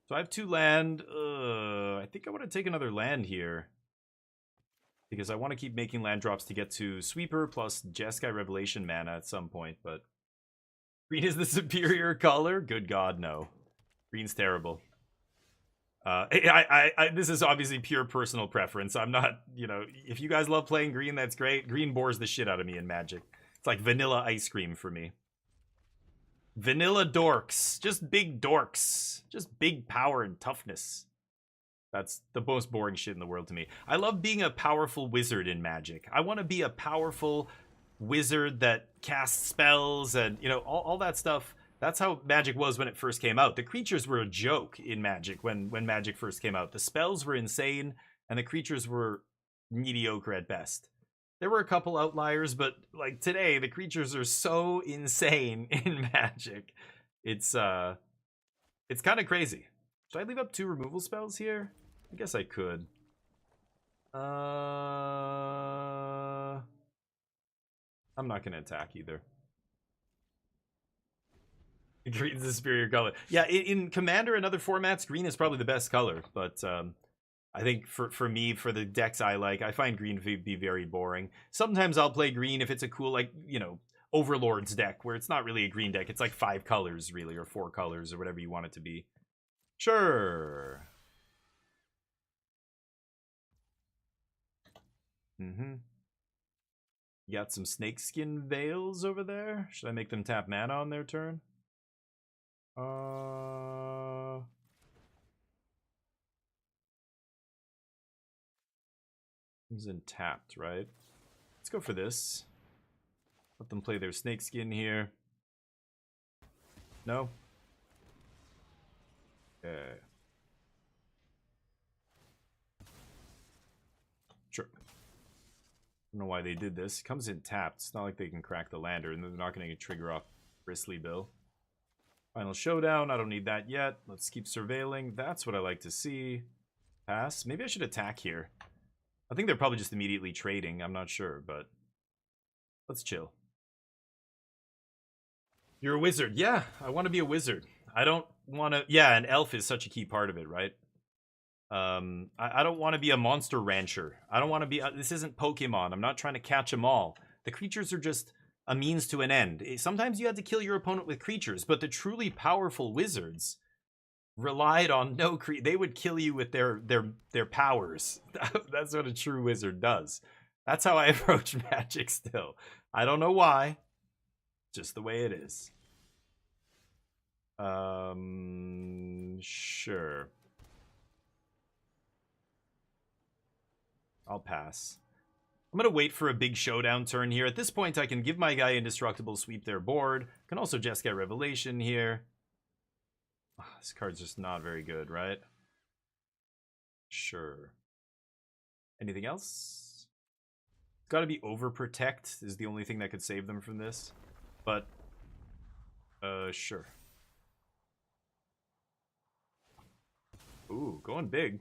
So I have 2 land. I think I want to take another land here. Because I want to keep making land drops to get to Sweeper plus Jeskai Revelation mana at some point, but... Green is the superior color? Good God, no. Green's terrible. This is obviously pure personal preference. I'm not, you know, if you guys love playing green, that's great. Green bores the shit out of me in Magic. It's like vanilla ice cream for me. Vanilla dorks. Just big dorks. Just big power and toughness. That's the most boring shit in the world to me. I love being a powerful wizard in Magic. I want to be a powerful wizard that casts spells and, you know, all that stuff. That's how Magic was when it first came out. The creatures were a joke in Magic when Magic first came out. The spells were insane, and the creatures were mediocre at best. There were a couple outliers, but like today, the creatures are so insane in Magic. It's kind of crazy. Should I leave up 2 removal spells here? I guess I could. I'm not going to attack either. Green's the superior color. Yeah, in Commander and other formats, green is probably the best color. But I think for me, for the decks I like, I find green to be very boring. Sometimes I'll play green if it's a cool, like, you know, Overlord's deck, where it's not really a green deck. It's like 5 colors, really, or 4 colors, or whatever you want it to be. Sure. You got some snakeskin veils over there? Should I make them tap mana on their turn? Comes in tapped, right? Let's go for this. Let them play their snakeskin here. No? Okay. Sure. I don't know why they did this. It comes in tapped. It's not like they can crack the lander, and they're not going to trigger off Bristly Bill. Final Showdown. I don't need that yet. Let's keep surveilling. That's what I like to see. Pass. Maybe I should attack here. I think they're probably just immediately trading. I'm not sure, but let's chill. You're a wizard. Yeah, I want to be a wizard. I don't want to... Yeah, an elf is such a key part of it, right? I don't want to be a monster rancher. I don't want to be... this isn't Pokemon. I'm not trying to catch them all. The creatures are just a means to an end. Sometimes you had to kill your opponent with creatures, but the truly powerful wizards relied on no they would kill you with their powers. That's what a true wizard does. That's how I approach Magic still. I don't know why. Just the way it is. Sure. I'll pass. I'm going to wait for a big showdown turn here. At this point, I can give my guy Indestructible, sweep their board. Can also just get Revelation here. Oh, this card's just not very good, right? Sure. Anything else? It's got to be Overprotect is the only thing that could save them from this. But, sure. Ooh, going big.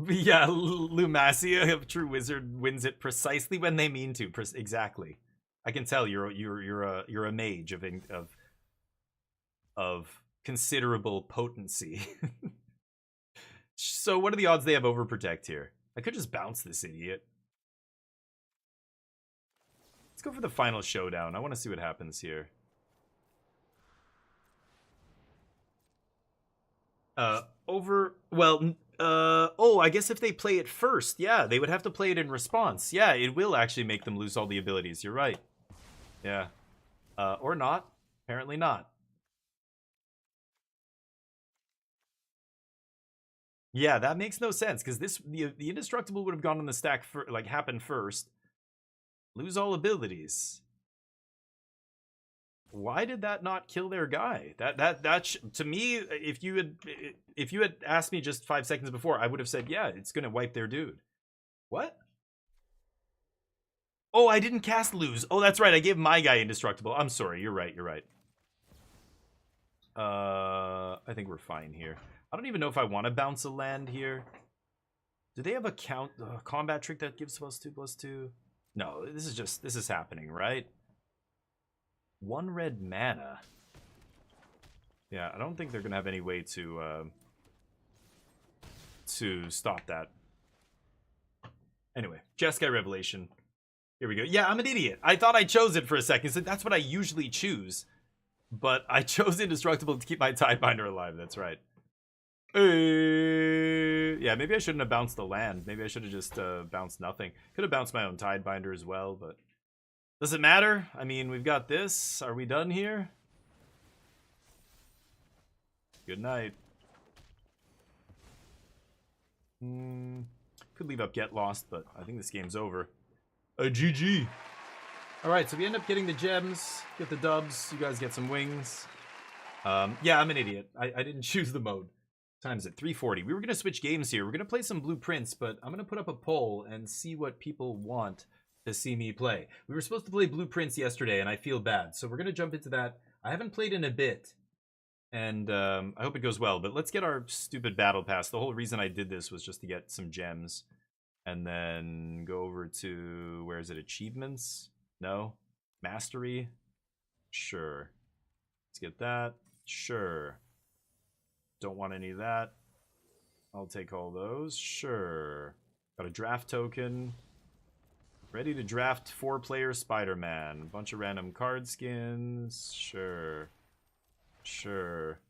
Yeah, Lumacia, a true wizard, wins it precisely when they mean to. Exactly. I can tell you're a mage of considerable potency. So what are the odds they have Overprotect here? I could just bounce this idiot. Let's go for the final showdown. I want to see what happens here. Well, Oh, I guess if they play it first, yeah, they would have to play it in response. Yeah, it will actually make them lose all the abilities. You're right. Yeah. Or not. Apparently not. Yeah, that makes no sense because the indestructible would have gone on the stack for like happen first. Lose all abilities. Why did that not kill their guy? To me, if you had asked me just 5 seconds before, I would have said, yeah, it's gonna wipe their dude. What? Oh, I didn't cast lose. Oh, that's right. I gave my guy indestructible. I'm sorry. You're right. You're right. I think we're fine here. I don't even know if I want to bounce a land here. Do they have a combat trick that gives +2/+2? No, this is happening, right? 1 red mana. Yeah, I don't think they're gonna have any way to stop that. Anyway, Jeskai Revelation. Here we go. Yeah, I'm an idiot. I thought I chose it for a second. So that's what I usually choose. But I chose Indestructible to keep my Tidebinder alive. That's right. Yeah, maybe I shouldn't have bounced the land. Maybe I should have just bounced nothing. Could have bounced my own Tidebinder as well, but... Does it matter? I mean, we've got this. Are we done here? Good night. Could leave up Get Lost, but I think this game's over. GG. Alright, so we end up getting the gems, get the dubs, you guys get some wings. Yeah, I'm an idiot. I didn't choose the mode. Time's at 3:40. We were going to switch games here. We're going to play some Blueprints, but I'm going to put up a poll and see what people want to see me play. We were supposed to play Blueprints yesterday, and I feel bad. So we're going to jump into that. I haven't played in a bit, and I hope it goes well. But let's get our stupid battle pass. The whole reason I did this was just to get some gems. And then go over to, where is it, achievements? No? Mastery? Sure. Let's get that. Sure. Don't want any of that. I'll take all those. Sure. Got a draft token. Ready to draft 4-player Spider-Man. Bunch of random card skins. Sure. Sure.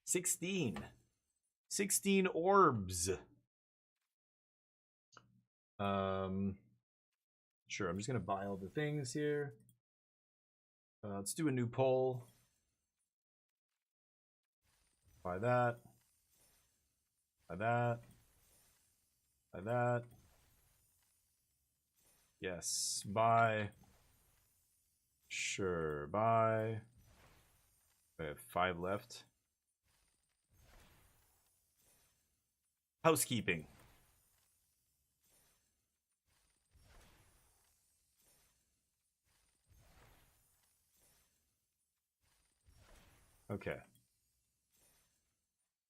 16. 16 orbs. Sure, I'm just gonna buy all the things here. Let's do a new poll. Buy that. Buy that. Buy that. Yes, buy. Sure, buy. I have 5 left. Housekeeping. Okay.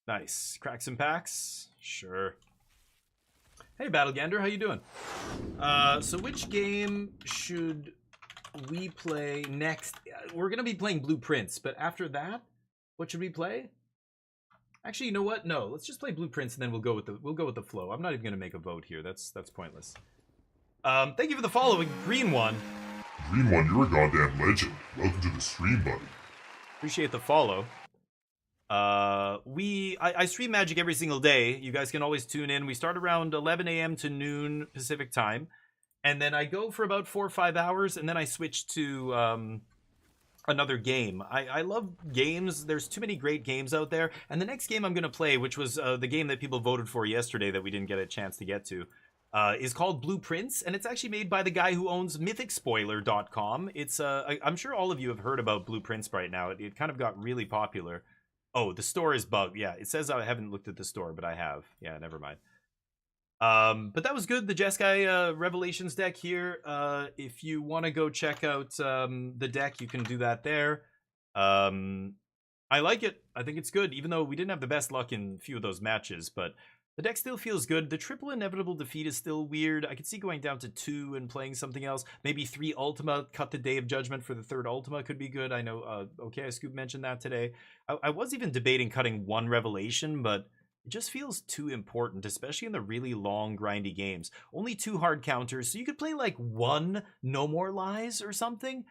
Nice. Crack some packs? Sure. Hey, Battlegander, how you doing? So which game should we play next? We're gonna be playing Blueprints, but after that, what should we play? Actually, you know what? No, let's just play Blueprints and then we'll go with the flow. I'm not even gonna make a vote here. That's pointless. Thank you for the following, Green One. Green One, you're a goddamn legend. Welcome to the stream, buddy. Appreciate the follow. I stream Magic every single day. You guys can always tune in. We start around 11 a.m. to noon Pacific time. And then I go for about 4 or 5 hours, and then I switch to another game. I love games. There's too many great games out there. And the next game I'm going to play, which was the game that people voted for yesterday that we didn't get a chance to get to, is called Blueprints, and it's actually made by the guy who owns MythicSpoiler.com. It's I'm sure all of you have heard about Blueprints right now. It kind of got really popular. Oh, the store is bugged. Yeah, it says I haven't looked at the store, but I have. Yeah, never mind. But that was good. The Jeskai Revelations deck here. If you want to go check out the deck, you can do that there. I like it. I think it's good, even though we didn't have the best luck in a few of those matches, but the deck still feels good. The triple inevitable defeat is still weird. I could see going down to 2 and playing something else. Maybe 3 Ultima, cut the Day of Judgment for the 3rd Ultima could be good. I know, okay, I Scoop mentioned that today. I was even debating cutting 1 Revelation, but it just feels too important, especially in the really long, grindy games. Only 2 hard counters, so you could play like 1 No More Lies or something,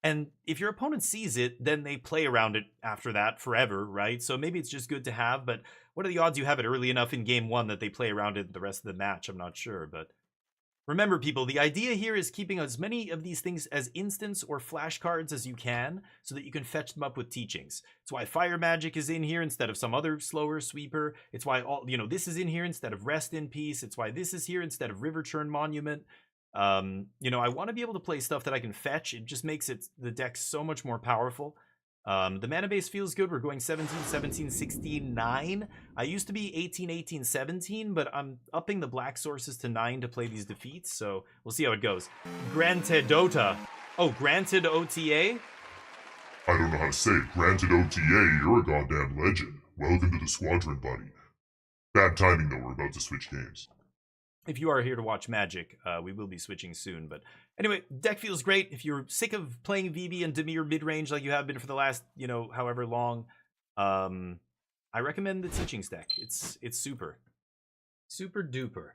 And if your opponent sees it, then they play around it after that forever, right? So maybe it's just good to have, but what are the odds you have it early enough in game one that they play around it the rest of the match? I'm not sure, but remember, people, the idea here is keeping as many of these things as instants or flashcards as you can so that you can fetch them up with teachings. It's why Fire Magic is in here instead of some other slower sweeper. It's why this is in here instead of Rest in Peace. It's why this is here instead of River Churn Monument. I want to be able to play stuff that I can fetch. It just makes the deck so much more powerful. The mana base feels good. We're going 17, 17, 16, 9. I used to be 18, 18, 17, but I'm upping the black sources to 9 to play these defeats, so we'll see how it goes. Granted OTA. Oh, Granted OTA? I don't know how to say it. Granted OTA, you're a goddamn legend. Welcome to the squadron, buddy. Bad timing, though. We're about to switch games. If you are here to watch Magic, we will be switching soon. But anyway, deck feels great. If you're sick of playing VB and Dimir mid-range like you have been for the last, however long, I recommend the Teachings deck. It's super. Super duper.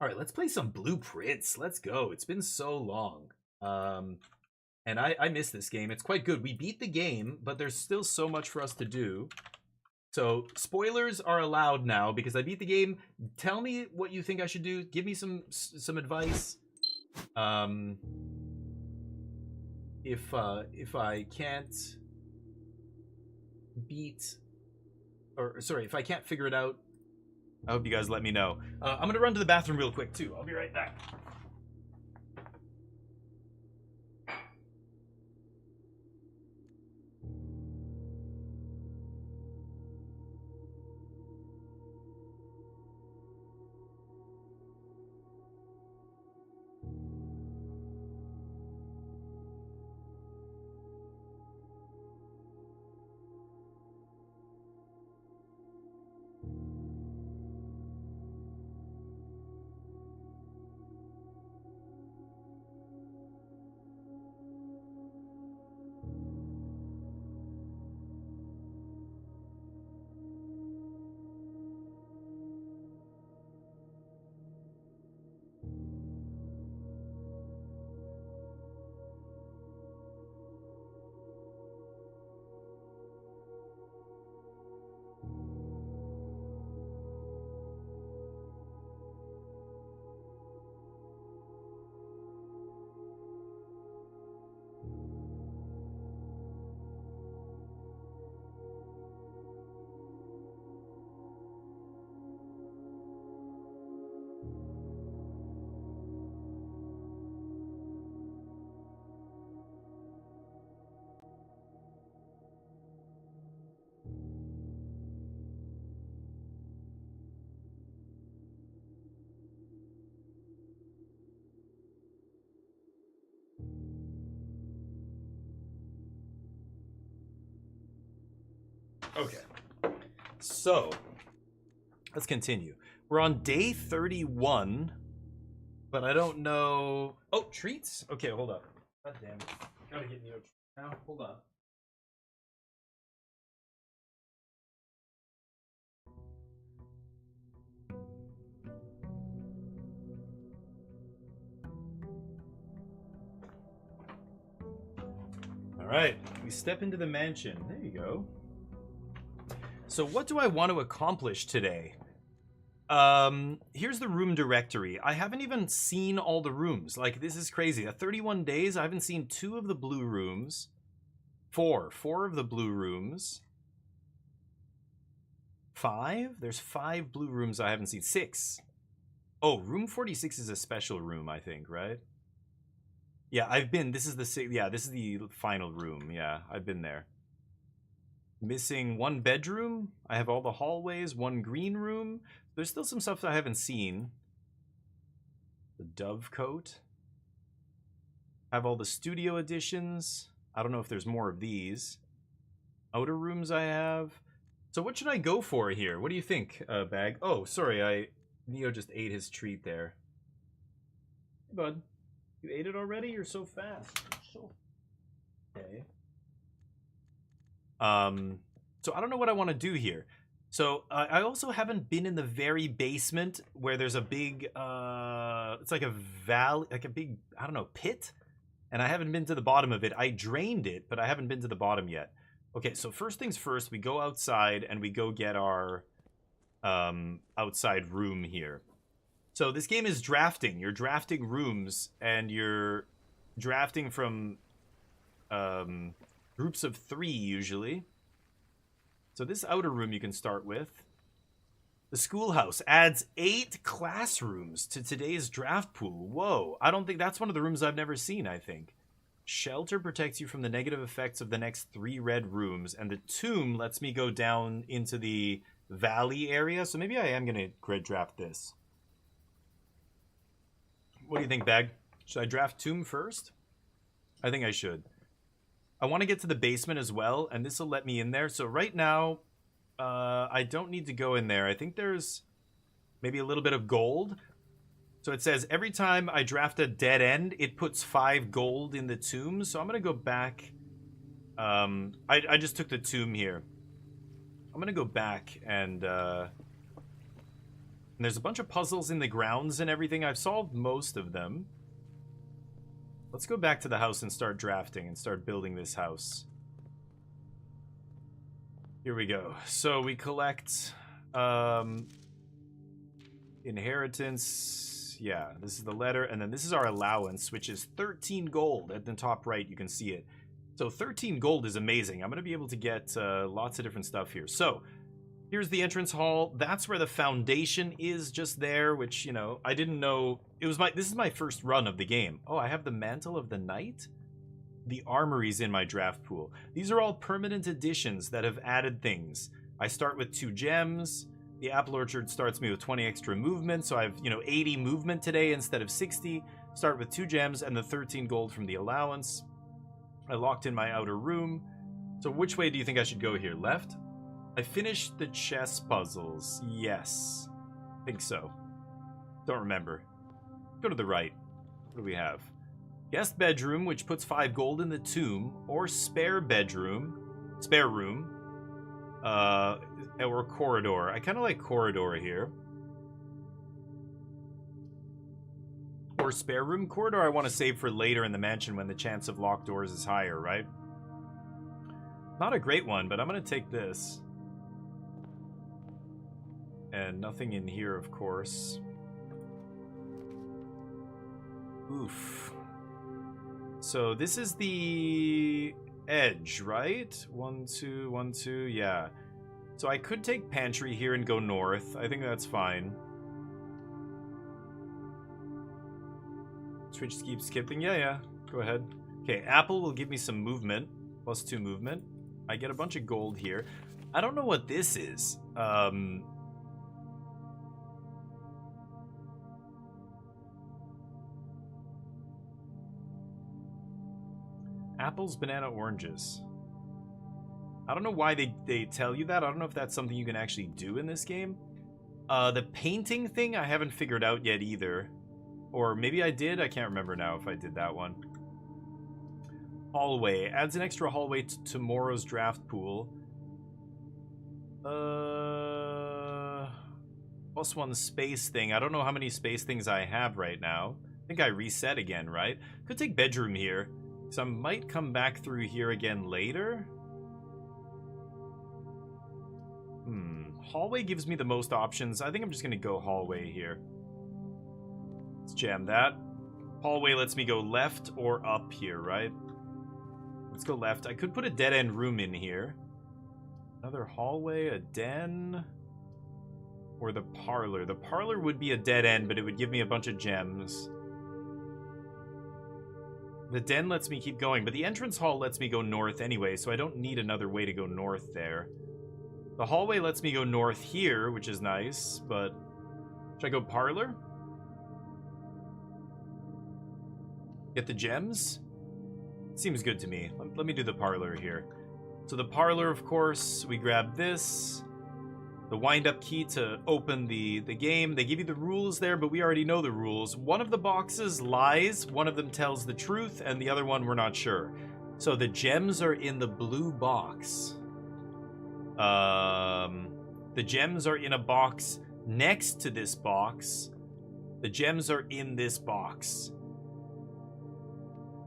All right, let's play some Blueprints. Let's go. It's been so long. And I miss this game. It's quite good. We beat the game, but there's still so much for us to do. So, spoilers are allowed now because I beat the game. Tell me what you think I should do. Give me some advice. If I can't if I can't figure it out, I hope you guys let me know. I'm gonna run to the bathroom real quick too. I'll be right back. Okay, so let's continue. We're on day 31, but I don't know. Oh, treats? Okay, hold up. God damn it. Gotta get me a treat now. Hold on. All right, we step into the mansion. There you go. So what do I want to accomplish today? Here's the room directory. I haven't even seen all the rooms. Like, this is crazy. At 31 days, I haven't seen 2 of the blue rooms. 4 of the blue rooms. 5? There's 5 blue rooms I haven't seen. 6. Oh, room 46 is a special room, I think, right? Yeah, I've been. This is the final room. Yeah, I've been there. Missing 1 bedroom. I have all the hallways, 1 green room. There's still some stuff that I haven't seen. The dove coat. Have all the studio editions. I don't know if there's more of these. Outer rooms I have. So what should I go for here? What do you think, Bag? Oh, sorry, Neo just ate his treat there. Hey, bud. You ate it already? You're so fast. Okay. So I don't know what I want to do here. So I also haven't been in the very basement where there's a big, it's like a valley, like a big, I don't know, pit. and I haven't been to the bottom of it. I drained it, but I haven't been to the bottom yet. Okay, so first things first, we go outside and we go get our outside room here. So this game is drafting. You're drafting rooms, and you're drafting from groups of 3 usually. So this outer room you can start with. The schoolhouse adds 8 classrooms to today's draft pool. Whoa, I don't think that's one of the rooms I've never seen, I think. Shelter protects you from the negative effects of the next 3 red rooms, and the tomb lets me go down into the valley area, so maybe I am going to grid draft this. What do you think, Bag? Should I draft tomb first? I think I should. I want to get to the basement as well, and this will let me in there. So right now, I don't need to go in there. I think there's maybe a little bit of gold. So it says every time I draft a dead end, it puts 5 gold in the tomb. So I'm going to go back. I just took the tomb here. I'm going to go back and there's a bunch of puzzles in the grounds and everything. I've solved most of them. Let's go back to the house and start drafting and start building this house. Here we go. So we collect inheritance. Yeah, this is the letter. And then this is our allowance, which is 13 gold. At the top right, you can see it. So 13 gold is amazing. I'm going to be able to get lots of different stuff here. So here's the entrance hall. That's where the foundation is, just there, which, you know, I didn't know. This is my first run of the game. Oh, I have the Mantle of the Knight? The armory's in my draft pool. These are all permanent additions that have added things. I start with 2 gems. The apple orchard starts me with 20 extra movement, so I have, 80 movement today instead of 60. Start with 2 gems and the 13 gold from the allowance. I locked in my outer room. So which way do you think I should go here? Left? I finished the chess puzzles. Yes. I think so. Don't remember. Go to the right. What do we have? Guest bedroom, which puts 5 gold in the tomb, or spare room, or corridor. I kind of like corridor here. Or spare room. Corridor I want to save for later in the mansion when the chance of locked doors is higher, right? Not a great one, but I'm going to take this. And nothing in here, of course. Oof. So this is the edge, right? 1, 2, 1, 2, yeah. So I could take pantry here and go north. I think that's fine. Switch keep skipping. Yeah. Go ahead. Okay, apple will give me some movement. Plus 2 movement. I get a bunch of gold here. I don't know what this is. Apples, banana, oranges. I don't know why they tell you that. I don't know if that's something you can actually do in this game. The painting thing I haven't figured out yet either. Or maybe I did. I can't remember now if I did that one. Hallway. Adds an extra hallway to tomorrow's draft pool. Plus 1 space thing. I don't know how many space things I have right now. I think I reset again, right? Could take bedroom here. So I might come back through here again later. Hallway gives me the most options. I think I'm just going to go hallway here. Let's jam that. Hallway lets me go left or up here, right? Let's go left. I could put a dead-end room in here. Another hallway, a den, or the parlor. The parlor would be a dead end, but it would give me a bunch of gems. The den lets me keep going, but the entrance hall lets me go north anyway, so I don't need another way to go north there. The hallway lets me go north here, which is nice, but should I go parlor? Get the gems? Seems good to me. Let me do the parlor here. So the parlor, of course, we grab this. The wind-up key to open the game. They give you the rules there, but we already know the rules. One of the boxes lies, one of them tells the truth, and the other one we're not sure. So the gems are in the blue box. The gems are in a box next to this box. The gems are in this box.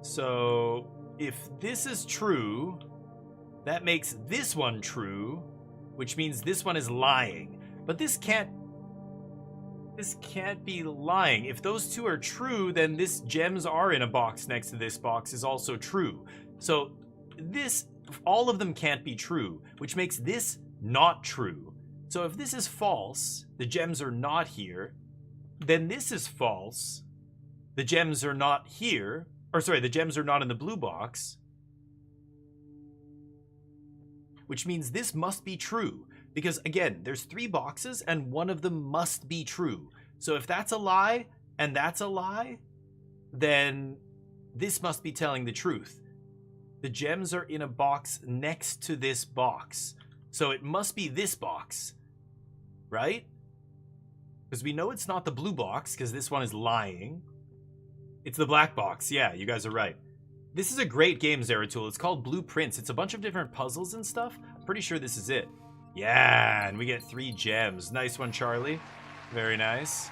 So if this is true, that makes this one true, which means this one is lying. But this can't be lying. If those two are true, then this gems are in a box next to this box is also true. So this, all of them can't be true, which makes this not true. So if this is false, the gems are not here, then this is false. The gems are not here, or sorry, the gems are not in the blue box, which means this must be true. Because again, there's 3 boxes and one of them must be true. So if that's a lie and that's a lie, then this must be telling the truth. The gems are in a box next to this box. So it must be this box, right? Because we know it's not the blue box because this one is lying. It's the black box. Yeah, you guys are right. This is a great game, Zeratul. It's called Blueprints. It's a bunch of different puzzles and stuff. I'm pretty sure this is it. Yeah, and we get 3 gems. Nice one, Charlie. Very nice.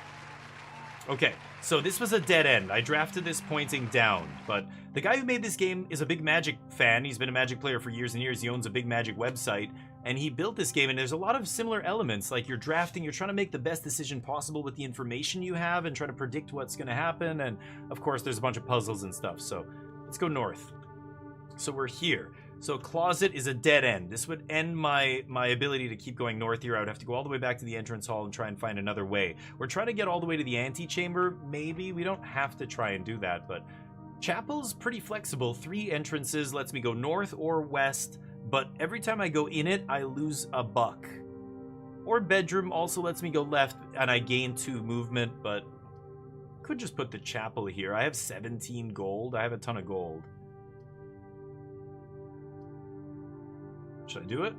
Okay, so this was a dead end. I drafted this pointing down, but the guy who made this game is a big Magic fan. He's been a Magic player for years and years. He owns a big Magic website, and he built this game, and there's a lot of similar elements. Like you're drafting, you're trying to make the best decision possible with the information you have and try to predict what's going to happen, and of course there's a bunch of puzzles and stuff. So let's go north. So we're here. So closet is a dead end. This would end my ability to keep going north here. I would have to go all the way back to the entrance hall and try and find another way. We're trying to get all the way to the antechamber, maybe. We don't have to try and do that, but chapel's pretty flexible. 3 entrances lets me go north or west, but every time I go in it, I lose a buck. Or bedroom also lets me go left, and I gain 2 movement, but could just put the chapel here. I have 17 gold. I have a ton of gold. Should I do it?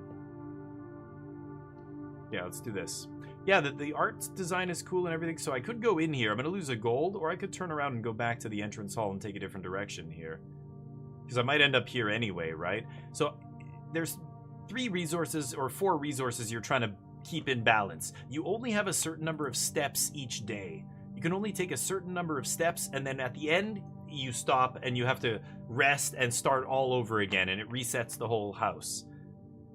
Yeah, let's do this. Yeah, the art design is cool and everything, so I could go in here. I'm going to lose a gold, or I could turn around and go back to the entrance hall and take a different direction here. Because I might end up here anyway, right? So there's 3 resources, or 4 resources you're trying to keep in balance. You only have a certain number of steps each day. You can only take a certain number of steps, and then at the end, you stop and you have to rest and start all over again, and it resets the whole house.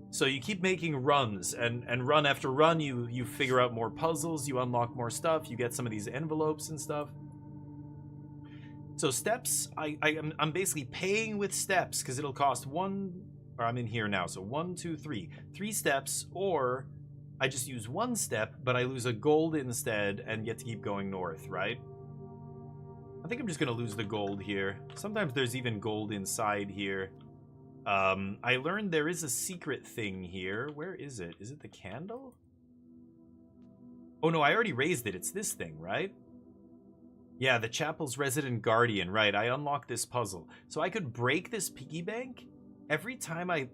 So you keep making runs, and run after run, you figure out more puzzles, you unlock more stuff, you get some of these envelopes and stuff. So steps, I'm basically paying with steps, because it'll cost 1, or I'm in here now, so 1, 2, 3. 3 steps, or I just use 1 step, but I lose a gold instead and get to keep going north, right? I think I'm just going to lose the gold here. Sometimes there's even gold inside here. I learned there is a secret thing here. Where is it? Is it the candle? Oh no, I already raised it. It's this thing, right? Yeah, the chapel's resident guardian. Right, I unlocked this puzzle. So I could break this piggy bank. Every time I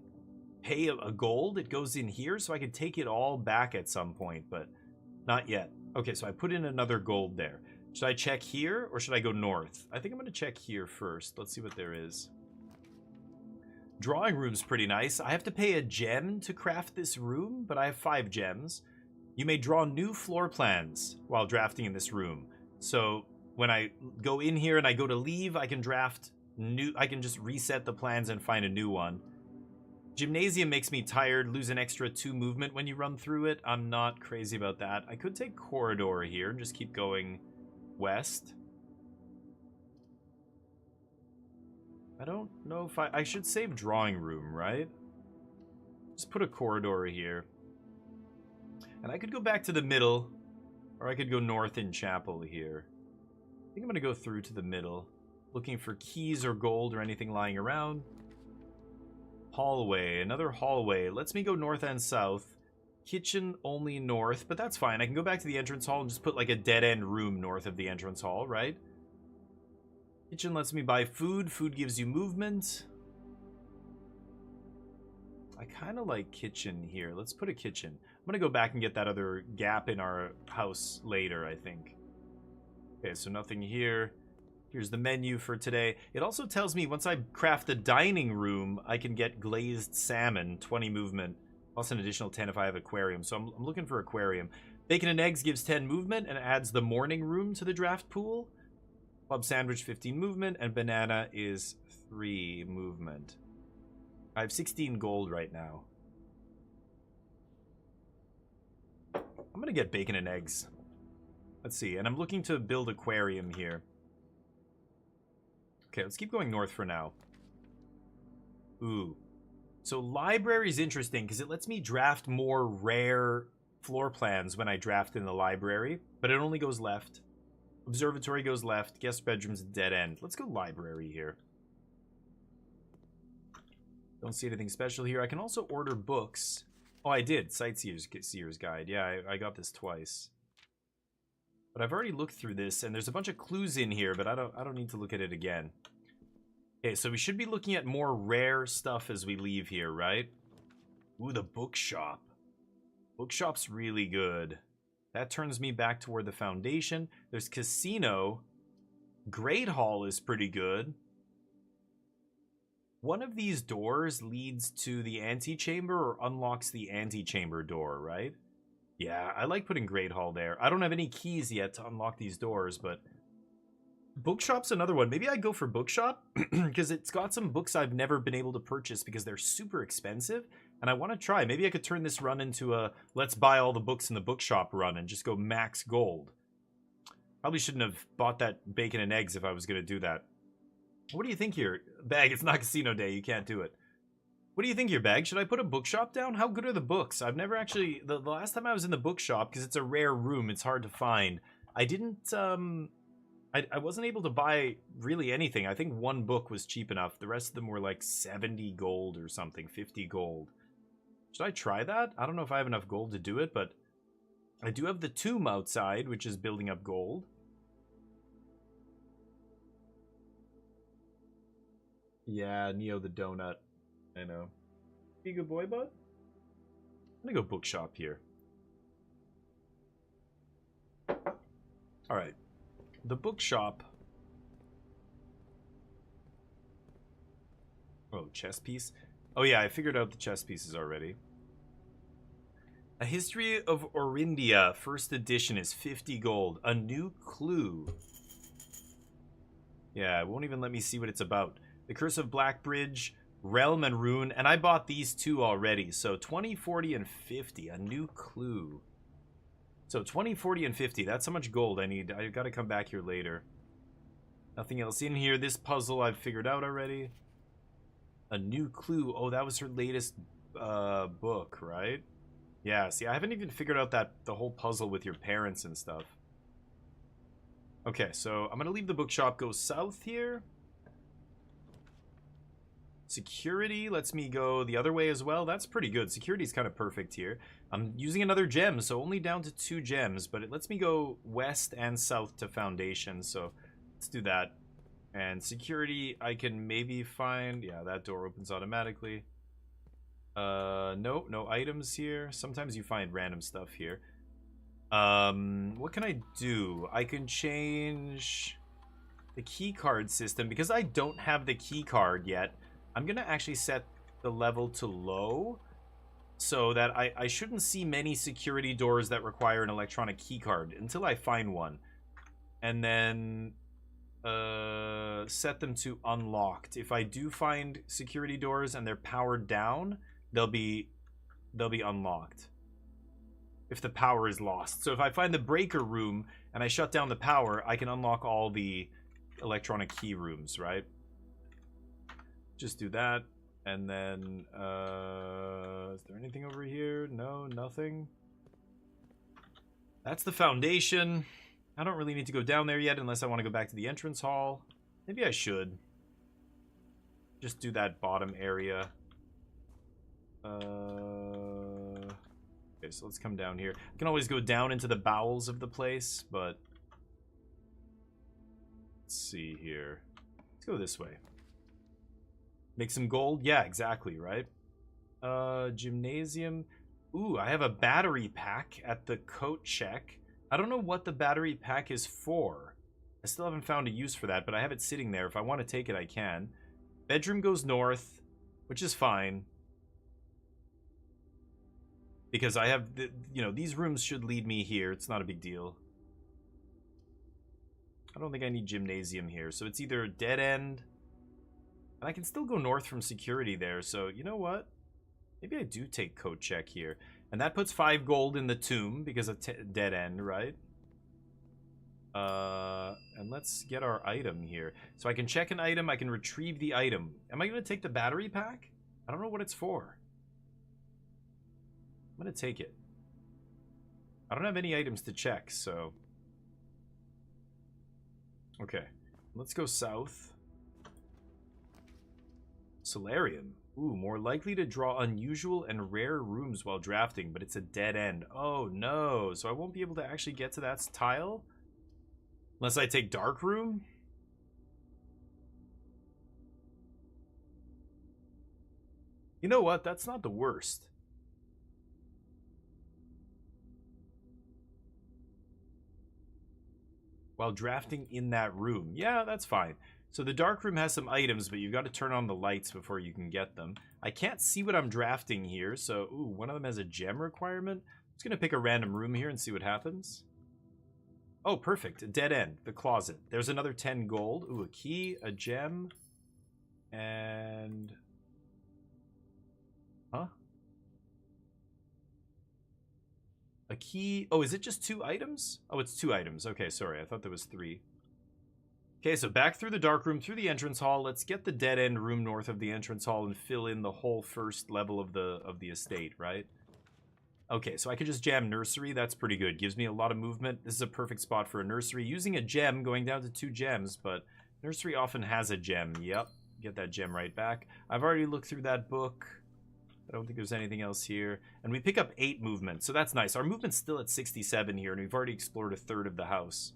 pay a gold, it goes in here, so I could take it all back at some point, but not yet. Okay, so I put in another gold there. Should I check here, or should I go north? I think I'm going to check here first. Let's see what there is. Drawing room's pretty nice. I have to pay a gem to craft this room, but I have 5 gems. You may draw new floor plans while drafting in this room. So when I go in here and I go to leave, I can draft new. I can just reset the plans and find a new one. Gymnasium makes me tired. Lose an extra 2 movement when you run through it. I'm not crazy about that. I could take corridor here and just keep going west. I don't know if I should save drawing room, right? Just put a corridor here. And I could go back to the middle, or I could go north in chapel here. I think I'm going to go through to the middle, looking for keys or gold or anything lying around. Hallway, another hallway. Lets me go north and south. Kitchen only north, but that's fine. I can go back to the entrance hall and just put like a dead-end room north of the entrance hall, right? Kitchen lets me buy food. Food gives you movement. I kind of like kitchen here. Let's put a kitchen. I'm going to go back and get that other gap in our house later, I think. Okay, so nothing here. Here's the menu for today. It also tells me once I craft the dining room, I can get glazed salmon, 20 movement, plus an additional 10 if I have aquarium. So I'm looking for aquarium. Bacon and eggs gives 10 movement and adds the morning room to the draft pool. Club sandwich 15 movement, and banana is 3 movement. I have 16 gold right now. I'm gonna get bacon and eggs. Let's see, and I'm looking to build aquarium here. Okay, let's keep going north for now. Ooh. So library's interesting because it lets me draft more rare floor plans when I draft in the library, but it only goes left. Observatory goes left. Guest bedroom's a dead end. Let's go library here. Don't see anything special here. I can also order books. Oh, I did. Sightseer's Guide. Yeah, I got this twice. But I've already looked through this, and there's a bunch of clues in here, but I don't need to look at it again. Okay, so we should be looking at more rare stuff as we leave here, right? Ooh, the bookshop. Bookshop's really good. That turns me back toward the foundation. There's casino. Great Hall is pretty good. One of these doors leads to the antechamber or unlocks the antechamber door, right? Yeah, I like putting Great Hall there. I don't have any keys yet to unlock these doors, but Bookshop's another one. Maybe I go for Bookshop because it's got some books I've never been able to purchase because they're super expensive, and I want to try. Maybe I could turn this run into a let's buy all the books in the Bookshop run and just go max gold. Probably shouldn't have bought that bacon and eggs if I was going to do that. What do you think here? Bag, it's not casino day. You can't do it. What do you think here, Bag? Should I put a bookshop down? How good are the books? I've never actually... The last time I was in the bookshop, because it's a rare room, it's hard to find. I didn't... I wasn't able to buy really anything. I think one book was cheap enough. The rest of them were like 70 gold or something. 50 gold. Should I try that? I don't know if I have enough gold to do it, but... I do have the tomb outside, which is building up gold. Yeah, Neo the Donut. I know. Be a good boy, bud? I'm gonna go bookshop here. Alright. The bookshop. Oh, chess piece? Oh yeah, I figured out the chess pieces already. A History of Orindia, first edition is 50 gold. A new clue. Yeah, it won't even let me see what it's about. The Curse of Blackbridge, Realm and Rune, and I bought these two already. So 20, 40, and 50. A new clue. So 20, 40, and 50. That's how much gold I need. I gotta come back here later. Nothing else in here. This puzzle I've figured out already. A new clue. Oh, that was her latest book, right? Yeah, see, I haven't even figured out the whole puzzle with your parents and stuff. Okay, so I'm gonna leave the bookshop, go south here. Security lets me go the other way as well. That's pretty good. Security's kind of perfect here. I'm using another gem, so only down to 2 gems, but it lets me go west and south to Foundation, so let's do that. And security, I can maybe find... Yeah, that door opens automatically. No items here. Sometimes you find random stuff here. What can I do? I can change the key card system. Because I don't have the key card yet, I'm going to actually set the level to low so that I shouldn't see many security doors that require an electronic key card until I find one. And then set them to unlocked. If I do find security doors and they're powered down, they'll be unlocked if the power is lost. So if I find the breaker room and I shut down the power, I can unlock all the electronic key rooms, right? Just do that. And then is there anything over here? No, nothing. That's the Foundation. I don't really need to go down there yet unless I want to go back to the entrance hall. Maybe I should just do that bottom area. Okay, so let's come down here. I can always go down into the bowels of the place, but let's see here. Let's go this way. Make some gold? Yeah, exactly, right? Gymnasium. Ooh, I have a battery pack at the coat check. I don't know what the battery pack is for. I still haven't found a use for that, but I have it sitting there. If I want to take it, I can. Bedroom goes north, which is fine. Because I have, these rooms should lead me here. It's not a big deal. I don't think I need gymnasium here. So it's either a dead end. And I can still go north from security there. So you know what? Maybe I do take coat check here. And that puts 5 gold in the tomb because of dead end, right? And let's get our item here. So I can check an item. I can retrieve the item. Am I going to take the battery pack? I don't know what it's for. I'm going to take it. I don't have any items to check, so... Okay. Let's go south. Solarium. Ooh, more likely to draw unusual and rare rooms while drafting, but it's a dead end. Oh, no. So I won't be able to actually get to that tile? Unless I take dark room? You know what? That's not the worst. While drafting in that room. Yeah, that's fine. So the dark room has some items, but you've got to turn on the lights before you can get them. I can't see what I'm drafting here, so... Ooh, one of them has a gem requirement. I'm just going to pick a random room here and see what happens. Oh, perfect. A dead end. The closet. There's another 10 gold. Ooh, a key, a gem, and... Huh? A key. Oh, is it just 2 items? Oh, it's 2 items. Okay, sorry. I thought there was 3. Okay, so back through the dark room, through the entrance hall. Let's get the dead end room north of the entrance hall and fill in the whole first level of the estate, right? Okay, so I could just jam nursery. That's pretty good. Gives me a lot of movement. This is a perfect spot for a nursery. Using a gem, going down to 2 gems, but nursery often has a gem. Yep, get that gem right back. I've already looked through that book. I don't think there's anything else here. And we pick up 8 movement, so that's nice. Our movement's still at 67 here, and we've already explored a third of the house.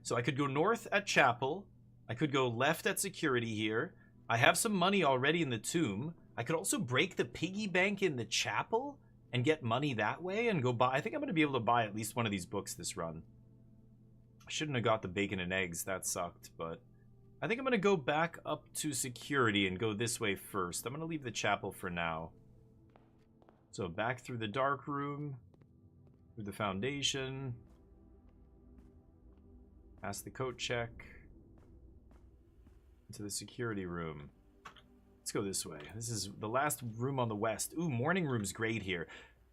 So I could go north at Chapel. I could go left at Security here. I have some money already in the tomb. I could also break the piggy bank in the chapel and get money that way and go buy... I think I'm going to be able to buy at least one of these books this run. I shouldn't have got the bacon and eggs. That sucked, but... I think I'm going to go back up to Security and go this way first. I'm going to leave the chapel for now. So back through the dark room, through the foundation, past the coat check, into the security room. Let's go this way. This is the last room on the west. Ooh, morning room's great here.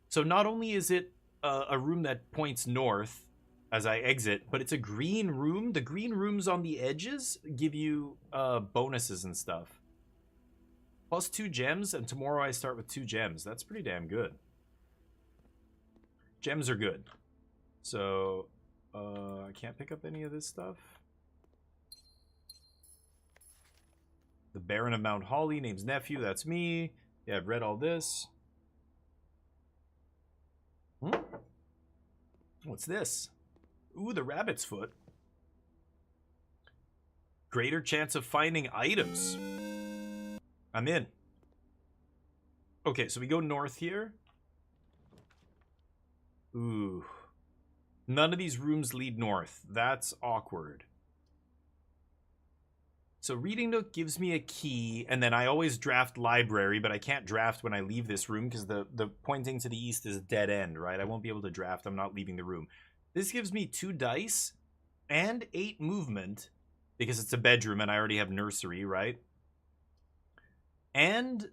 So not only is it a room that points north as I exit, but it's a green room. The green rooms on the edges give you bonuses and stuff. Plus 2 gems, and tomorrow I start with 2 gems. That's pretty damn good. Gems are good. So, I can't pick up any of this stuff. The Baron of Mount Holly, name's nephew, that's me. Yeah, I've read all this. What's this? Ooh, the rabbit's foot. Greater chance of finding items. I'm in. Okay, so we go north here. Ooh. None of these rooms lead north. That's awkward. So reading nook gives me a key, and then I always draft library, but I can't draft when I leave this room because the pointing to the east is a dead end, right? I won't be able to draft. I'm not leaving the room. This gives me 2 dice and 8 movement because it's a bedroom and I already have nursery, right? And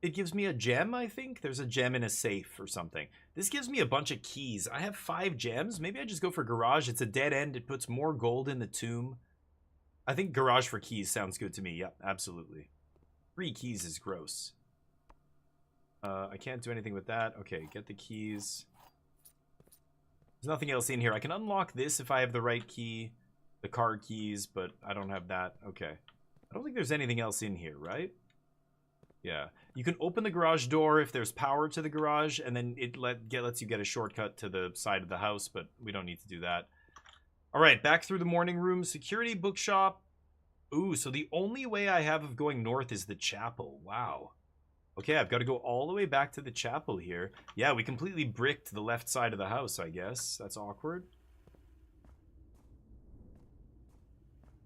it gives me a gem, I think. There's a gem in a safe or something. This gives me a bunch of keys. I have 5 gems. Maybe I just go for garage. It's a dead end. It puts more gold in the tomb. I think garage for keys sounds good to me. Yep, absolutely. 3 keys is gross. I can't do anything with that. Okay, get the keys. There's nothing else in here. I can unlock this if I have the right key. The car keys, but I don't have that. Okay. I don't think there's anything else in here, right? Yeah. You can open the garage door if there's power to the garage, and then it lets you get a shortcut to the side of the house, but we don't need to do that. All right, back through the morning room. Security bookshop. Ooh, so the only way I have of going north is the chapel. Wow. Okay, I've got to go all the way back to the chapel here. Yeah, we completely bricked the left side of the house, I guess. That's awkward.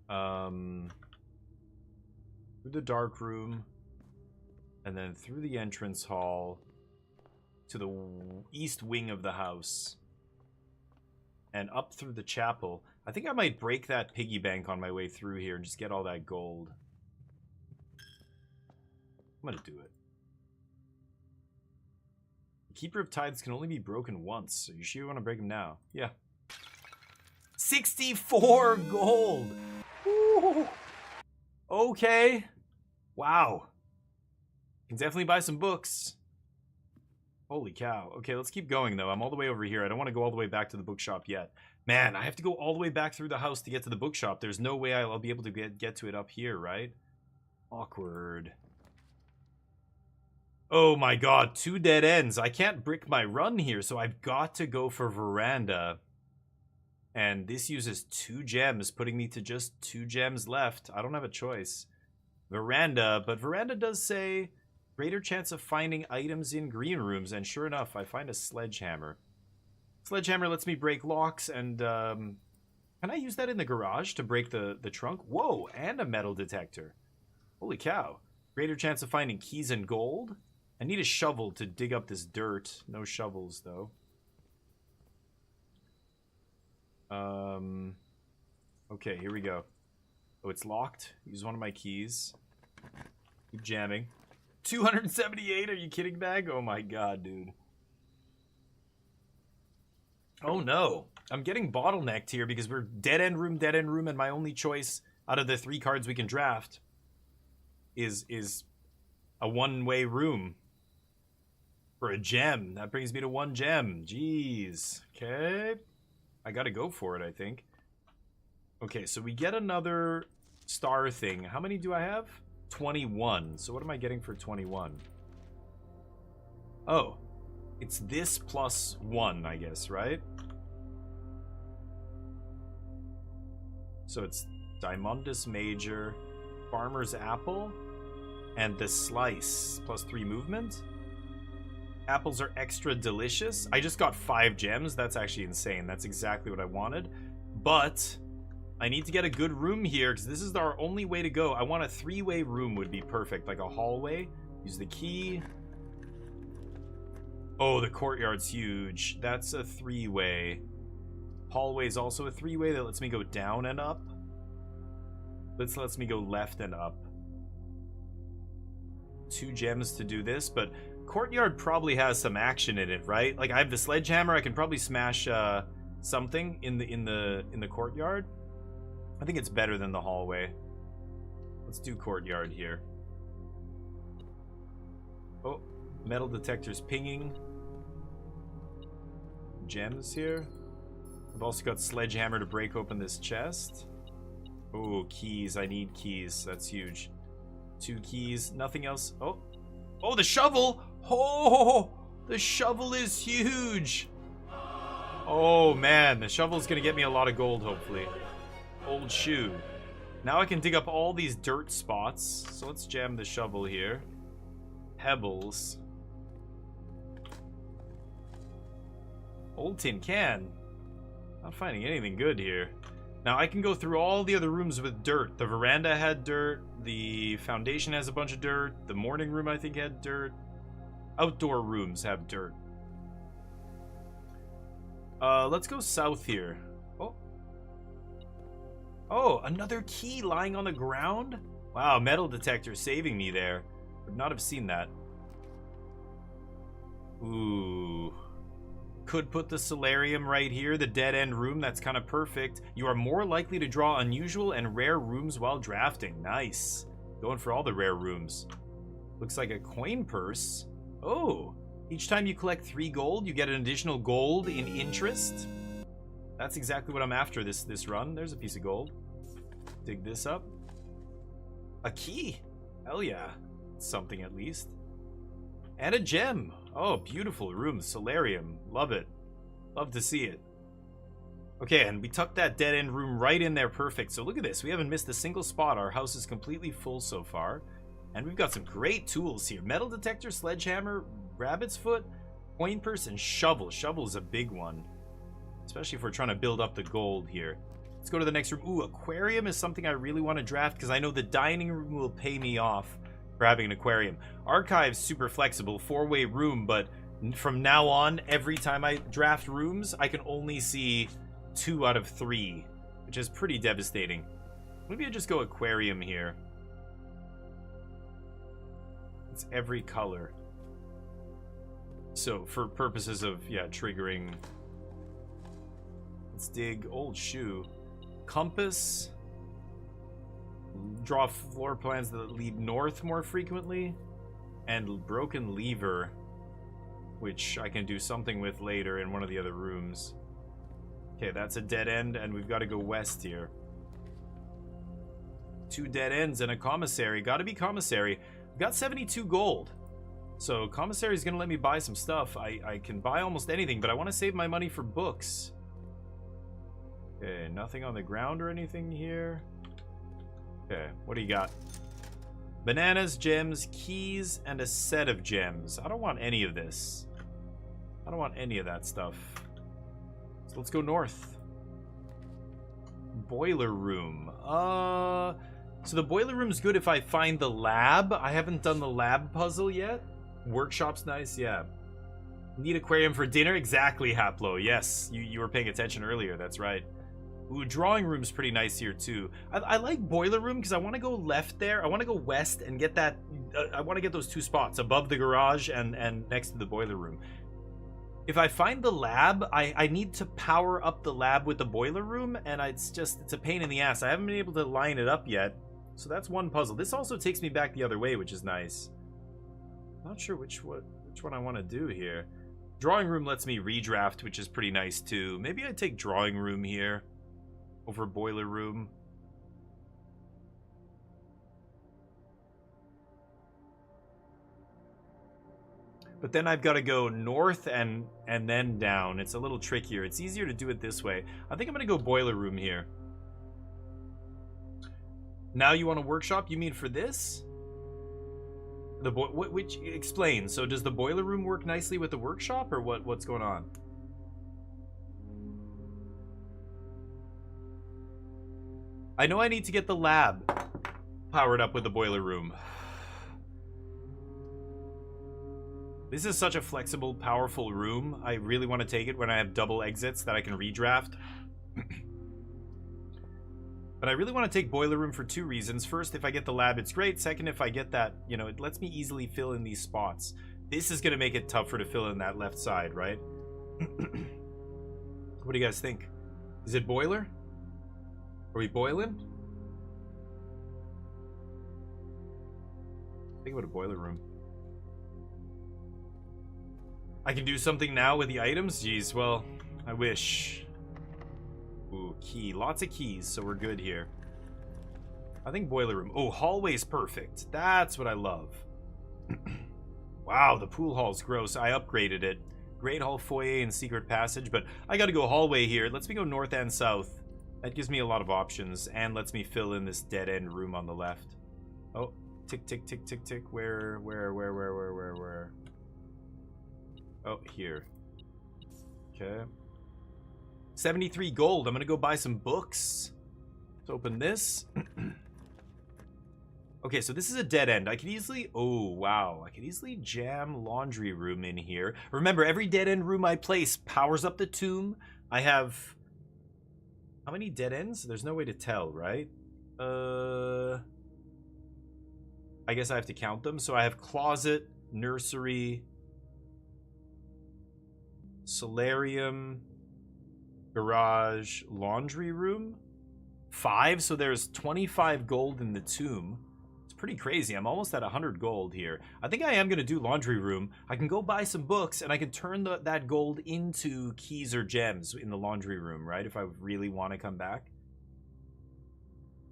Through the dark room. And then through the entrance hall to the east wing of the house. And up through the chapel. I think I might break that piggy bank on my way through here and just get all that gold. I'm gonna do it. The Keeper of Tides can only be broken once. Are you sure you want to break him now? Yeah. 64 gold! Ooh. Okay. Wow. Can definitely buy some books. Holy cow. Okay, let's keep going, though. I'm all the way over here. I don't want to go all the way back to the bookshop yet. Man, I have to go all the way back through the house to get to the bookshop. There's no way I'll be able to get to it up here, right? Awkward. Oh my god, 2 dead ends. I can't brick my run here, so I've got to go for Veranda. And this uses 2 gems, putting me to just 2 gems left. I don't have a choice. Veranda, but Veranda does say greater chance of finding items in green rooms, and sure enough, I find a sledgehammer. Sledgehammer lets me break locks, and can I use that in the garage to break the trunk? Whoa, and a metal detector. Holy cow. Greater chance of finding keys and gold. I need a shovel to dig up this dirt. No shovels, though. Okay, here we go. Oh, it's locked. Use one of my keys. Keep jamming. 278? Are you kidding, bag? Oh my god, dude. Oh no. I'm getting bottlenecked here because we're dead end room, and my only choice out of the 3 cards we can draft is a one-way room for a gem. That brings me to 1 gem. Jeez. Okay. I gotta go for it, I think. Okay, so we get another star thing. How many do I have? 21. So what am I getting for 21? Oh. It's this plus 1, I guess, right? So it's Diamondus Major, Farmer's Apple, and the Slice, plus 3 movement. Apples are extra delicious. I just got 5 gems. That's actually insane. That's exactly what I wanted. But I need to get a good room here because this is our only way to go. I want a 3-way room would be perfect, like a hallway. Use the key. Oh, the courtyard's huge. That's a 3-way. Hallway's also a 3-way that lets me go down and up. This lets me go left and up. 2 gems to do this, but courtyard probably has some action in it, right? Like I have the sledgehammer, I can probably smash something in the courtyard. I think it's better than the hallway. Let's do courtyard here. Oh, metal detector's pinging. Gems here. I've also got sledgehammer to break open this chest. Oh, keys. I need keys. That's huge. 2 keys. Nothing else. Oh. Oh, the shovel! Oh, the shovel is huge! Oh, man. The shovel's gonna get me a lot of gold, hopefully. Old shoe. Now I can dig up all these dirt spots. So let's jam the shovel here. Pebbles. Old tin can. Not finding anything good here. Now I can go through all the other rooms with dirt. The veranda had dirt. The foundation has a bunch of dirt. The morning room I think had dirt. Outdoor rooms have dirt. Let's go south here. Oh. Oh, another key lying on the ground? Wow, metal detector saving me there. Would not have seen that. Ooh. Could put the solarium right here, the dead end room. That's kind of perfect. You are more likely to draw unusual and rare rooms while drafting. Nice. Going for all the rare rooms. Looks like a coin purse. Oh. Each time you collect 3 gold, you get an additional gold in interest. That's exactly what I'm after this run. There's a piece of gold. Dig this up. A key. Hell yeah. Something at least. And a gem. Oh, beautiful room. Solarium. Love it. Love to see it. Okay, and we tucked that dead end room right in there. Perfect. So look at this. We haven't missed a single spot. Our house is completely full so far. And we've got some great tools here. Metal detector, sledgehammer, rabbit's foot, coin purse, and shovel. Shovel is a big one. Especially if we're trying to build up the gold here. Let's go to the next room. Ooh, aquarium is something I really want to draft because I know the dining room will pay me off for having an aquarium. Archive's super flexible, 4-way room, but from now on, every time I draft rooms, I can only see 2 out of 3 which is pretty devastating. Maybe I just go aquarium here. It's every color. So for purposes of, yeah, triggering. Let's dig old shoe. Compass. Draw floor plans that lead north more frequently. And broken lever, which I can do something with later in one of the other rooms. Okay, that's a dead end, and we've got to go west here. 2 dead ends and a commissary. Gotta be commissary. We've got 72 gold. So commissary is gonna let me buy some stuff. I can buy almost anything, but I want to save my money for books. Okay, nothing on the ground or anything here. Okay, what do you got? Bananas, gems, keys, and a set of gems. I don't want any of this. I don't want any of that stuff. So let's go north. Boiler room. So the boiler room's good if I find the lab. I haven't done the lab puzzle yet. Workshop's nice, yeah. Need aquarium for dinner? Exactly, Haplo. Yes, you were paying attention earlier, that's right. Ooh, drawing room's pretty nice here, too. I like boiler room because I want to go left there. I want to go west and get that... I want to get those 2 spots, above the garage and next to the boiler room. If I find the lab, I need to power up the lab with the boiler room, and it's a pain in the ass. I haven't been able to line it up yet. So that's one puzzle. This also takes me back the other way, which is nice. Not sure which one I want to do here. Drawing room lets me redraft, which is pretty nice, too. Maybe I take drawing room here over boiler room. But then I've got to go north and then down. It's a little trickier. It's easier to do it this way. I think I'm going to go boiler room here. Now you want a workshop? You mean for this? Which explain. So does the boiler room work nicely with the workshop, or what's going on? I know I need to get the lab powered up with the boiler room. This is such a flexible, powerful room. I really want to take it when I have double exits that I can redraft. But I really want to take boiler room for 2 reasons. First, if I get the lab, it's great. Second, if I get that, you know, it lets me easily fill in these spots. This is going to make it tougher to fill in that left side, right? What do you guys think? Is it boiler? Are we boiling? Think about a boiler room. I can do something now with the items? Jeez, well, I wish. Ooh, key. Lots of keys, so we're good here. I think boiler room. Oh, hallway's perfect. That's what I love. Wow, the pool hall's gross. I upgraded it. Great hall, foyer, and secret passage, but I gotta go hallway here. Lets me go north and south. That gives me a lot of options and lets me fill in this dead-end room on the left. Oh, tick, tick, tick, tick, tick. Where? Oh, here. Okay. 73 gold. I'm gonna go buy some books. Let's open this. Okay, so this is a dead end. I could easily... Oh, wow. I could easily jam laundry room in here. Remember, every dead end room I place powers up the tomb. I have... How many dead ends? There's no way to tell, right? I guess I have to count them. So I have closet, nursery, solarium, garage, laundry room. 5, so there's 25 gold in the tomb. It's pretty crazy. I'm almost at 100 gold here. I think I am going to do laundry room. I can go buy some books, and I can turn that gold into keys or gems in the laundry room, right? If I really want to come back.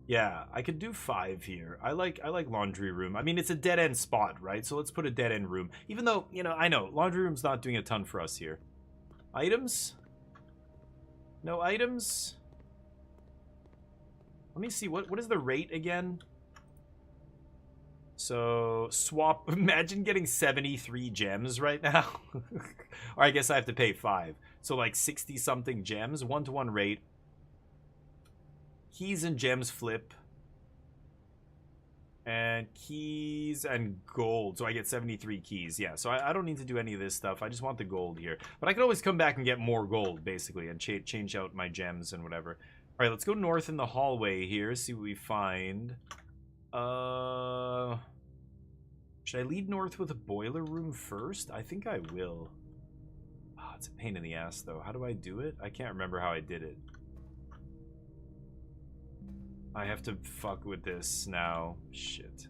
Yeah, I could do 5 here. I like laundry room. I mean, it's a dead-end spot, right? So let's put a dead-end room. Even though, you know, I know, laundry room's not doing a ton for us here. Items? No items? Let me see, what is the rate again? So, swap, imagine getting 73 gems right now. Or I guess I have to pay 5. So like 60 something gems, 1-to-1 rate. Keys and gems flip. And keys and gold. So I get 73 keys. Yeah, so I don't need to do any of this stuff. I just want the gold here. But I could always come back and get more gold, basically, and change out my gems and whatever. All right, let's go north in the hallway here, see what we find. Should I lead north with a boiler room first? I think I will. Oh, it's a pain in the ass, though. How do I do it? I can't remember how I did it. I have to fuck with this now. Shit.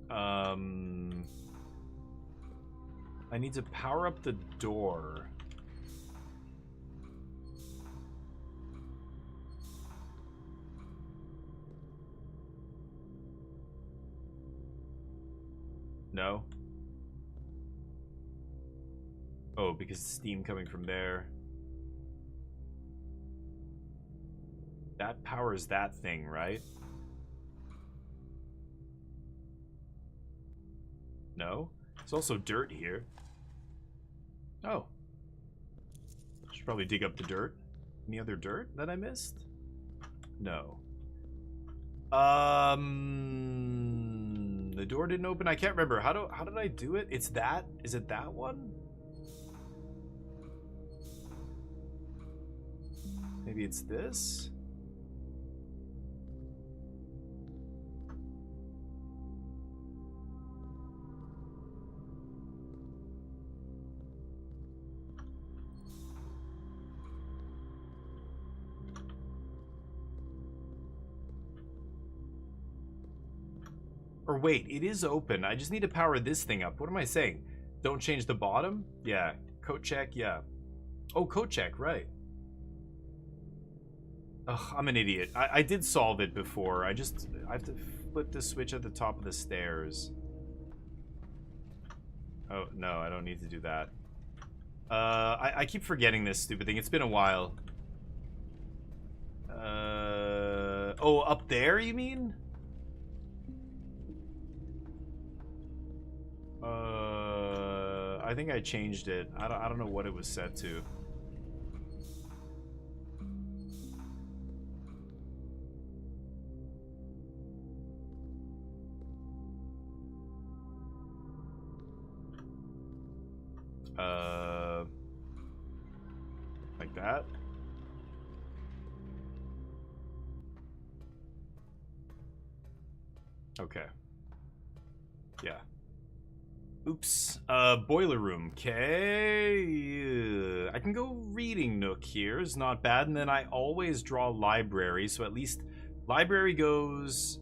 I need to power up the door. No? Oh, because steam coming from there. That powers that thing, right? No? There's also dirt here. Oh. Should probably dig up the dirt. Any other dirt that I missed? No. The door didn't open. I can't remember. How did I do it? It's that? Is it that one? Maybe it's this? Or wait, it is open. I just need to power this thing up. What am I saying? Don't change the bottom? Yeah. Coat check, yeah. Oh, coat check, right. Ugh, I'm an idiot. I did solve it before. I have to flip the switch at the top of the stairs. Oh, no, I don't need to do that. I keep forgetting this stupid thing. It's been a while. Oh, up there, you mean? I think I changed it. I don't know what it was set to. Like that. Okay. Yeah. Oops. Boiler room. Okay. I can go reading nook here. It's not bad. And then I always draw library. So at least library goes...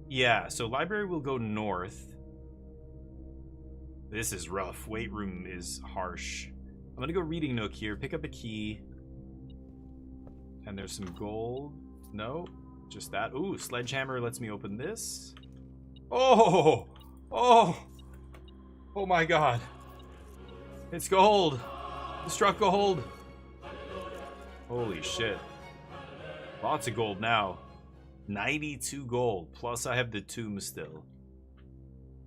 Yeah, so library will go north. This is rough. Weight room is harsh. I'm gonna go reading nook here. Pick up a key. And there's some gold. No, just that. Ooh, sledgehammer lets me open this. Oh! Oh! Oh my god. It's gold. It struck gold. Holy shit. Lots of gold now. 92 gold. Plus I have the tomb still.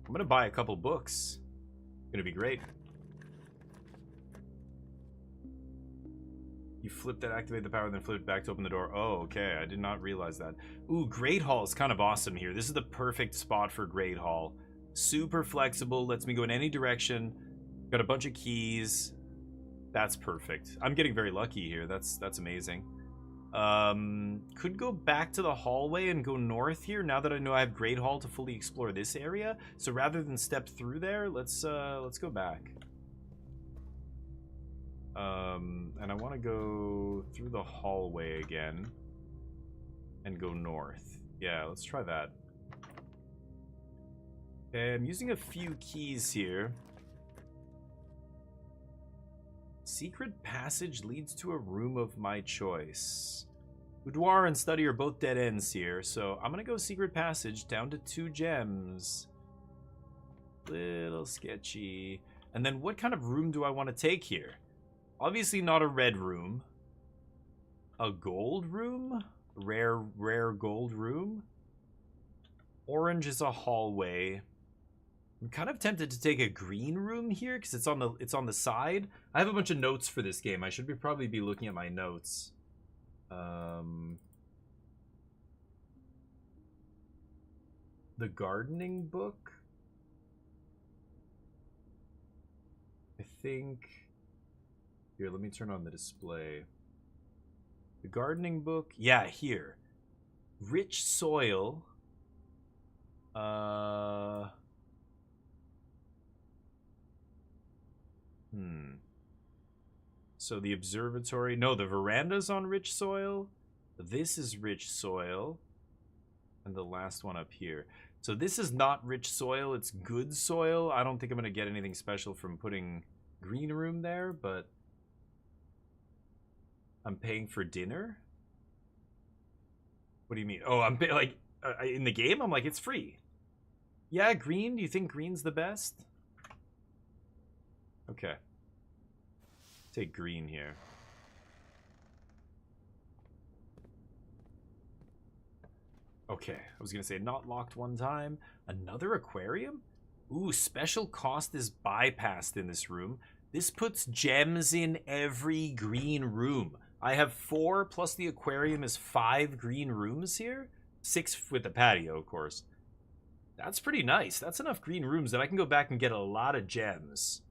I'm gonna buy a couple books. Gonna be great. You flip that, activate the power, then flip it back to open the door. Oh, okay. I did not realize that. Ooh, Great Hall is kind of awesome here. This is the perfect spot for Great Hall. Super flexible, lets me go in any direction. Got a bunch of keys. That's perfect. I'm getting very lucky here. That's amazing. Could go back to the hallway and go north here now that I know I have Great Hall to fully explore this area. So rather than step through there, let's go back. And I want to go through the hallway again and go north. Yeah, let's try that. Okay, I'm using a few keys here. Secret passage leads to a room of my choice. Boudoir and study are both dead ends here, so I'm gonna go secret passage down to 2 gems. Little sketchy. And then what kind of room do I want to take here? Obviously not a red room. A gold room? Rare gold room? Orange is a hallway. I'm kind of tempted to take a green room here because it's on the side. I have a bunch of notes for this game. I should probably be looking at my notes. The gardening book. I think. Here, let me turn on the display. The gardening book. Yeah, here. Rich soil. So the observatory. No, the veranda's on rich soil. This is rich soil. And the last one up here. So this is not rich soil. It's good soil. I don't think I'm going to get anything special from putting green room there, but I'm paying for dinner? What do you mean? Oh, I'm like, in the game, I'm like, it's free. Yeah, green? Do you think green's the best? Okay. Take green here. Okay, I was gonna say not locked one time. Another aquarium? Ooh, special cost is bypassed in this room. This puts gems in every green room. I have 4 plus the aquarium is 5 green rooms here. 6 with the patio, of course. That's pretty nice. That's enough green rooms that I can go back and get a lot of gems.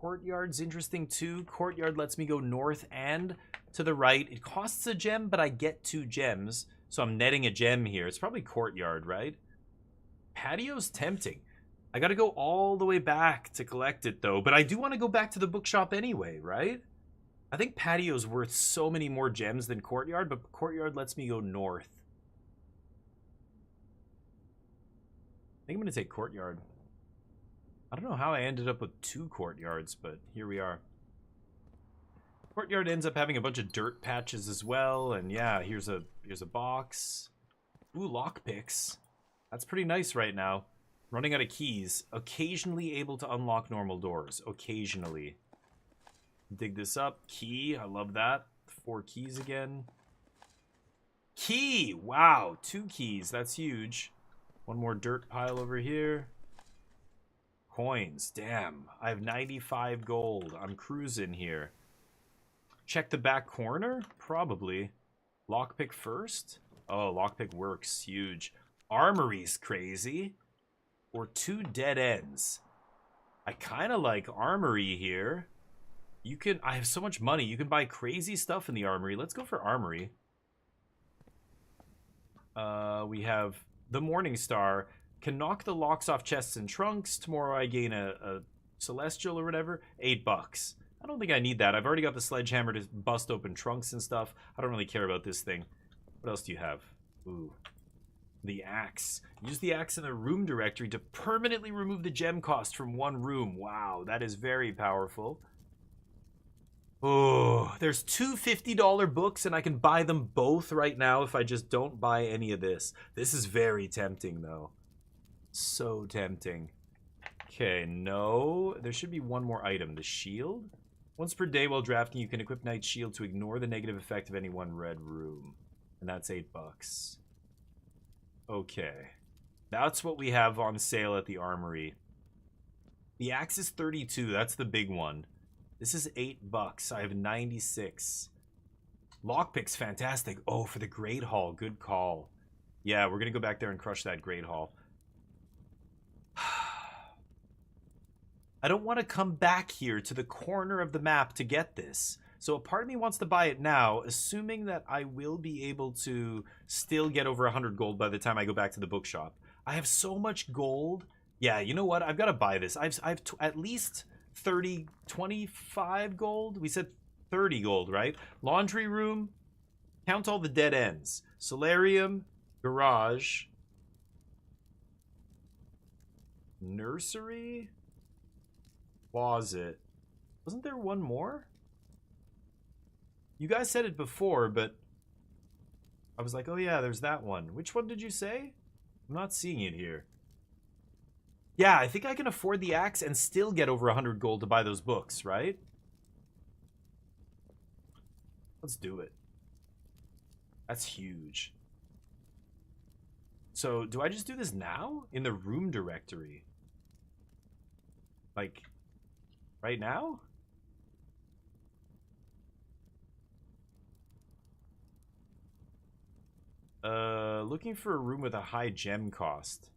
Courtyard's interesting too. Courtyard lets me go north and to the right. It costs a gem, but I get 2 gems. So I'm netting a gem here. It's probably courtyard, right? Patio's tempting. I gotta go all the way back to collect it though. But I do want to go back to the bookshop anyway, right? I think patio's worth so many more gems than courtyard, but courtyard lets me go north. I think I'm gonna take courtyard. I don't know how I ended up with 2 courtyards, but here we are. Courtyard ends up having a bunch of dirt patches as well, and yeah, here's a box. Ooh, lockpicks. That's pretty nice right now. Running out of keys. Occasionally able to unlock normal doors. Occasionally. Dig this up. Key. I love that. 4 keys again. Key! Wow, 2 keys. That's huge. One more dirt pile over here. Coins. Damn. I have 95 gold. I'm cruising here. Check the back corner? Probably. Lockpick first? Oh, lockpick works. Huge. Armory's crazy. Or 2 dead ends. I kind of like armory here. You can... I have so much money. You can buy crazy stuff in the armory. Let's go for armory. We have the Morning Star. Can knock the locks off chests and trunks. Tomorrow I gain a celestial or whatever. $8. I don't think I need that. I've already got the sledgehammer to bust open trunks and stuff. I don't really care about this thing. What else do you have? Ooh. The axe. Use the axe in the room directory to permanently remove the gem cost from one room. Wow, that is very powerful. Oh, there's 2 $50 books and I can buy them both right now if I just don't buy any of this. This is very tempting though. So tempting. Okay, no. There should be one more item. The shield. Once per day while drafting, you can equip Knight's Shield to ignore the negative effect of any one red room. And that's $8. Okay. That's what we have on sale at the armory. The axe is 32. That's the big one. This is $8. I have 96. Lockpick's fantastic. Oh, for the Great Hall. Good call. Yeah, we're going to go back there and crush that Great Hall. I don't want to come back here to the corner of the map to get this. So a part of me wants to buy it now, assuming that I will be able to still get over 100 gold by the time I go back to the bookshop. I have so much gold. Yeah, you know what? I've got to buy this. I've at least 30, 25 gold. We said 30 gold, right? Laundry room. Count all the dead ends. Solarium. Garage. Nursery. Closet. Wasn't there one more? You guys said it before, but I was like, oh yeah, there's that one. Which one did you say? I'm not seeing it here. Yeah, I think I can afford the axe and still get over 100 gold to buy those books, right? Let's do it. That's huge. So, do I just do this now? In the room directory? Like, right now? Looking for a room with a high gem cost.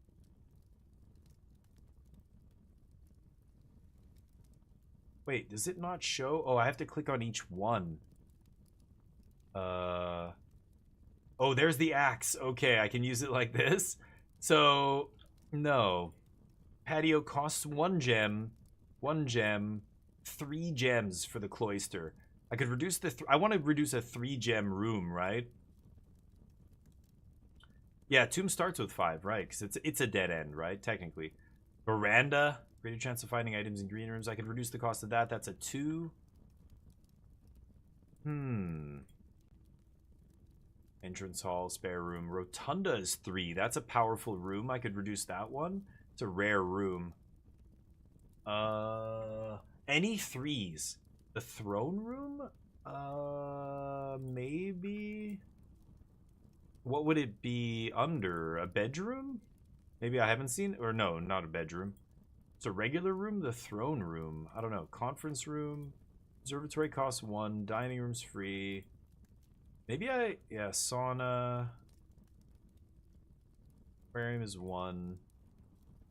Wait, does it not show? Oh, I have to click on each one. Oh, there's the axe. Okay, I can use it like this. So, no. Patio costs 1 gem. 1 gem. 3 gems for the cloister. I could reduce the... I want to reduce a 3-gem room, right? Yeah, tomb starts with 5, right? Because it's a dead end, right? Technically. Veranda. Greater chance of finding items in green rooms. I could reduce the cost of that. That's a 2. Entrance hall, spare room. Rotunda is 3. That's a powerful room. I could reduce that one. It's a rare room. Any 3s? The throne room? Maybe. What would it be under? A bedroom? Maybe I haven't seen, or no, not a bedroom. It's a regular room, the throne room. I don't know. Conference room. Observatory costs 1. Dining room's free. Maybe yeah, sauna. Aquarium is 1.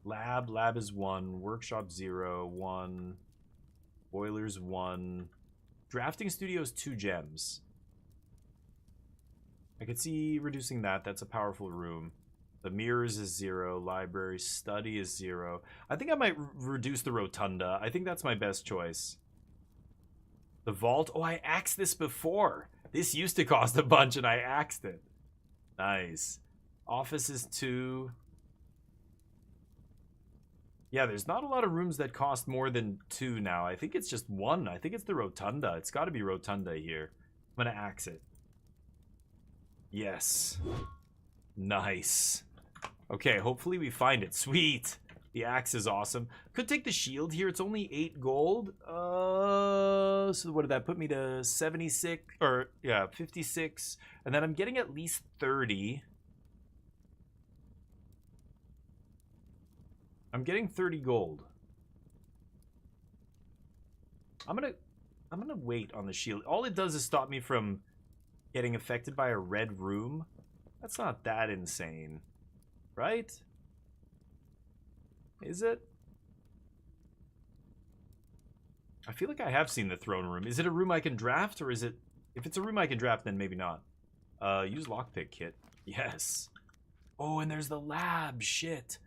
Lab is 1. Workshop 0, 1. Boilers 1. Drafting studio is 2 gems. I could see reducing that. That's a powerful room. The mirrors is 0. Library. Study is 0. I think I might reduce the rotunda. I think that's my best choice. The vault. Oh, I axed this before. This used to cost a bunch and I axed it. Nice. Office is 2. Yeah, there's not a lot of rooms that cost more than 2 now. I think it's just 1. I think it's the rotunda. It's got to be rotunda here. I'm going to axe it. Yes. Nice. Okay, hopefully we find it. Sweet. The axe is awesome. Could take the shield here. It's only 8 gold. So what did that put me to? 76 or yeah, 56. And then I'm getting at least 30. I'm getting 30 gold. I'm gonna wait on the shield. All it does is stop me from getting affected by a red room. That's not that insane, right? Is it? I feel like I have seen the throne room. Is it a room I can draft, or is it... If it's a room I can draft, then maybe not. Use lockpick kit. Yes. Oh, and there's the lab. Shit.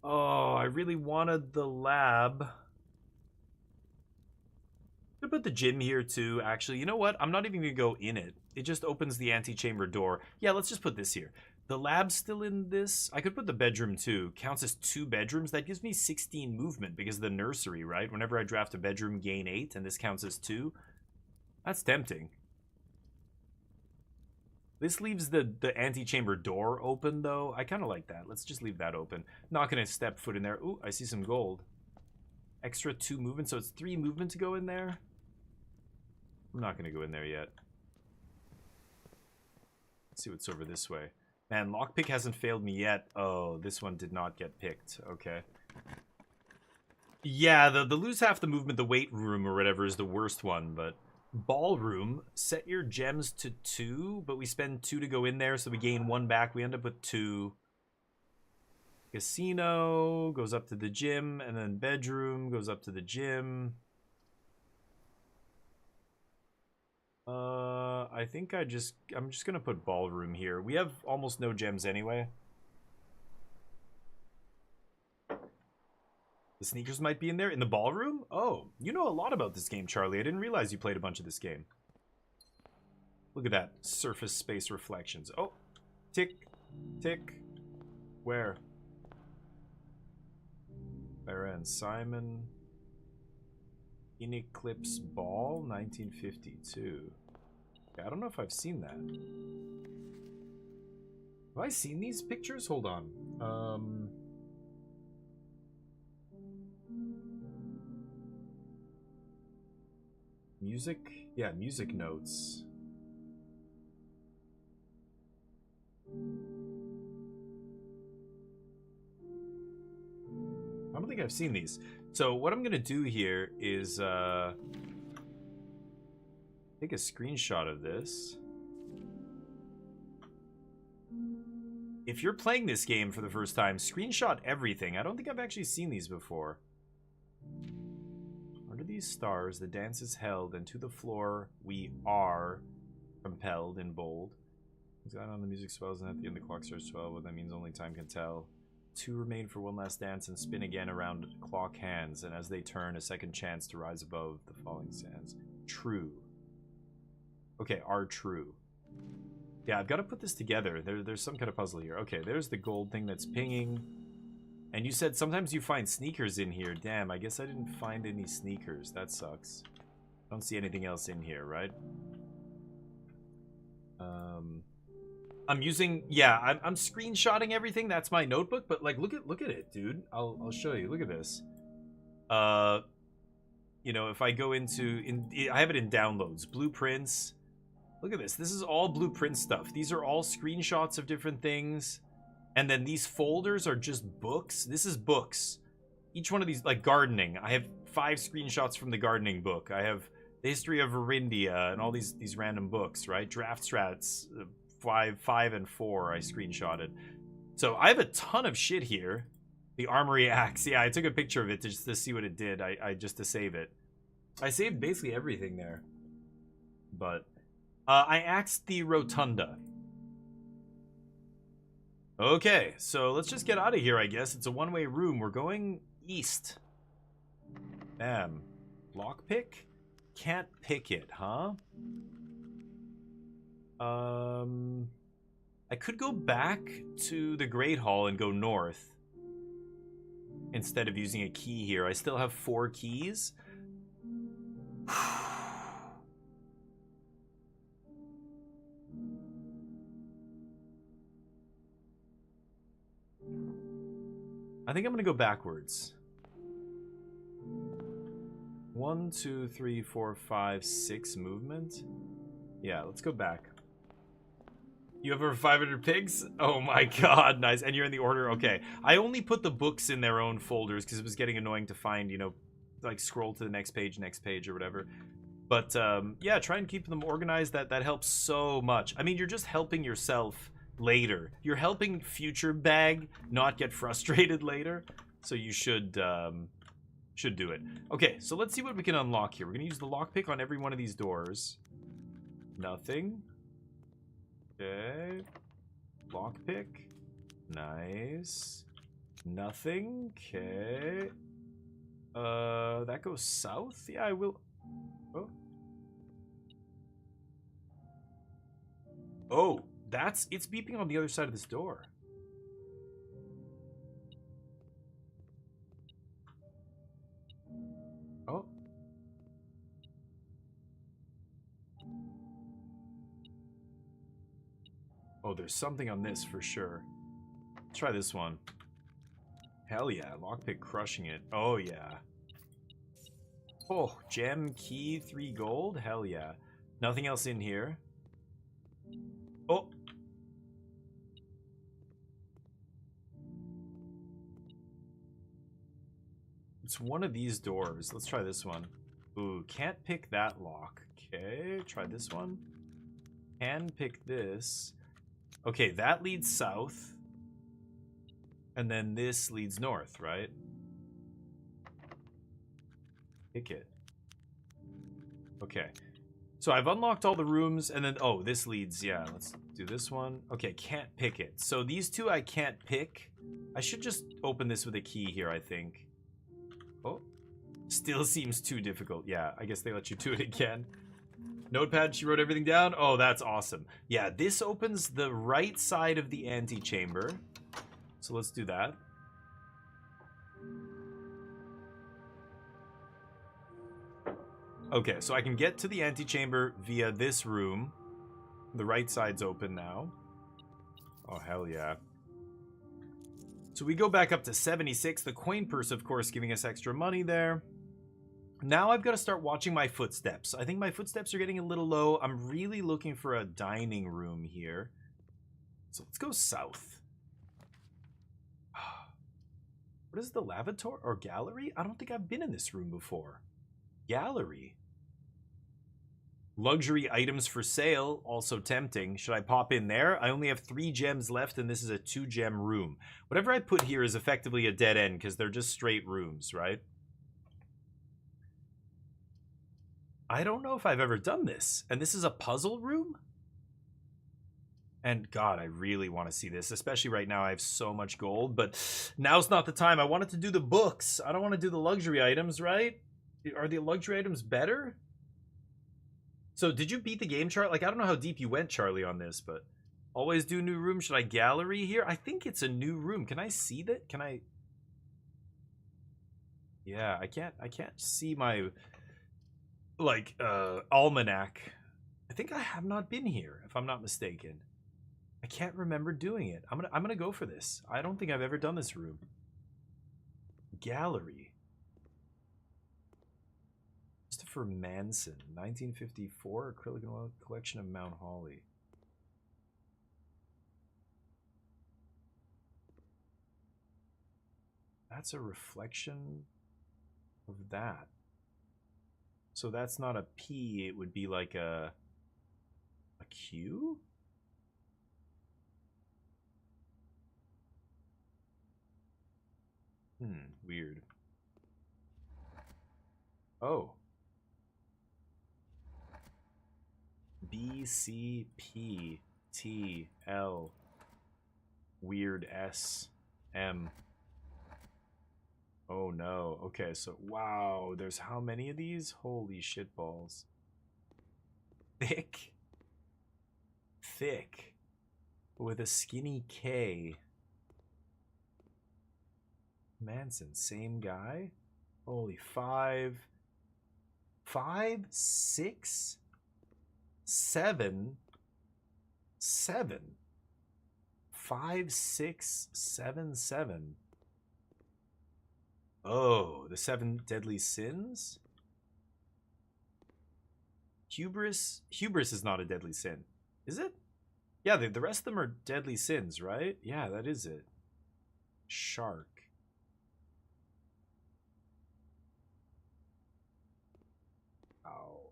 Oh, I really wanted the lab. I'm gonna put the gym here too, actually. You know what? I'm not even gonna go in it. It just opens the antechamber door. Yeah, let's just put this here. The lab's still in this. I could put the bedroom too. Counts as 2 bedrooms. That gives me 16 movement because of the nursery, right? Whenever I draft a bedroom, gain 8, and this counts as 2. That's tempting. This leaves the antechamber door open, though. I kind of like that. Let's just leave that open. Not going to step foot in there. Ooh, I see some gold. Extra 2 movement, so it's 3 movement to go in there. I'm not going to go in there yet. Let's see what's over this way. Man, lockpick hasn't failed me yet. Oh, this one did not get picked. Okay. Yeah, the lose half the movement, the weight room or whatever is the worst one, but... Ballroom, set your gems to 2, but we spend 2 to go in there, so we gain 1 back. We end up with 2. Casino goes up to the gym, and then bedroom goes up to the gym. I think I'm just gonna put ballroom here. We have almost no gems anyway. The sneakers might be in there. In the ballroom? Oh, you know a lot about this game, Charlie. I didn't realize you played a bunch of this game. Look at that. Surface space reflections. Oh, tick, tick. Where? Baron Simon. In Eclipse Ball, 1952. Yeah, I don't know if I've seen that. Have I seen these pictures? Hold on. Music? Yeah, music notes. I don't think I've seen these. So what I'm going to do here is take a screenshot of this. If you're playing this game for the first time, screenshot everything. I don't think I've actually seen these before. these stars, the dance is held, and to the floor we are compelled in bold. Exactly on the music swells, and at the end the clock starts 12. What that means only time can tell. 2 remain for one last dance and spin again around clock hands, and as they turn, a second chance to rise above the falling sands. True. Okay, are true. Yeah, I've got to put this together. There's some kind of puzzle here. Okay, there's the gold thing that's pinging. And you said sometimes you find sneakers in here. Damn, I guess I didn't find any sneakers. That sucks. Don't see anything else in here, right? I'm using, yeah, I'm screenshotting everything. That's my notebook, but like, look at it, dude. I'll show you. Look at this. You know, if I go into, I have it in downloads, blueprints. Look at this. This is all blueprint stuff. These are all screenshots of different things. And then these folders are just books. This is books. Each one of these, like gardening. I have 5 screenshots from the gardening book. I have the history of Verindia and all these random books, right? Draft strats, 5 and 4 I screenshotted. So I have a ton of shit here. The armory axe. Yeah, I took a picture of it just to see what it did. I just to save it. I saved basically everything there. But I axed the rotunda. Okay, so let's just get out of here, I guess. It's a one-way room. We're going east. Bam. Lockpick? Can't pick it, huh? I could go back to the Great Hall and go north. Instead of using a key here. I still have 4 keys. I think I'm gonna go backwards. 1, 2, 3, 4, 5, 6 movement. Yeah, let's go back. You have over 500 pigs? Oh my god, nice. And you're in the order? Okay. I only put the books in their own folders because it was getting annoying to find, you know, like scroll to the next page, or whatever. But, yeah, try and keep them organized. That helps so much. I mean, you're just helping yourself later. You're helping future bag not get frustrated later. So you should do it. Okay, so let's see what we can unlock here. We're gonna use the lockpick on every one of these doors. Nothing. Okay. Lockpick. Nice. Nothing. Okay. That goes south? Yeah, I will. Oh. Oh, it's beeping on the other side of this door. Oh. Oh, there's something on this for sure. Let's try this one. Hell yeah, lockpick crushing it. Oh yeah. Oh, gem, key, 3 gold? Hell yeah. Nothing else in here. Oh. It's one of these doors. Let's try this one. Ooh, can't pick that lock. Okay, try this one. Can pick this. Okay, that leads south. And then this leads north, right? Pick it. Okay. So I've unlocked all the rooms, and then, oh, this leads, yeah, let's do this one. Okay, can't pick it. So these 2 I can't pick. I should just open this with a key here, I think. Oh, still seems too difficult. Yeah, I guess they let you do it again. Notepad, she wrote everything down. Oh, that's awesome. Yeah, this opens the right side of the antechamber. So let's do that. Okay, so I can get to the antechamber via this room. The right side's open now. Oh, hell yeah. So we go back up to 76. The coin purse, of course, giving us extra money there. Now I've got to start watching my footsteps. I think my footsteps are getting a little low. I'm really looking for a dining room here. So let's go south. What is the lavatory or gallery? I don't think I've been in this room before. Gallery. Luxury items for sale, also tempting. Should I pop in there? I only have 3 gems left, and this is a 2-gem room. Whatever I put here is effectively a dead end, because they're just straight rooms, right? I don't know if I've ever done this. And this is a puzzle room? And God, I really want to see this, especially right now. I have so much gold, but now's not the time. I wanted to do the books. I don't want to do the luxury items, right? Are the luxury items better? So did you beat the game, Charlie? Like, I don't know how deep you went, Charlie, on this, but always do new room. Should I gallery here? I think it's a new room. Can I see that? Can I? Yeah, I can't see my, like, almanac. I think I have not been here, if I'm not mistaken. I can't remember doing it. I'm gonna go for this. I don't think I've ever done this room. Gallery. Christopher Manson, 1954, acrylic oil collection of Mount Holly. That's a reflection of that. So that's not a P, it would be like a Q? Weird. Oh. B, C, P, T, L. Weird S, M. Oh no. Okay, so wow, there's how many of these? Holy shitballs. Thick. Thick. With a skinny K. Manson, same guy? Holy 5, 6, 7, 7. 5, 6, 7, 7. Oh, the 7 deadly sins? Hubris is not a deadly sin. Is it? Yeah, the rest of them are deadly sins, right? Yeah, that is it. Shark. Oh.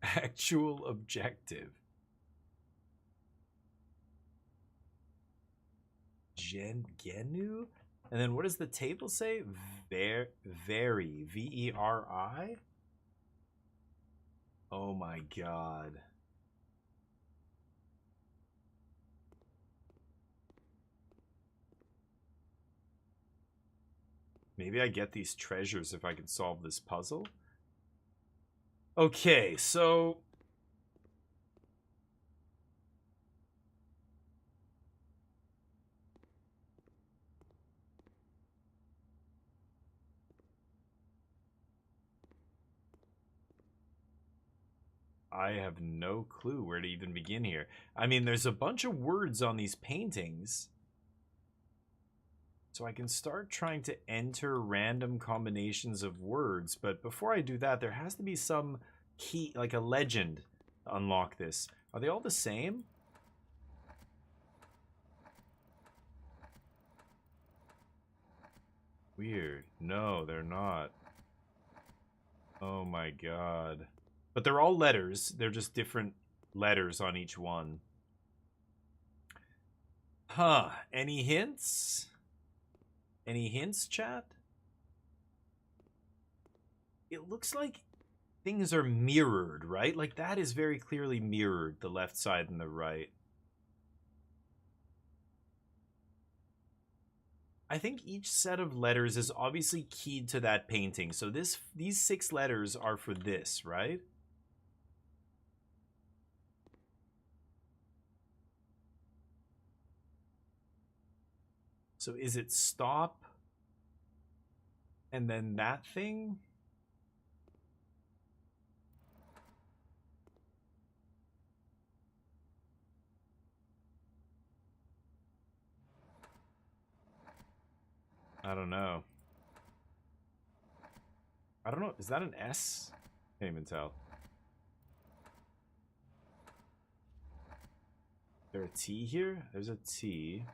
Actual objective. Genu? And then what does the table say? Very. V-E-R-I? Oh my god. Maybe I get these treasures if I can solve this puzzle. Okay, so I have no clue where to even begin here. I mean, there's a bunch of words on these paintings. So I can start trying to enter random combinations of words, but before I do that, there has to be some key, like a legend, to unlock this. Are they all the same? Weird. No, they're not. Oh my god. But they're all letters. They're just different letters on each one. Huh. Any hints? Any hints, chat? It looks like things are mirrored, right? Like that is very clearly mirrored, the left side and the right. I think each set of letters is obviously keyed to that painting. So these 6 letters are for this, right? So is it stop and then that thing? I don't know. I don't know. Is that an S? Can't even tell. Is there a T here? There's a T.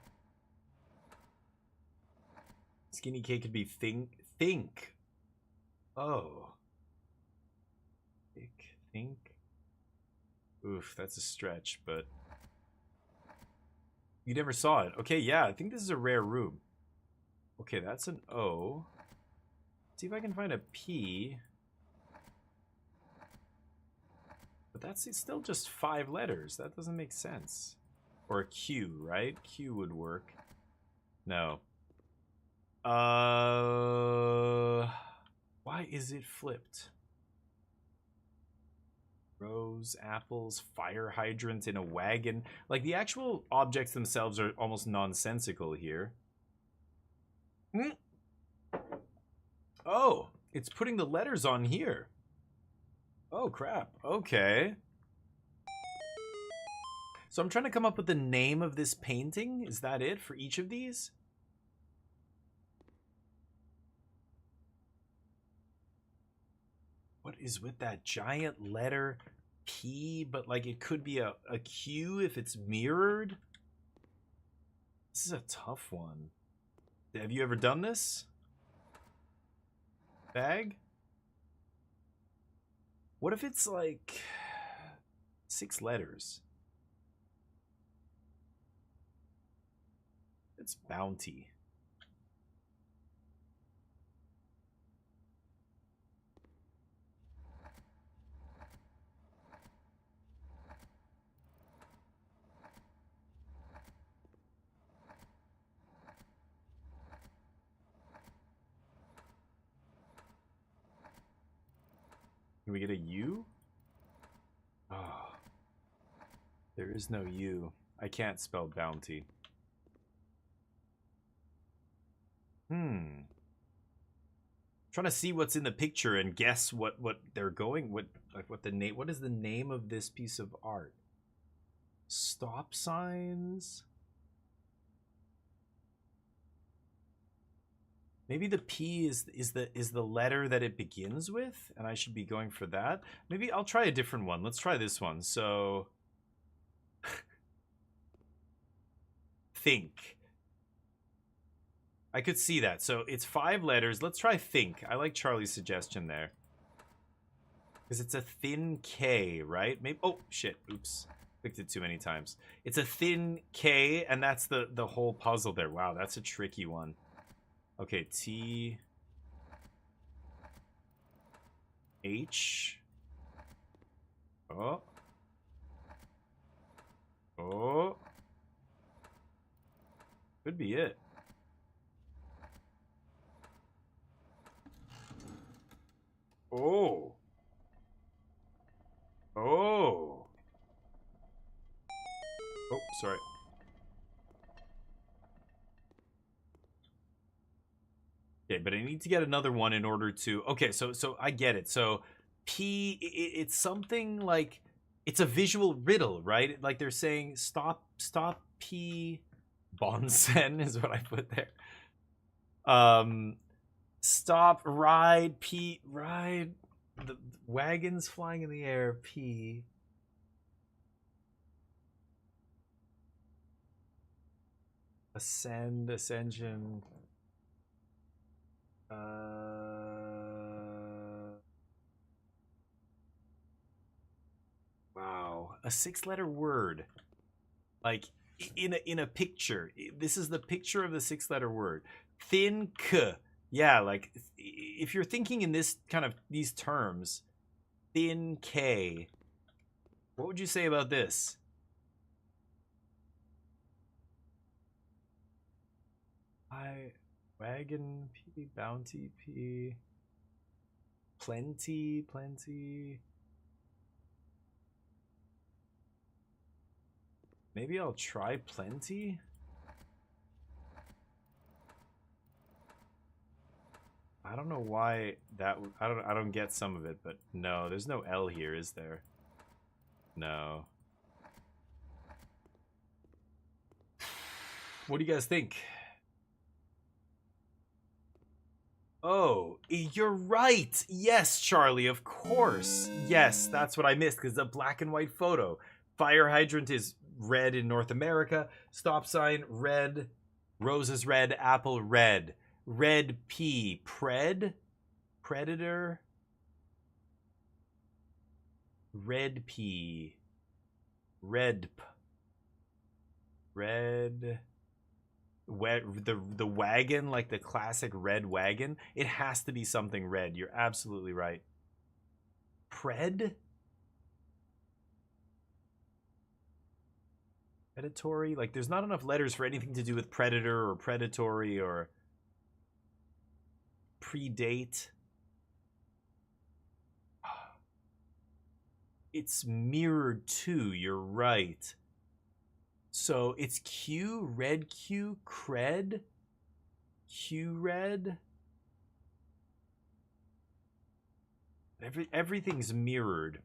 Skinny K could be think. Oh. Think. Oof, that's a stretch, but you never saw it. Okay, yeah, I think this is a rare room. Okay, that's an O. Let's see if I can find a P. But that's still just 5 letters. That doesn't make sense. Or a Q, right? Q would work. No. Why is it flipped? Rose, apples, fire hydrant in a wagon. Like, the actual objects themselves are almost nonsensical here. Oh, it's putting the letters on here. Oh, crap. Okay. So I'm trying to come up with the name of this painting. Is that it for each of these? What is with that giant letter P, but like it could be a Q if it's mirrored? This is a tough one. Have you ever done this? Bag? What if it's like 6 letters? It's bounty. Can we get a U? Oh, there is no U. I can't spell bounty. Trying to see what's in the picture and guess what they're going, what is the name of this piece of art? Stop signs? Maybe the P is the letter that it begins with, and I should be going for that. Maybe I'll try a different one. Let's try this one. So think. I could see that. So it's 5 letters. Let's try think. I like Charlie's suggestion there. Because it's a thin K, right? Maybe. Oh, shit. Oops. Clicked it too many times. It's a thin K, and that's the whole puzzle there. Wow, that's a tricky one. Okay, T. H. Oh. Oh. Could be it. Oh. Oh. Oh, sorry. Okay, but I need to get another one in order to... Okay, so I get it. So P, it's something like... It's a visual riddle, right? Like they're saying, stop P... Bonsen is what I put there. Stop, ride, P, ride, the wagons flying in the air, P. Ascend, ascension. Wow, a 6-letter word. Like, in a picture. This is the picture of the 6-letter word. Thin K. Yeah, like if you're thinking in this kind of these terms, thin K. What would you say about this? Wagon P, bounty P, plenty. Maybe I'll try plenty. I don't know why that I don't get some of it, but no, there's no L here, is there? No. What do you guys think? Oh, you're right. Yes, Charlie, of course. Yes, that's what I missed because the black and white photo. Fire hydrant is red in North America. Stop sign red. Roses red. Apple red. Red P. Pred? Predator? Red P. Red P. Red. The wagon, like the classic red wagon. It has to be something red. You're absolutely right. Pred? Predatory? Like, there's not enough letters for anything to do with predator or predatory or predate. It's mirrored too, you're right. So it's Q, red Q, cred, Q red. Everything's mirrored.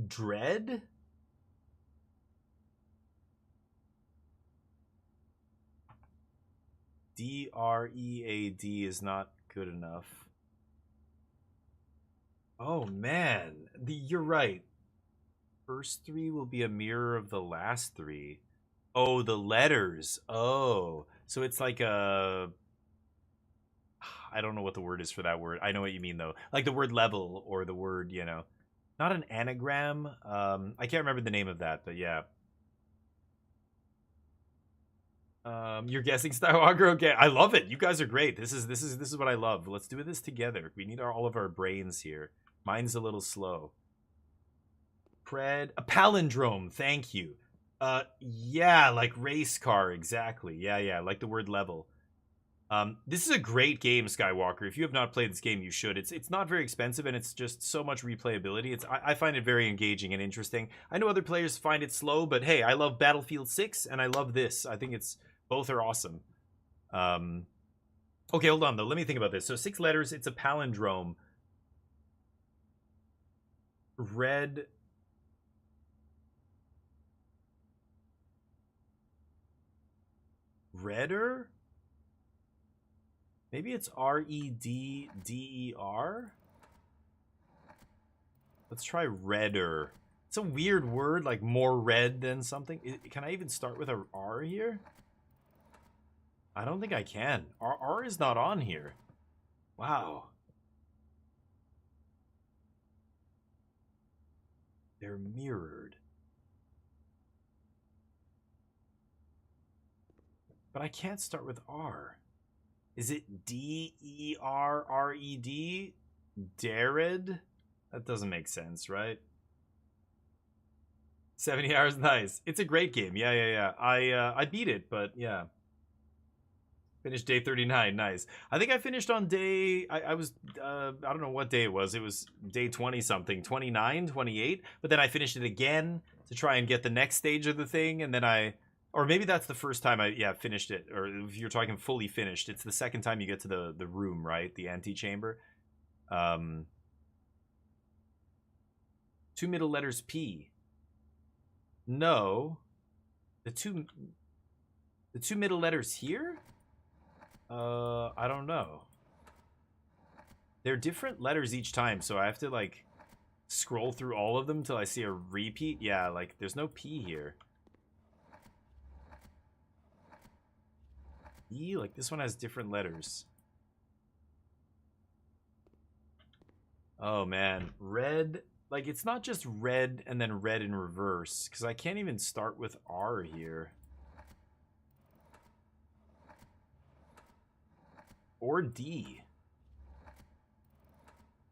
Dread? DREAD is not good enough. Oh man, you're right. First three will be a mirror of the last three. Oh, the letters. Oh, so it's like a... I don't know what the word is for that word. I know what you mean though. Like the word level or the word, you know, not an anagram. I can't remember the name of that, but yeah. You're guessing style aggro. Okay, I love it. You guys are great. This is what I love. Let's do this together. We need all of our brains here. Mine's a little slow. A palindrome. Thank you. Yeah, like race car. Exactly. Yeah, like the word level. This is a great game, Skywalker. If you have not played this game, you should. It's not very expensive, and it's just so much replayability. I find it very engaging and interesting. I know other players find it slow, but hey, I love Battlefield 6, and I love this. I think both are awesome. Okay, hold on, though. Let me think about this. So 6 letters, it's a palindrome. Red... Redder? Maybe it's R-E-D-D-E-R? Let's try redder. It's a weird word, like more red than something. Can I even start with a R here? I don't think I can. R is not on here. Wow. They're mirrored. But I can't start with R. Is it D-E-R-R-E-D? Dared? That doesn't make sense, right? 70 hours, nice. It's a great game. Yeah. I beat it, but yeah. Finished day 39, nice. I think I finished on day... I was... I don't know what day it was. It was day 20-something. 29, 28. But then I finished it again to try and get the next stage of the thing, and then I... Or maybe that's the first time I finished it. Or if you're talking fully finished, it's the second time you get to the room, right? The antechamber. 2 middle letters P. No. The two middle letters here? I don't know. They're different letters each time, so I have to like scroll through all of them till I see a repeat. Yeah, like there's no P here. E, like this one has different letters. Oh man, red, like it's not just red and then red in reverse, because I can't even start with R here. Or D.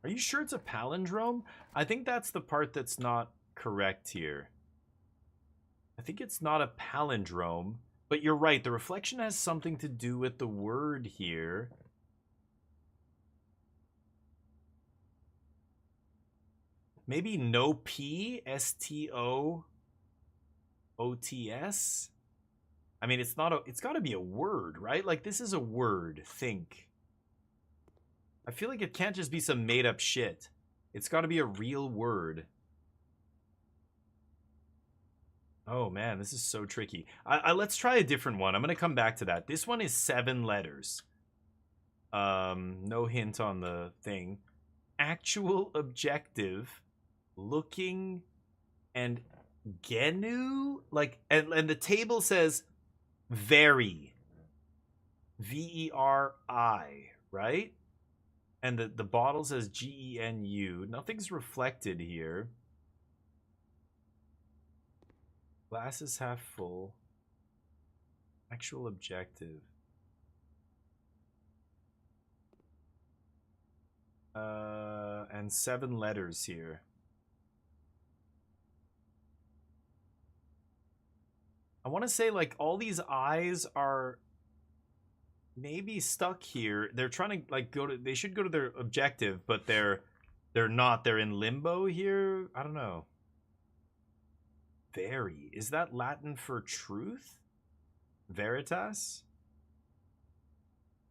Are you sure it's a palindrome? I think that's the part that's not correct here. I think it's not a palindrome. But you're right, the reflection has something to do with the word here. Maybe no P, S-T-O-O-T-S? I mean, it's got to be a word, right? Like, this is a word, think. I feel like it can't just be some made-up shit. It's got to be a real word. Oh man, this is so tricky. Let's try a different one. I'm gonna come back to that. This one is 7 letters. No hint on the thing. Actual objective, looking, and genu, like, and the table says very, V-E-R-I, right? And the bottle says G-E-N-U. Nothing's reflected here. Glass is half full. Actual objective. And 7 letters here. I want to say like all these eyes are maybe stuck here. They're trying to like they should go to their objective, but they're not. They're in limbo here. I don't know. Very. Is that Latin for truth? Veritas?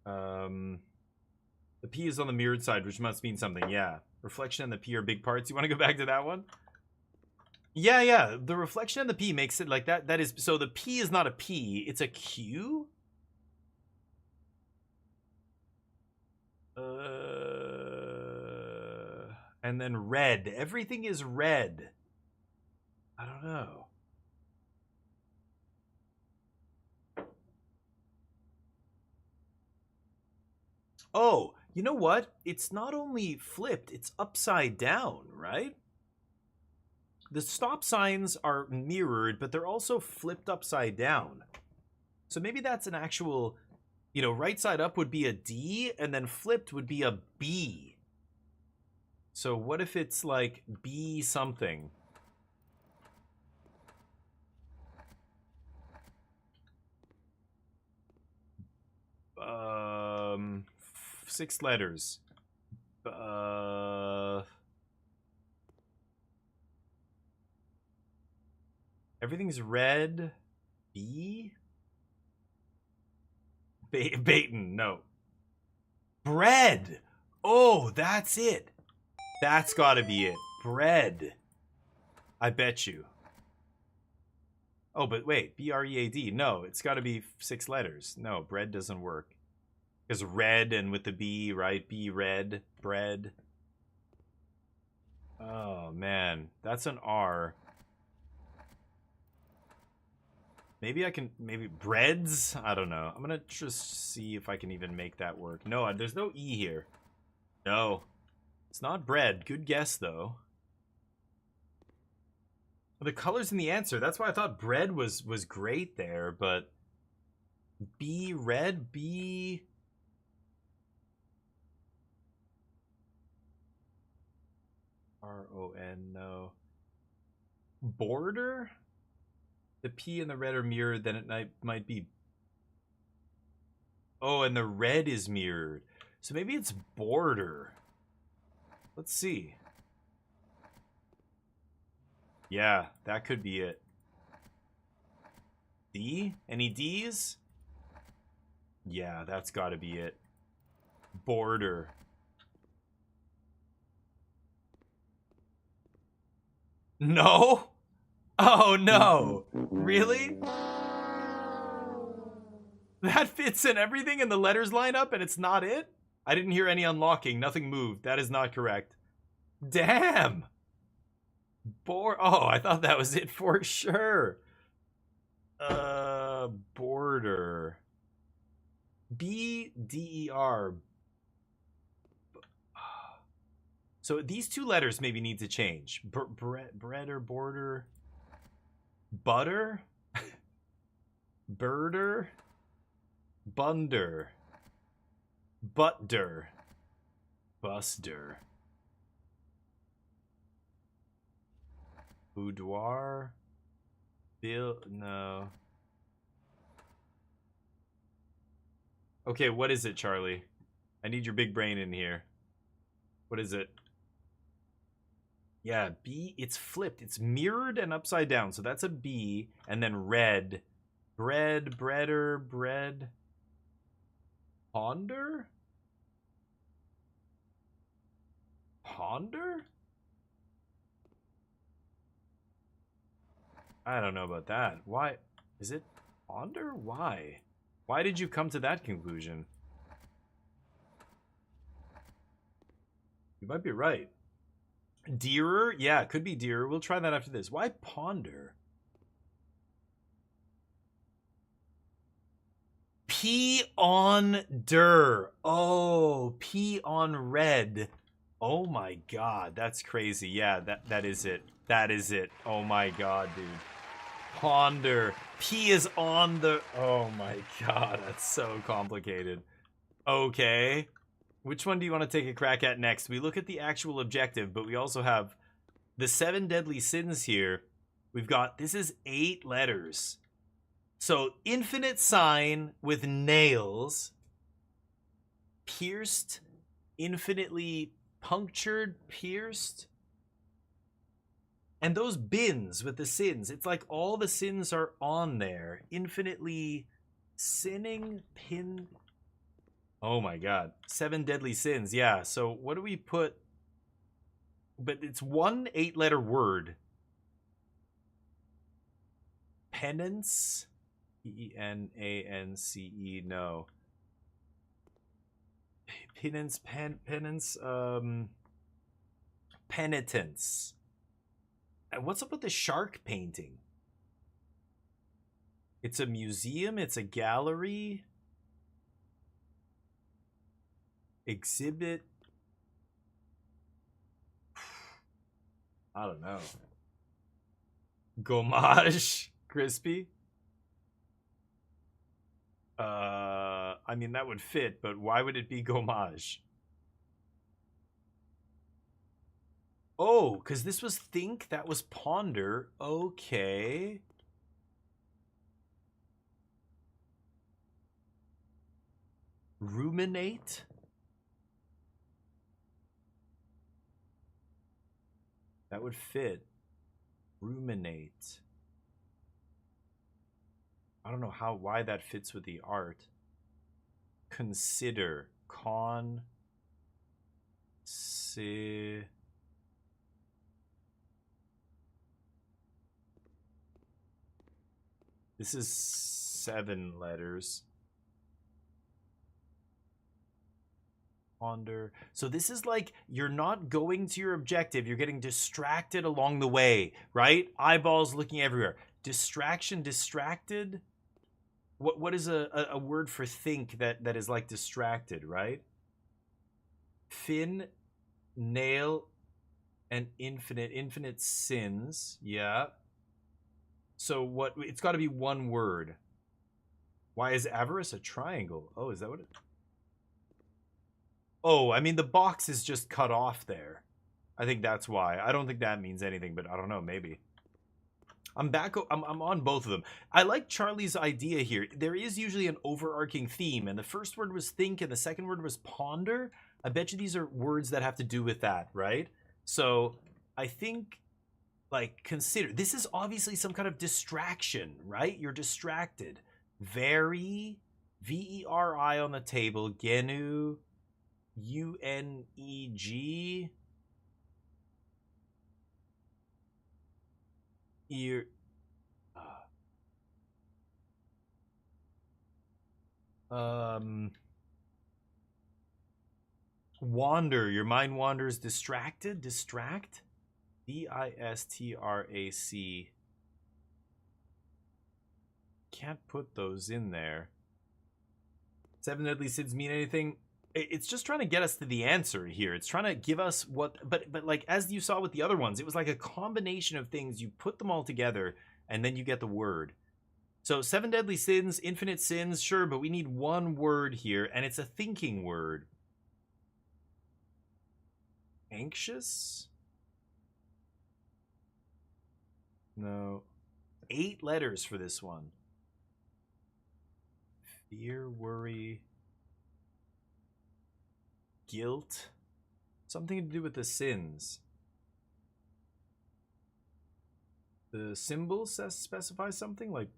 The P is on the mirrored side, which must mean something. Yeah. Reflection and the P are big parts. You want to go back to that one? Yeah. The reflection and the P makes it like that. That is, so the P is not a P. It's a Q? And then red. Everything is red. I don't know. Oh, you know what? It's not only flipped, it's upside down, right? The stop signs are mirrored, but they're also flipped upside down. So maybe that's an actual, you know, right side up would be a D, and then flipped would be a B. So what if it's like B something? Six letters. Everything's red. B? Baton, no. Bread! Oh, that's it. That's gotta be it. Bread. I bet you. Oh, but wait. B-R-E-A-D. No, it's gotta be 6 letters. No, bread doesn't work. Because red and with the B, right? B, red, bread. Oh, man. That's an R. Maybe I can, maybe breads? I don't know. I'm gonna just see if I can even make that work. No, there's no E here. No. It's not bread. Good guess, though. The color's in the answer. That's why I thought bread was great there, but... B, red, B... R-O-N, no. Border? The P and the red are mirrored, then it might be... Oh, and the red is mirrored. So maybe it's border. Let's see. Yeah, that could be it. D? Any Ds? Yeah, that's gotta be it. Border. No? Oh, no. Really? That fits in everything and the letters line up and it's not it? I didn't hear any unlocking. Nothing moved. That is not correct. Damn. Oh, I thought that was it for sure. Border. B-D-E-R. So these 2 letters maybe need to change. Bread or border. Butter. Birder. Bunder. Butter. Buster. Boudoir. Bill. No. Okay, what is it, Charlie? I need your big brain in here. What is it? Yeah, B, it's flipped. It's mirrored and upside down. So that's a B. And then red. Bread, breader, bread. Ponder? Ponder? I don't know about that. Why? Is it ponder? Why? Why did you come to that conclusion? You might be right. Dearer? Yeah, it could be dearer. We'll try that after this. Why ponder? P on der. Oh, P on red. Oh my god, that's crazy. Yeah, that is it. That is it. Oh my god, dude. Ponder. P is on the... Oh my god, that's so complicated. Okay. Which one do you want to take a crack at next? We look at the actual objective, but we also have the 7 deadly sins here. We've got... This is 8 letters. So infinite sign with nails, pierced, infinitely punctured, pierced. And those bins with the sins, it's like all the sins are on there. Infinitely sinning, pin. Oh my god. 7 deadly sins. Yeah, so what do we put? But it's one 8-letter word. Penance? Penance? No. Penance, penance, penitence. What's up with the shark painting? It's a museum, it's a gallery. Exhibit. I don't know. Gommage, crispy. I mean that would fit, but why would it be gommage? Oh, because this was think, that was ponder. Okay. Ruminate. That would fit. Ruminate. I don't know why that fits with the art. Consider. This is 7 letters. Ponder. So this is like you're not going to your objective. You're getting distracted along the way, right? Eyeballs looking everywhere. Distraction, distracted. What is a word for think that is like distracted, right? Fin, nail, and infinite sins. Yeah. So what? It's got to be one word. Why is avarice a triangle? Oh, is that what it? Oh, I mean the box is just cut off there. I think that's why. I don't think that means anything, but I don't know. Maybe. I'm back. I'm on both of them. I like Charlie's idea here. There is usually an overarching theme, and the first word was think, and the second word was ponder. I bet you these are words that have to do with that, right? So I think, like, consider. This is obviously some kind of distraction, right? You're distracted. Very, VERI on the table. Genu, UNEG. Ear. Wander. Your mind wanders. Distracted. Distract. DISTRAC. Can't put those in there. 7 deadly sins mean anything? It's just trying to get us to the answer here. It's trying to give us what, but like as you saw with the other ones, it was like a combination of things. You put them all together, and then you get the word. So 7 deadly sins, infinite sins, sure, but we need one word here, and it's a thinking word. Anxious? No. 8 letters for this one. Fear, worry, guilt. Something to do with the sins. The symbol specifies something? Like,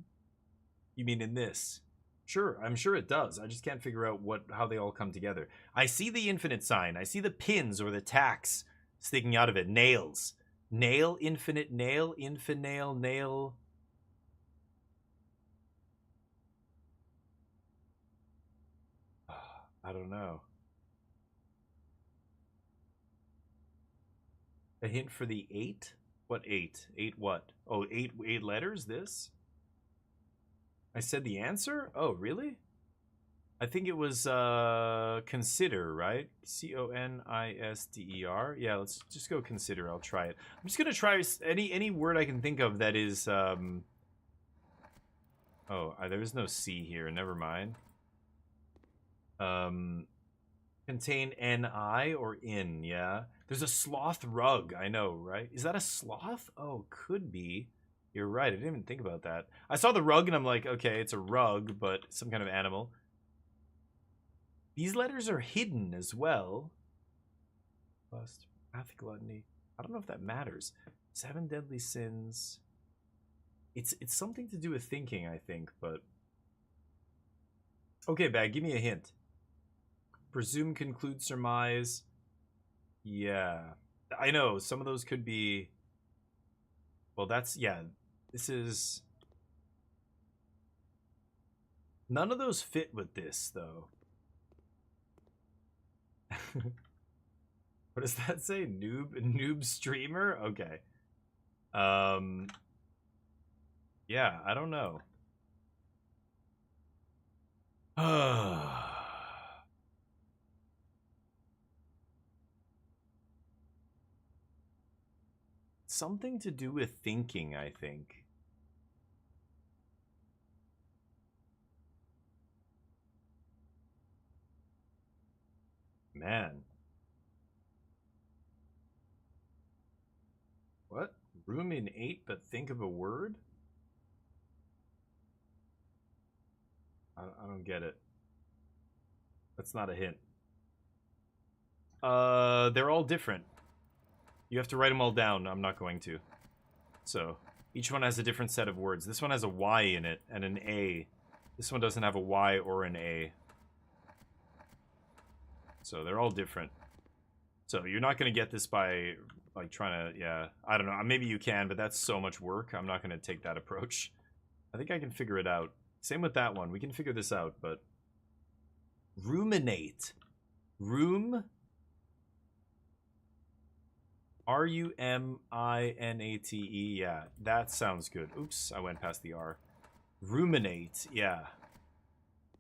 you mean in this? Sure, I'm sure it does. I just can't figure out how they all come together. I see the infinite sign. I see the pins or the tacks sticking out of it. Nails. Nail, infinite nail, infinail, nail. I don't know. A hint for the 8? What 8? 8 what? Oh, 8 letters, this? I said the answer? Oh, really? I think it was consider, right? CONISDER. Yeah, let's just go consider. I'll try it. I'm just gonna try any word I can think of that is oh, there's no C here. Never mind. Contain NI or in, yeah. There's a sloth rug, I know, right? Is that a sloth? Oh, could be. You're right. I didn't even think about that. I saw the rug and I'm like, okay, it's a rug, but some kind of animal. These letters are hidden as well. Lust, wrath, gluttony. I don't know if that matters. 7 deadly sins. It's something to do with thinking, I think, but... Okay, Bag, give me a hint. Presume, conclude, surmise. Yeah. I know, some of those could be... Well, that's... Yeah, this is... None of those fit with this, though. What does that say? Noob streamer? Okay. Yeah, I don't know. Something to do with thinking, I think. Man. What? Ruminate but think of a word? I don't get it. That's not a hint. They're all different. You have to write them all down. I'm not going to. So, each one has a different set of words. This one has a Y in it and an A. This one doesn't have a Y or an A. So, they're all different. So, you're not going to get this by, like, trying to, yeah. I don't know. Maybe you can, but that's so much work. I'm not going to take that approach. I think I can figure it out. Same with that one. We can figure this out, but... Ruminate. Room... R-U-M-I-N-A-T-E. Yeah, that sounds good. Oops, I went past the R. Ruminate. Yeah.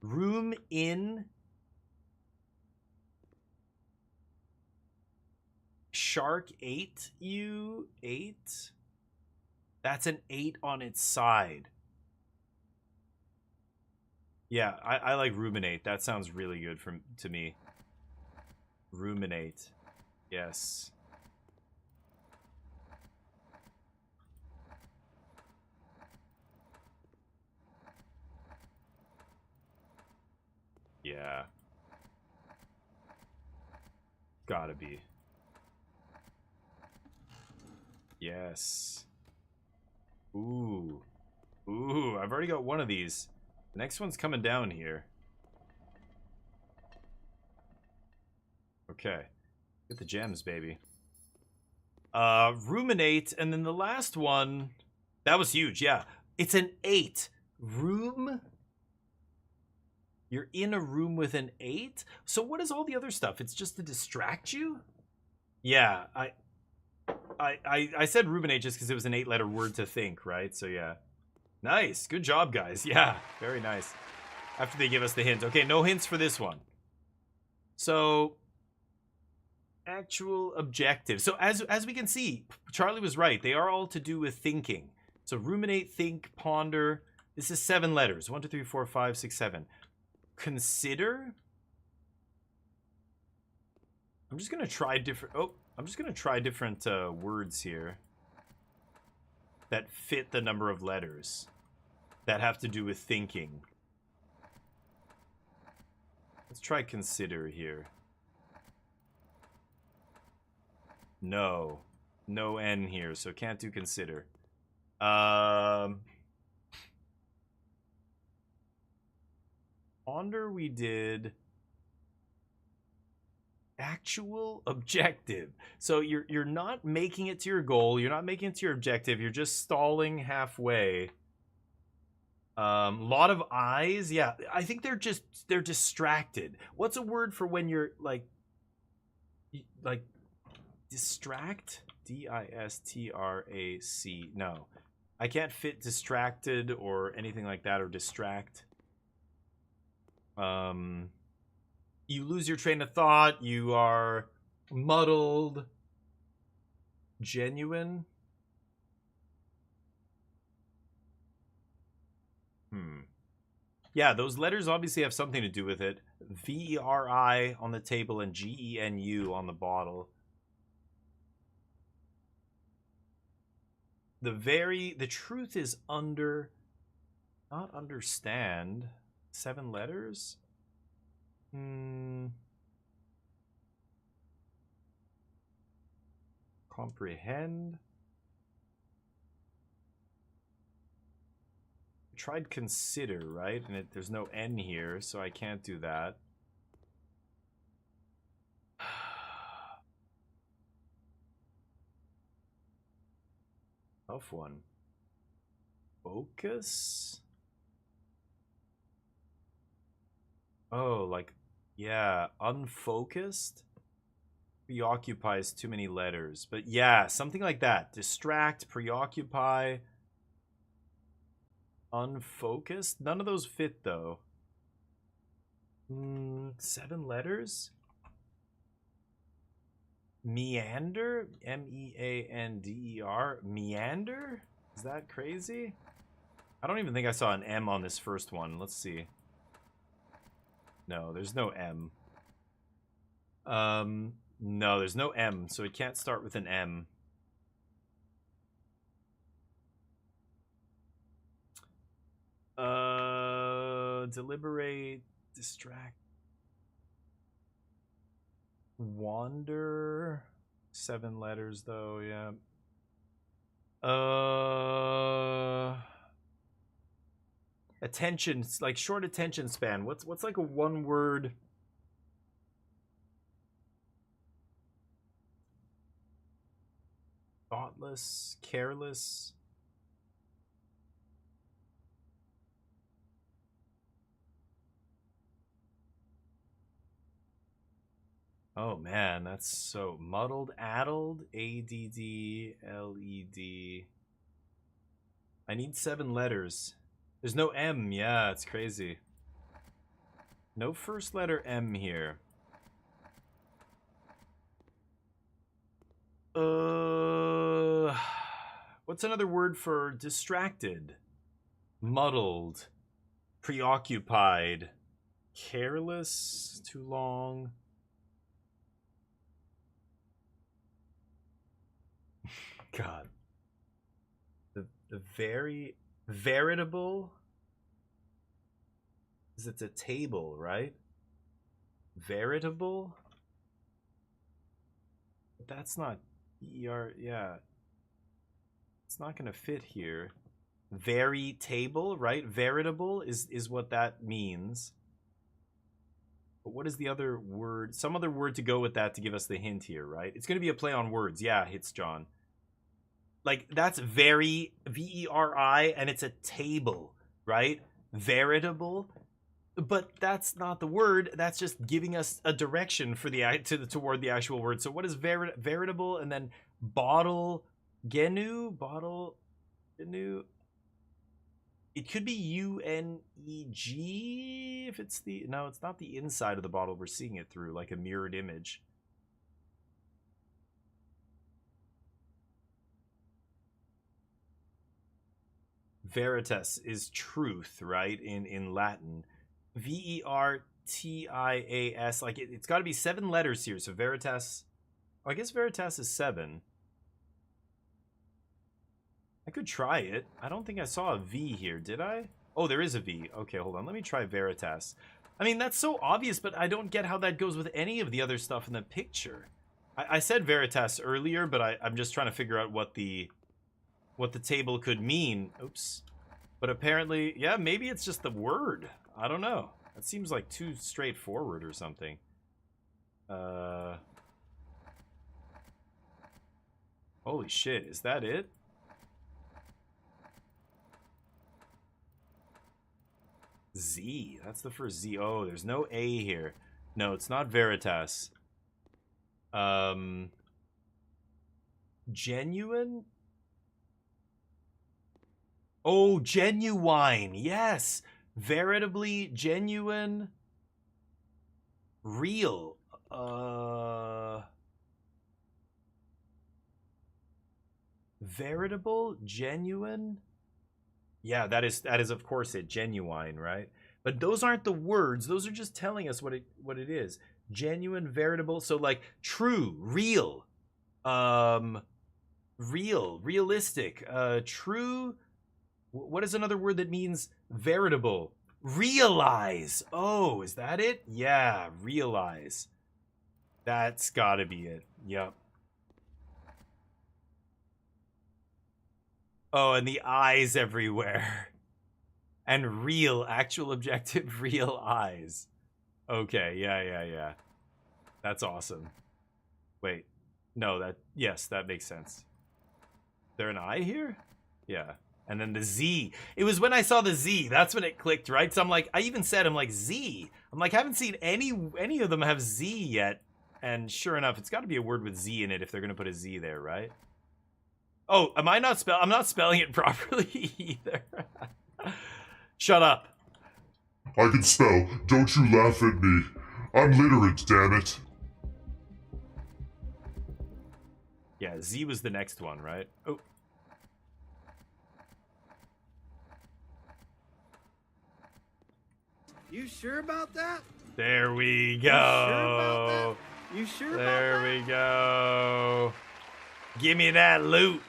Room in... Shark ate you? 8? That's an 8 on its side. Yeah, I like ruminate. That sounds really good to me. Ruminate. Yes. Yeah. Gotta be. Yes. Ooh. Ooh, I've already got one of these. The next one's coming down here. Okay. Get the gems, baby. Ruminate, and then the last one... That was huge, yeah. It's an 8. Room... You're in a room with an 8? So what is all the other stuff? It's just to distract you? Yeah, I said ruminate just because it was an 8-letter word to think, right? So yeah. Nice. Good job, guys. Yeah, very nice. After they give us the hint. Okay, no hints for this one. So, actual objective. So as we can see, Charlie was right. They are all to do with thinking. So ruminate, think, ponder. This is 7 letters. 1, 2, 3, 4, 5, 6, 7. Consider. I'm just gonna try different. I'm just gonna try different words here that fit the number of letters that have to do with thinking. Let's try consider here. No N here, so can't do consider. Ponder we did. Actual objective. So you're not making it to your goal. You're not making it to your objective. You're just stalling halfway. Lot of eyes. Yeah, I think they're distracted. What's a word for when you're like distract? D-I-S-T-R-A-C. No, I can't fit distracted or anything like that, or distract. You lose your train of thought. You are muddled. Genuine. Yeah, those letters obviously have something to do with it. V-E-R-I on the table and G-E-N-U on the bottle. The truth is under, not understand. 7 letters? Comprehend. I tried consider, right? And there's no N here, so I can't do that. Tough one. Focus? Oh, like, yeah, unfocused? Preoccupies too many letters. But yeah, something like that. Distract, preoccupy, unfocused. None of those fit, though. 7 letters? Meander? M-E-A-N-D-E-R? Meander? Is that crazy? I don't even think I saw an M on this first one. Let's see. No, there's no M. No, there's no M, so it can't start with an M. Deliberate, distract, wander. 7 letters though, yeah. Attention, like short attention span. What's like a one word? Thoughtless, careless. Oh man, that's so muddled, addled, A-D-D-L-E-D. I need 7 letters. There's no M, yeah, it's crazy. No first letter M here. What's another word for distracted? Muddled, preoccupied, careless, too long. God. The very veritable is it's a table, right? Veritable? But that's not ER, yeah. It's not gonna fit here. Very table, right? Veritable is what that means. But what is the other word? Some other word to go with that to give us the hint here, right? It's gonna be a play on words. Yeah, hits John. Like, that's very, V-E-R-I, and it's a table, right? Veritable. But that's not the word. That's just giving us a direction for toward the actual word. So what is veritable? And then bottle, genu, it could be U-N-E-G if it's the... No, it's not the inside of the bottle we're seeing it through, like a mirrored image. Veritas is truth, right? In Latin. V-E-R-T-I-A-S. Like, it's got to be 7 letters here. So Veritas... Oh, I guess Veritas is 7. I could try it. I don't think I saw a V here, did I? Oh, there is a V. Okay, hold on. Let me try Veritas. I mean, that's so obvious, but I don't get how that goes with any of the other stuff in the picture. I said Veritas earlier, but I'm just trying to figure out what the table could mean. Oops. But apparently, yeah, maybe it's just the word. I don't know. That seems like too straightforward or something. Holy shit, is that it? Z. That's the first Z. Oh, there's no A here. No, it's not Veritas. Genuine? Oh, genuine. Yes. Veritably genuine. Real. Veritable, genuine. Yeah, that is of course it. Genuine, right? But those aren't the words. Those are just telling us what it is. Genuine, veritable. So like true, real. realistic, true. What is another word that means veritable? Realize. Oh, is that it? Yeah, realize. That's gotta be it. Yep. Oh, and the eyes everywhere. And real, actual objective, real eyes. Okay, yeah. That's awesome. Wait. No, yes, that makes sense. There an eye here? Yeah. And then the Z. It was when I saw the Z. That's when it clicked, right? So I'm like, I even said, I'm like, Z. I'm like, I haven't seen any of them have Z yet. And sure enough, it's got to be a word with Z in it if they're going to put a Z there, right? Oh, I'm not spelling it properly either. Shut up. I can spell. Don't you laugh at me. I'm literate, damn it. Yeah, Z was the next one, right? Oh. You sure about that? There we go. You sure about that? You sure about that? There we go. Give me that loot.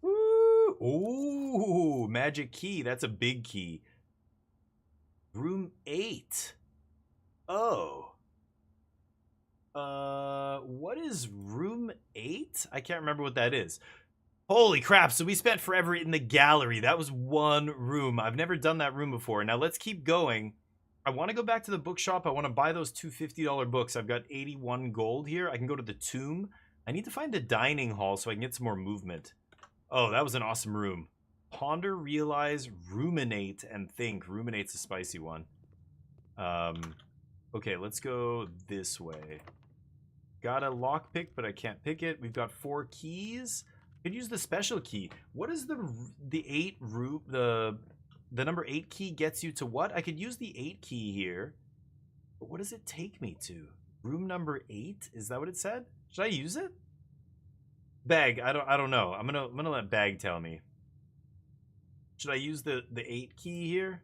Woo. Ooh, magic key. That's a big key. Room 8. Oh. What is room 8? I can't remember what that is. Holy crap, so we spent forever in the gallery. That was one room. I've never done that room before. Now let's keep going. I want to go back to the bookshop. I want to buy those two $50 books. I've got 81 gold here. I can go to the tomb. I need to find the dining hall so I can get some more movement. Oh, that was an awesome room. Ponder, realize, ruminate, and think. Ruminate's a spicy one. Okay, let's go this way. Got a lockpick, but I can't pick it. We've got 4 keys. Could use the special key. What is the number 8 key gets you to what? I could use the 8 key here. But what does it take me to? Room number 8? Is that what it said? Should I use it? Bag, I don't know. I'm gonna let Bag tell me. Should I use the 8 key here?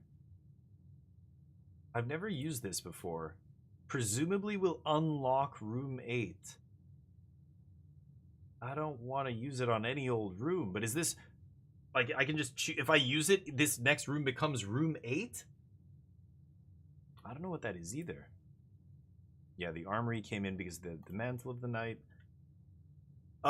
I've never used this before. Presumably will unlock room 8. I don't want to use it on any old room, but is this like I can just if I use it, this next room becomes room 8? I don't know what that is either. Yeah, the armory came in because the mantle of the night. I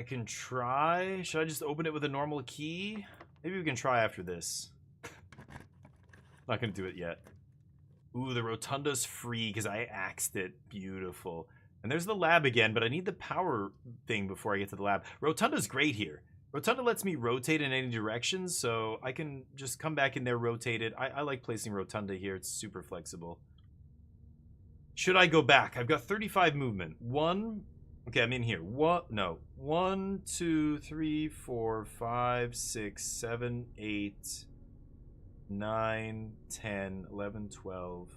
can try. Should I just open it with a normal key? Maybe we can try after this. Not gonna do it yet. Ooh, the rotunda's free because I axed it. Beautiful. And there's the lab again, but I need the power thing before I get to the lab. Rotunda's great here. Rotunda lets me rotate in any direction, so I can just come back in there, rotate it. I like placing Rotunda here. It's super flexible. Should I go back? I've got 35 movement. 1. Okay, I'm in here. What? No. 1, 2, 3, 4, 5, 6, 7, 8, 9, 10, 11, 12.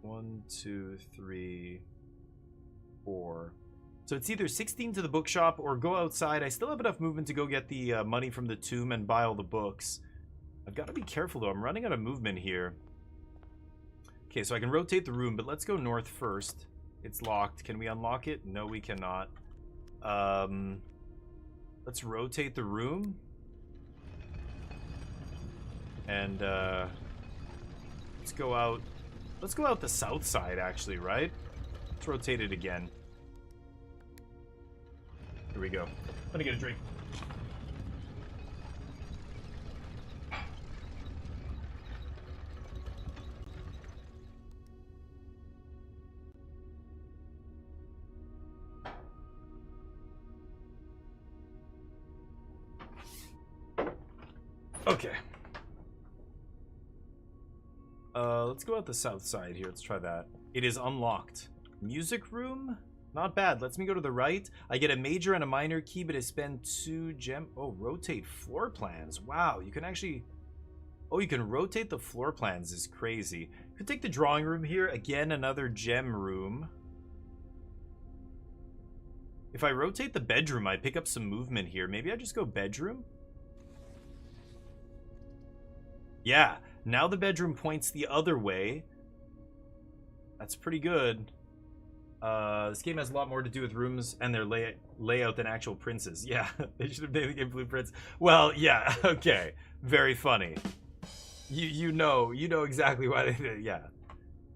1, 2, 3, 4. So it's either 16 to the bookshop or go outside. I still have enough movement to go get the money from the tomb and buy all the books. I've got to be careful though. I'm running out of movement here. Okay, so I can rotate the room, but let's go north first. It's locked. Can we unlock it? No, we cannot. Let's rotate the room. And let's go out. Let's go out the south side, actually, right? Let's rotate it again. Here we go. Let me get a drink. Okay. Let's go out the south side here. Let's try that. It is unlocked. Music room? Not bad. Lets me go to the right. I get a major and a minor key, but I spend 2 gem... Oh, rotate floor plans. Wow, you can actually... Oh, you can rotate the floor plans. Is crazy. Could take the drawing room here. Again, another gem room. If I rotate the bedroom, I pick up some movement here. Maybe I just go bedroom? Yeah, now the bedroom points the other way. That's pretty good. This game has a lot more to do with rooms and their layout than actual princes. Yeah, they should have named the game Blueprints. Well, yeah, okay. Very funny. You know exactly why they did. Yeah.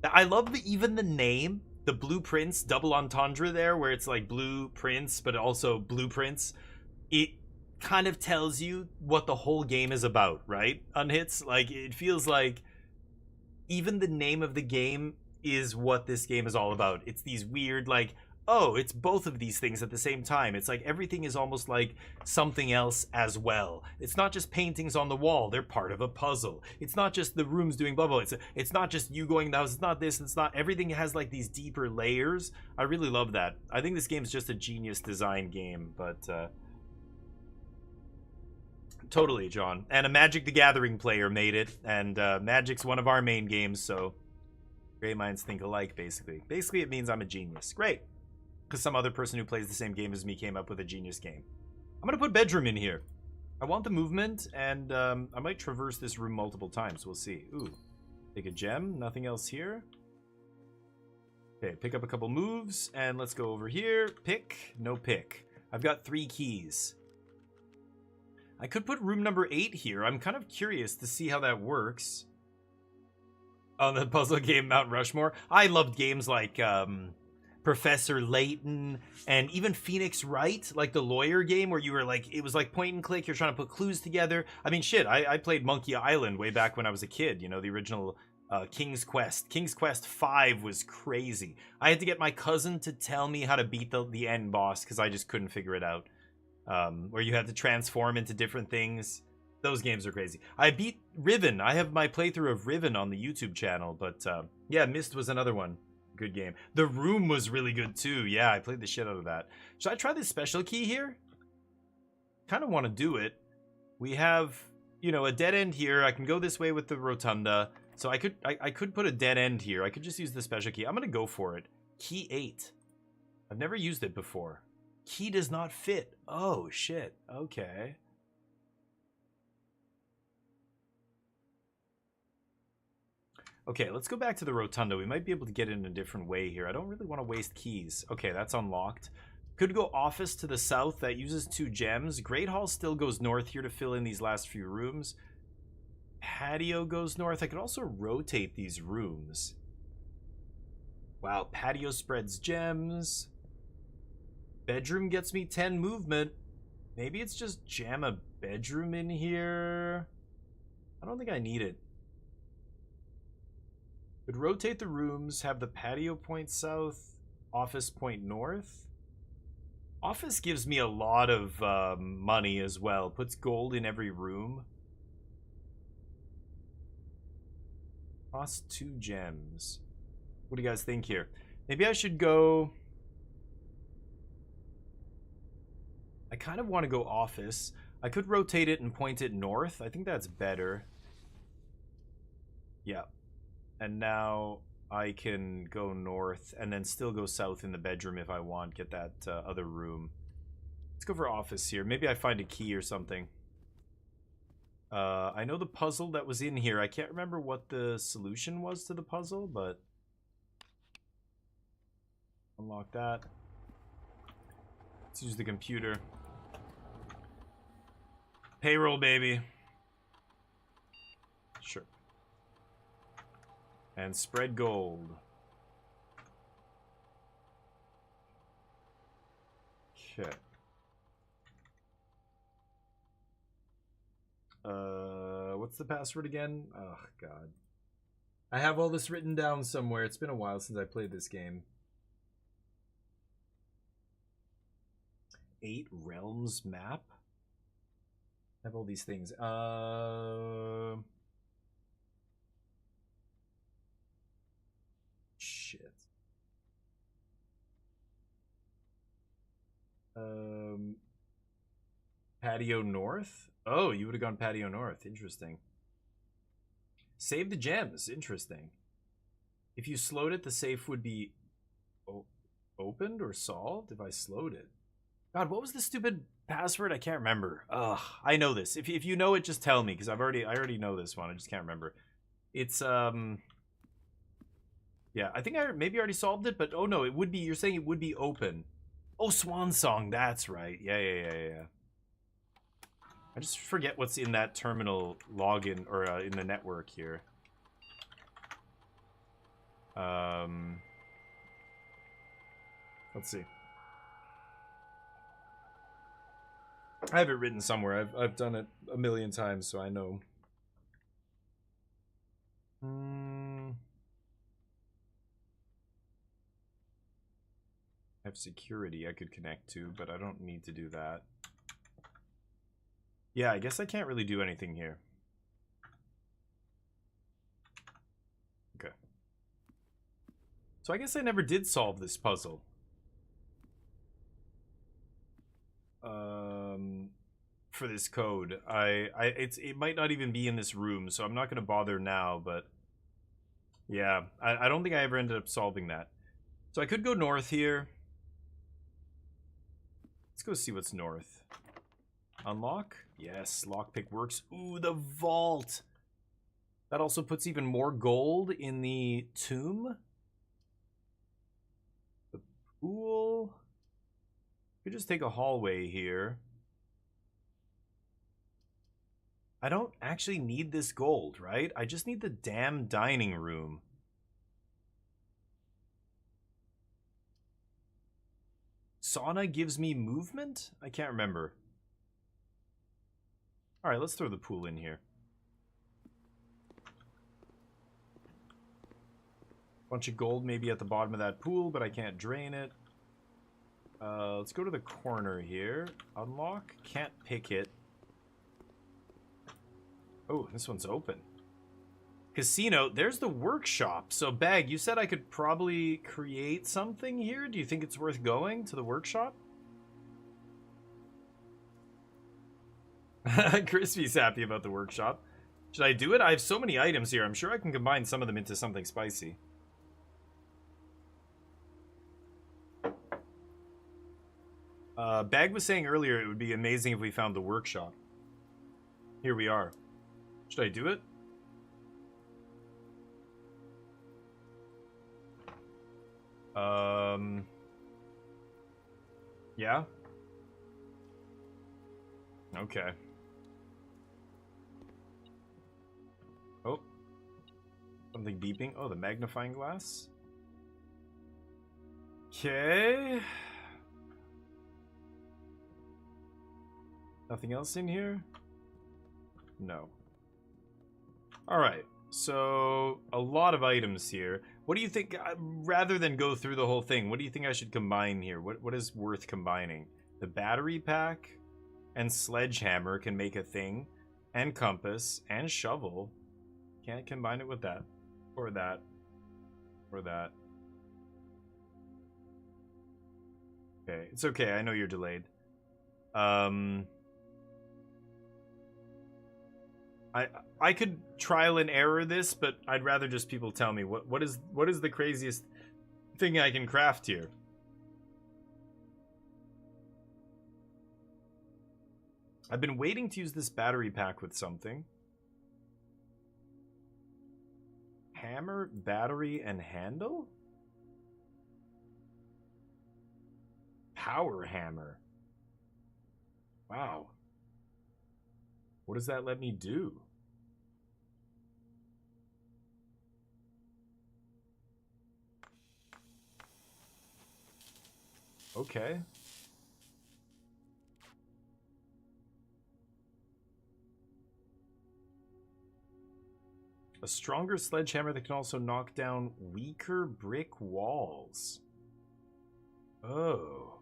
I love even the name, the Blueprints, double entendre there, where it's like blueprints, but also blueprints. It kind of tells you what the whole game is about, right? Unhits, like it feels like even the name of the game is what this game is all about. It's these weird, like, oh, it's both of these things at the same time. It's like everything is almost like something else as well. It's not just paintings on the wall. They're part of a puzzle. It's not just the rooms doing blah, blah. It's not just you going in the house. It's not this. It's not. Everything has like these deeper layers. I really love that. I think this game's just a genius design game, but totally, John. And a Magic the Gathering player made it, and Magic's one of our main games, so great minds think alike, basically. Basically, it means I'm a genius. Great. Because some other person who plays the same game as me came up with a genius game. I'm going to put bedroom in here. I want the movement, and I might traverse this room multiple times. We'll see. Ooh. Take a gem. Nothing else here. Okay, pick up a couple moves, and let's go over here. Pick. No pick. I've got 3 keys. I could put room number 8 here. I'm kind of curious to see how that works. On the puzzle game Mount Rushmore. I loved games like Professor Layton and even Phoenix Wright, like the lawyer game where you were like, it was like point and click, you're trying to put clues together. I mean, shit, I played Monkey Island way back when I was a kid, you know, the original King's Quest. King's Quest 5 was crazy. I had to get my cousin to tell me how to beat the end boss because I just couldn't figure it out. Where you had to transform into different things. Those games are crazy. I beat Riven. I have my playthrough of Riven on the YouTube channel, but yeah, Myst was another one. Good game. The Room was really good too. Yeah, I played the shit out of that. Should I try this special key here? Kind of want to do it. We have, you know, a dead end here. I can go this way with the rotunda. So I could put a dead end here. I could just use the special key. I'm going to go for it. Key 8. I've never used it before. Key does not fit. Oh, shit. Okay. Okay, let's go back to the rotunda. We might be able to get in a different way here. I don't really want to waste keys. Okay, that's unlocked. Could go office to the south. That uses 2 gems. Great Hall still goes north here to fill in these last few rooms. Patio goes north. I could also rotate these rooms. Wow, patio spreads gems. Bedroom gets me 10 movement. Maybe it's just jam a bedroom in here. I don't think I need it. Would rotate the rooms, have the patio point south, office point north. Office gives me a lot of money as well. Puts gold in every room. Cost 2 gems. What do you guys think here? Maybe I should go... I kind of want to go office. I could rotate it and point it north. I think that's better. Yeah. And now I can go north and then still go south in the bedroom if I want. Get that other room. Let's go for office here. Maybe I find a key or something. I know the puzzle that was in here. I can't remember what the solution was to the puzzle, but... Unlock that. Let's use the computer. Payroll, baby. Sure. And spread gold. Okay. What's the password again? Oh, God. I have all this written down somewhere. It's been a while since I played this game. 8 realms map? I have all these things. Shit. Patio north? Oh, you would have gone patio north. Interesting. Save the gems. Interesting. If you slowed it, the safe would be opened or solved if I slowed it. God, what was the stupid password? I can't remember. Ugh, I know this. If you know it, just tell me, because I already know this one. I just can't remember. It's yeah, Yeah, I think I maybe already solved it, but oh no, it would be, you're saying it would be open. Oh, Swan Song, that's right. Yeah. I just forget what's in that terminal login, or in the network here. Let's see. I have it written somewhere. I've done it a million times, so I know. I have security I could connect to, but I don't need to do that. Yeah, I guess I can't really do anything here. Okay. So I guess I never did solve this puzzle. For this code. It might not even be in this room, so I'm not gonna bother now, but yeah, I don't think I ever ended up solving that. So I could go north here. Let's go see what's north. Unlock? Yes, lockpick works. Ooh, the vault! That also puts even more gold in the tomb. The pool. We could just take a hallway here. I don't actually need this gold, right? I just need the damn dining room. Sauna gives me movement? I can't remember. Alright, let's throw the pool in here. Bunch of gold maybe at the bottom of that pool, but I can't drain it. Let's go to the corner here. Unlock. Can't pick it. Oh, this one's open. Casino. There's the workshop. So, Bag, you said I could probably create something here. Do you think it's worth going to the workshop? Crispy's happy about the workshop. Should I do it? I have so many items here. I'm sure I can combine some of them into something spicy. Bag was saying earlier it would be amazing if we found the workshop. Here we are. Should I do it? Yeah? Okay. Oh. Something beeping. Oh, the magnifying glass. Okay. Nothing else in here? No. Alright, so a lot of items here. What do you think, rather than go through the whole thing, what do you think I should combine here? What is worth combining? The battery pack and sledgehammer can make a thing, and compass, and shovel. Can't combine it with that, or that, or that. Okay, it's okay, I know you're delayed. I could trial and error this, but I'd rather just people tell me what is the craziest thing I can craft here. I've been waiting to use this battery pack with something. Hammer, battery, and handle? Power hammer. Wow. What does that let me do? Okay. A stronger sledgehammer that can also knock down weaker brick walls. Oh.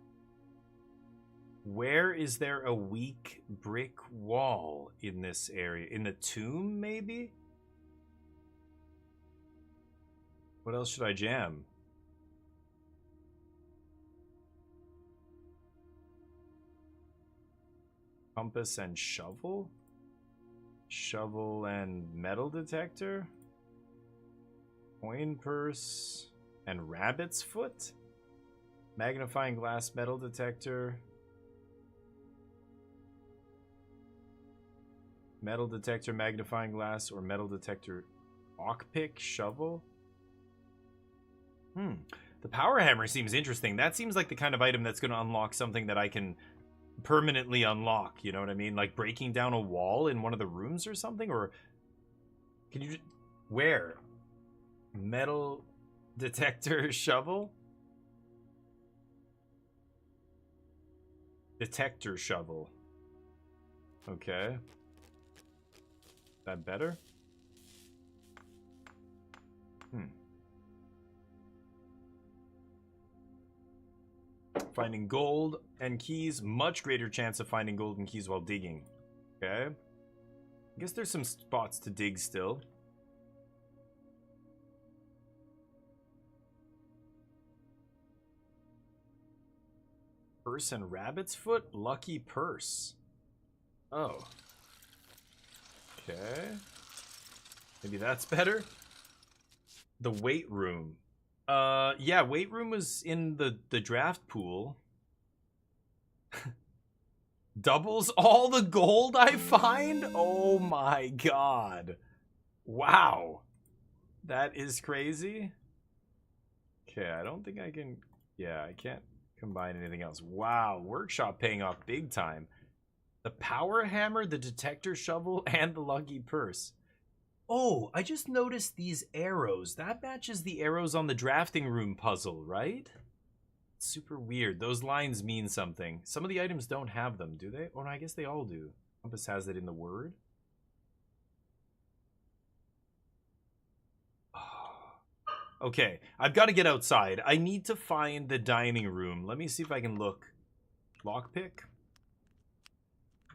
Where is there a weak brick wall in this area? In the tomb, maybe? What else should I jam? Compass and shovel? Shovel and metal detector? Coin purse and rabbit's foot? Magnifying glass metal detector? Metal detector, magnifying glass, or metal detector, lockpick, shovel? The power hammer seems interesting. That seems like the kind of item that's going to unlock something that I can permanently unlock. You know what I mean? Like breaking down a wall in one of the rooms or something? Or can you... Where? Metal detector shovel? Detector shovel. Okay. That better? Finding gold and keys. Much greater chance of finding gold and keys while digging. Okay. I guess there's some spots to dig still. Purse and rabbit's foot? Lucky purse. Oh. Okay. Maybe that's better. The weight room. Yeah, weight room was in the draft pool. Doubles all the gold I find? Oh my god. Wow. That is crazy. Okay, I don't think I can... Yeah, I can't combine anything else. Wow, workshop paying off big time. The power hammer, the detector shovel, and the lucky purse. Oh, I just noticed these arrows. That matches the arrows on the drafting room puzzle, right? Super weird. Those lines mean something. Some of the items don't have them, do they? Or I guess they all do. Compass has it in the word. Okay, I've got to get outside. I need to find the dining room. Let me see if I can look. Lockpick.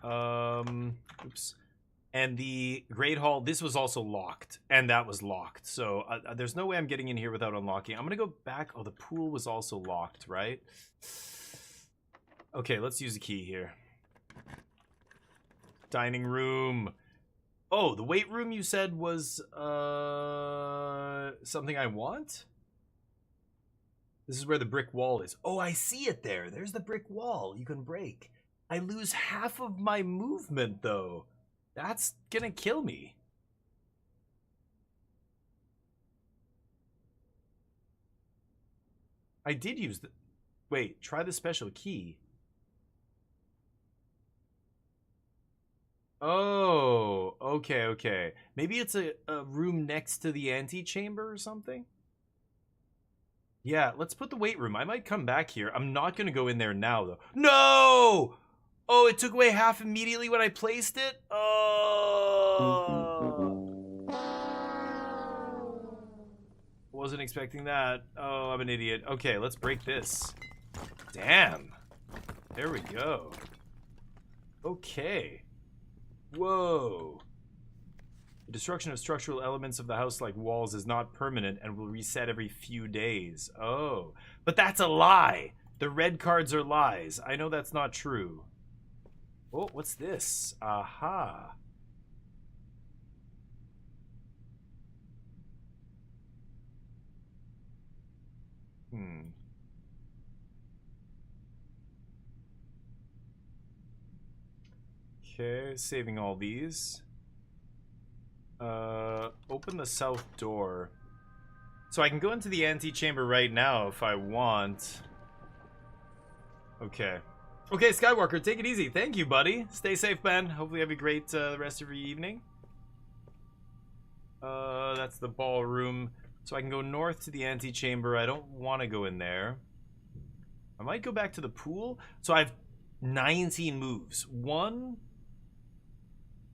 Oops. And the Great Hall, this was also locked, and that was locked. So there's no way I'm getting in here without unlocking. I'm going to go back. Oh, the pool was also locked, right? Okay, let's use a key here. Dining room. Oh, the weight room you said was something I want? This is where the brick wall is. Oh, I see it there. There's the brick wall you can break. I lose half of my movement, though. That's gonna kill me. I did use the... Wait, try the special key. Oh, okay, okay. Maybe it's a room next to the antechamber or something? Yeah, let's put the weight room. I might come back here. I'm not gonna go in there now, though. No! Oh, it took away half immediately when I placed it? Oh. Wasn't expecting that. Oh, I'm an idiot. Okay, let's break this. Damn. There we go. Okay. Whoa. The destruction of structural elements of the house like walls is not permanent and will reset every few days. Oh. But that's a lie. The red cards are lies. I know that's not true. Oh, what's this? Aha. Okay, saving all these. Open the south door. So I can go into the antechamber right now if I want. Okay. Okay, Skywalker, take it easy. Thank you, buddy. Stay safe, man. Hopefully you have a great rest of your evening. That's the ballroom. So I can go north to the antechamber. I don't want to go in there. I might go back to the pool. So I have 19 moves. 1,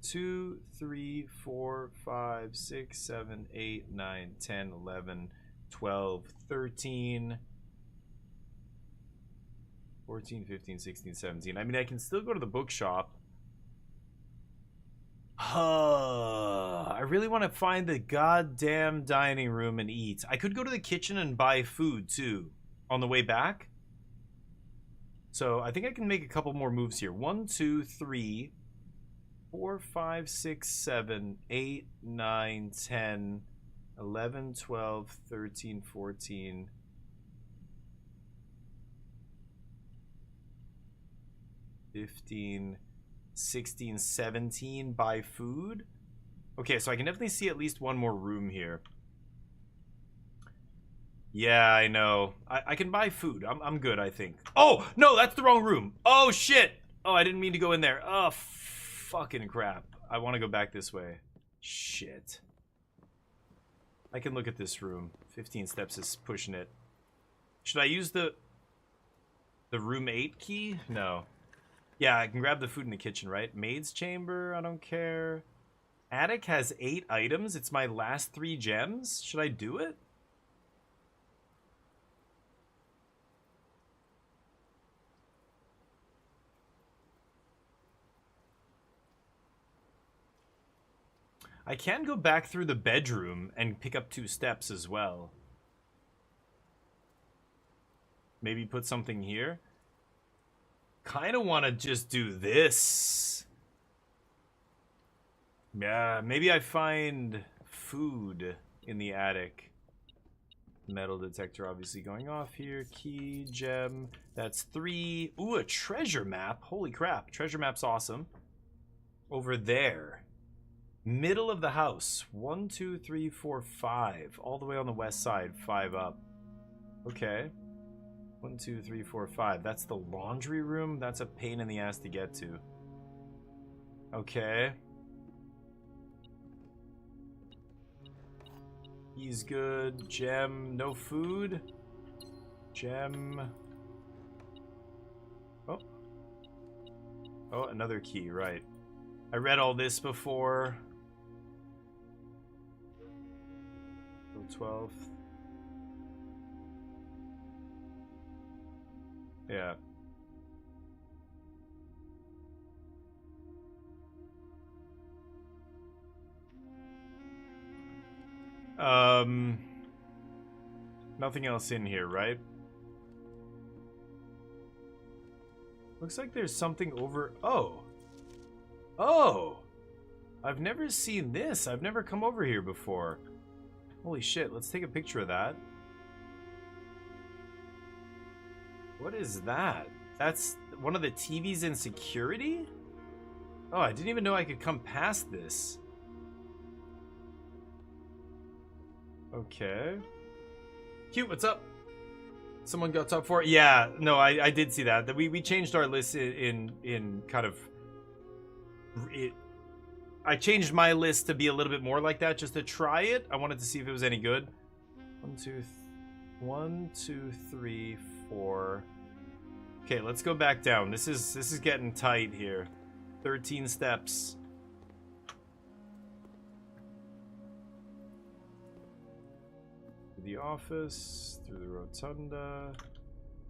2, 3, 4, 5, 6, 7, 8, 9, 10, 11, 12, 13... 14, 15, 16, 17. I mean, I can still go to the bookshop. I really want to find the goddamn dining room and eat. I could go to the kitchen and buy food, too, on the way back. So I think I can make a couple more moves here. 1, 2, 3, 4, 5, 6, 7, 8, 9, 10, 11, 12, 13, 14... 15, 16, 17 buy food. Okay, so I can definitely see at least one more room here. Yeah, I know. I can buy food. I'm good, I think. Oh, no, that's the wrong room. Oh, shit. Oh, I didn't mean to go in there. Oh, fucking crap. I want to go back this way. Shit. I can look at this room. 15 steps is pushing it. Should I use the room 8 key? No. Yeah, I can grab the food in the kitchen, right? Maid's chamber, I don't care. Attic has 8 items. It's my last 3 gems. Should I do it? I can go back through the bedroom and pick up 2 steps as well. Maybe put something here. Kind of want to just do this. Yeah, maybe I find food in the attic. Metal detector obviously going off here. Key, gem. That's 3. Ooh, a treasure map. Holy crap. Treasure map's awesome. Over there. Middle of the house. 1, 2, 3, 4, 5. All the way on the west side. 5 up. Okay. 1, 2, 3, 4, 5. That's the laundry room. That's a pain in the ass to get to. Okay. He's good. Gem. No food. Gem. Oh. Oh, another key. Right. I read all this before. 12. Yeah. Nothing else in here, right? Looks like there's something over... Oh! Oh! I've never seen this. I've never come over here before. Holy shit, let's take a picture of that. What is that? That's one of the TVs in security? Oh, I didn't even know I could come past this. Okay. Cute, what's up? Someone got top 4? Yeah, no, I did see that. We changed our list in kind of... I changed my list to be a little bit more like that just to try it. I wanted to see if it was any good. 1, 2, 3, 4. Okay, let's go back down. This is getting tight here. 13 steps. The office, through the rotunda,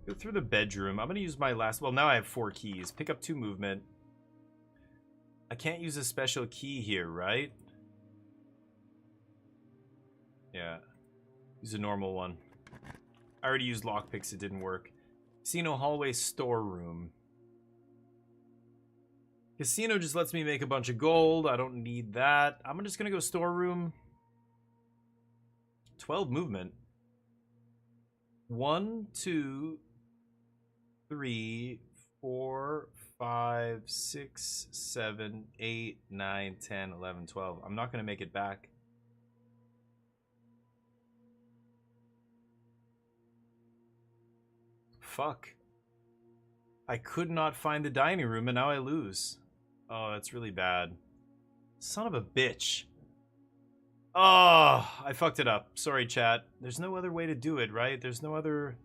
go through the bedroom. I'm gonna use my last... Well, now I have 4 keys. Pick up 2 movement. I can't use a special key here, right? Yeah. Use a normal one. I already used lockpicks, it didn't work. Casino hallway storeroom. Casino just lets me make a bunch of gold. I don't need that. I'm just gonna go storeroom. 12 movement. 1, 2, 3, 4, 5, 6, 7, 8, 9, 10, 11, 12. I'm not going to make it back. Fuck. I could not find the dining room and now I lose. Oh, that's really bad. Son of a bitch. Oh, I fucked it up. Sorry, chat. There's no other way to do it, right? There's no other...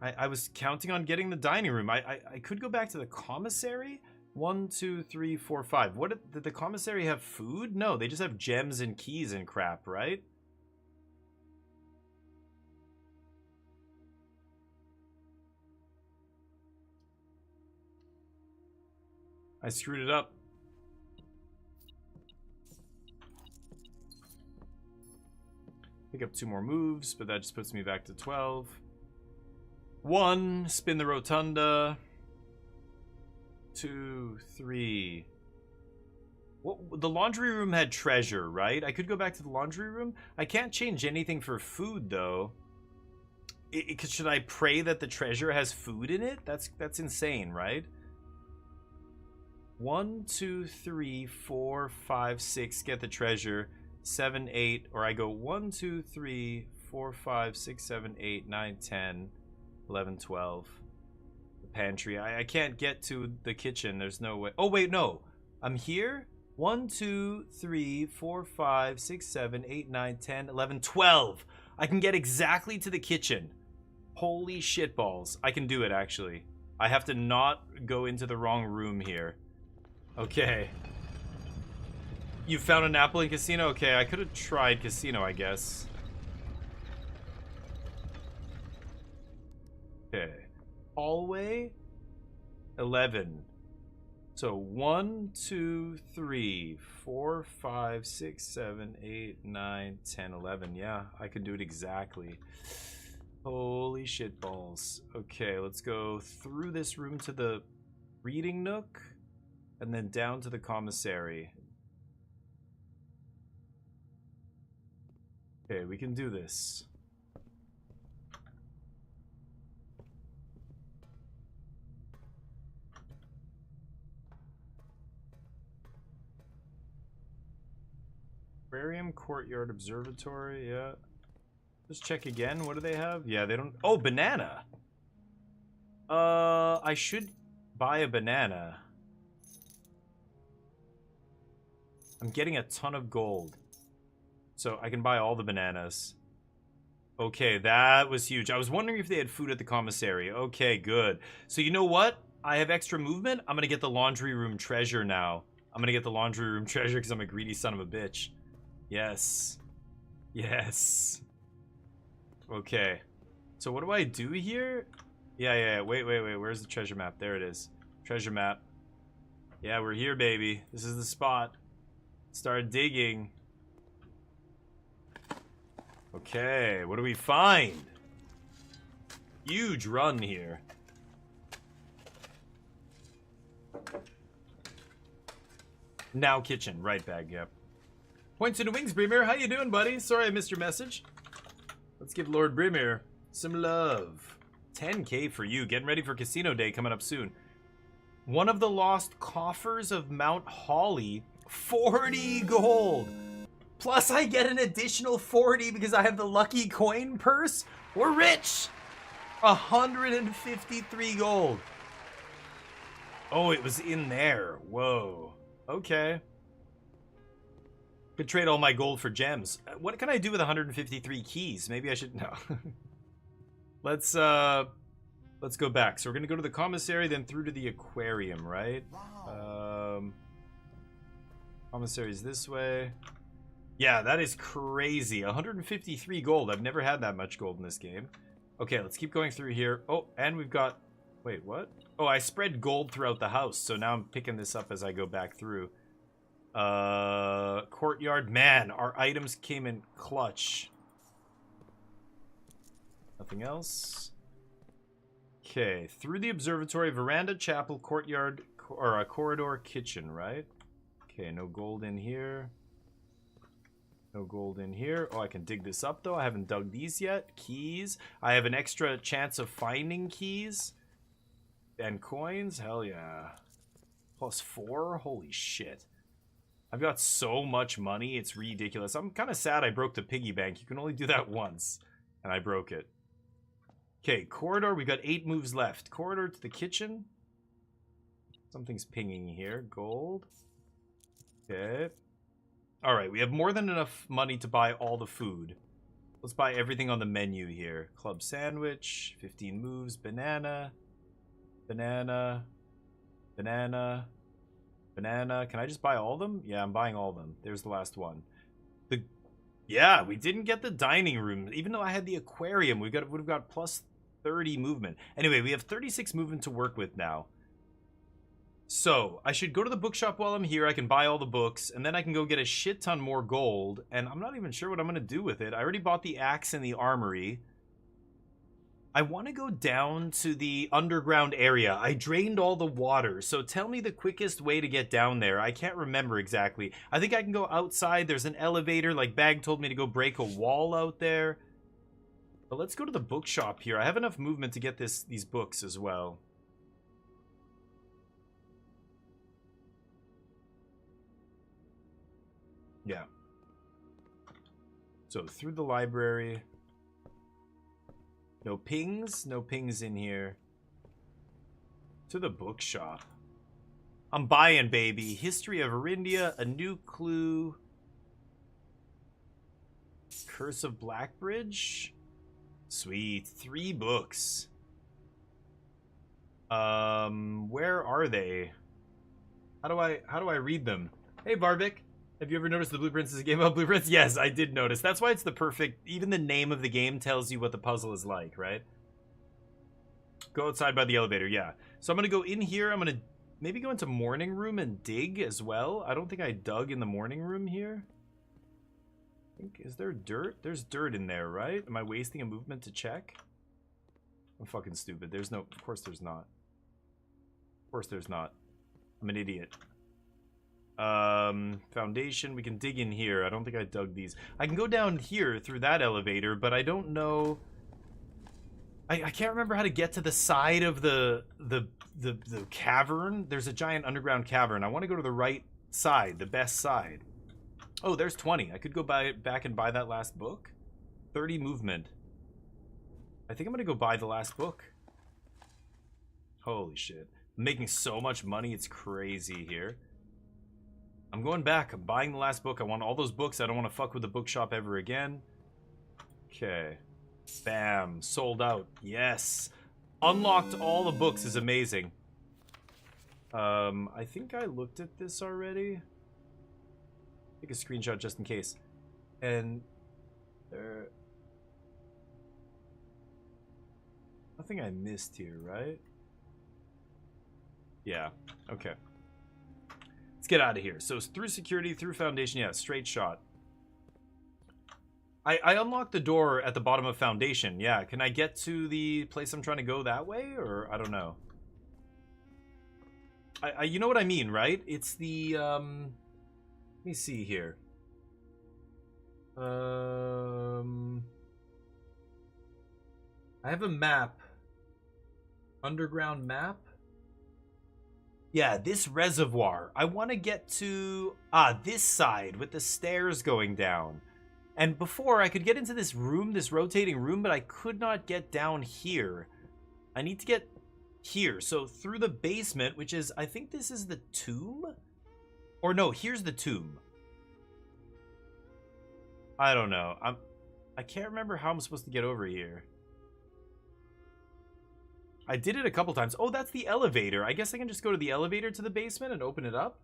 I was counting on getting the dining room. I could go back to the commissary. 1, 2, 3, 4, 5. What did the commissary have food? No, they just have gems and keys and crap, right? I screwed it up. Pick up 2 more moves, but that just puts me back to 12. 1, spin the rotunda. 2, 3. Well, the laundry room had treasure, right? I could go back to the laundry room. I can't change anything for food, though. Should I pray that the treasure has food in it? That's insane, right? 1, 2, 3, 4, 5, 6. Get the treasure. 7, 8, or I go 1, 2, 3, 4, 5, 6, 7, 8, 9, 10, 11, 12. The pantry. I can't get to the kitchen. There's no way. Oh, wait, no. I'm here. 1, 2, 3, 4, 5, 6, 7, 8, 9, 10, 11, 12. I can get exactly to the kitchen. Holy shitballs. I can do it, actually. I have to not go into the wrong room here. Okay. You found an apple in casino? Okay, I could have tried casino, I guess. Okay. Hallway? 11. So 1, 2, 3, 4, 5, 6, 7, 8, 9, 10, 11. Yeah, I can do it exactly. Holy shit balls. Okay, let's go through this room to the reading nook and then down to the commissary. Okay, we can do this. Aquarium, courtyard, observatory, yeah. Just check again. What do they have? Yeah, they don't... Oh, banana! I should buy a banana. I'm getting a ton of gold. So I can buy all the bananas. Okay, that was huge. I was wondering if they had food at the commissary. Okay, good. So you know what? I have extra movement. I'm gonna get the laundry room treasure now. I'm gonna get the laundry room treasure because I'm a greedy son of a bitch. Yes. Yes. Okay. So what do I do here? Yeah. Wait. Where's the treasure map? There it is. Treasure map. Yeah, we're here, baby. This is the spot. Start digging. Okay, what do we find? Huge run here. Now kitchen, right bag, yep. Points into wings, Brimir. How you doing, buddy? Sorry I missed your message. Let's give Lord Brimir some love. 10K for you. Getting ready for Casino Day coming up soon. One of the lost coffers of Mount Holly. 40 gold. Plus I get an additional 40 because I have the lucky coin purse. We're rich. 153 gold. Oh, it was in there. Whoa. Okay. Could trade all my gold for gems. What can I do with 153 keys? Maybe I should... No. Let's go back. So we're going to go to the commissary, then through to the aquarium, right? Wow. Commissary's this way. Yeah, that is crazy. 153 gold. I've never had that much gold in this game. Okay, let's keep going through here. Oh, and we've got... Wait, what? Oh, I spread gold throughout the house, so now I'm picking this up as I go back through. Courtyard. Man, our items came in clutch. Nothing else. Okay, through the observatory, veranda, chapel, courtyard, or a corridor, kitchen, right? Okay, no gold in here. No gold in here. Oh, I can dig this up, though. I haven't dug these yet. Keys. I have an extra chance of finding keys. And coins. Hell yeah. +4? Holy shit. I've got so much money. It's ridiculous. I'm kind of sad I broke the piggy bank. You can only do that once. And I broke it. Okay, corridor. We got 8 moves left. Corridor to the kitchen. Something's pinging here. Gold. Okay. Alright, we have more than enough money to buy all the food. Let's buy everything on the menu here. Club sandwich, 15 moves, banana, banana, banana, banana. Can I just buy all of them? Yeah, I'm buying all of them. There's the last one. Yeah, we didn't get the dining room. Even though I had the aquarium, would have got +30 movement. Anyway, we have 36 movement to work with now. So, I should go to the bookshop while I'm here. I can buy all the books, and then I can go get a shit ton more gold. And I'm not even sure what I'm going to do with it. I already bought the axe in the armory. I want to go down to the underground area. I drained all the water, so tell me the quickest way to get down there. I can't remember exactly. I think I can go outside. There's an elevator. Like, Bag told me to go break a wall out there. But let's go to the bookshop here. I have enough movement to get these books as well. Yeah. So through the library. No pings? No pings in here. To the bookshop. I'm buying, baby. History of Arindia, A New Clue. Curse of Blackbridge. Sweet. 3 books. Where are they? How do I read them? Hey, Varvik. Have you ever noticed the blueprints is a game about blueprints? Yes, I did notice. That's why it's the perfect... Even the name of the game tells you what the puzzle is like, right? Go outside by the elevator, yeah. So I'm going to go in here. I'm going to maybe go into morning room and dig as well. I don't think I dug in the morning room here. Is there dirt? There's dirt in there, right? Am I wasting a movement to check? I'm fucking stupid. There's no... Of course there's not. Of course there's not. I'm an idiot. Foundation. We can dig in here. I don't think I dug these. I can go down here through that elevator, but I don't know... I can't remember how to get to the side of the cavern. There's a giant underground cavern. I want to go to the right side, the best side. Oh, there's 20. I could go back and buy that last book. 30 movement. I think I'm going to go buy the last book. Holy shit. I'm making so much money. It's crazy here. I'm going back. I'm buying the last book. I want all those books. I don't want to fuck with the bookshop ever again. Okay. Bam. Sold out. Yes. Unlocked all the books is amazing. I think I looked at this already. Take a screenshot just in case. And there... Nothing I missed here, right? Yeah. Okay. Let's get out of here. So it's through security, through foundation. Yeah, straight shot. I unlocked the door at the bottom of foundation. Yeah, can I get to the place I'm trying to go that way? Or I don't know. You know what I mean, right? It's the, let me see here. I have a map. Underground map? Yeah, this reservoir. I want to get to, this side with the stairs going down. And before, I could get into this room, this rotating room, but I could not get down here. I need to get here. So through the basement, which is, I think this is the tomb? Or no, here's the tomb. I don't know. I can't remember how I'm supposed to get over here. I did it a couple times. Oh, that's the elevator. I guess I can just go to the elevator to the basement and open it up.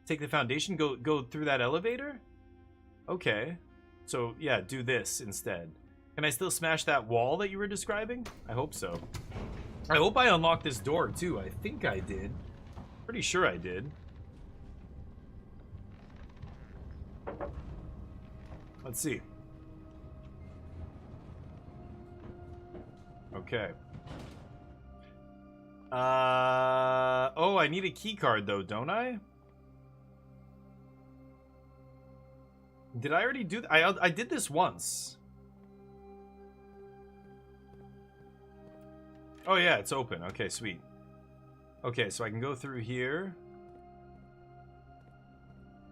Take the foundation, go through that elevator? Okay. So, yeah, do this instead. Can I still smash that wall that you were describing? I hope so. I hope I unlocked this door, too. I think I did. Pretty sure I did. Let's see. Okay. Oh, I need a key card, though, don't I? Did I already do that? I did this once. Oh, yeah, it's open. Okay, sweet. Okay, so I can go through here.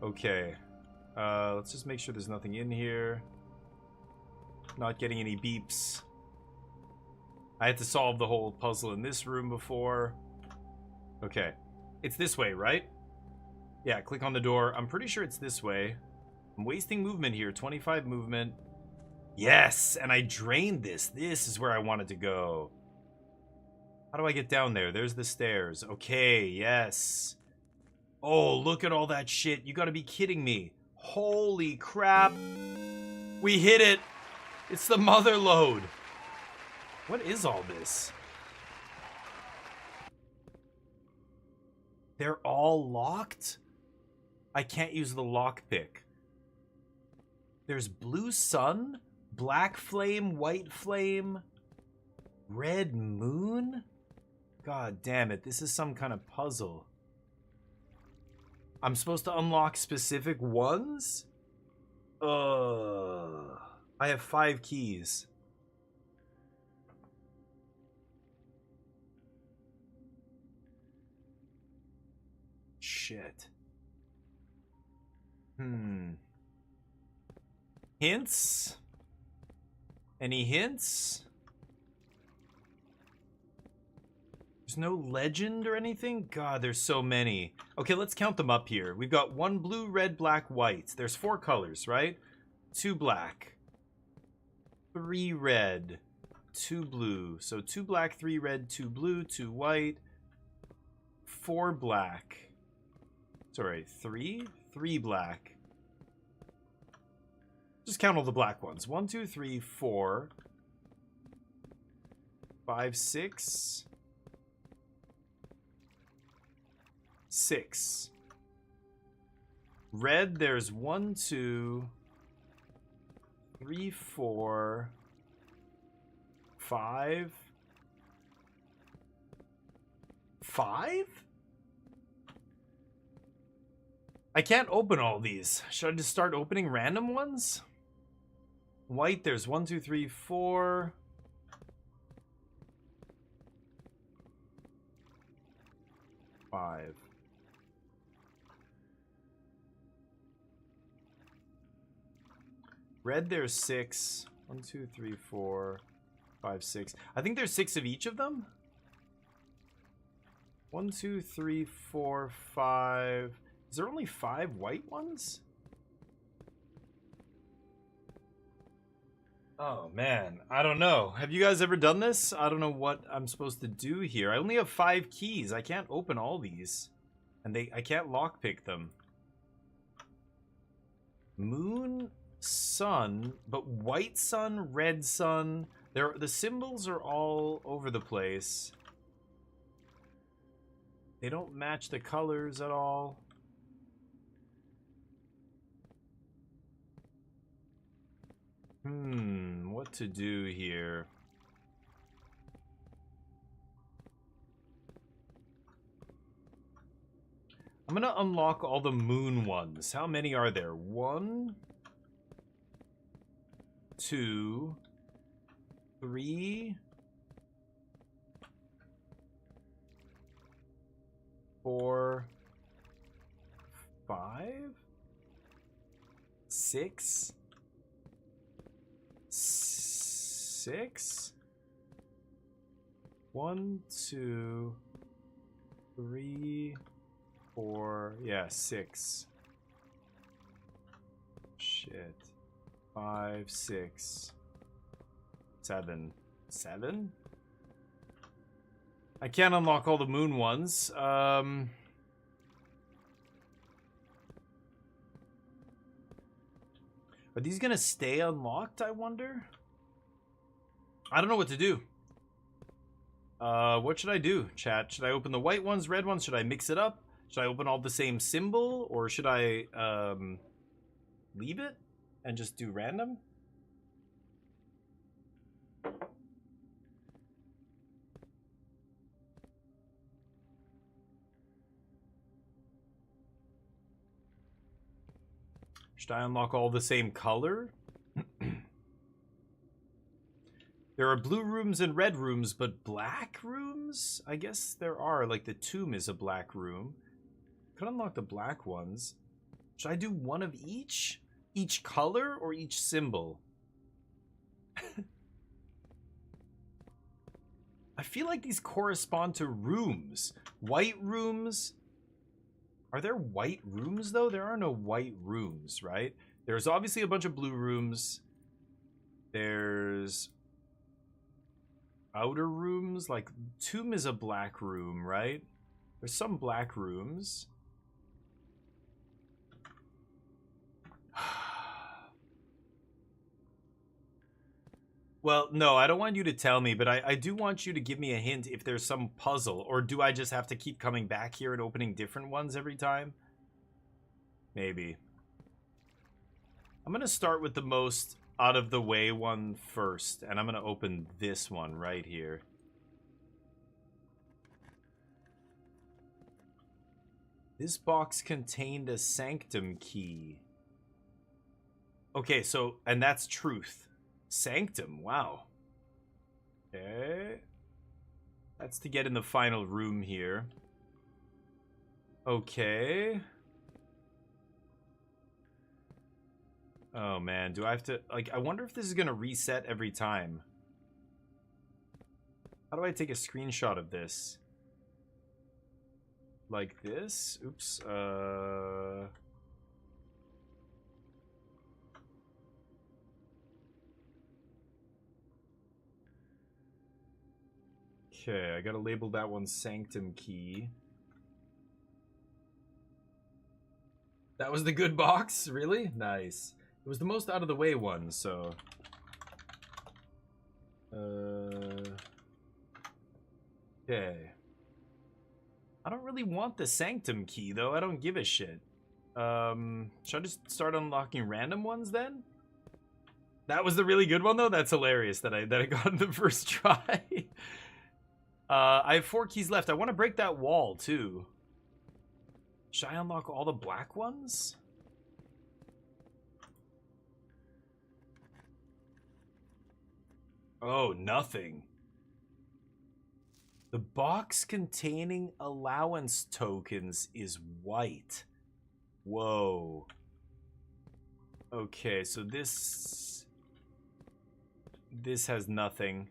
Okay. Let's just make sure there's nothing in here. Not getting any beeps. I had to solve the whole puzzle in this room before. Okay. It's this way, right? Yeah, click on the door. I'm pretty sure it's this way. I'm wasting movement here. 25 movement. Yes! And I drained this. This is where I wanted to go. How do I get down there? There's the stairs. Okay, yes. Oh, look at all that shit. You gotta be kidding me. Holy crap. We hit it. It's the mother lode. What is all this? They're all locked? I can't use the lockpick. There's blue sun, black flame, white flame, red moon? God damn it, this is some kind of puzzle. I'm supposed to unlock specific ones? I have 5 keys. Shit. Hints? Any hints? There's no legend or anything? God, there's so many. Okay, let's count them up here. We've got 1 blue, red, black, white. There's 4 colors, right? 2 black. 3 red. 2 blue. So 2 black, 3 red, 2 blue, 2 white. 4 black. Sorry, 3? 3 black. Just count all the black ones. 1, 2, 3, 4. 5, 6. 6. Red, there's 1, 2, 3, 4, 5. 5? I can't open all these. Should I just start opening random ones? White, there's 1, 2, 3, 4. 5. Red, there's 6. 1, 2, 3, 4, 5, 6. I think there's 6 of each of them. 1, 2, 3, 4, 5. Is there only 5 white ones? Oh man, I don't know. Have you guys ever done this? I don't know what I'm supposed to do here. I only have 5 keys. I can't open all these. And I can't lockpick them. Moon, sun, but white sun, red sun. The symbols are all over the place. They don't match the colors at all. What to do here? I'm gonna unlock all the moon ones. How many are there? 1, 2, 3, 4, 5, 6. 6. 1, 2, 3, 4. Yeah, 6. Shit. 5, 6, 7. 7? I can't unlock all the moon ones. Are these gonna stay unlocked, I wonder? I don't know what to do. What should I do, chat? Should I open the white ones, red ones? Should I mix it up? Should I open all the same symbol? Or should I, leave it and just do random? Should I unlock all the same color? There are blue rooms and red rooms, but black rooms? I guess there are. Like the tomb is a black room. Could unlock the black ones. Should I do one of each? Each color or each symbol? I feel like these correspond to rooms. White rooms. Are there white rooms, though? There are no white rooms, right? There's obviously a bunch of blue rooms. There's outer rooms. Like, tomb is a black room, right? There's some black rooms. Well, no, I don't want you to tell me, but I do want you to give me a hint if there's some puzzle, or do I just have to keep coming back here and opening different ones every time? Maybe. I'm going to start with the most out-of-the-way one first, and I'm going to open this one right here. This box contained a sanctum key. Okay, so, and that's truth. Sanctum, wow. Okay. That's to get in the final room here. Okay. Oh man, do I have to, like, I wonder if this is gonna reset every time. How do I take a screenshot of this? Like this? Oops, okay, I gotta label that one Sanctum Key. That was the good box? Really? Nice. It was the most out of the way one, so... Okay. I don't really want the Sanctum Key, though. I don't give a shit. Should I just start unlocking random ones, then? That was the really good one, though? That's hilarious that I got in the first try. I have 4 keys left. I want to break that wall, too. Should I unlock all the black ones? Oh, nothing. The box containing allowance tokens is white. Whoa. Okay, so this has nothing.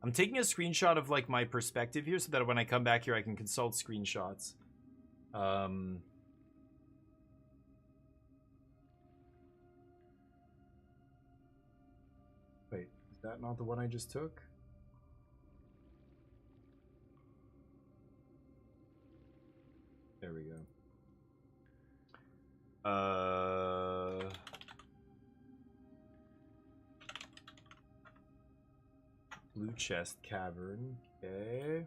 I'm taking a screenshot of like my perspective here so that when I come back here I can consult screenshots. Wait, is that not the one I just took? There we go. Blue chest cavern. Okay.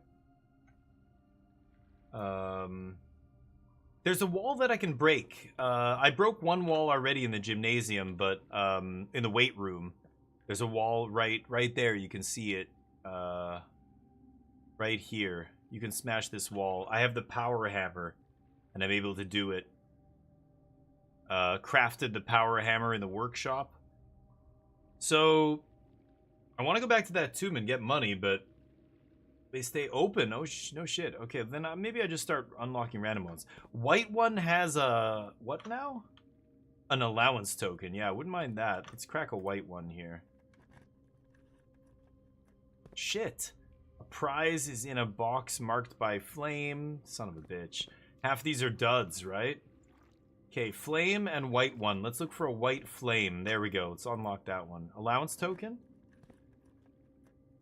There's a wall that I can break. I broke one wall already in the gymnasium, but in the weight room, there's a wall right there. You can see it. Right here. You can smash this wall. I have the power hammer, and I'm able to do it. Crafted the power hammer in the workshop. So, I want to go back to that tomb and get money, but they stay open. Oh, no shit. Okay, then maybe I just start unlocking random ones. White one has a... what now? An allowance token. Yeah, I wouldn't mind that. Let's crack a white one here. Shit. A prize is in a box marked by flame. Son of a bitch. Half these are duds, right? Okay, flame and white one. Let's look for a white flame. There we go. Let's unlock that one. Allowance token?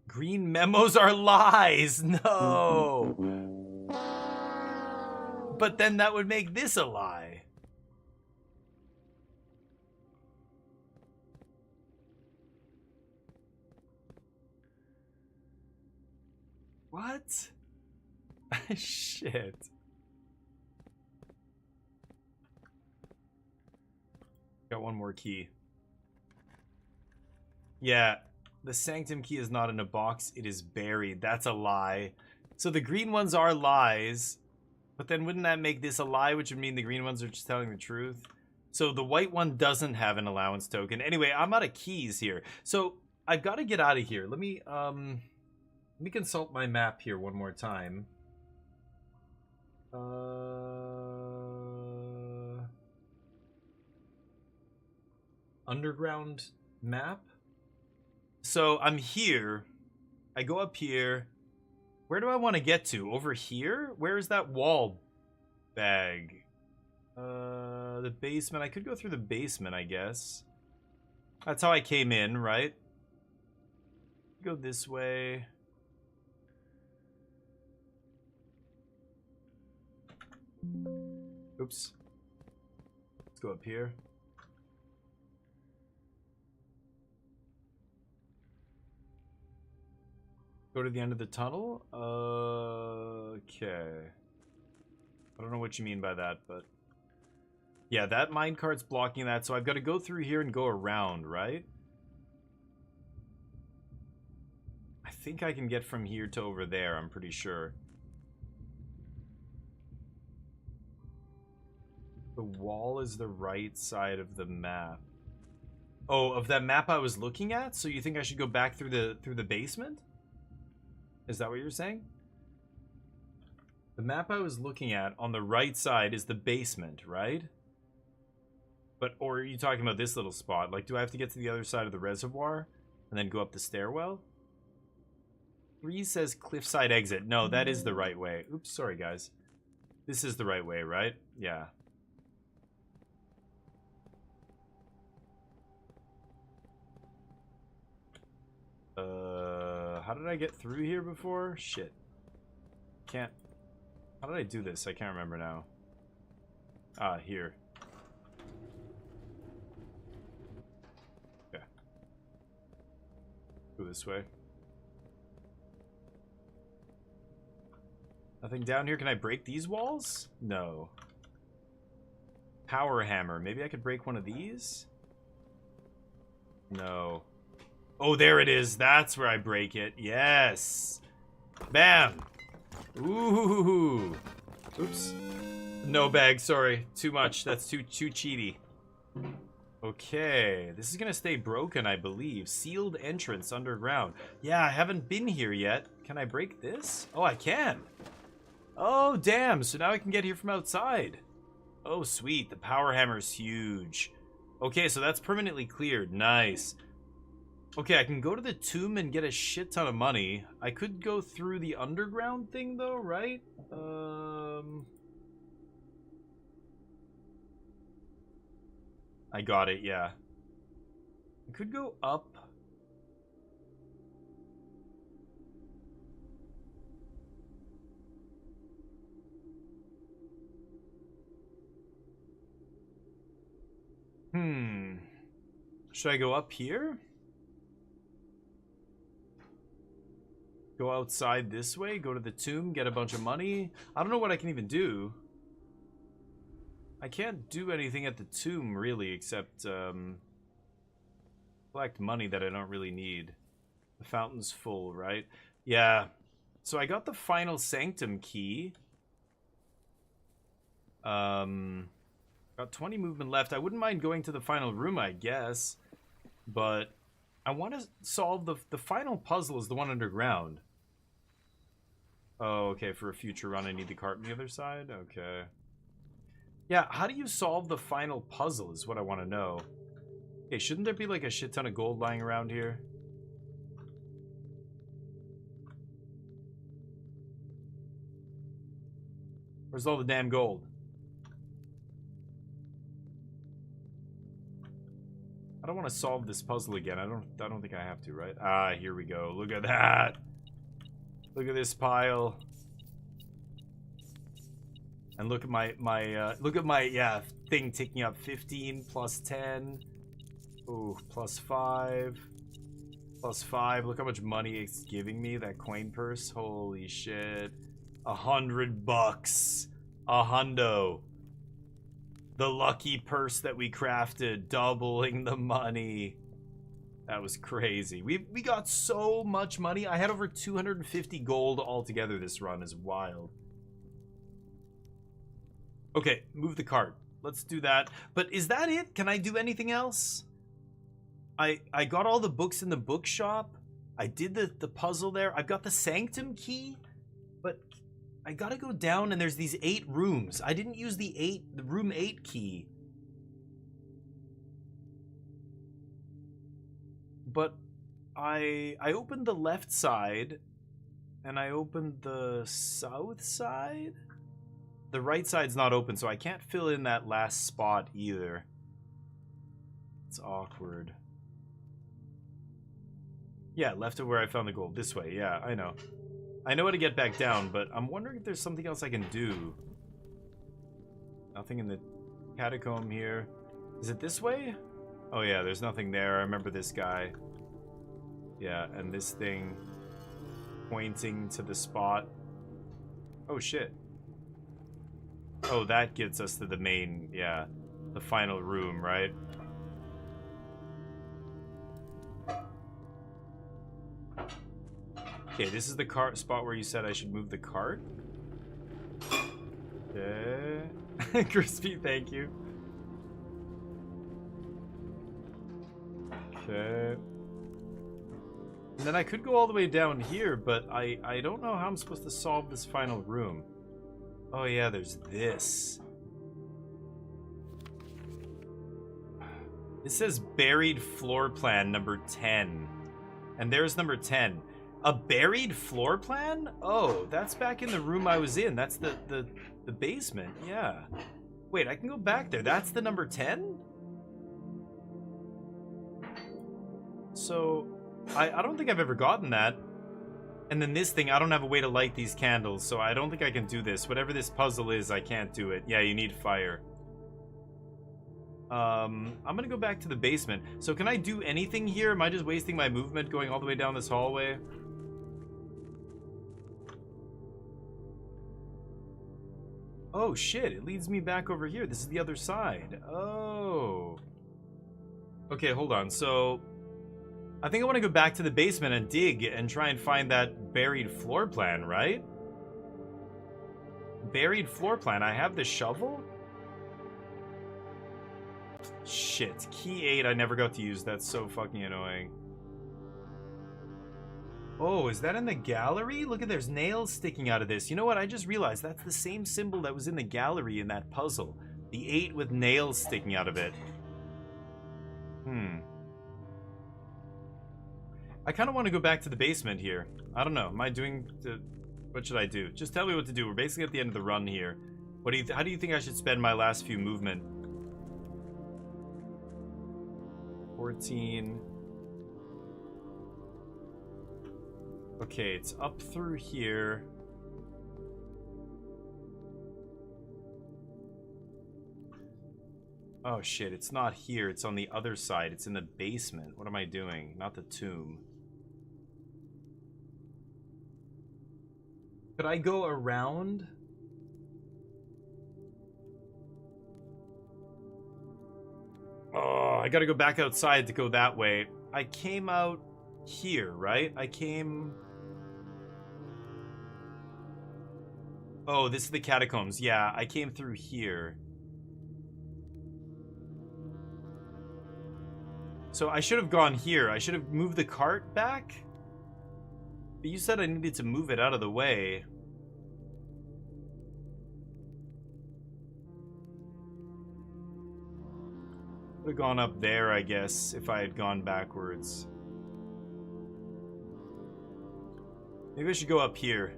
Green memos are lies. No. But then that would make this a lie. What? Shit. Got one more key. Yeah. The Sanctum Key is not in a box, it is buried. That's a lie. So the green ones are lies, but then wouldn't that make this a lie, which would mean the green ones are just telling the truth? So the white one doesn't have an allowance token. Anyway, I'm out of keys here. So I've got to get out of here. Let me consult my map here one more time. Underground map? So I'm here. I go up here. Where do I want to get to? Over here? Where is that wall bag? The basement. I could go through the basement, I guess. That's how I came in, right? Go this way. Oops. Let's go up here. Go to the end of the tunnel? Okay. I don't know what you mean by that, but... yeah, that minecart's blocking that, so I've got to go through here and go around, right? I think I can get from here to over there, I'm pretty sure. The wall is the right side of the map. Oh, of that map I was looking at? So you think I should go back through the basement? Is that what you're saying? The map I was looking at on the right side is the basement, right? But, or are you talking about this little spot? Like, do I have to get to the other side of the reservoir and then go up the stairwell? Bree says cliffside exit. No, that is the right way. Oops, sorry, guys. This is the right way, right? Yeah. How did I get through here before? Shit. Can't. How did I do this? I can't remember now. Ah, here. Okay. Go this way. Nothing down here. Can I break these walls? No. Power hammer. Maybe I could break one of these? No. Oh, there it is. That's where I break it. Yes. Bam. Ooh. Oops. No bag. Sorry. Too much. That's too cheaty. Okay. This is going to stay broken, I believe. Sealed entrance underground. Yeah, I haven't been here yet. Can I break this? Oh, I can. Oh, damn. So now I can get here from outside. Oh, sweet. The power hammer's huge. Okay, so that's permanently cleared. Nice. Okay, I can go to the tomb and get a shit ton of money. I could go through the underground thing, though, right? I got it, yeah. I could go up. Should I go up here? Go outside this way, go to the tomb, get a bunch of money. I don't know what I can even do. I can't do anything at the tomb, really, except collect money that I don't really need. The fountain's full, right? Yeah. So I got the final sanctum key. Got 20 movement left. I wouldn't mind going to the final room, I guess. But I want to solve the final puzzle is the one underground. Oh, okay. For a future run, I need the cart on the other side? Okay. Yeah, how do you solve the final puzzle is what I want to know. Okay, shouldn't there be like a shit ton of gold lying around here? Where's all the damn gold? I don't want to solve this puzzle again. I don't think I have to, right? Ah, here we go. Look at that. Look at this pile. And look at my thing ticking up. 15 plus 10. Ooh, plus 5. Plus 5. Look how much money it's giving me, that coin purse. Holy shit. $100. A hundo. The lucky purse that we crafted, doubling the money. That was crazy. We got so much money. I had over 250 gold altogether this run. Is wild. Okay, move the cart. Let's do that. But is that it? Can I do anything else? I got all the books in the bookshop. I did the puzzle there. I've got the sanctum key. But I gotta go down and there's these 8 rooms. I didn't use the room 8 key. But I opened the left side and I opened the south side. The right side's not open, so I can't fill in that last spot either. It's awkward. Yeah, left of where I found the gold. This way, yeah, I know. I know how to get back down, but I'm wondering if there's something else I can do. Nothing in the catacomb here. Is it this way? Oh yeah, there's nothing there. I remember this guy. Yeah, and this thing pointing to the spot. Oh shit. Oh, that gets us to the main, yeah, the final room, right? Okay, this is the cart spot where you said I should move the cart. Okay. Crispy, thank you. Okay. And then I could go all the way down here, but I don't know how I'm supposed to solve this final room. Oh yeah, there's this. It says buried floor plan number 10. And there's number 10. A buried floor plan? Oh, that's back in the room I was in. That's the basement. Yeah. Wait, I can go back there. That's the number 10? So, I don't think I've ever gotten that. And then this thing, I don't have a way to light these candles, so I don't think I can do this. Whatever this puzzle is, I can't do it. Yeah, you need fire. I'm gonna go back to the basement. So can I do anything here? Am I just wasting my movement going all the way down this hallway? Oh shit, it leads me back over here. This is the other side. Oh. Okay, hold on. So I think I want to go back to the basement and dig and try and find that buried floor plan, right? Buried floor plan. I have the shovel? Shit. Key 8 I never got to use. That's so fucking annoying. Oh, is that in the gallery? Look at there's nails sticking out of this. You know what? I just realized that's the same symbol that was in the gallery in that puzzle. The 8 with nails sticking out of it. I kind of want to go back to the basement here. I don't know. Am I doing the... What should I do? Just tell me what to do. We're basically at the end of the run here. What do you? How do you think I should spend my last few movement? 14. Okay, it's up through here. Oh shit, it's not here. It's on the other side. It's in the basement. What am I doing? Not the tomb. Could I go around? Oh, I gotta go back outside to go that way. I came out here, right? I came... Oh, this is the catacombs. Yeah, I came through here. So I should have gone here. I should have moved the cart back. But you said I needed to move it out of the way. Would have gone up there, I guess, if I had gone backwards. Maybe I should go up here.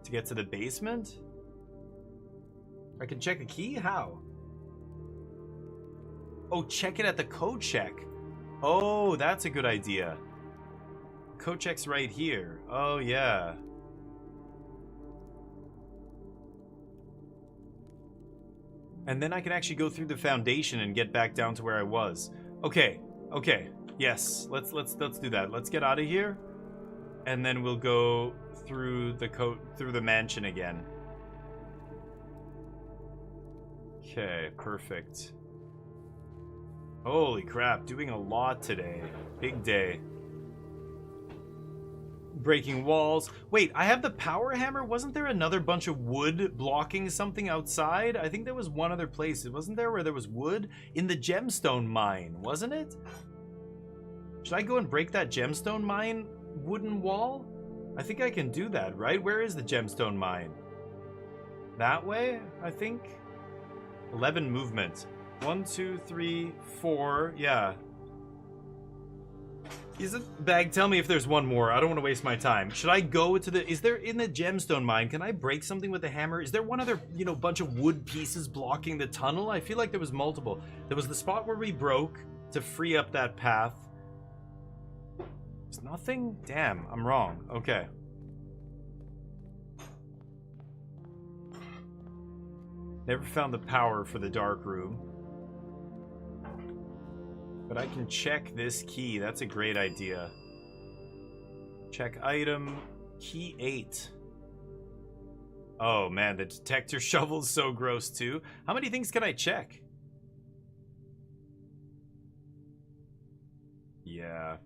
To get to the basement? I can check a key? How? Oh, check it at the code check. Oh, that's a good idea. Code check's right here. Oh, yeah. And then I can actually go through the foundation and get back down to where I was. Okay, okay. Yes, let's do that. Let's get out of here. And then we'll go through the mansion again. Okay, perfect. Holy crap, doing a lot today. Big day. Breaking walls. Wait, I have the power hammer? Wasn't there another bunch of wood blocking something outside? I think there was one other place. Wasn't there where there was wood? In the gemstone mine, wasn't it? Should I go and break that gemstone mine wooden wall? I think I can do that, right? Where is the gemstone mine? That way, I think? 11 movement. 1, 2, 3, 4. Yeah. Bag, tell me if there's one more. I don't want to waste my time. Should I go to the... Is there... In the gemstone mine, can I break something with the hammer? Is there one other, you know, bunch of wood pieces blocking the tunnel? I feel like there was multiple. There was the spot where we broke to free up that path. There's nothing? Damn, I'm wrong. Okay. Never found the power for the dark room. But I can check this key. That's a great idea. Check item. Key 8. Oh man, the detector shovel's so gross too. How many things can I check? Yeah.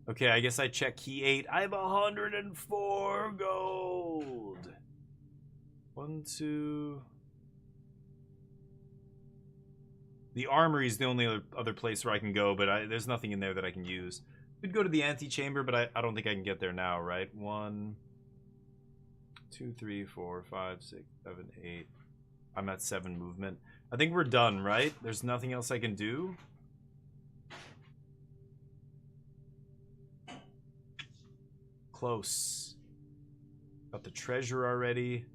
Okay, I guess I check key 8. I have 104 gold. 1, 2... The armory is the only other place where I can go, but there's nothing in there that I can use. Could go to the antechamber, but I don't think I can get there now, right? 1, 2, 3, 4, 5, 6, 7, 8. I'm at 7 movement. I think we're done, right? There's nothing else I can do. Close. Got the treasure already.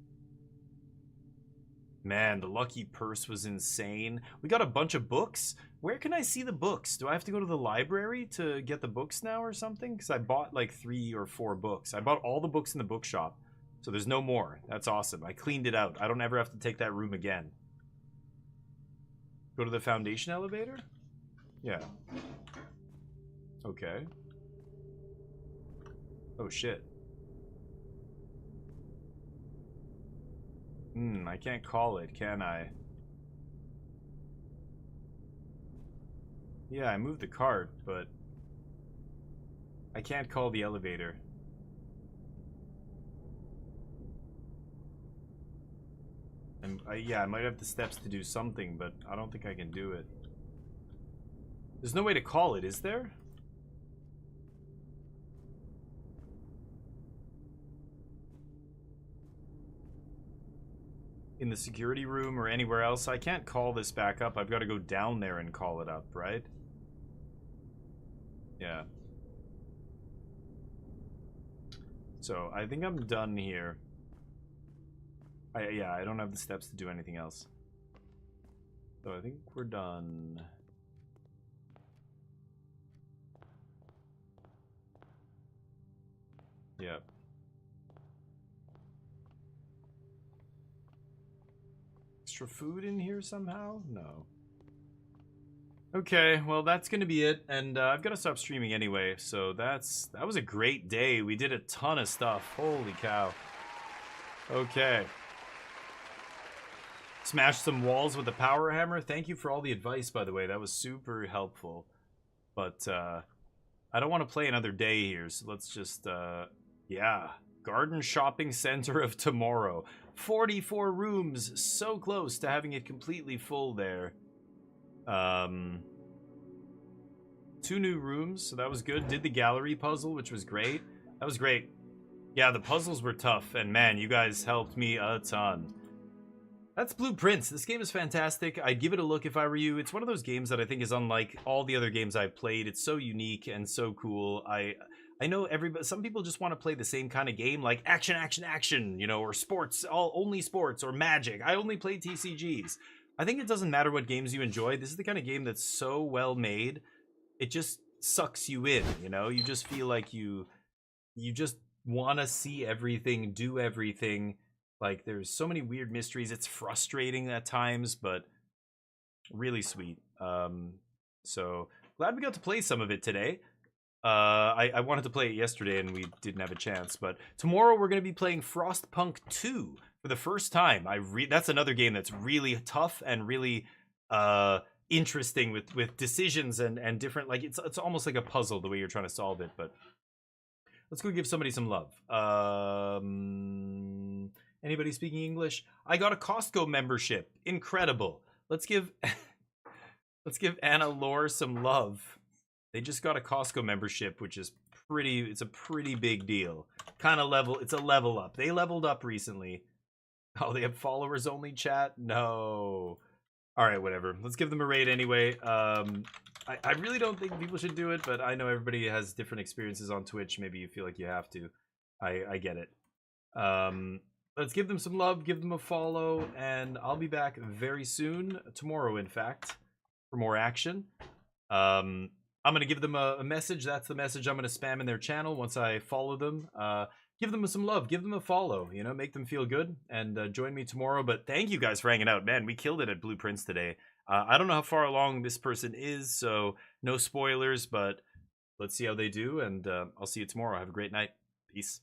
Man, the lucky purse was insane. We got a bunch of books. Where can I see the books? Do I have to go to the library to get the books now or something? Because I bought like 3 or 4 books. I bought all the books in the bookshop. So there's no more. That's awesome. I cleaned it out. I don't ever have to take that room again. Go to the foundation elevator? Yeah. Okay. Oh shit. I can't call it, can I? Yeah, I moved the cart, but I can't call the elevator. And yeah, I might have the steps to do something, but I don't think I can do it. There's no way to call it, is there? In the security room or anywhere else? I can't call this back up. I've got to go down there and call it up, right? Yeah. So, I think I'm done here. Yeah, I don't have the steps to do anything else. So, I think we're done. Yep. Extra food in here somehow? No. Okay, well that's gonna be it, and I've got to stop streaming anyway. So that was a great day. We did a ton of stuff. Holy cow. Okay. Smashed some walls with a power hammer. Thank you for all the advice, by the way. That was super helpful. But I don't want to play another day here, so let's just yeah. Garden shopping center of tomorrow. 44 rooms, so close to having it completely full there. 2 new rooms, so that was good. Did the gallery puzzle, which was great. That was great. Yeah, the puzzles were tough, and man, you guys helped me a ton. That's Blueprints. This game is fantastic. I'd give it a look if I were you. It's one of those games that I think is unlike all the other games I've played. It's so unique and so cool. I know some people just want to play the same kind of game, like action, action, action, you know, or sports, only sports, or magic. I only play TCGs. I think it doesn't matter what games you enjoy. This is the kind of game that's so well made, it just sucks you in, you know? You just feel like you just want to see everything, do everything. Like, there's so many weird mysteries. It's frustrating at times, but really sweet. So glad we got to play some of it today. I wanted to play it yesterday and we didn't have a chance, but tomorrow we're going to be playing Frostpunk 2 for the first time. That's another game that's really tough and really interesting with decisions and different, like it's almost like a puzzle the way you're trying to solve it. But let's go give somebody some love. Anybody speaking English? I got a Costco membership. Incredible. Let's give Anna Lore some love. They just got a Costco membership, which is it's a pretty big deal. It's a level up. They leveled up recently. Oh, they have followers only chat? No. All right, whatever. Let's give them a raid anyway. I really don't think people should do it, but I know everybody has different experiences on Twitch. Maybe you feel like you have to. I get it. Let's give them some love, give them a follow, and I'll be back very soon, tomorrow in fact, for more action. I'm going to give them a message. That's the message I'm going to spam in their channel once I follow them. Give them some love, give them a follow, you know, make them feel good, and join me tomorrow. But thank you guys for hanging out. Man, we killed it at Blueprints today. I don't know how far along this person is, so no spoilers, but let's see how they do, and I'll see you tomorrow. Have a great night. Peace.